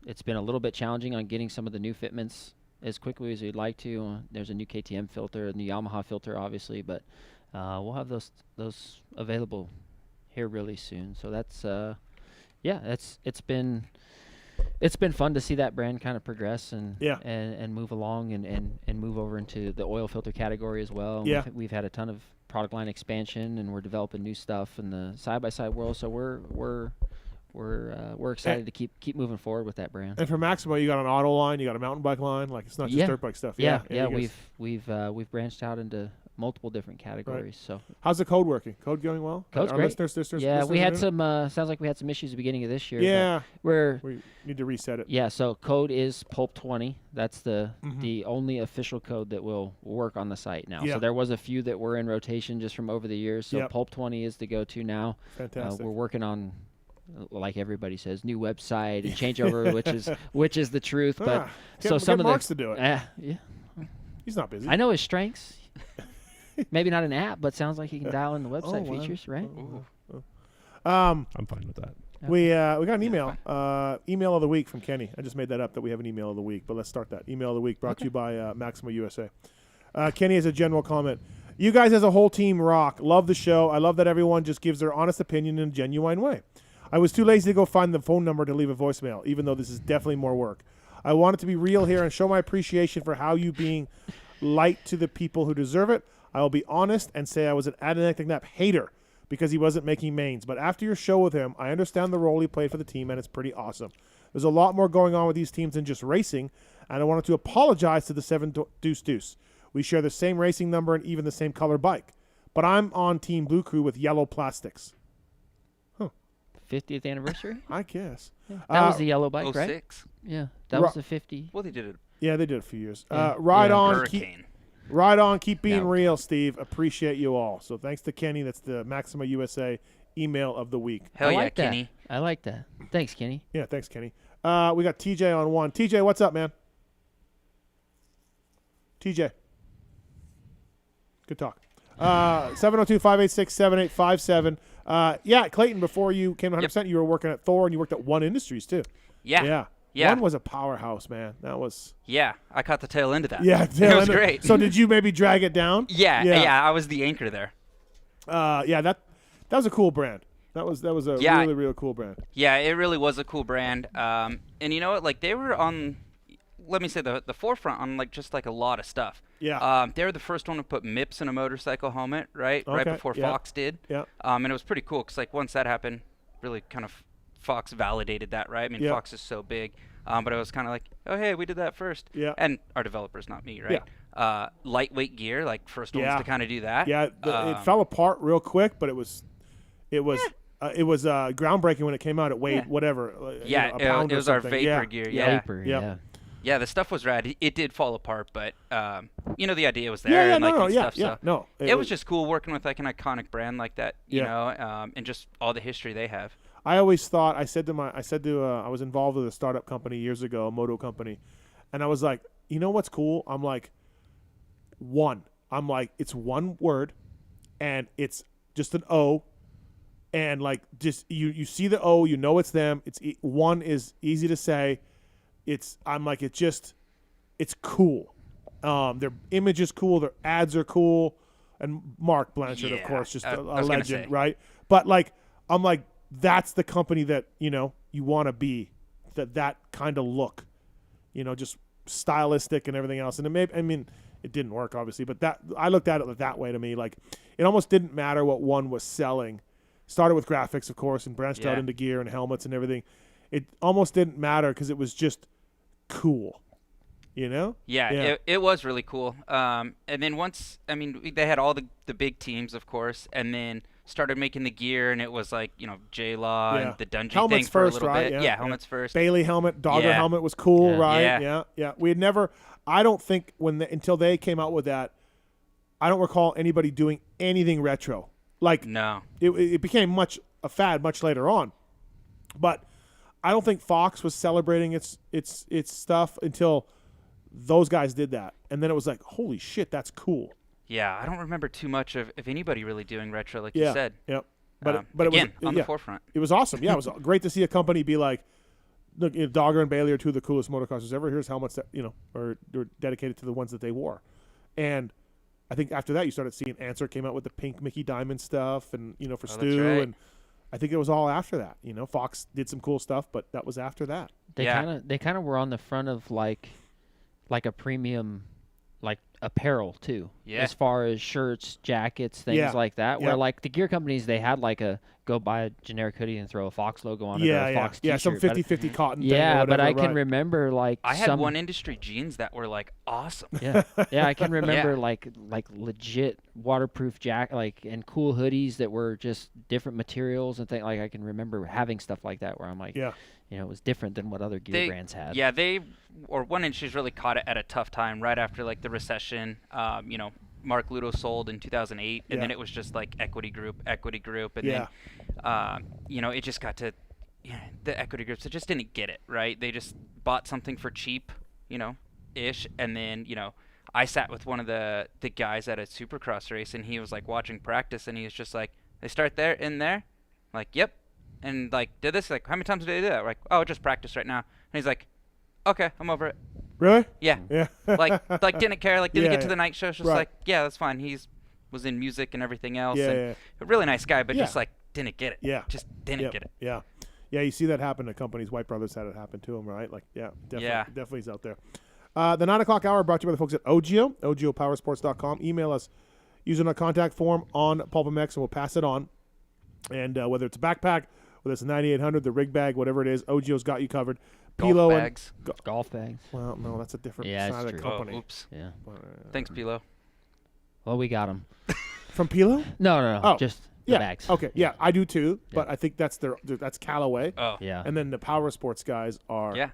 it's been a little bit challenging on getting some of the new fitments as quickly as we'd like to. There's a new KTM filter, a new Yamaha filter, obviously, but we'll have those available here really soon. So that's it's been fun to see that brand kind of progress and move along and move over into the oil filter category as well. Yeah. We've had a ton of product line expansion, and we're developing new stuff in the side-by-side world. So we're excited to keep moving forward with that brand. And for Maxima, you got an auto line, you got a mountain bike line. Like, it's not just dirt bike stuff. Yeah, you guys- we've branched out into multiple different categories. So how's the code working? Code going well? code's Our great. listeners, yeah, we are had doing it? some. Sounds like we had some issues at the beginning of this year. Yeah, but we need to reset it. Yeah, so code is Pulp20. That's the Mhm. only official code that will work on the site now. Yeah. So there was a few that were in rotation just from over the years. So Yep. Pulp20 is the go-to now. Fantastic. We're working on, like everybody says, new website and changeover, which is the truth. But get some of Marks the to do it. yeah, He's not busy. I know his strengths. Maybe not an app, but sounds like he can dial in the Oh, website wow. features, right? I'm fine with that. We got an email. Email of the week from Kenny. I just made that up that we have an email of the week, but let's start that. Email of the week brought to you by Maxima USA. Kenny has a general comment. You guys as a whole team rock. Love the show. I love that everyone just gives their honest opinion in a genuine way. I was too lazy to go find the phone number to leave a voicemail, even though this is definitely more work. I wanted to be real here and show my appreciation for how you being light to the people who deserve it. I will be honest and say I was an Adelaide McNabb hater because he wasn't making mains. But after your show with him, I understand the role he played for the team, and it's pretty awesome. There's a lot more going on with these teams than just racing, and I wanted to apologize to the 7 Deuce Deuce. We share the same racing number and even the same color bike. But I'm on Team Blue Crew with yellow plastics. 50th anniversary? I guess. Yeah. That was the yellow bike, right? 06. Yeah, that was the 50. Well, they did it. Yeah, they did it a few years. Yeah. Ride Yeah. on. Hurricane. Ride on. Keep being No. real, Steve. Appreciate you all. So thanks to Kenny. That's the Maxima USA email of the week. Hell I yeah, like that. Kenny. I like that. Thanks, Kenny. Yeah, thanks, Kenny. We got TJ on one. TJ, what's up, man? TJ. Good talk. 702-586-7857. Yeah, Clayton, before you came to 100%, you were working at Thor, and you worked at One Industries, too. Yeah. One was a powerhouse, man. That was... Yeah, I caught the tail end of that. Yeah, it was great. So did you maybe drag it down? Yeah, I was the anchor there. Yeah, that was a cool brand. That was a really cool brand. Yeah, it really was a cool brand. And you know what? Like, they were on let me say the forefront on like just like a lot of stuff. Yeah. They were the first one to put MIPS in a motorcycle helmet, right? Okay, Right before yeah. Fox did. Yeah. And it was pretty cool because like once that happened, really kind of Fox validated that, right? I mean, Yeah. Fox is so big, but it was kind of like, oh hey, we did that first. Yeah. And our developers, not me, right? Lightweight gear, like first ones to kind of do that. Yeah, it fell apart real quick, but it was groundbreaking when it came out. It weighed whatever. Yeah, a pound it or was our something. vapor gear. Yeah, Yeah. The stuff was rad. It did fall apart, but the idea was Yeah, there yeah, and like no, and yeah, stuff. yeah, So no, it it was was- just cool working with like an iconic brand like that, you know, and just all the history they have. I always thought I was involved with a startup company years ago, a moto company, and I was like, you know what's cool? I'm like, it's one word, and it's just an O, and like just you see the O, you know it's them. One is easy to say. It's cool. Their image is cool. Their ads are cool, and Mark Blanchard, of course, just a legend, right? But like, I'm like, that's the company that you want to be, that kind of look, just stylistic and everything else. And it didn't work obviously, but that I looked at it that way. To me, like, it almost didn't matter what one was selling. Started with graphics, of course, and branched out into gear and helmets and everything. It almost didn't matter because it was just cool, Yeah. It was really cool. And then once, they had all the big teams, of course, and then started making the gear, and it was like, J-Law and the Dungeon helmets thing for first, a little right? bit. Yeah, helmets first. Bailey helmet, Dogger helmet was cool, right? Yeah. Yeah. We had never. I don't think until they came out with that, I don't recall anybody doing anything retro. Like, no, it became a fad much later on, but I don't think Fox was celebrating its stuff until those guys did that, and then it was like, holy shit, that's cool. Yeah, I don't remember too much of anybody really doing retro, like you said. Yep. But again, it was on the forefront. It was awesome. Yeah, it was great to see a company be like, look, Dogger and Bailey are two of the coolest motocrossers ever. Here's helmets that are dedicated to the ones that they wore, and I think after that you started seeing Answer came out with the pink Mickey Diamond stuff, and for Stu, right. and I think it was all after that. Fox did some cool stuff, but that was after that. They kind of were on the front of like a premium like apparel too. Yeah. As far as shirts, jackets, things like that. Where like the gear companies, they had like a go buy a generic hoodie and throw a Fox logo on it or a Fox t-shirt. Some 50-50 cotton thing. Yeah, or whatever, but I can right. remember like I had One Industry jeans that were like awesome. Yeah, I can remember like legit waterproof and cool hoodies that were just different materials and things. Like I can remember having stuff like that where I'm like, it was different than what other gear brands had. Yeah, One Industry's really caught it at a tough time right after like the recession. Mark Ludo sold in 2008, and then it was just like equity group, and then it just got to the equity groups that just didn't get it right. They just bought something for cheap, ish, and then I sat with one of the guys at a Supercross race, and he was like watching practice, and he was just like, they start there in there, like yep, and like did this like how many times did they do that? We're like, oh, just practice right now, and he's like, okay, I'm over it. Really? Yeah. Yeah. like didn't care. Like didn't get to the night show. It's just Right. like, yeah, that's fine. Was in music and everything else. Yeah, and a really nice guy, but just like didn't get it. Yeah. Just didn't get it. Yeah. Yeah, you see that happen to companies. White Brothers had it happen to them, right? Like, definitely is out there. The 9 o'clock hour brought to you by the folks at Ogio, ogiopowersports.com. Email us using a contact form on PulpMX, and we'll pass it on. And whether it's a backpack, whether it's a 9800, the rig bag, whatever it is, Ogio's got you covered. Golf bags. Golf bags. Well, no, that's a different Yeah, side of the true. company. Oh, oops. Yeah. Thanks, Pilo. Well, we got them. From Pilo? No. Oh, Just the bags. Okay, yeah, I do too, but I think that's Callaway. Oh. Yeah. And then the Power Sports guys are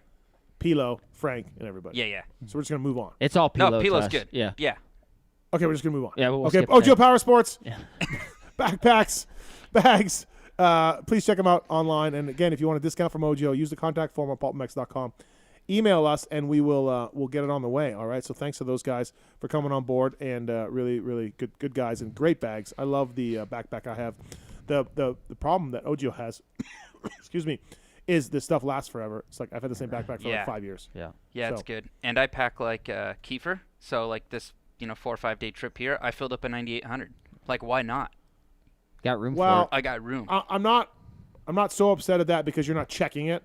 Pilo, Frank, and everybody. Yeah. So we're just going to move on. It's all Pilo. No, Pilo's to us. good. Yeah. Yeah. Okay, we're just going to move on. Yeah, we'll okay, skip Ogio that. Power Sports. Yeah. Backpacks, bags. Please check them out online. And again, if you want a discount from Ogio, use the contact form on PulpMX.com. Email us, and we'll get it on the way. All right. So thanks to those guys for coming on board, and really, really good guys and great bags. I love the backpack I have. The problem that Ogio has, excuse me, is this stuff lasts forever. It's like I've had the same backpack for like 5 years. Yeah. Yeah, So- it's good. And I pack like Kiefer. So like this 4 or 5 day trip here, I filled up a 9800. Like why not? Got room Well, for it. I got room. I'm not so upset at that because you're not checking it.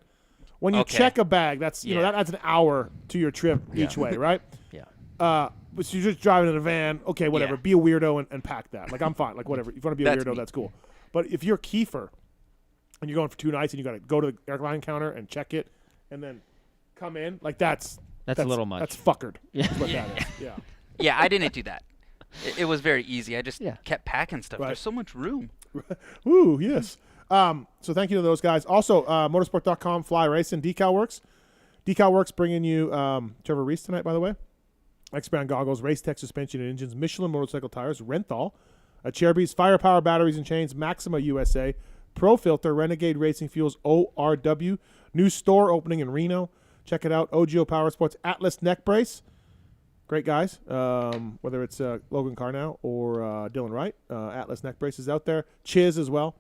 when you check a bag, that's you know that adds an hour to your trip each way, right? Yeah. But you're just driving in a van, okay, whatever. Be a weirdo and pack that. Like I'm fine, like whatever. If you want to be a weirdo, that's cool. But if you're Kiefer and you're going for 2 nights and you got to go to the airline counter and check it, and then come in, like that's a little much. That's fuckered. Yeah. What that is. Yeah. Yeah, I didn't do that. It was very easy. I just kept packing stuff. There's so much room. Ooh, yes. So thank you to those guys. Also, motorsport.com, Fly Racing, Decal Works. Decal Works bringing you Trevor Reis tonight, by the way. X-Brand goggles, Race Tech suspension and engines, Michelin motorcycle tires, Renthal, Cherby's, Firepower batteries and chains, Maxima USA, Pro Filter, Renegade Racing Fuels, ORW, new store opening in Reno. Check it out. OGO Power Sports, Atlas neck brace. Great guys. Whether it's Logan Carnow or Dylan Wright, Atlas neck brace is out there. Chiz as well.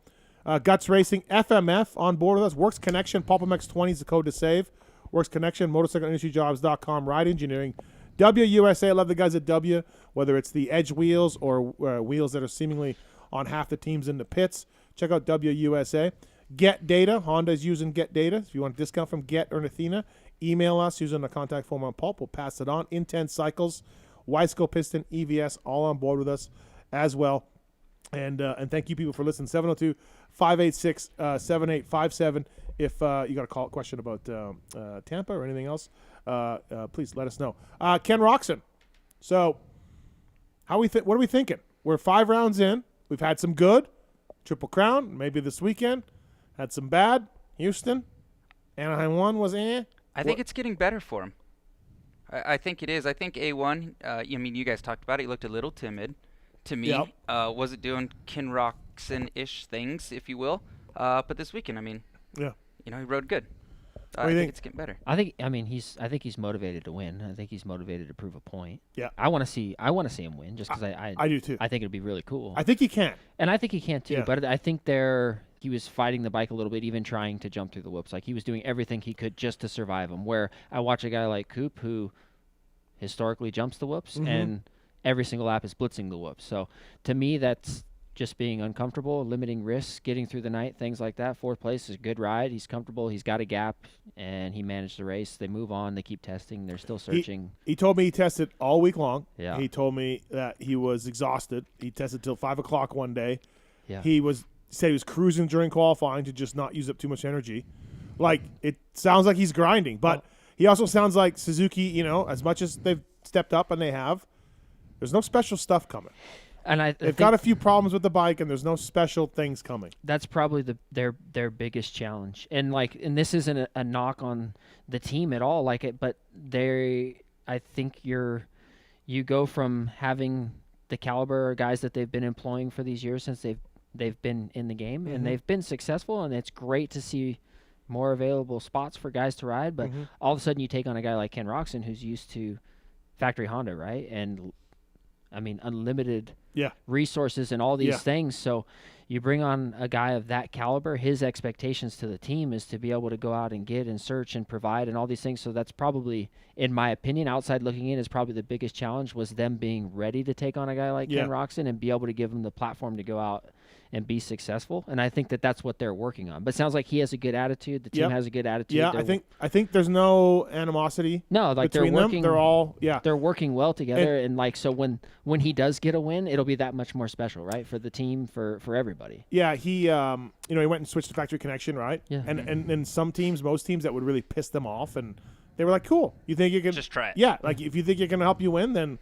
Guts Racing, FMF on board with us. Works Connection, PulpMX 20 is the code to save. Works Connection, motorcycleindustryjobs.com, Ride Engineering, WUSA. I love the guys at W, whether it's the edge wheels or wheels that are seemingly on half the teams in the pits. Check out WUSA. Get Data. Honda's using Get Data. If you want a discount from Get or Athena, email us using the contact form on Pulp. We'll pass it on. Intense Cycles, Wiseco Piston, EVS, all on board with us as well. And thank you people for listening. 702-586-7857. If you got a question about Tampa or anything else, please let us know. Ken Roxon. So what are we thinking? We're 5 rounds in. We've had some good. Triple Crown, maybe this weekend. Had some bad. Houston. Anaheim 1 was I think it's getting better for him. I think it is. I think A1, I mean, you guys talked about it. He looked a little timid to me. Yep. Wasn't doing Ken Roxon-ish things, if you will. But this weekend, I mean, he rode good. I think it's getting better. I think he's motivated to win. I think he's motivated to prove a point. Yeah. I want to see him win just because I do too. I think it'd be really cool. I think he can. And I think he can too. Yeah. But I think he was fighting the bike a little bit, even trying to jump through the whoops. Like he was doing everything he could just to survive them. Where I watch a guy like Coop who historically jumps the whoops and every single lap is blitzing the whoops. So to me, that's just being uncomfortable, limiting risks, getting through the night, things like that. 4th place is a good ride. He's comfortable. He's got a gap, and he managed the race. They move on. They keep testing. They're still searching. He told me he tested all week long. Yeah. He told me that he was exhausted. He tested till 5 o'clock one day. Yeah. He said he was cruising during qualifying to just not use up too much energy. Like, it sounds like he's grinding. But he also sounds like Suzuki, as much as they've stepped up, and they have, there's no special stuff coming. And they've got a few problems with the bike, and there's no special things coming. That's probably their biggest challenge. And this isn't a knock on the team at all, but I think you go from having the caliber of guys that they've been employing for these years since they've been in the game, and they've been successful, and it's great to see more available spots for guys to ride. But all of a sudden, you take on a guy like Ken Roxon, who's used to factory Honda, right? And I mean, unlimited resources and all these things. So you bring on a guy of that caliber, his expectations to the team is to be able to go out and get and search and provide and all these things. So that's probably, in my opinion, outside looking in, is probably the biggest challenge was them being ready to take on a guy like Ken Roxon and be able to give him the platform to go out and be successful. And I think that's what they're working on. But it sounds like he has a good attitude. The team has a good attitude. Yeah, I think there's no animosity. No, between they're working. Them. They're all they're working well together. And so when he does get a win, it'll be that much more special, right, for the team, for everybody. Yeah, he he went and switched to factory connection, right? Yeah. And some teams, most teams, that would really piss them off, and they were like, cool. You think you can just try it? Yeah, like if you think you're going to help you win, then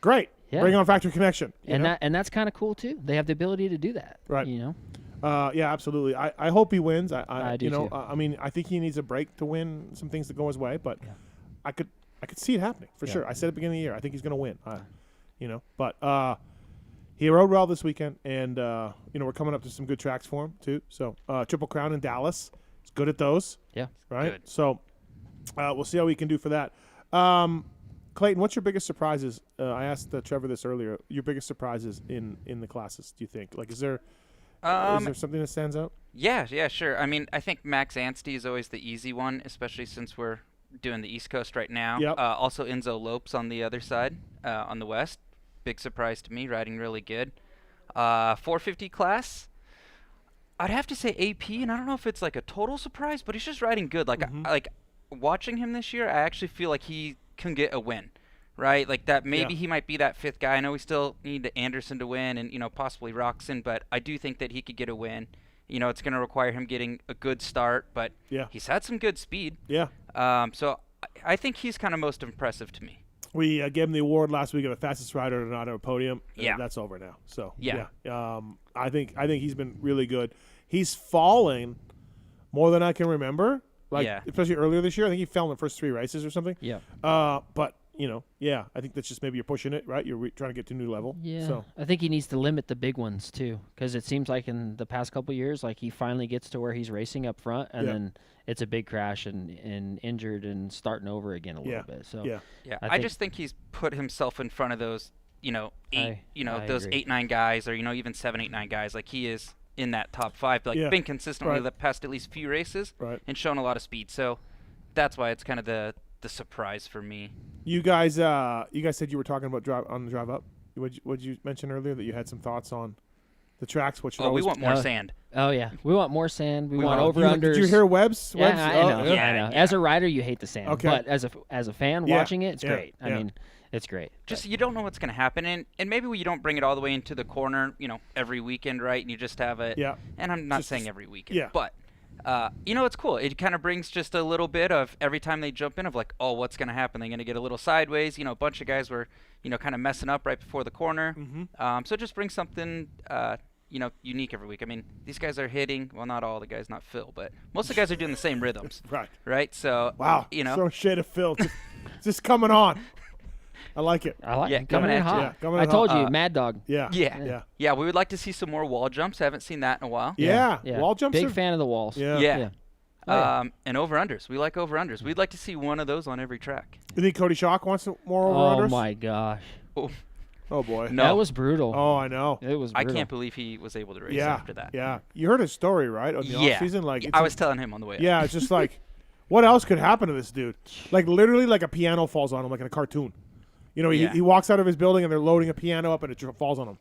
great. Yeah. Bring on factory connection. And that's kind of cool too. They have the ability to do that. Right. Yeah, absolutely. I hope he wins. I do too. I mean, I think he needs a break to win some things that go his way, but I could see it happening for sure. I said at the beginning of the year, I think he's going to win. But he rode well this weekend, and we're coming up to some good tracks for him too. So Triple Crown in Dallas, he's good at those. Yeah. Right. Good. So we'll see how we can do for that. Clayton, what's your biggest surprises? I asked Trevor this earlier. Your biggest surprises in the classes, do you think? Like, is there something that stands out? Yeah, sure. I mean, I think Max Anstey is always the easy one, especially since we're doing the East Coast right now. Yep. Also, Enzo Lopes on the other side, on the West. Big surprise to me, riding really good. 450 class. I'd have to say AP, and I don't know if it's like a total surprise, but he's just riding good. Like, like watching him this year, I actually feel like he can get a win, right? Like that maybe he might be that 5th guy. I know we still need Anderson to win and, possibly Roxon, but I do think that he could get a win. It's going to require him getting a good start, but he's had some good speed. Yeah. So I think he's kind of most impressive to me. We gave him the award last week of the fastest rider to not have a podium. Yeah. That's over now. So, yeah. I think he's been really good. He's falling more than I can remember. Like, especially earlier this year. I think he fell in the first 3 races or something. Yeah. But, I think that's just maybe you're pushing it, right? You're trying to get to a new level. Yeah. So. I think he needs to limit the big ones, too, because it seems like in the past couple of years, like he finally gets to where he's racing up front, and then it's a big crash and injured and starting over again a little bit. So I just think he's put himself in front of those, those 8-9 guys, or even 7-8-9 guys. Like he is in that top 5, like been consistently the past at least few races and shown a lot of speed. So that's why it's kind of the surprise for me. You guys said you were talking about on the drive up. What you mention earlier that you had some thoughts on the tracks? Which we want more sand. Oh yeah, we want more sand. We want over-underers. Did you hear Webb's? Yeah, I know. I know. As a rider, you hate the sand. Okay. But as a fan watching it, it's great. I mean, it's great. Just you don't know what's going to happen, and maybe you don't bring it all the way into the corner, every weekend, right? And you just have it. Yeah. And I'm not saying every weekend. Yeah. But it's cool. It kind of brings just a little bit of every time they jump in of like, oh, what's going to happen? They're going to get a little sideways. A bunch of guys were, kind of messing up right before the corner. So it just brings something, unique every week. I mean, these guys are hitting. Well, not all the guys, not Phil, but most of the guys are doing the same rhythms. Right. So wow. So shade of Phil, just coming on. I like it. I like it. Coming in hot. Yeah, coming I in told hot. you, Mad Dog. Yeah. We would like to see some more wall jumps. I haven't seen that in a while. Yeah. Wall jumps. Big fan of the walls. Yeah. And over-unders. We like over-unders. We'd like to see one of those on every track. You think Cody Schock wants more over-unders? Oh, my gosh. Oh, boy. No. That was brutal. Oh, I know. It was brutal. I can't believe he was able to race after that. Yeah. You heard his story, right? On the off-season? Like, I was telling him on the way up. Yeah, it's just like, what else could happen to this dude? Like, literally, like a piano falls on him, like in a cartoon. He walks out of his building, and they're loading a piano up, and it falls on him.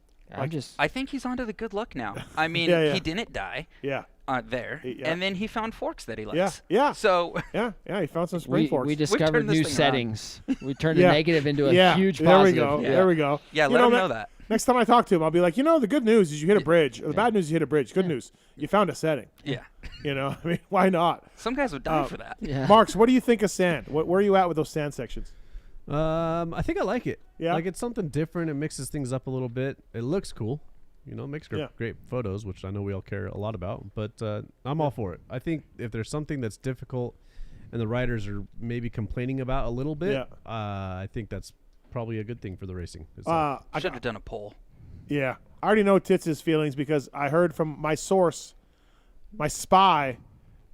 I think he's onto the good luck now. I mean, he didn't die. Yeah. There, and then he found forks that he likes. Yeah. So he found some spring forks. We discovered new settings. We turned a negative into a huge there positive. There we go. Yeah, let him know that. Next time I talk to him, I'll be like, the good news is you hit a bridge. The bad news is you hit a bridge. Good news, you found a setting. Yeah. I mean, why not? Some guys would die for that. Yeah. Marks, what do you think of sand? Where are you at with those sand sections? I think I like it. Yeah. Like it's something different. It mixes things up a little bit. It looks cool. Makes great photos, which I know we all care a lot about. But I'm all for it. I think if there's something that's difficult and the riders are maybe complaining about a little bit, I think that's probably a good thing for the racing. I should have done a poll. Yeah. I already know Tits' feelings because I heard from my source, my spy,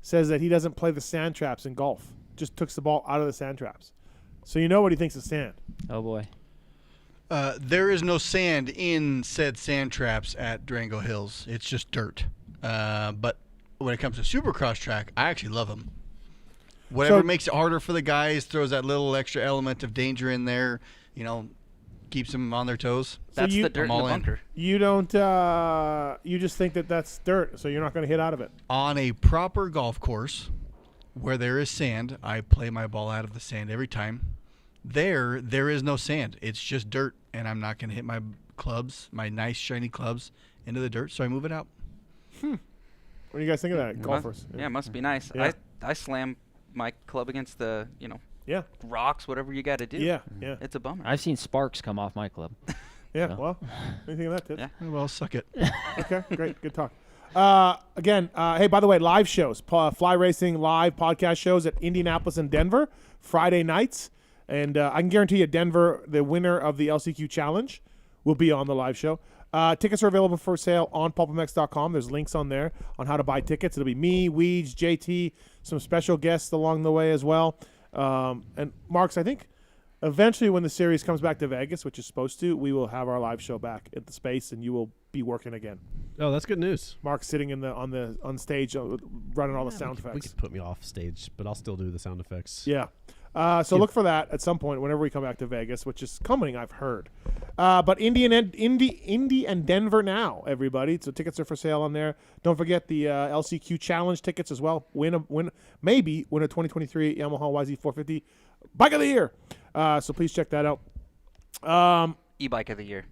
says that he doesn't play the sand traps in golf. Just took the ball out of the sand traps. So you know what he thinks of sand. Oh, boy. There is no sand in said sand traps at Durango Hills. It's just dirt. But when it comes to Supercross track, I actually love them. Whatever makes it harder for the guys, throws that little extra element of danger in there, keeps them on their toes. That's the dirt in the bunker. You don't, you just think that that's dirt, so you're not going to hit out of it. On a proper golf course where there is sand, I play my ball out of the sand every time. There is no sand. It's just dirt, and I'm not going to hit my clubs, my nice shiny clubs, into the dirt, so I move it out. What do you guys think of that, golfers? Yeah, it must be nice. Yeah. I slam my club against the, rocks, whatever you got to do. Yeah. It's a bummer. I've seen sparks come off my club. Yeah, well, anything of that, Tits? Yeah. Well, suck it. Okay, great. Good talk. Again, hey, by the way, live shows, Fly Racing live podcast shows at Indianapolis and Denver, Friday nights. And I can guarantee you Denver, the winner of the LCQ Challenge, will be on the live show. Tickets are available for sale on PulpMX.com. There's links on there on how to buy tickets. It'll be me, Weeds, JT, some special guests along the way as well. And Marks, I think eventually when the series comes back to Vegas, which is supposed to, we will have our live show back at the space, and you will be working again. Oh, that's good news. Mark's sitting on stage running all the sound effects. We could put me off stage, but I'll still do the sound effects. Yeah. So look for that at some point whenever we come back to Vegas, which is coming, I've heard. But Indy and Denver now, everybody. So tickets are for sale on there. Don't forget the LCQ Challenge tickets as well. Maybe win a 2023 Yamaha YZ450 Bike of the Year. So please check that out. E-Bike of the Year.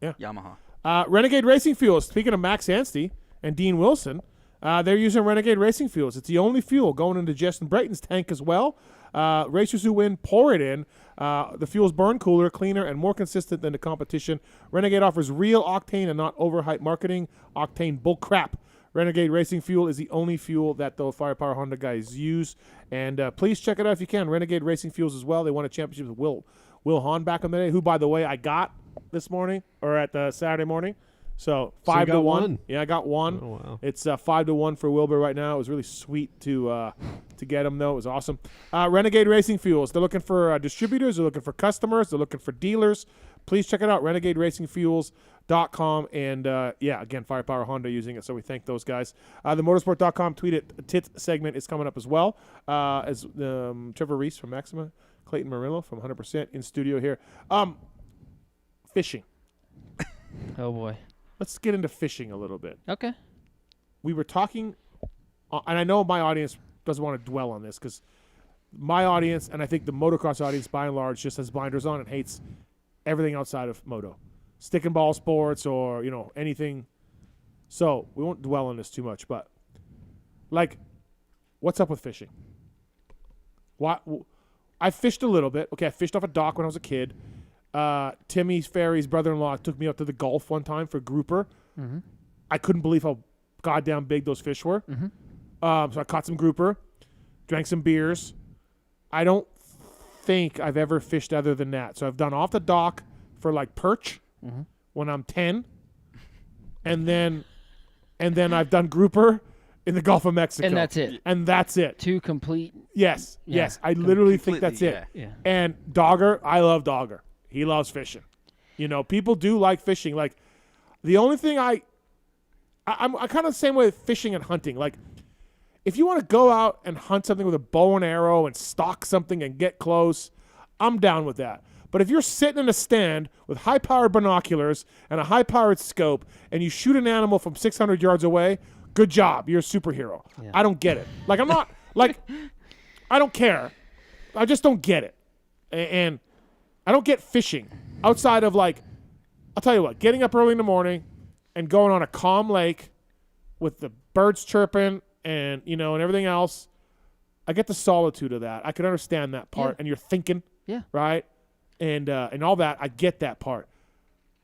Yeah. Yamaha. Renegade Racing Fuels. Speaking of Max Anstey and Dean Wilson, they're using Renegade Racing Fuels. It's the only fuel going into Justin Brayton's tank as well. Racers who win pour it in. The fuels burn cooler, cleaner, and more consistent than the competition. Renegade offers real octane and not overhyped marketing. Octane bullcrap. Renegade Racing Fuel is the only fuel that the Firepower Honda guys use. And please check it out if you can. Renegade Racing Fuels as well. They won a championship with Will Hahn back in the day, who, by the way, I got this morning or at the Saturday morning. So 5-1. Yeah, I got one. Oh, wow. It's 5-1 for Wilbur right now. It was really sweet to get him, though. It was awesome. Renegade Racing Fuels. They're looking for distributors. They're looking for customers. They're looking for dealers. Please check it out, renegaderacingfuels.com. And, again, Firepower Honda using it, so we thank those guys. The motorsport.com tweet it. Tits segment is coming up as well, as Trevor Reis from Maxima, Clayton Murillo from 100% in studio here. Fishing. Oh, boy. Let's get into fishing a little bit. Okay. We were talking, and I know my audience doesn't want to dwell on this because my audience, and I think the motocross audience by and large, just has blinders on and hates everything outside of moto. Stick and ball sports or, anything. So we won't dwell on this too much, but, what's up with fishing? I fished a little bit. Okay, I fished off a dock when I was a kid. Timmy Ferry's brother-in-law took me up to the Gulf one time for grouper. Mm-hmm. I couldn't believe how goddamn big those fish were. Mm-hmm. So I caught some grouper, drank some beers. I don't think I've ever fished other than that. So I've done off the dock for perch when I'm 10, and then I've done grouper in the Gulf of Mexico. And that's it. And that's it. Two complete. Yes. Yeah. Yes. I literally think that's it. Yeah. And Dogger, I love Dogger. He loves fishing. People do like fishing. The only thing I'm kind of the same way with fishing and hunting. If you want to go out and hunt something with a bow and arrow and stalk something and get close, I'm down with that. But if you're sitting in a stand with high-powered binoculars and a high-powered scope and you shoot an animal from 600 yards away, good job. You're a superhero. Yeah. I don't get it. I'm not, I don't care. I just don't get it. And I don't get fishing outside of I'll tell you what, getting up early in the morning and going on a calm lake with the birds chirping and, and everything else. I get the solitude of that. I can understand that part. Yeah. And you're thinking, Yeah. right? And all that. I get that part.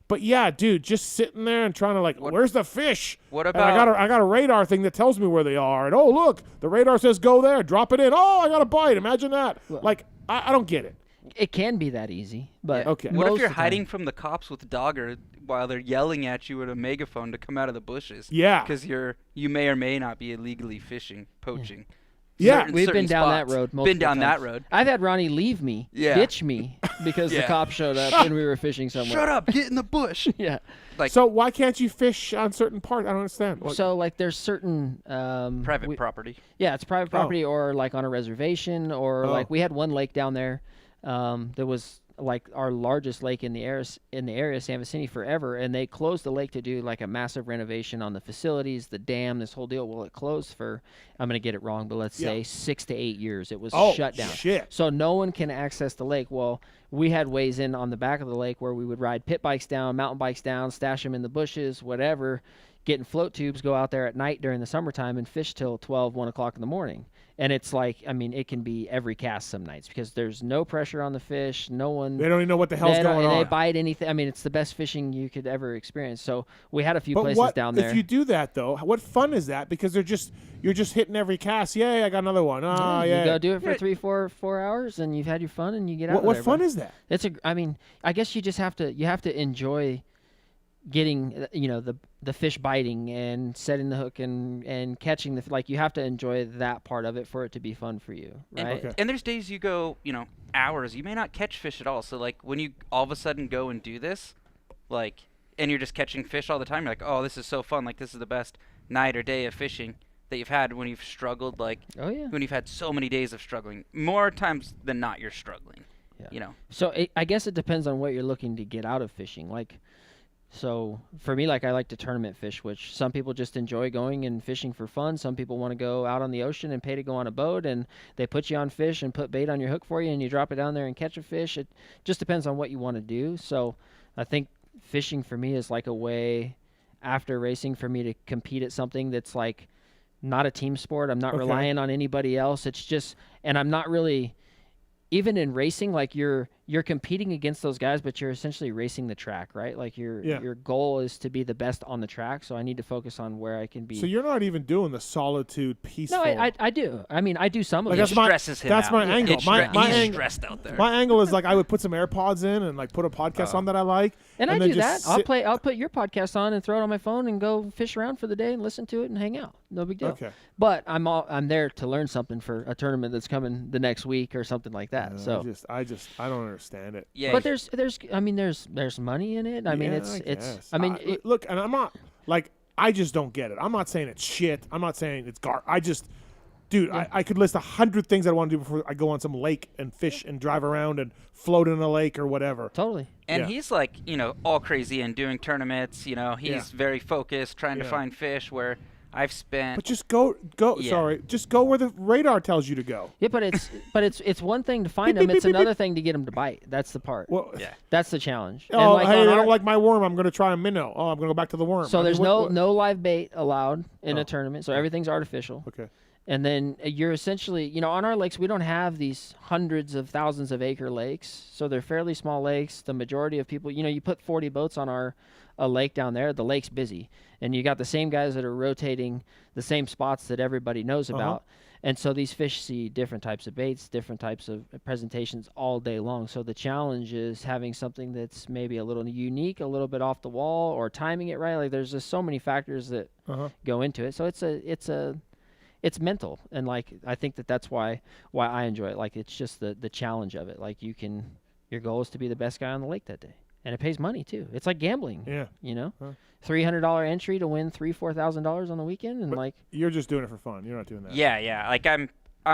But yeah, dude, just sitting there and trying to where's the fish? What And about? I got a radar thing that tells me where they are. And oh, look, the radar says go there, drop it in. Oh, I got a bite. Imagine that. I don't get it. It can be that easy, but Okay. What if most you're of the hiding time- from the cops with Dogger while they're yelling at you with a megaphone to come out of the bushes? Yeah. Because you may or may not be illegally poaching. Yeah. We've been down spots. that road. Been multiple down that times. road. I've had Ronnie leave me, Yeah. ditch me, because the Yeah. cops showed up and we were fishing somewhere. Shut up! Get in the bush. Yeah. So why can't you fish on certain parts? I don't understand. So there's certain Private property. Yeah, it's private property or on a reservation or Oh. we had one lake down there that was our largest lake in the area, San Vicente, forever, and they closed the lake to do a massive renovation on the facilities, the dam, this whole deal. Well, it closed for, I'm going to get it wrong, but let's say 6 to 8 years. It was shut down. Shit. So no one can access the lake. Well, we had ways in on the back of the lake where we would ride pit bikes down, mountain bikes down, stash them in the bushes, whatever, get in float tubes, go out there at night during the summertime and fish till 12, 1 o'clock in the morning. And it's it can be every cast some nights because there's no pressure on the fish. No one. They don't even know what the hell's going on. They bite anything. It's the best fishing you could ever experience. So we had a few But places down there. If you do that though, what fun is that? Because you're just hitting every cast. Yay, I got another one. Oh, yeah. You go do it for 4 hours, and you've had your fun, and you get out. What of there, fun but is that? I guess you just have to enjoy getting the fish biting and setting the hook and catching you have to enjoy that part of it for it to be fun for you, right? And there's days you go hours, you may not catch fish at all. So when you all of a sudden go and do this, and you're just catching fish all the time, you're like, oh, this is so fun, this is the best night or day of fishing. that you've had when you've struggled, like Oh, yeah. when you've had so many days of struggling? More times than not, you're struggling. Yeah. You know. So I guess it depends on what you're looking to get out of fishing. Like, so for me, like I like to tournament fish, which some people just enjoy going and fishing for fun. Some people want to go out on the ocean and pay to go on a boat, and they put you on fish and put bait on your hook for you, and you drop it down there and catch a fish. It just depends on what you want to do. So I think fishing for me is like a way after racing for me to compete at something that's like not a team sport. I'm not relying on anybody else. It's just, and I'm not really, even in racing, like you're competing against those guys, but you're essentially racing the track, right? Like your goal is to be the best on the track. So I need to focus on where I can be. So you're not even doing the solitude peaceful. No, I do. I mean, I do some of Like it. that's my angle. He's angle, stressed out there. My angle is like I would put some AirPods in and like put a podcast on that I like. And I then do that. just I'll put your podcast on and throw it on my phone and go fish around for the day and listen to it and hang out. No big deal. Okay. But I'm there to learn something for a tournament that's coming the next week or something like that. So I don't understand it. Yeah. But there's money in it. I mean, guess. look, and I'm not like I just don't get it. I'm not saying it's shit. I'm not saying it's I just, dude, I could list 100 things I want to do before I go on some lake and fish and drive around and float in a lake or whatever. Totally. And he's like, all crazy and doing tournaments. He's very focused, trying to find fish. Where I've spent. But just go. Yeah. Sorry, just go where the radar tells you to go. Yeah, but it's one thing to find them. It's another thing to get them to bite. That's the part. Well, that's the challenge. Oh, and hey, I don't like my worm. I'm going to try a minnow. Oh, I'm going to go back to the worm. So there's no live bait allowed in a tournament. So everything's artificial. Okay. And then you're essentially, on our lakes, we don't have these hundreds of thousands of acre lakes. So they're fairly small lakes. The majority of people, you put 40 boats on a lake down there, the lake's busy. And you got the same guys that are rotating the same spots that everybody knows about. And so these fish see different types of baits, different types of presentations all day long. So the challenge is having something that's maybe a little unique, a little bit off the wall, or timing it right. Like there's just so many factors that go into it. So it's mental. And like I think that's why I enjoy it. Like it's just the challenge of it. Like your goal is to be the best guy on the lake that day. And it pays money too. It's like gambling. Yeah. $300 entry to win $3,000-$4,000 on the weekend, and but you're just doing it for fun. You're not doing that. Yeah. Like I'm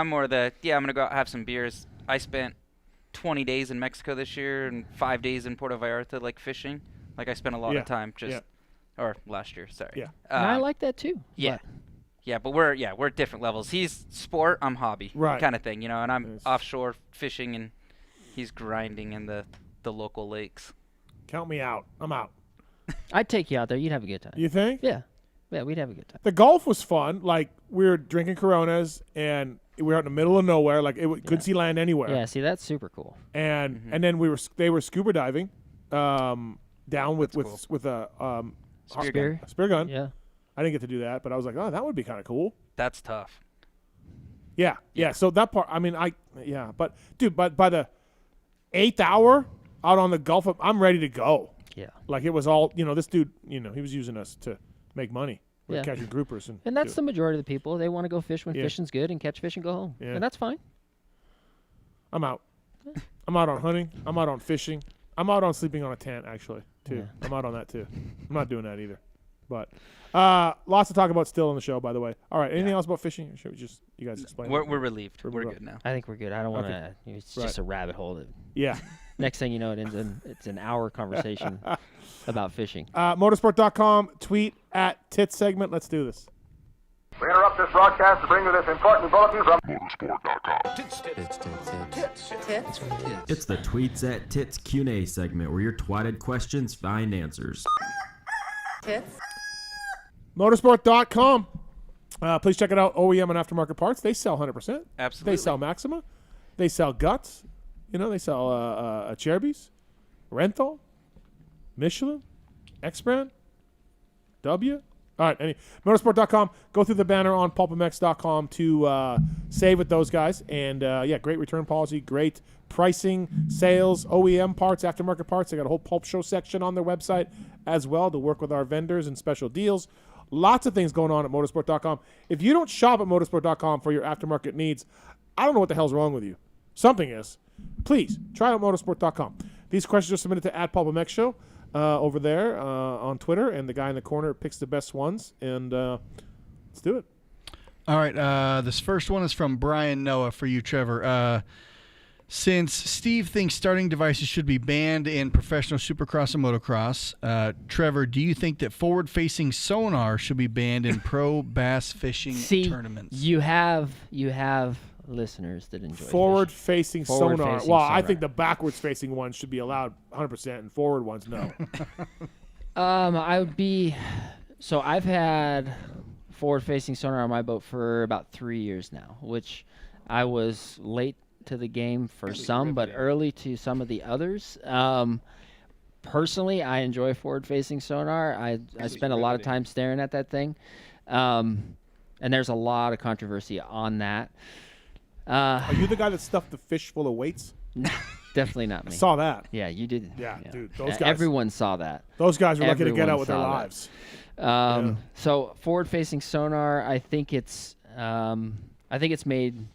more I'm gonna go out and have some beers. I spent 20 days in Mexico this year and 5 days in Puerto Vallarta, like fishing. Like I spent a lot of time or last year. Sorry. Yeah. And I like that too. Yeah. Yeah, but we're at different levels. He's sport, I'm hobby, kind of thing, and I'm offshore fishing, and he's grinding in the local lakes. Count me out. I'm out. I'd take you out there. You'd have a good time. You think? Yeah, we'd have a good time. The golf was fun. Like we were drinking Coronas, and we were out in the middle of nowhere. Like couldn't see land anywhere. Yeah, see, that's super cool. And and then they were scuba diving, down with a spear gun. Yeah. I didn't get to do that, but I was like, oh, that would be kind of cool. That's tough. Yeah. So that part, I mean, but dude, but by the 8th hour out on the Gulf, I'm ready to go. Yeah. Like it was all, this dude, he was using us to make money. We're Yeah. catching groupers. And that's the majority of the people. They want to go fish when Yeah. fishing's good and catch fish and go home. Yeah. And that's fine. I'm out. I'm out on hunting. I'm out on fishing. I'm out on sleeping on a tent, actually, too. Yeah. I'm out on that, too. I'm not doing that either. But lots to talk about still on the show, by the way. All right, anything else about fishing? Or should we just, you guys explain? We're relieved. We're good now. I think we're good. I don't want to. Okay. It's just a rabbit hole. Yeah. Next thing you know, it's an hour conversation about fishing. Motorsport.com, tweet at Tits segment. Let's do this. We interrupt this broadcast to bring you this important bulletin from Motorsport.com. It's the Tweets at Tits Q&A segment where your twatted questions find answers. Tits. Motorsport.com. Please check it out. OEM and aftermarket parts. They sell 100%. Absolutely. They sell Maxima. They sell Guts. They sell Cherbys, Rental, Michelin, X-Brand, W. All right, Motorsport.com. Go through the banner on PulpMX.com to save with those guys. And, great return policy, great pricing, sales, OEM parts, aftermarket parts. They got a whole Pulp Show section on their website as well to work with our vendors and special deals. Lots of things going on at Motorsport.com. If you don't shop at Motorsport.com for your aftermarket needs, I don't know what the hell's wrong with you. Something is. Please, try out Motorsport.com. These questions are submitted to @PulpMX Show over there on Twitter, and the guy in the corner picks the best ones, and let's do it. All right. This first one is from Brian Noah for you, Trevor. Since Steve thinks starting devices should be banned in professional supercross and motocross, Trevor, do you think that forward-facing sonar should be banned in pro bass fishing tournaments? You have listeners that enjoy forward-facing sonar. Forward-facing Well, sonar. I think the backwards-facing ones should be allowed 100%, and forward ones no. I would be. So I've had forward-facing sonar on my boat for about 3 years now, which I was late to the game for some, but early to some of the others. Personally, I enjoy forward-facing sonar. I spend a lot of time staring at that thing, and there's a lot of controversy on that. Are you the guy that stuffed the fish full of weights? Definitely not me. I saw that. Yeah, you did. Yeah, dude. Those guys. Everyone saw that. Those guys were lucky to get Everyone out with their saw lives. that. So forward-facing sonar, I think it's made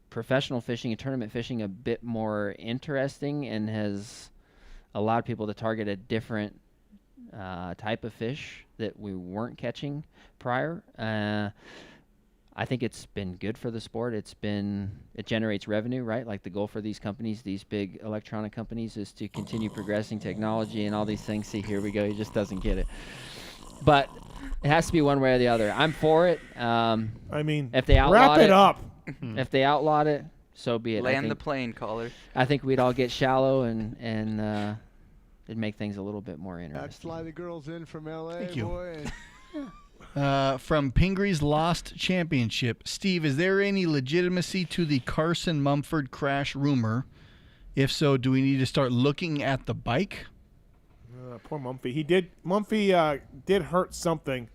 professional fishing and tournament fishing a bit more interesting and has allowed people to target a different type of fish that we weren't catching prior. I think it's been good for the sport. It generates revenue, right? Like the goal for these companies, these big electronic companies, is to continue progressing technology and all these things. See, here we go. He just doesn't get it. But it has to be one way or the other. I'm for it. I mean, if they outlawed wrap it up. If they outlawed it, so be it. Land the plane, caller. I think we'd all get shallow and it'd make things a little bit more interesting. Fly the girls in from L.A. Thank you. Boy. From Pingree's Lost Championship, Steve, is there any legitimacy to the Carson Mumford crash rumor? If so, do we need to start looking at the bike? Poor Mumphy. Mumphy did hurt something.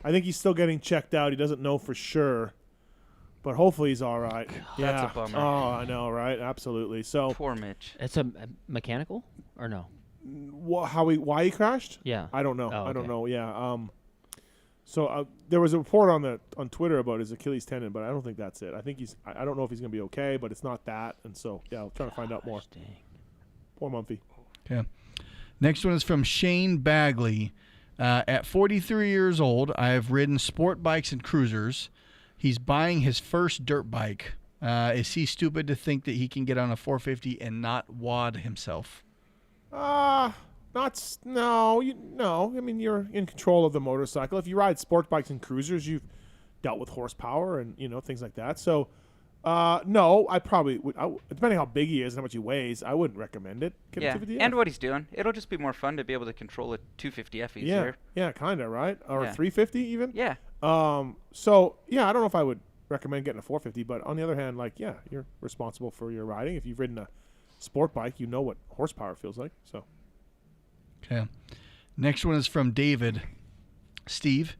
I think he's still getting checked out. He doesn't know for sure, but hopefully he's all right. Yeah. That's a bummer. Oh, I know, right? Absolutely. So poor Mitch. It's a mechanical or no? Why he crashed? Yeah. I don't know. Oh, I don't okay. know. Yeah. So there was a report on Twitter about his Achilles tendon, but I don't think that's it. I think I don't know if he's gonna be okay, but it's not that. And so yeah, I'll try to find out more. Dang. Poor Mumphy. Okay. Next one is from Shane Bagley. At 43 years old, I have ridden sport bikes and cruisers. He's buying his first dirt bike. Is he stupid to think that he can get on a 450 and not wad himself? No. I mean, you're in control of the motorcycle. If you ride sport bikes and cruisers, you've dealt with horsepower and things like that. So, no, I probably would. Depending how big he is and how much he weighs, I wouldn't recommend it. Get a 250F. And what he's doing. It'll just be more fun to be able to control a 250F easier. Yeah, kind of, right? Or Yeah. 350 even. Yeah. So yeah, I don't know if I would recommend getting a 450, but on the other hand, like, yeah, you're responsible for your riding. If you've ridden a sport bike, you know what horsepower feels like. So. Okay. Next one is from David. Steve,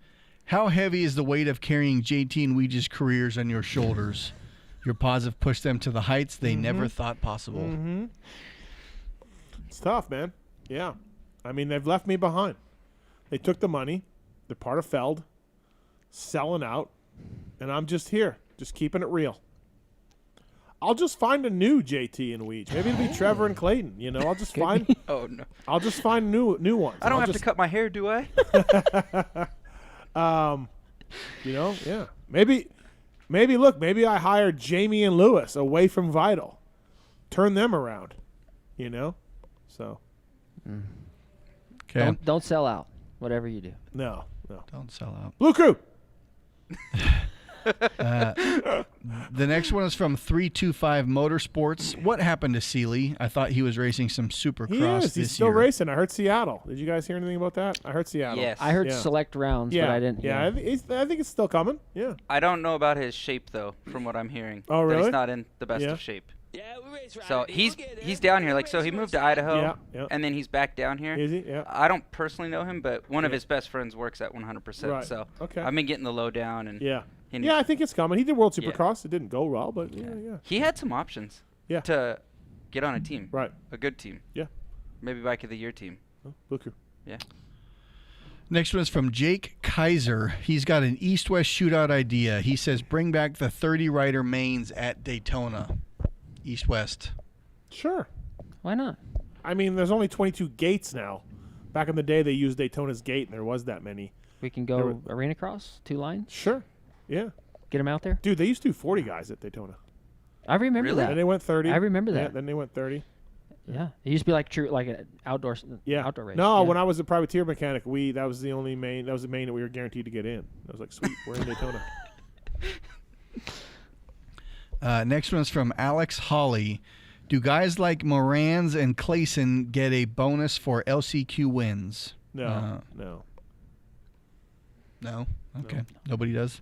how heavy is the weight of carrying JT and Weege's careers on your shoulders? Your paws have pushed them to the heights they never thought possible. Mm-hmm. It's tough, man. Yeah. I mean, they've left me behind. They took the money. They're part of Feld, selling out, and I'm just here, just keeping it real. I'll just find a new JT and Weege. Maybe it'll be Trevor and Clayton. I'll just find. Oh no! I'll just find new ones. I don't have to cut my hair, do I? Yeah. Maybe look. Maybe I hire Jamie and Lewis away from Vital, turn them around. So. Okay. Don't sell out. Whatever you do. No. Don't sell out. Blue Crew. The next one is from 325 Motorsports. What happened to Seeley? I thought he was racing some Supercross He is. this He's still year. racing. I heard Seattle. Did you guys hear anything about that? I heard Seattle. Yes. I heard Yeah. select rounds, but I didn't. Yeah, I think it's still coming. Yeah. I don't know about his shape though, from what I'm hearing. Oh, That really? he's not in the best Yeah. of shape. So he's down here. So he moved to Idaho, Yeah. and then he's back down here. Is he? Yeah. I don't personally know him, but one of his best friends works at 100%. Right. So Okay. I've been getting the lowdown, and Yeah. and Yeah, I think it's coming. He did World Yeah. Supercross. It didn't go well, but yeah. he had some options. Yeah. To get on a team. Right. A good team. Yeah. Maybe Bike of the Year team. Blue Crew. Yeah. Next one is from Jake Kaiser. He's got an east-west shootout idea. He says bring back the 30-rider mains at Daytona. East-west. Sure. Why not? I mean, there's only 22 gates now. Back in the day, they used Daytona's gate, and there was that many. We can go arena cross, 2 lines. Sure. Yeah. get them out there. Dude, they used to do 40 guys at Daytona. I remember that. Then they went 30. I remember that. Yeah, then they went 30. Yeah, it used to be like an outdoor race. No, yeah. when I was a privateer mechanic, that was the main that we were guaranteed to get in. I was like, sweet, we're in Daytona. Next one's from Alex Holly. Do guys like Morans and Clayson get a bonus for LCQ wins? No. No? Okay. No. Nobody does?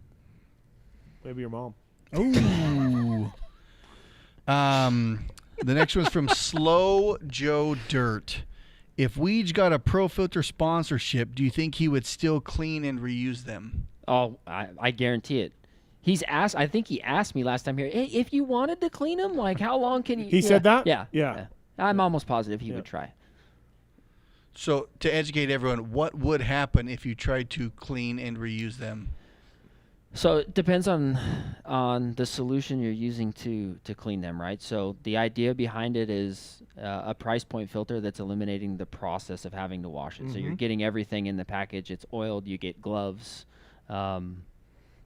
Maybe your mom. Ooh. The next one's from Slow Joe Dirt. If Weege got a Pro Filter sponsorship, do you think he would still clean and reuse them? Oh, I guarantee it. I think he asked me last time here, hey, if you wanted to clean them, like how long can you? He said that? Yeah. I'm almost positive he would try. So to educate everyone, what would happen if you tried to clean and reuse them? So it depends on the solution you're using to clean them, right? So the idea behind it is a price point filter that's eliminating the process of having to wash it. So you're getting everything in the package. It's oiled. You get gloves.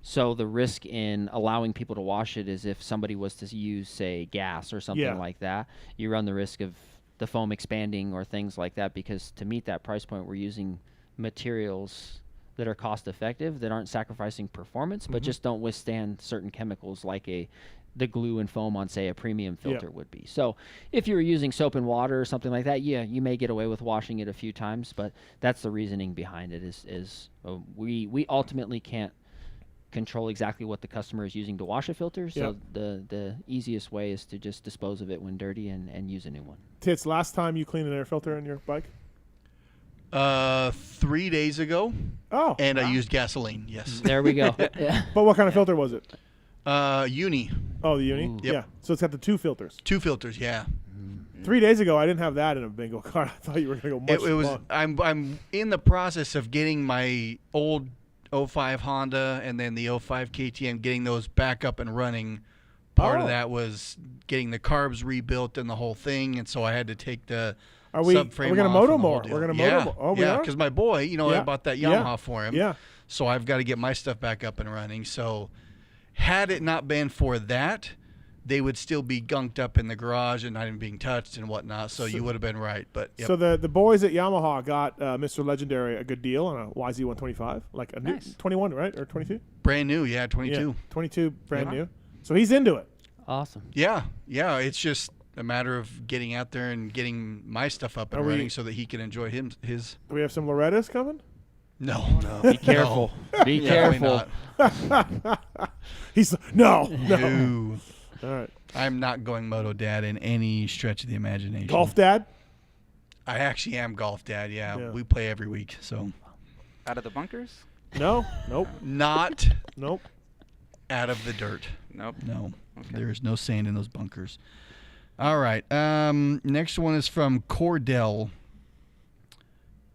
So the risk in allowing people to wash it is if somebody was to use, say, gas or something like that, you run the risk of the foam expanding or things like that, because to meet that price point, we're using materials that are cost effective, that aren't sacrificing performance, but just don't withstand certain chemicals like the glue and foam on, say, a premium filter would be. So if you were using soap and water or something like that, you may get away with washing it a few times, but that's the reasoning behind it is we ultimately can't control exactly what the customer is using to wash a filter, so the easiest way is to just dispose of it when dirty and use a new one. Tits, last time you cleaned an air filter in your bike? 3 days ago. Oh. And I used gasoline, yes. There we go. Yeah. But what kind of filter was it? Uni. Oh, the Uni? Yep. Yeah. So it's got the 2 filters. 2 filters, yeah. 3 days ago, I didn't have that in a bingo card. I thought you were going to go much It was. long. I'm in the process of getting my old 05 Honda and then the 05 KTM, getting those back up and running. Part of that was getting the carbs rebuilt and the whole thing, and so I had to take the subframe. We're going to moto more. We're going to moto more. Oh, yeah, because my boy, I bought that Yamaha for him. Yeah. So I've got to get my stuff back up and running. So had it not been for that, they would still be gunked up in the garage and not even being touched and whatnot. So you would have been right. But So the boys at Yamaha got Mr. Legendary a good deal on a YZ125, like a new 21, right, or 22? Brand new, 22. Yeah, 22, brand new. So he's into it. Awesome. Yeah. It's just a matter of getting out there and getting my stuff up and running so that he can enjoy his. Do we have some Lorettas coming? No. Be careful. Be careful. He's no. All right. I'm not going moto dad in any stretch of the imagination. Golf dad? I actually am golf dad. Yeah. We play every week. So. Out of the bunkers? No. Nope. Not. Nope. Out of the dirt. Nope. No. Okay. There is no sand in those bunkers. All right. Next one is from Cordell.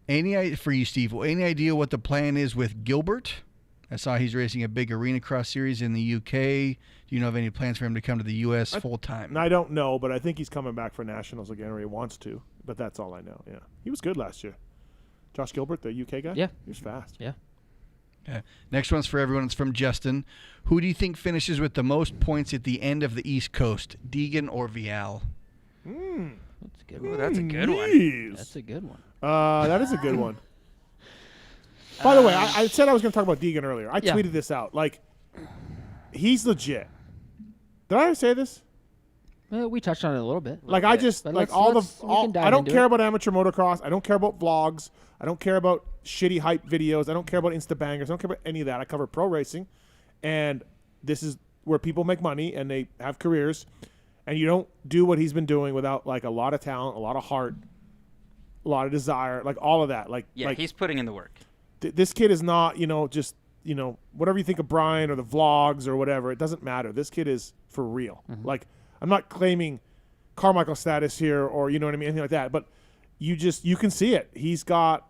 For you, Steve, any idea what the plan is with Gilbert? I saw he's racing a big arena cross series in the UK. Do you know of any plans for him to come to the U.S. full time? I don't know, but I think he's coming back for nationals again, or he wants to. But that's all I know. Yeah, he was good last year. Josh Gilbert, the UK guy. Yeah, he was fast. Yeah. Okay. Next one's for everyone. It's from Justin. Who do you think finishes with the most points at the end of the East Coast, Deegan or Vial? That's a good one. Ooh, that's a good one. That's a good one. That is a good one. By the way, I said I was going to talk about Deegan earlier. I tweeted this out. Like, he's legit. Did I say this? Well, we touched on it a little bit. Like, I just, like, I don't care about amateur motocross. I don't care about vlogs. I don't care about shitty hype videos. I don't care about Insta bangers. I don't care about any of that. I cover pro racing. And this is where people make money and they have careers. And you don't do what he's been doing without, like, a lot of talent, a lot of heart, a lot of desire, like, all of that. Like, he's putting in the work. This kid is not, just, whatever you think of Brian or the vlogs or whatever, it doesn't matter. This kid is for real. Mm-hmm. Like, I'm not claiming Carmichael status here or, you know what I mean, anything like that. But you can see it. He's got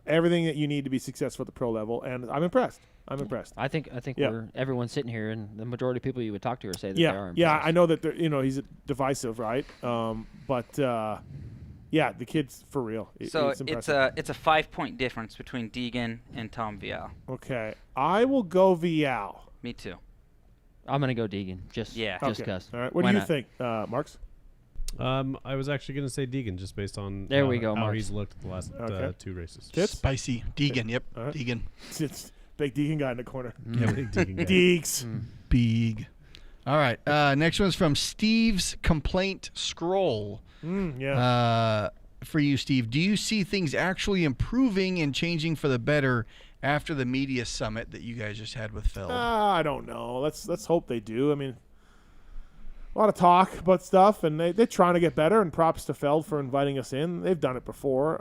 everything that you need to be successful at the pro level, and I'm impressed. I think everyone's sitting here, and the majority of people you would talk to are say that they are impressed. Yeah, I know that he's divisive, right? Yeah, the kid's for real. It's a 5-point difference between Deegan and Tom Vial. Okay, I will go Vial. Me too. I'm gonna go Deegan. Just cause. All right. What do you think, Marks? I was actually going to say Deegan just based on There we go, how Marks. he's looked at the last 2 races. Tits? Spicy. Deegan, yep. Right. Deegan. It's big Deegan guy in the corner. Yeah, big Deegan guy. Deegs. Big. All right. Next one's from Steve's Complaint Scroll. For you, Steve, do you see things actually improving and changing for the better after the media summit that you guys just had with Feld? I don't know. Let's hope they do. I mean, a lot of talk about stuff, and they're trying to get better, and props to Feld for inviting us in. They've done it before,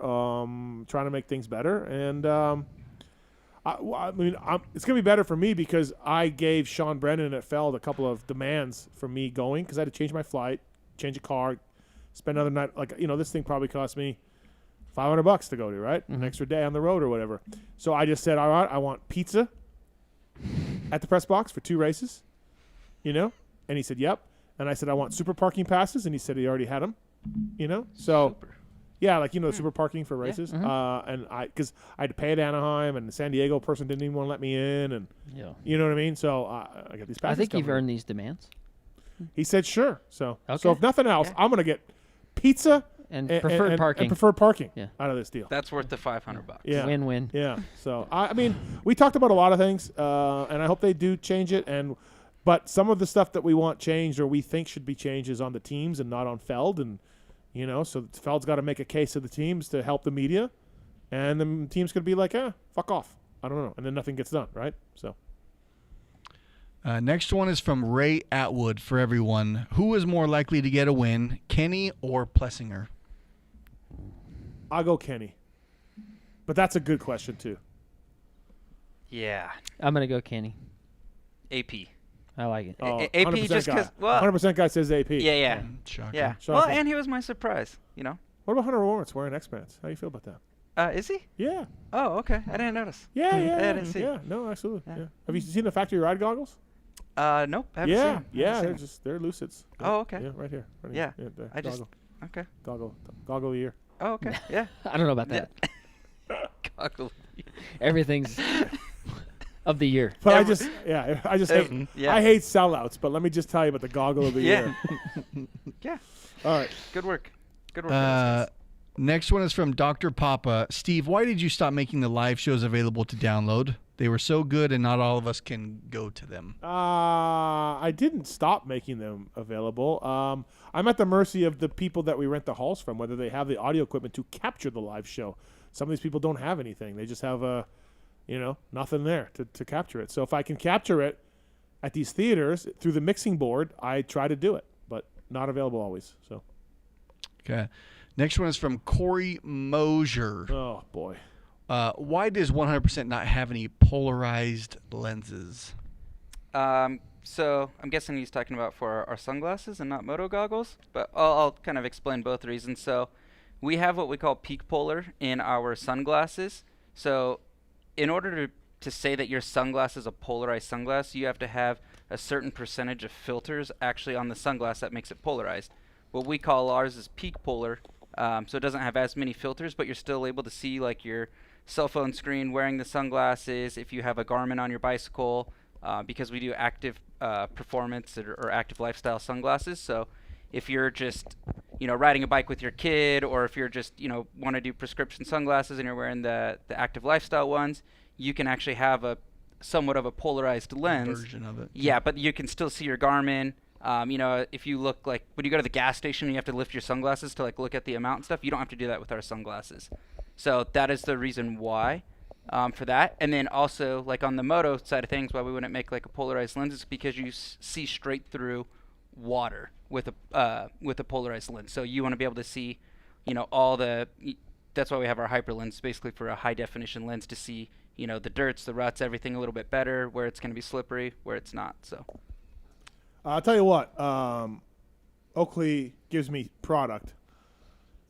trying to make things better. And, I mean, it's going to be better for me because I gave Sean Brennan at Feld a couple of demands for me going because I had to change my flight, change a car, spend another night. Like, this thing probably cost me $500 to go to, right? An extra day on the road or whatever. So I just said, all right, I want pizza at the press box for 2 races, And he said, yep. And I said, I want super parking passes. And he said he already had them, So, yeah, like, the super parking for races. Yeah. And because I had to pay at Anaheim, and the San Diego person didn't even want to let me in. And, you know what I mean? So I got these passes. I think you've coming in. earned these demands. He said, sure. So Okay. if nothing else, I'm going to get pizza and preferred parking. And preferred parking out of this deal. That's worth the $500. Yeah. Win-win. Yeah. So, I mean, we talked about a lot of things, and I hope they do change it. But some of the stuff that we want changed or we think should be changed is on the teams and not on Feld. And, so Feld's got to make a case of the teams to help the media. And the teams could be like, fuck off. I don't know. And then nothing gets done, right? So. Next one is from Ray Atwood for everyone. Who is more likely to get a win, Kenny or Plessinger? I'll go Kenny. But that's a good question, too. Yeah. I'm going to go Kenny. AP. I like it. AP just because, 100% guy says AP. Yeah. Shocking. Yeah. Shocking. Well, and he was my surprise, What about Hunter Lawrence wearing X-Pants? How do you feel about that? Is he? Yeah. Oh, okay. I didn't notice. Yeah. I didn't see. Yeah, no, absolutely. Yeah. Have you seen the factory ride goggles? Nope. Haven't seen them. Yeah, Haven't seen they're Lucids. Oh, okay. Yeah, right here. Yeah. There. I just okay. Goggle of the year. Oh, okay. Yeah. I don't know about that. Goggle. Everything's of the year. But I just hate, I hate sellouts. But let me just tell you about the goggle of the year. Yeah. All right. Good work. Good work. Next one is from Dr. Papa. Steve, why did you stop making the live shows available to download? They were so good, and not all of us can go to them. I didn't stop making them available. I'm at the mercy of the people that we rent the halls from, whether they have the audio equipment to capture the live show. Some of these people don't have anything. They just have nothing there to capture it. So if I can capture it at these theaters through the mixing board, I try to do it, but not available always. So. Okay. Next one is from Corey Mosier. Oh, boy. Why does 100% not have any polarized lenses? So I'm guessing he's talking about for our sunglasses and not moto goggles, but I'll kind of explain both reasons. So we have what we call peak polar in our sunglasses. So in order to say that your sunglass is a polarized sunglass, you have to have a certain percentage of filters actually on the sunglass that makes it polarized. What we call ours is peak polar, so it doesn't have as many filters, but you're still able to see like your cell phone screen wearing the sunglasses, if you have a Garmin on your bicycle, because we do active performance or active lifestyle sunglasses. So if you're just riding a bike with your kid, or if you're just want to do prescription sunglasses and you're wearing the active lifestyle ones, you can actually have a somewhat of a polarized lens version of it. Yeah, but you can still see your Garmin. If you look like when you go to the gas station and you have to lift your sunglasses to like look at the amount and stuff, you don't have to do that with our sunglasses. So that is the reason why for that. And then also like on the moto side of things, why we wouldn't make like a polarized lens is because you see straight through water with a polarized lens. So you want to be able to see, all the. That's why we have our hyper lens, basically for a high definition lens to see, the dirts, the ruts, everything a little bit better, where it's going to be slippery, where it's not. So. I'll tell you what, Oakley gives me product,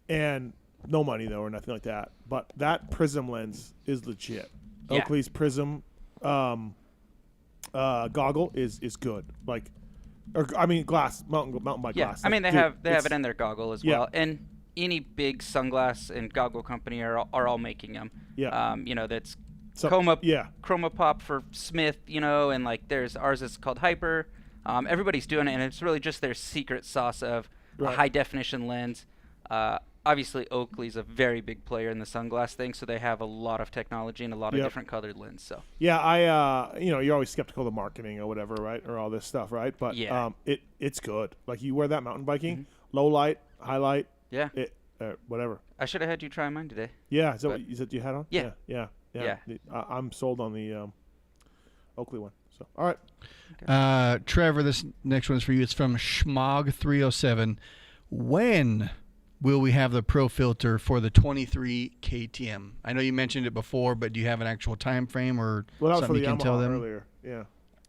and no money though or nothing like that. But that Prism lens is legit. Yeah. Oakley's Prism goggle is good. Glass mountain bike glass. I mean they Dude, have it in their goggle as well, and any big sunglass and goggle company are all making them. Yeah. That's Chroma Pop for Smith, and like there's ours is called Hyper. Everybody's doing it, and it's really just their secret sauce of a Right. high-definition lens. Obviously, Oakley's a very big player in the sunglass thing, so they have a lot of technology and a lot of Yep. different colored lens. So Yeah, I you're always skeptical of the marketing or whatever, right? Or all this stuff, right? But Yeah. it's good. Like you wear that mountain biking, low light, high light. Yeah. Whatever. I should have had you try mine today. Yeah, is that but- what you said you had on? Yeah. Yeah. Yeah. I'm sold on the Oakley one. So, all right. Trevor, this next one's for you. It's from Schmog307. When will we have the Pro filter for the 23 KTM? I know you mentioned it before, but do you have an actual time frame or Well, that was for something the you can tell Yamaha them? earlier.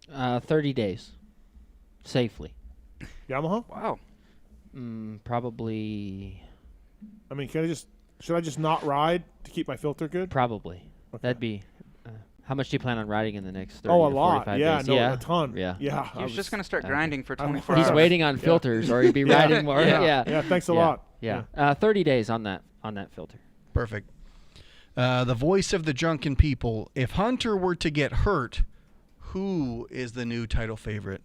Yeah. 30 days, safely. Yamaha? Wow. Probably. I mean, should I just not ride to keep my filter good? Probably. That'd be. How much do you plan on riding in the next 30 Oh, a to lot. 45 Yeah, days? no, a ton. Yeah. Yeah. He was just going to start grinding for 24 He's hours. waiting on filters, or he'd be riding more. Yeah. Yeah, thanks a lot. Yeah. 30 days on that filter. Perfect. The voice of the drunken people. If Hunter were to get hurt, who is the new title favorite?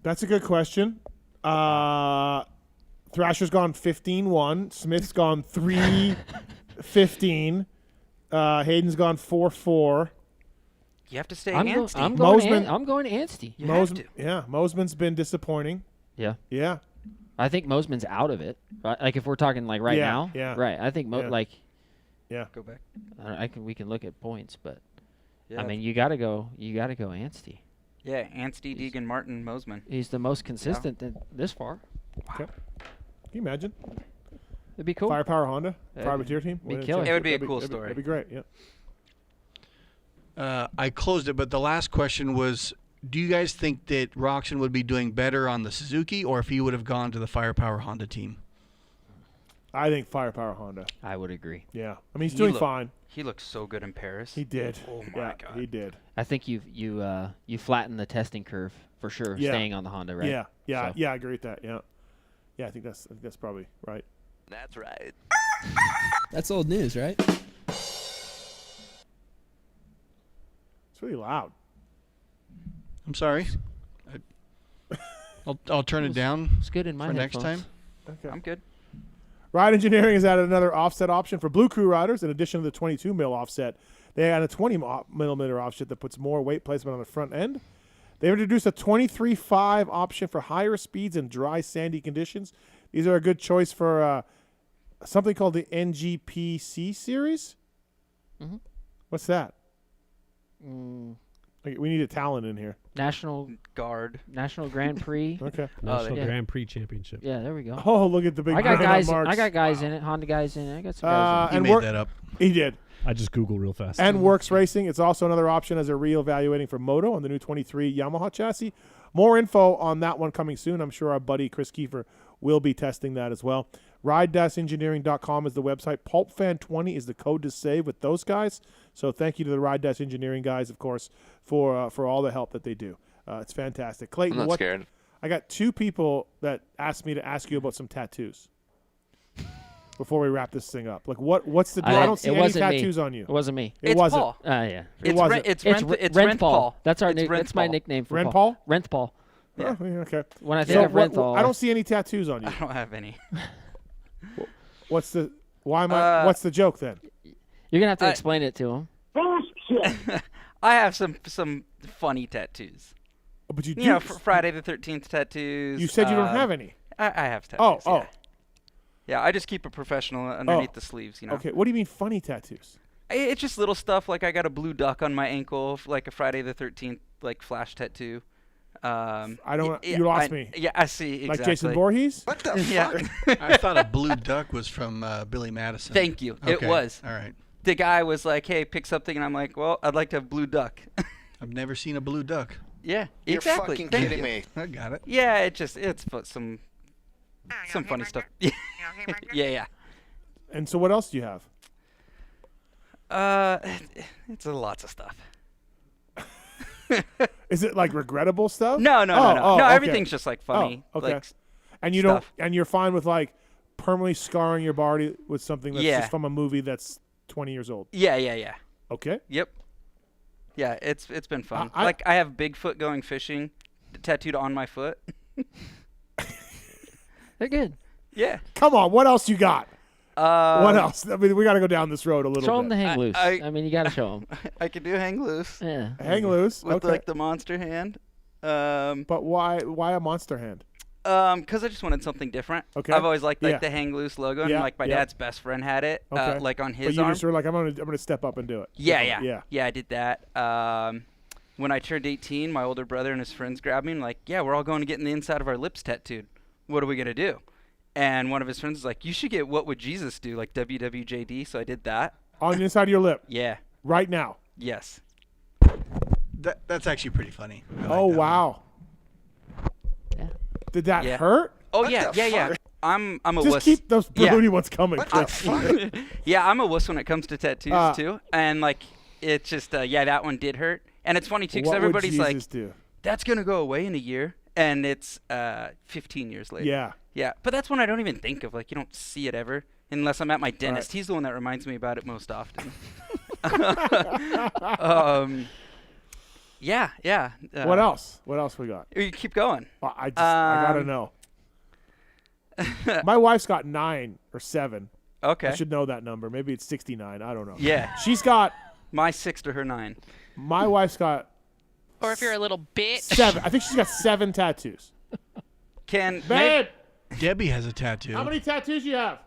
That's a good question. Thrasher's gone 15-1. Smith's gone 3-15. Hayden's gone 4-4. You have to stay I'm antsy. I'm going antsy. You have to. Yeah, Mosman's been disappointing. Yeah. Yeah. I think Mosman's out of it. Right? Like if we're talking like right Yeah, now. yeah. Right. I think Yeah. Go back. we can look at points, but Yeah. I mean you gotta go ansty. Yeah, Anstey, Deegan, Martin, Mosman. He's the most consistent this far. Okay. Can you imagine? It'd be cool. Firepower Honda, That'd privateer team. be Win a killer. It would be a championship. cool That'd be- story. That'd be great. Yeah. I closed it, but the last question was, do you guys think that Roxon would be doing better on the Suzuki or if he would have gone to the Firepower Honda team? I think Firepower Honda. I would agree. Yeah. I mean, he's doing fine. He looked so good in Paris. He did. Oh my Yeah, God. he did. I think you flattened the testing curve for sure, Yeah. staying on the Honda, right? Yeah. Yeah. So- Yeah. I agree with that. Yeah. Yeah. I think that's probably right. That's right. That's old news, right? It's really loud. I'm sorry. I'll turn it down. It's good in my for next headphones. time. Okay. I'm good. Ride Engineering has added another offset option for Blue Crew riders. In addition to the 22 mil offset, they add a 20 millimeter offset that puts more weight placement on the front end. They've introduced a 23.5 option for higher speeds and dry, sandy conditions. These are a good choice for something called the NGPC series. Mm-hmm. What's that? Okay, we need a talent in here. National Guard. National Grand Prix. Okay. National yeah. Grand Prix Championship. Yeah, there we go. Oh, look at the big. I got brand on guys. Marks. I got guys in it. Honda guys in it. I got some guys in it. and made Work- that up. He did. I just Googled real fast. And Works Racing. It's also another option as they're re-evaluating for Moto on the new 23 Yamaha chassis. More info on that one coming soon. I'm sure our buddy Chris Kiefer will be testing that as well. Ride-engineering.com is the website. PulpFan20 is the code to save with those guys. So thank you to the Ride-Engineering guys, of course, for all the help that they do. It's fantastic. Clayton, I'm not scared. I got two people that asked me to ask you about some tattoos before we wrap this thing up. Like, what's the deal? I don't see any tattoos on you. It wasn't me. It It's wasn't. Paul. Yeah. It wasn't. It's Rent Rent Paul. Paul. That's our It's Rent that's my Paul. nickname for Rent Paul. Paul? Rent Paul. Yeah. Oh, yeah, okay. When I think of Renthal, I don't see any tattoos on you. I don't have any. What's the what's the joke then? You're gonna have to explain it to him. I have some funny tattoos. Oh, but you do. You know, Friday the 13th tattoos. You said you don't have any. I have tattoos. Oh. Yeah. Yeah, I just keep it professional underneath the sleeves, you know. Okay, what do you mean funny tattoos? It's just little stuff, like I got a blue duck on my ankle, like a Friday the 13th, like flash tattoo. I don't. You lost me. Yeah, I see. Exactly. Like Jason Voorhees? What the Yeah. fuck? I thought a blue duck was from Billy Madison. Thank you. Okay. It was. All right. The guy was like, "Hey, pick something," and I'm like, "Well, I'd like to have blue duck." I've never seen a blue duck. Yeah, You're exactly. fucking Thank kidding you. me. I got it. Yeah, it's some funny stuff. Yeah. And so what else do you have? It's lots of stuff. Is it like regrettable stuff? No. Oh, okay. Everything's just like funny. Oh, okay. Like, and you stuff. don't, and you're fine with like permanently scarring your body with something that's Yeah. just from a movie that's 20 years old. Yeah. Okay. Yep. Yeah, it's been fun. I have Bigfoot going fishing tattooed on my foot. They're good. Yeah. Come on, what else you got? What else? I mean, we got to go down this road a little bit. Show them the hang loose. I mean, you got to show them. I could do hang loose. Yeah. Hang loose. With Okay. like the monster hand. But why a monster hand? Because I just wanted something different. Okay. I've always liked like the hang loose logo, and like my dad's best friend had it, Okay. like on his but you arm. just were like, I'm gonna step up and do it. Yeah. I did that. When I turned 18, my older brother and his friends grabbed me and like, yeah, we're all going to get in the inside of our lips tattooed. What are we gonna do? And one of his friends was like, you should get What Would Jesus Do, like WWJD. So I did that. On the inside of your lip. Yeah. Right now. Yes. That's actually pretty funny. Oh wow. Yeah. Did that Yeah. hurt? Oh yeah. I'm a Just wuss. keep those Yeah. broody ones coming, Chris. Yeah, I'm a wuss when it comes to tattoos too, and like it's just that one did hurt, and it's funny too because What would everybody's Jesus like, do? that's gonna go away in a year, and it's 15 years later. Yeah. Yeah, but that's one I don't even think of. Like you don't see it ever unless I'm at my dentist. Right. He's the one that reminds me about it most often. Yeah. What else? What else we got? You keep going. I gotta know. My wife's got 9 or 7. Okay. I should know that number. Maybe it's 69. I don't know. Yeah. She's got. My 6 to her 9. My wife's got. Or if you're a little bitch. 7. I think she's got 7 tattoos. Babe. Debbie has a tattoo. How many tattoos you have?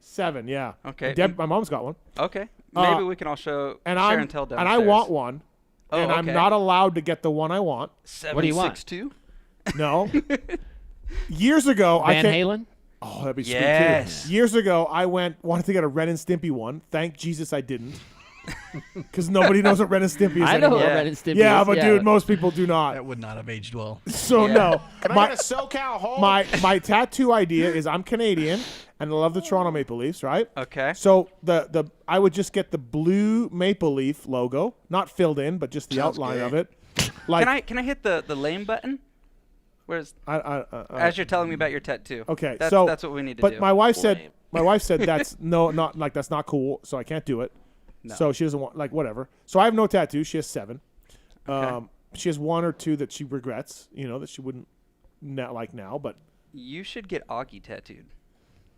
7. Yeah. Okay. My mom's got one. Okay. Maybe we can all share and tell downstairs. And I want one. Oh, and I'm okay. not allowed to get the one I want. 762? No. Years ago, Van Halen? Oh, that'd be Yes. sweet too. Years ago, I wanted to get a Ren and Stimpy one. Thank Jesus I didn't. Because nobody knows what Ren and Stimpy is I know anymore. what Ren and Stimpy Yeah, is, but yeah. dude, most people do not. That would not have aged well. So no. Can I get a SoCal hole? My tattoo idea is I'm Canadian and I love the Toronto Maple Leafs, right? Okay. So the I would just get the blue maple leaf logo, not filled in, but just the outline of it. Like Can I hit the lame button? Where's as you're telling me about your tattoo? Okay, that's so what we need to do. But my wife said that's that's not cool, so I can't do it. No. So she doesn't want whatever. So I have no tattoos. She has 7. Okay. She has 1 or 2 that she regrets, that she wouldn't not like now, but You should get Augie tattooed.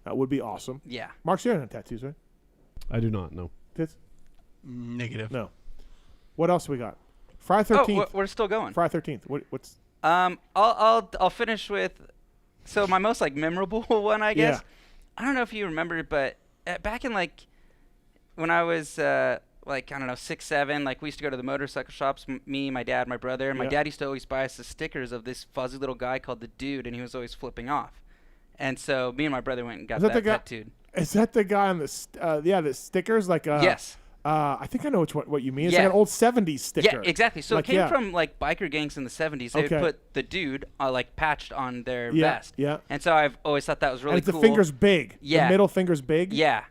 that would be awesome. Yeah. Mark, you don't have tattoos, right? I do not know. Tits? Negative. No. What else we got? Friday 13th. Oh, we're still going. Friday 13th. What's? I'll finish with, so my most memorable one, I guess. Yeah. I don't know if you remember, but back in when I was 6, 7, we used to go to the motorcycle shops. Me, my dad, my brother. And my dad used to always buy us the stickers of this fuzzy little guy called the Dude, and he was always flipping off. And so me and my brother went and got that tattooed. Is that the guy on the the stickers Yes. I think I know what you mean. It's Yeah. like an old 70s sticker. Yeah, exactly. So it came from biker gangs in the 70s. They would put the Dude patched on their vest. Yeah. And so I've always thought that was really and cool. the finger's big. Yeah. The middle finger's big. Yeah.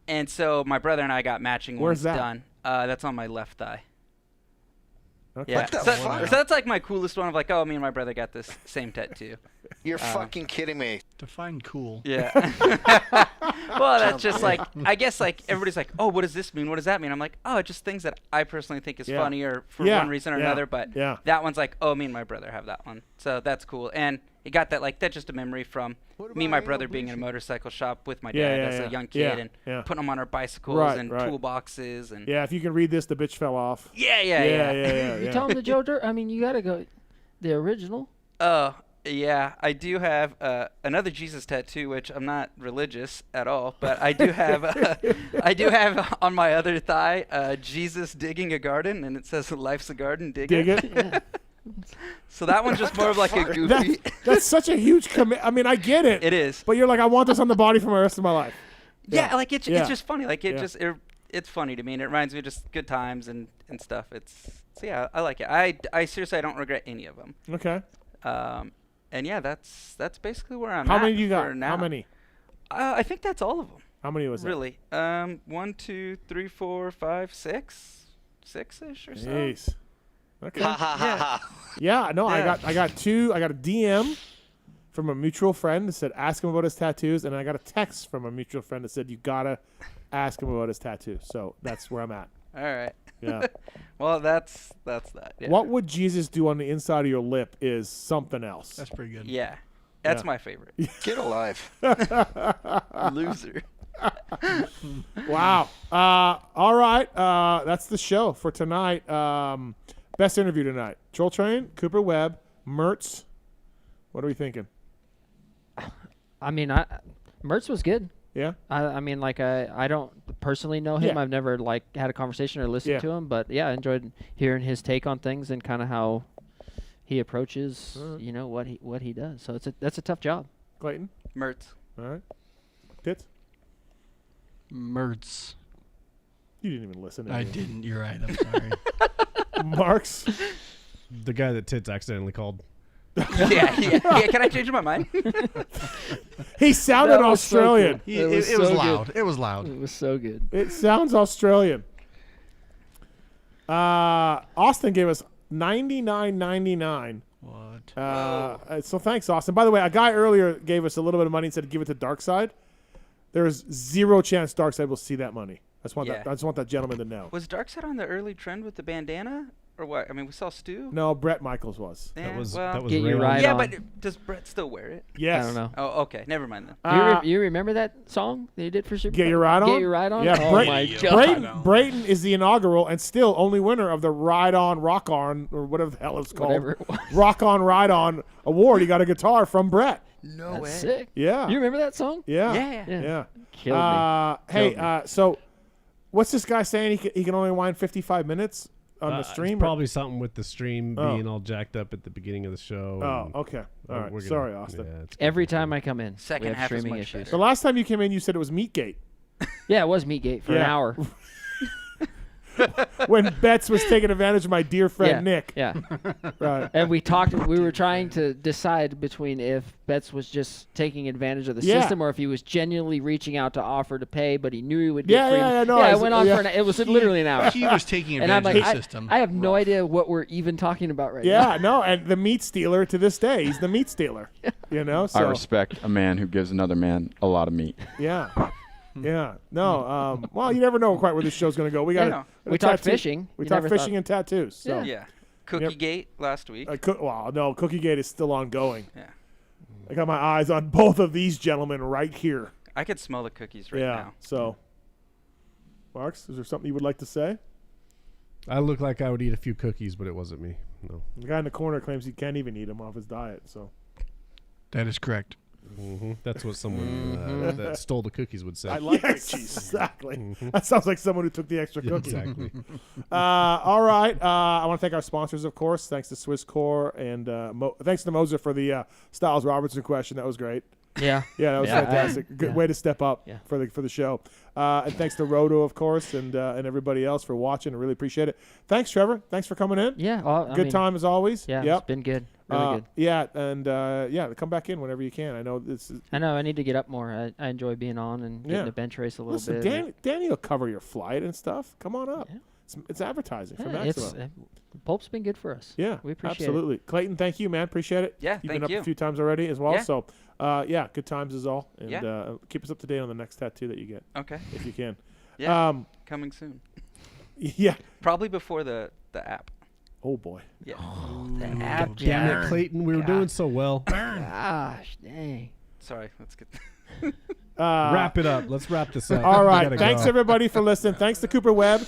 And so my brother and I got matching Where's ones that? done. That's on my left thigh. Okay. Yeah. What the So fuck? that's my coolest one of me and my brother got this same tattoo. You're fucking kidding me. Define cool. Yeah. Well, that's just I guess everybody's oh, what does this mean? What does that mean? I'm just things that I personally think is funny or for one reason or another. But that one's me and my brother have that one. So that's cool. And it got that that's just a memory from me and my brother being in a motorcycle shop with my dad as a young kid and putting them on our bicycles and toolboxes and if you can read this, the bitch fell off. Yeah. You tell him the Joe Dirt. I mean, you gotta go the original. Oh, yeah. I do have another Jesus tattoo, which I'm not religious at all, but I do have on my other thigh Jesus digging a garden, and it says "Life's a garden, dig it." Yeah. So that one's just more of a goofy. That's such a huge commit. I mean, I get it. It is. But you're I want this on the body for the rest of my life. Yeah, it's just funny. It's funny to me, and it reminds me of just good times and stuff. I like it. I seriously, I don't regret any of them. Okay. And yeah, that's basically where I'm How at many you got? for now. How many? I think that's all of them. How many was it? Really? 1, 2, 3, 4, 5, 6, 6-ish or so. Jeez. Okay. Yeah. Yeah, no, Yeah. I got 2. I got a DM from a mutual friend that said ask him about his tattoos, and I got a text from a mutual friend that said you gotta ask him about his tattoo. So that's where I'm at. All right. Yeah. Well, that's that. Yeah. What would Jesus do on the inside of your lip is something else. That's pretty good. Yeah. That's Yeah. my favorite. Get alive. Loser. Wow. All right. That's the show for tonight. Best interview tonight. Troll Train, Cooper Webb, Mirtl. What are we thinking? I mean, Mirtl was good. Yeah. I mean, like I don't personally know him. Yeah. I've never like had a conversation or listened Yeah. to him, but yeah, I enjoyed hearing his take on things and kind of how he approaches, what he does. So that's a tough job. Clayton? Mirtl. All right. Tits? Mirtl. You didn't even listen. I did you? didn't. You're right. I'm sorry. Marks? The guy that Tits accidentally called. yeah. Can I change my mind? He sounded That was so Australian. good. It was so loud. good. It was loud. It was so good. It sounds Australian. Austin gave us $99.99. What? So thanks, Austin. By the way, a guy earlier gave us a little bit of money and said give it to Darkside. There's zero chance Darkside will see that money. I just want that gentleman to know. Was Darkseid on the early trend with the bandana? Or what? I mean, we saw Stu. No, Brett Michaels was. Yeah, That was Get you right yeah, on. but does Brett still wear it? Yes. I don't know. Oh, okay. Never mind then. You remember that song that you did for Super Get Your Ride On? Get Your Ride On? Yeah, Oh my God. Brayton is the inaugural and still only winner of the Ride On, Rock On, or whatever the hell it's called. Whatever it was. Rock On, Ride On award. He got a guitar from Brett. No That's way. sick. Yeah. You remember that song? Yeah. Yeah. Killed me. Hey, so what's this guy saying? He can only wind 55 minutes on the It's stream? probably something with the stream Oh. being all jacked up at the beginning of the show. Oh, and okay. All right. we're gonna- Sorry, Austin. yeah, it's Every time I come in, Second we have half is streaming much issues. The last time you came in, you said it was Meatgate. Yeah, it was Meatgate for an Yeah. hour. When Betts was taking advantage of my dear friend Nick. Yeah. Right. And we were trying to decide between if Betts was just taking advantage of the Yeah. system or if he was genuinely reaching out to offer to pay, but he knew he would Yeah, get free. yeah, no, it went on for it was literally an hour. He was taking And I'm advantage like, of the system. I have no idea what we're even talking about right now. Yeah, no, and the meat stealer to this day, he's the meat stealer. You know, so I respect a man who gives another man a lot of meat. yeah, yeah. No, well, you never know quite where this show's going to go. We got Yeah. We talked fishing. We You talked never fishing thought- and tattoos. So. Yeah. Cookie Gate last week. Well, no, Cookie Gate is still ongoing. Yeah. I got my eyes on both of these gentlemen right here. I could smell the cookies right Yeah. now. So, Marks, is there something you would like to say? I look like I would eat a few cookies, but it wasn't me. No. The guy in the corner claims he can't even eat them off his diet. So. That is correct. That's what someone that stole the cookies would say. I like it. Exactly. That sounds like someone who took the extra Yeah, cookie. exactly. All right. I want to thank our sponsors, of course. Thanks to Swisscore and thanks to Moser for the Styles Robertson question. That was great. Yeah. Yeah, that was fantastic. Good way to step up Yeah. for the show. And thanks to Roto, of course, and everybody else for watching. I really appreciate it. Thanks, Trevor. Thanks for coming in. Yeah. Good time as always. Yeah, Yep. it's been good. Really good. Yeah, and come back in whenever you can. I know this is. I know. I need to get up more. I enjoy being on and getting a bench race a little Listen, bit. Danny will cover your flight and stuff. Come on up. Yeah. It's advertising for Yeah, Maximo. Pulp's been good for us. Yeah, we appreciate absolutely. it. Clayton, thank you, man. Appreciate it. Yeah, You've thank been up you. a few times already as well. Yeah. So, good times is all. And Yeah. keep us up to date on the next tattoo that you get. Okay. If you can. Yeah. Coming soon. Yeah. Probably before the app. Oh boy. Yeah. The app. Damn it, Clayton. We were doing so well. Gosh, dang. Sorry. Let's get. Wrap it up. Let's wrap this up. All We right. gotta Thanks go. everybody for listening. Thanks to Cooper Webb,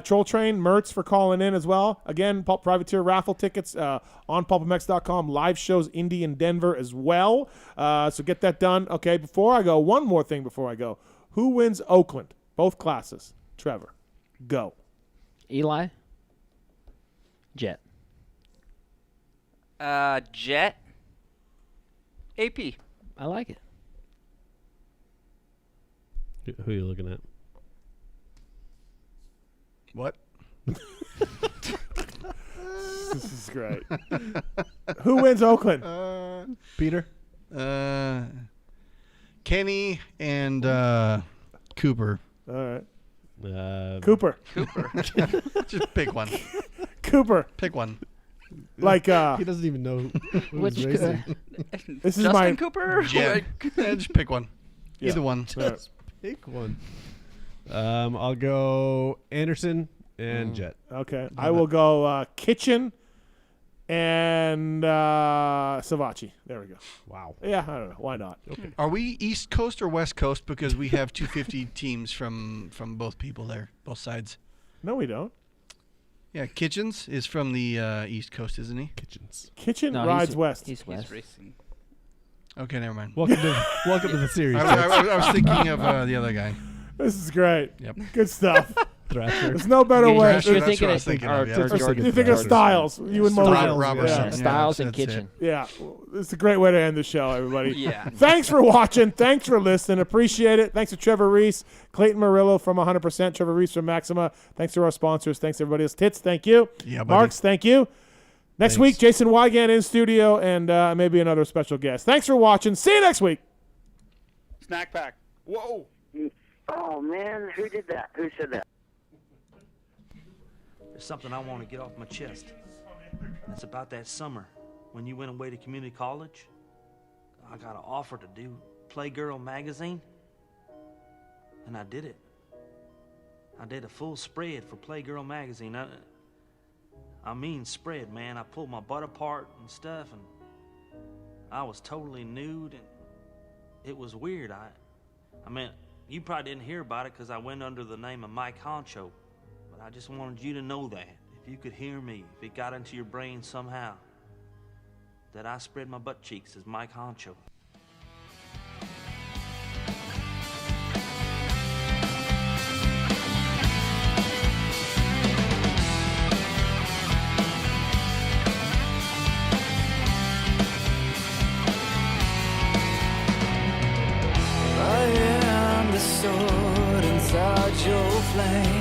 Troll Train, Mirtl for calling in as well. Again, Pulp Privateer raffle tickets on PulpMX.com. Live shows Indy and Denver as well. So get that done. Okay. Before I go, one more thing before I go. Who wins Oakland? Both classes. Trevor, go. Eli. Jet. Jet. AP. I like it. Who are you looking at? What? This is great. Who wins Oakland? Peter? Kenny and Cooper. All right. Cooper. Cooper. Just pick one. Cooper. Pick one. Like he doesn't even know Which who's racing. This is Justin my Cooper. Yeah. Yeah, just pick one. Yeah. Either one. Just pick one. I'll go Anderson And Jet. Okay. I will go Kitchen and Savachi. There we go. Wow. Yeah, I don't know. Why not? Okay. Are we East Coast or West Coast? Because we have 250 teams from both people there, both sides. No, we don't. Yeah, Kitchens is from the East Coast, isn't he? Kitchen rides west. He's west. He's racing. Okay, never mind. Welcome to the series. I was thinking of the other guy. This is great. Yep. Good stuff. Thrasher. There's no better way. You're thinking of You think of Styles. You and Moses. Robertson. Yeah. Styles and that's Kitchen. Yeah, it's a great way to end the show, everybody. Yeah. Thanks for watching. Thanks for listening. Appreciate it. Thanks to Trevor Reis, Clayton Murillo from 100%, Trevor Reis from Maxima. Thanks to our sponsors. Thanks to everybody else. Tits, thank you. Yeah, buddy. Marks, thank you. Next week, Jason Wygant in studio and maybe another special guest. Thanks for watching. See you next week. Snack pack. Whoa. Oh, man. Who did that? Who said that? There's something I want to get off my chest. It's about that summer when you went away to community college. I got an offer to do Playgirl magazine, and I did it. I did a full spread for Playgirl magazine. I mean spread, man. I pulled my butt apart and stuff, and I was totally nude, and it was weird. I mean, you probably didn't hear about it because I went under the name of Mike Honcho. I just wanted you to know that, if you could hear me, if it got into your brain somehow, that I spread my butt cheeks as Mike Honcho. I am the sword inside your flame.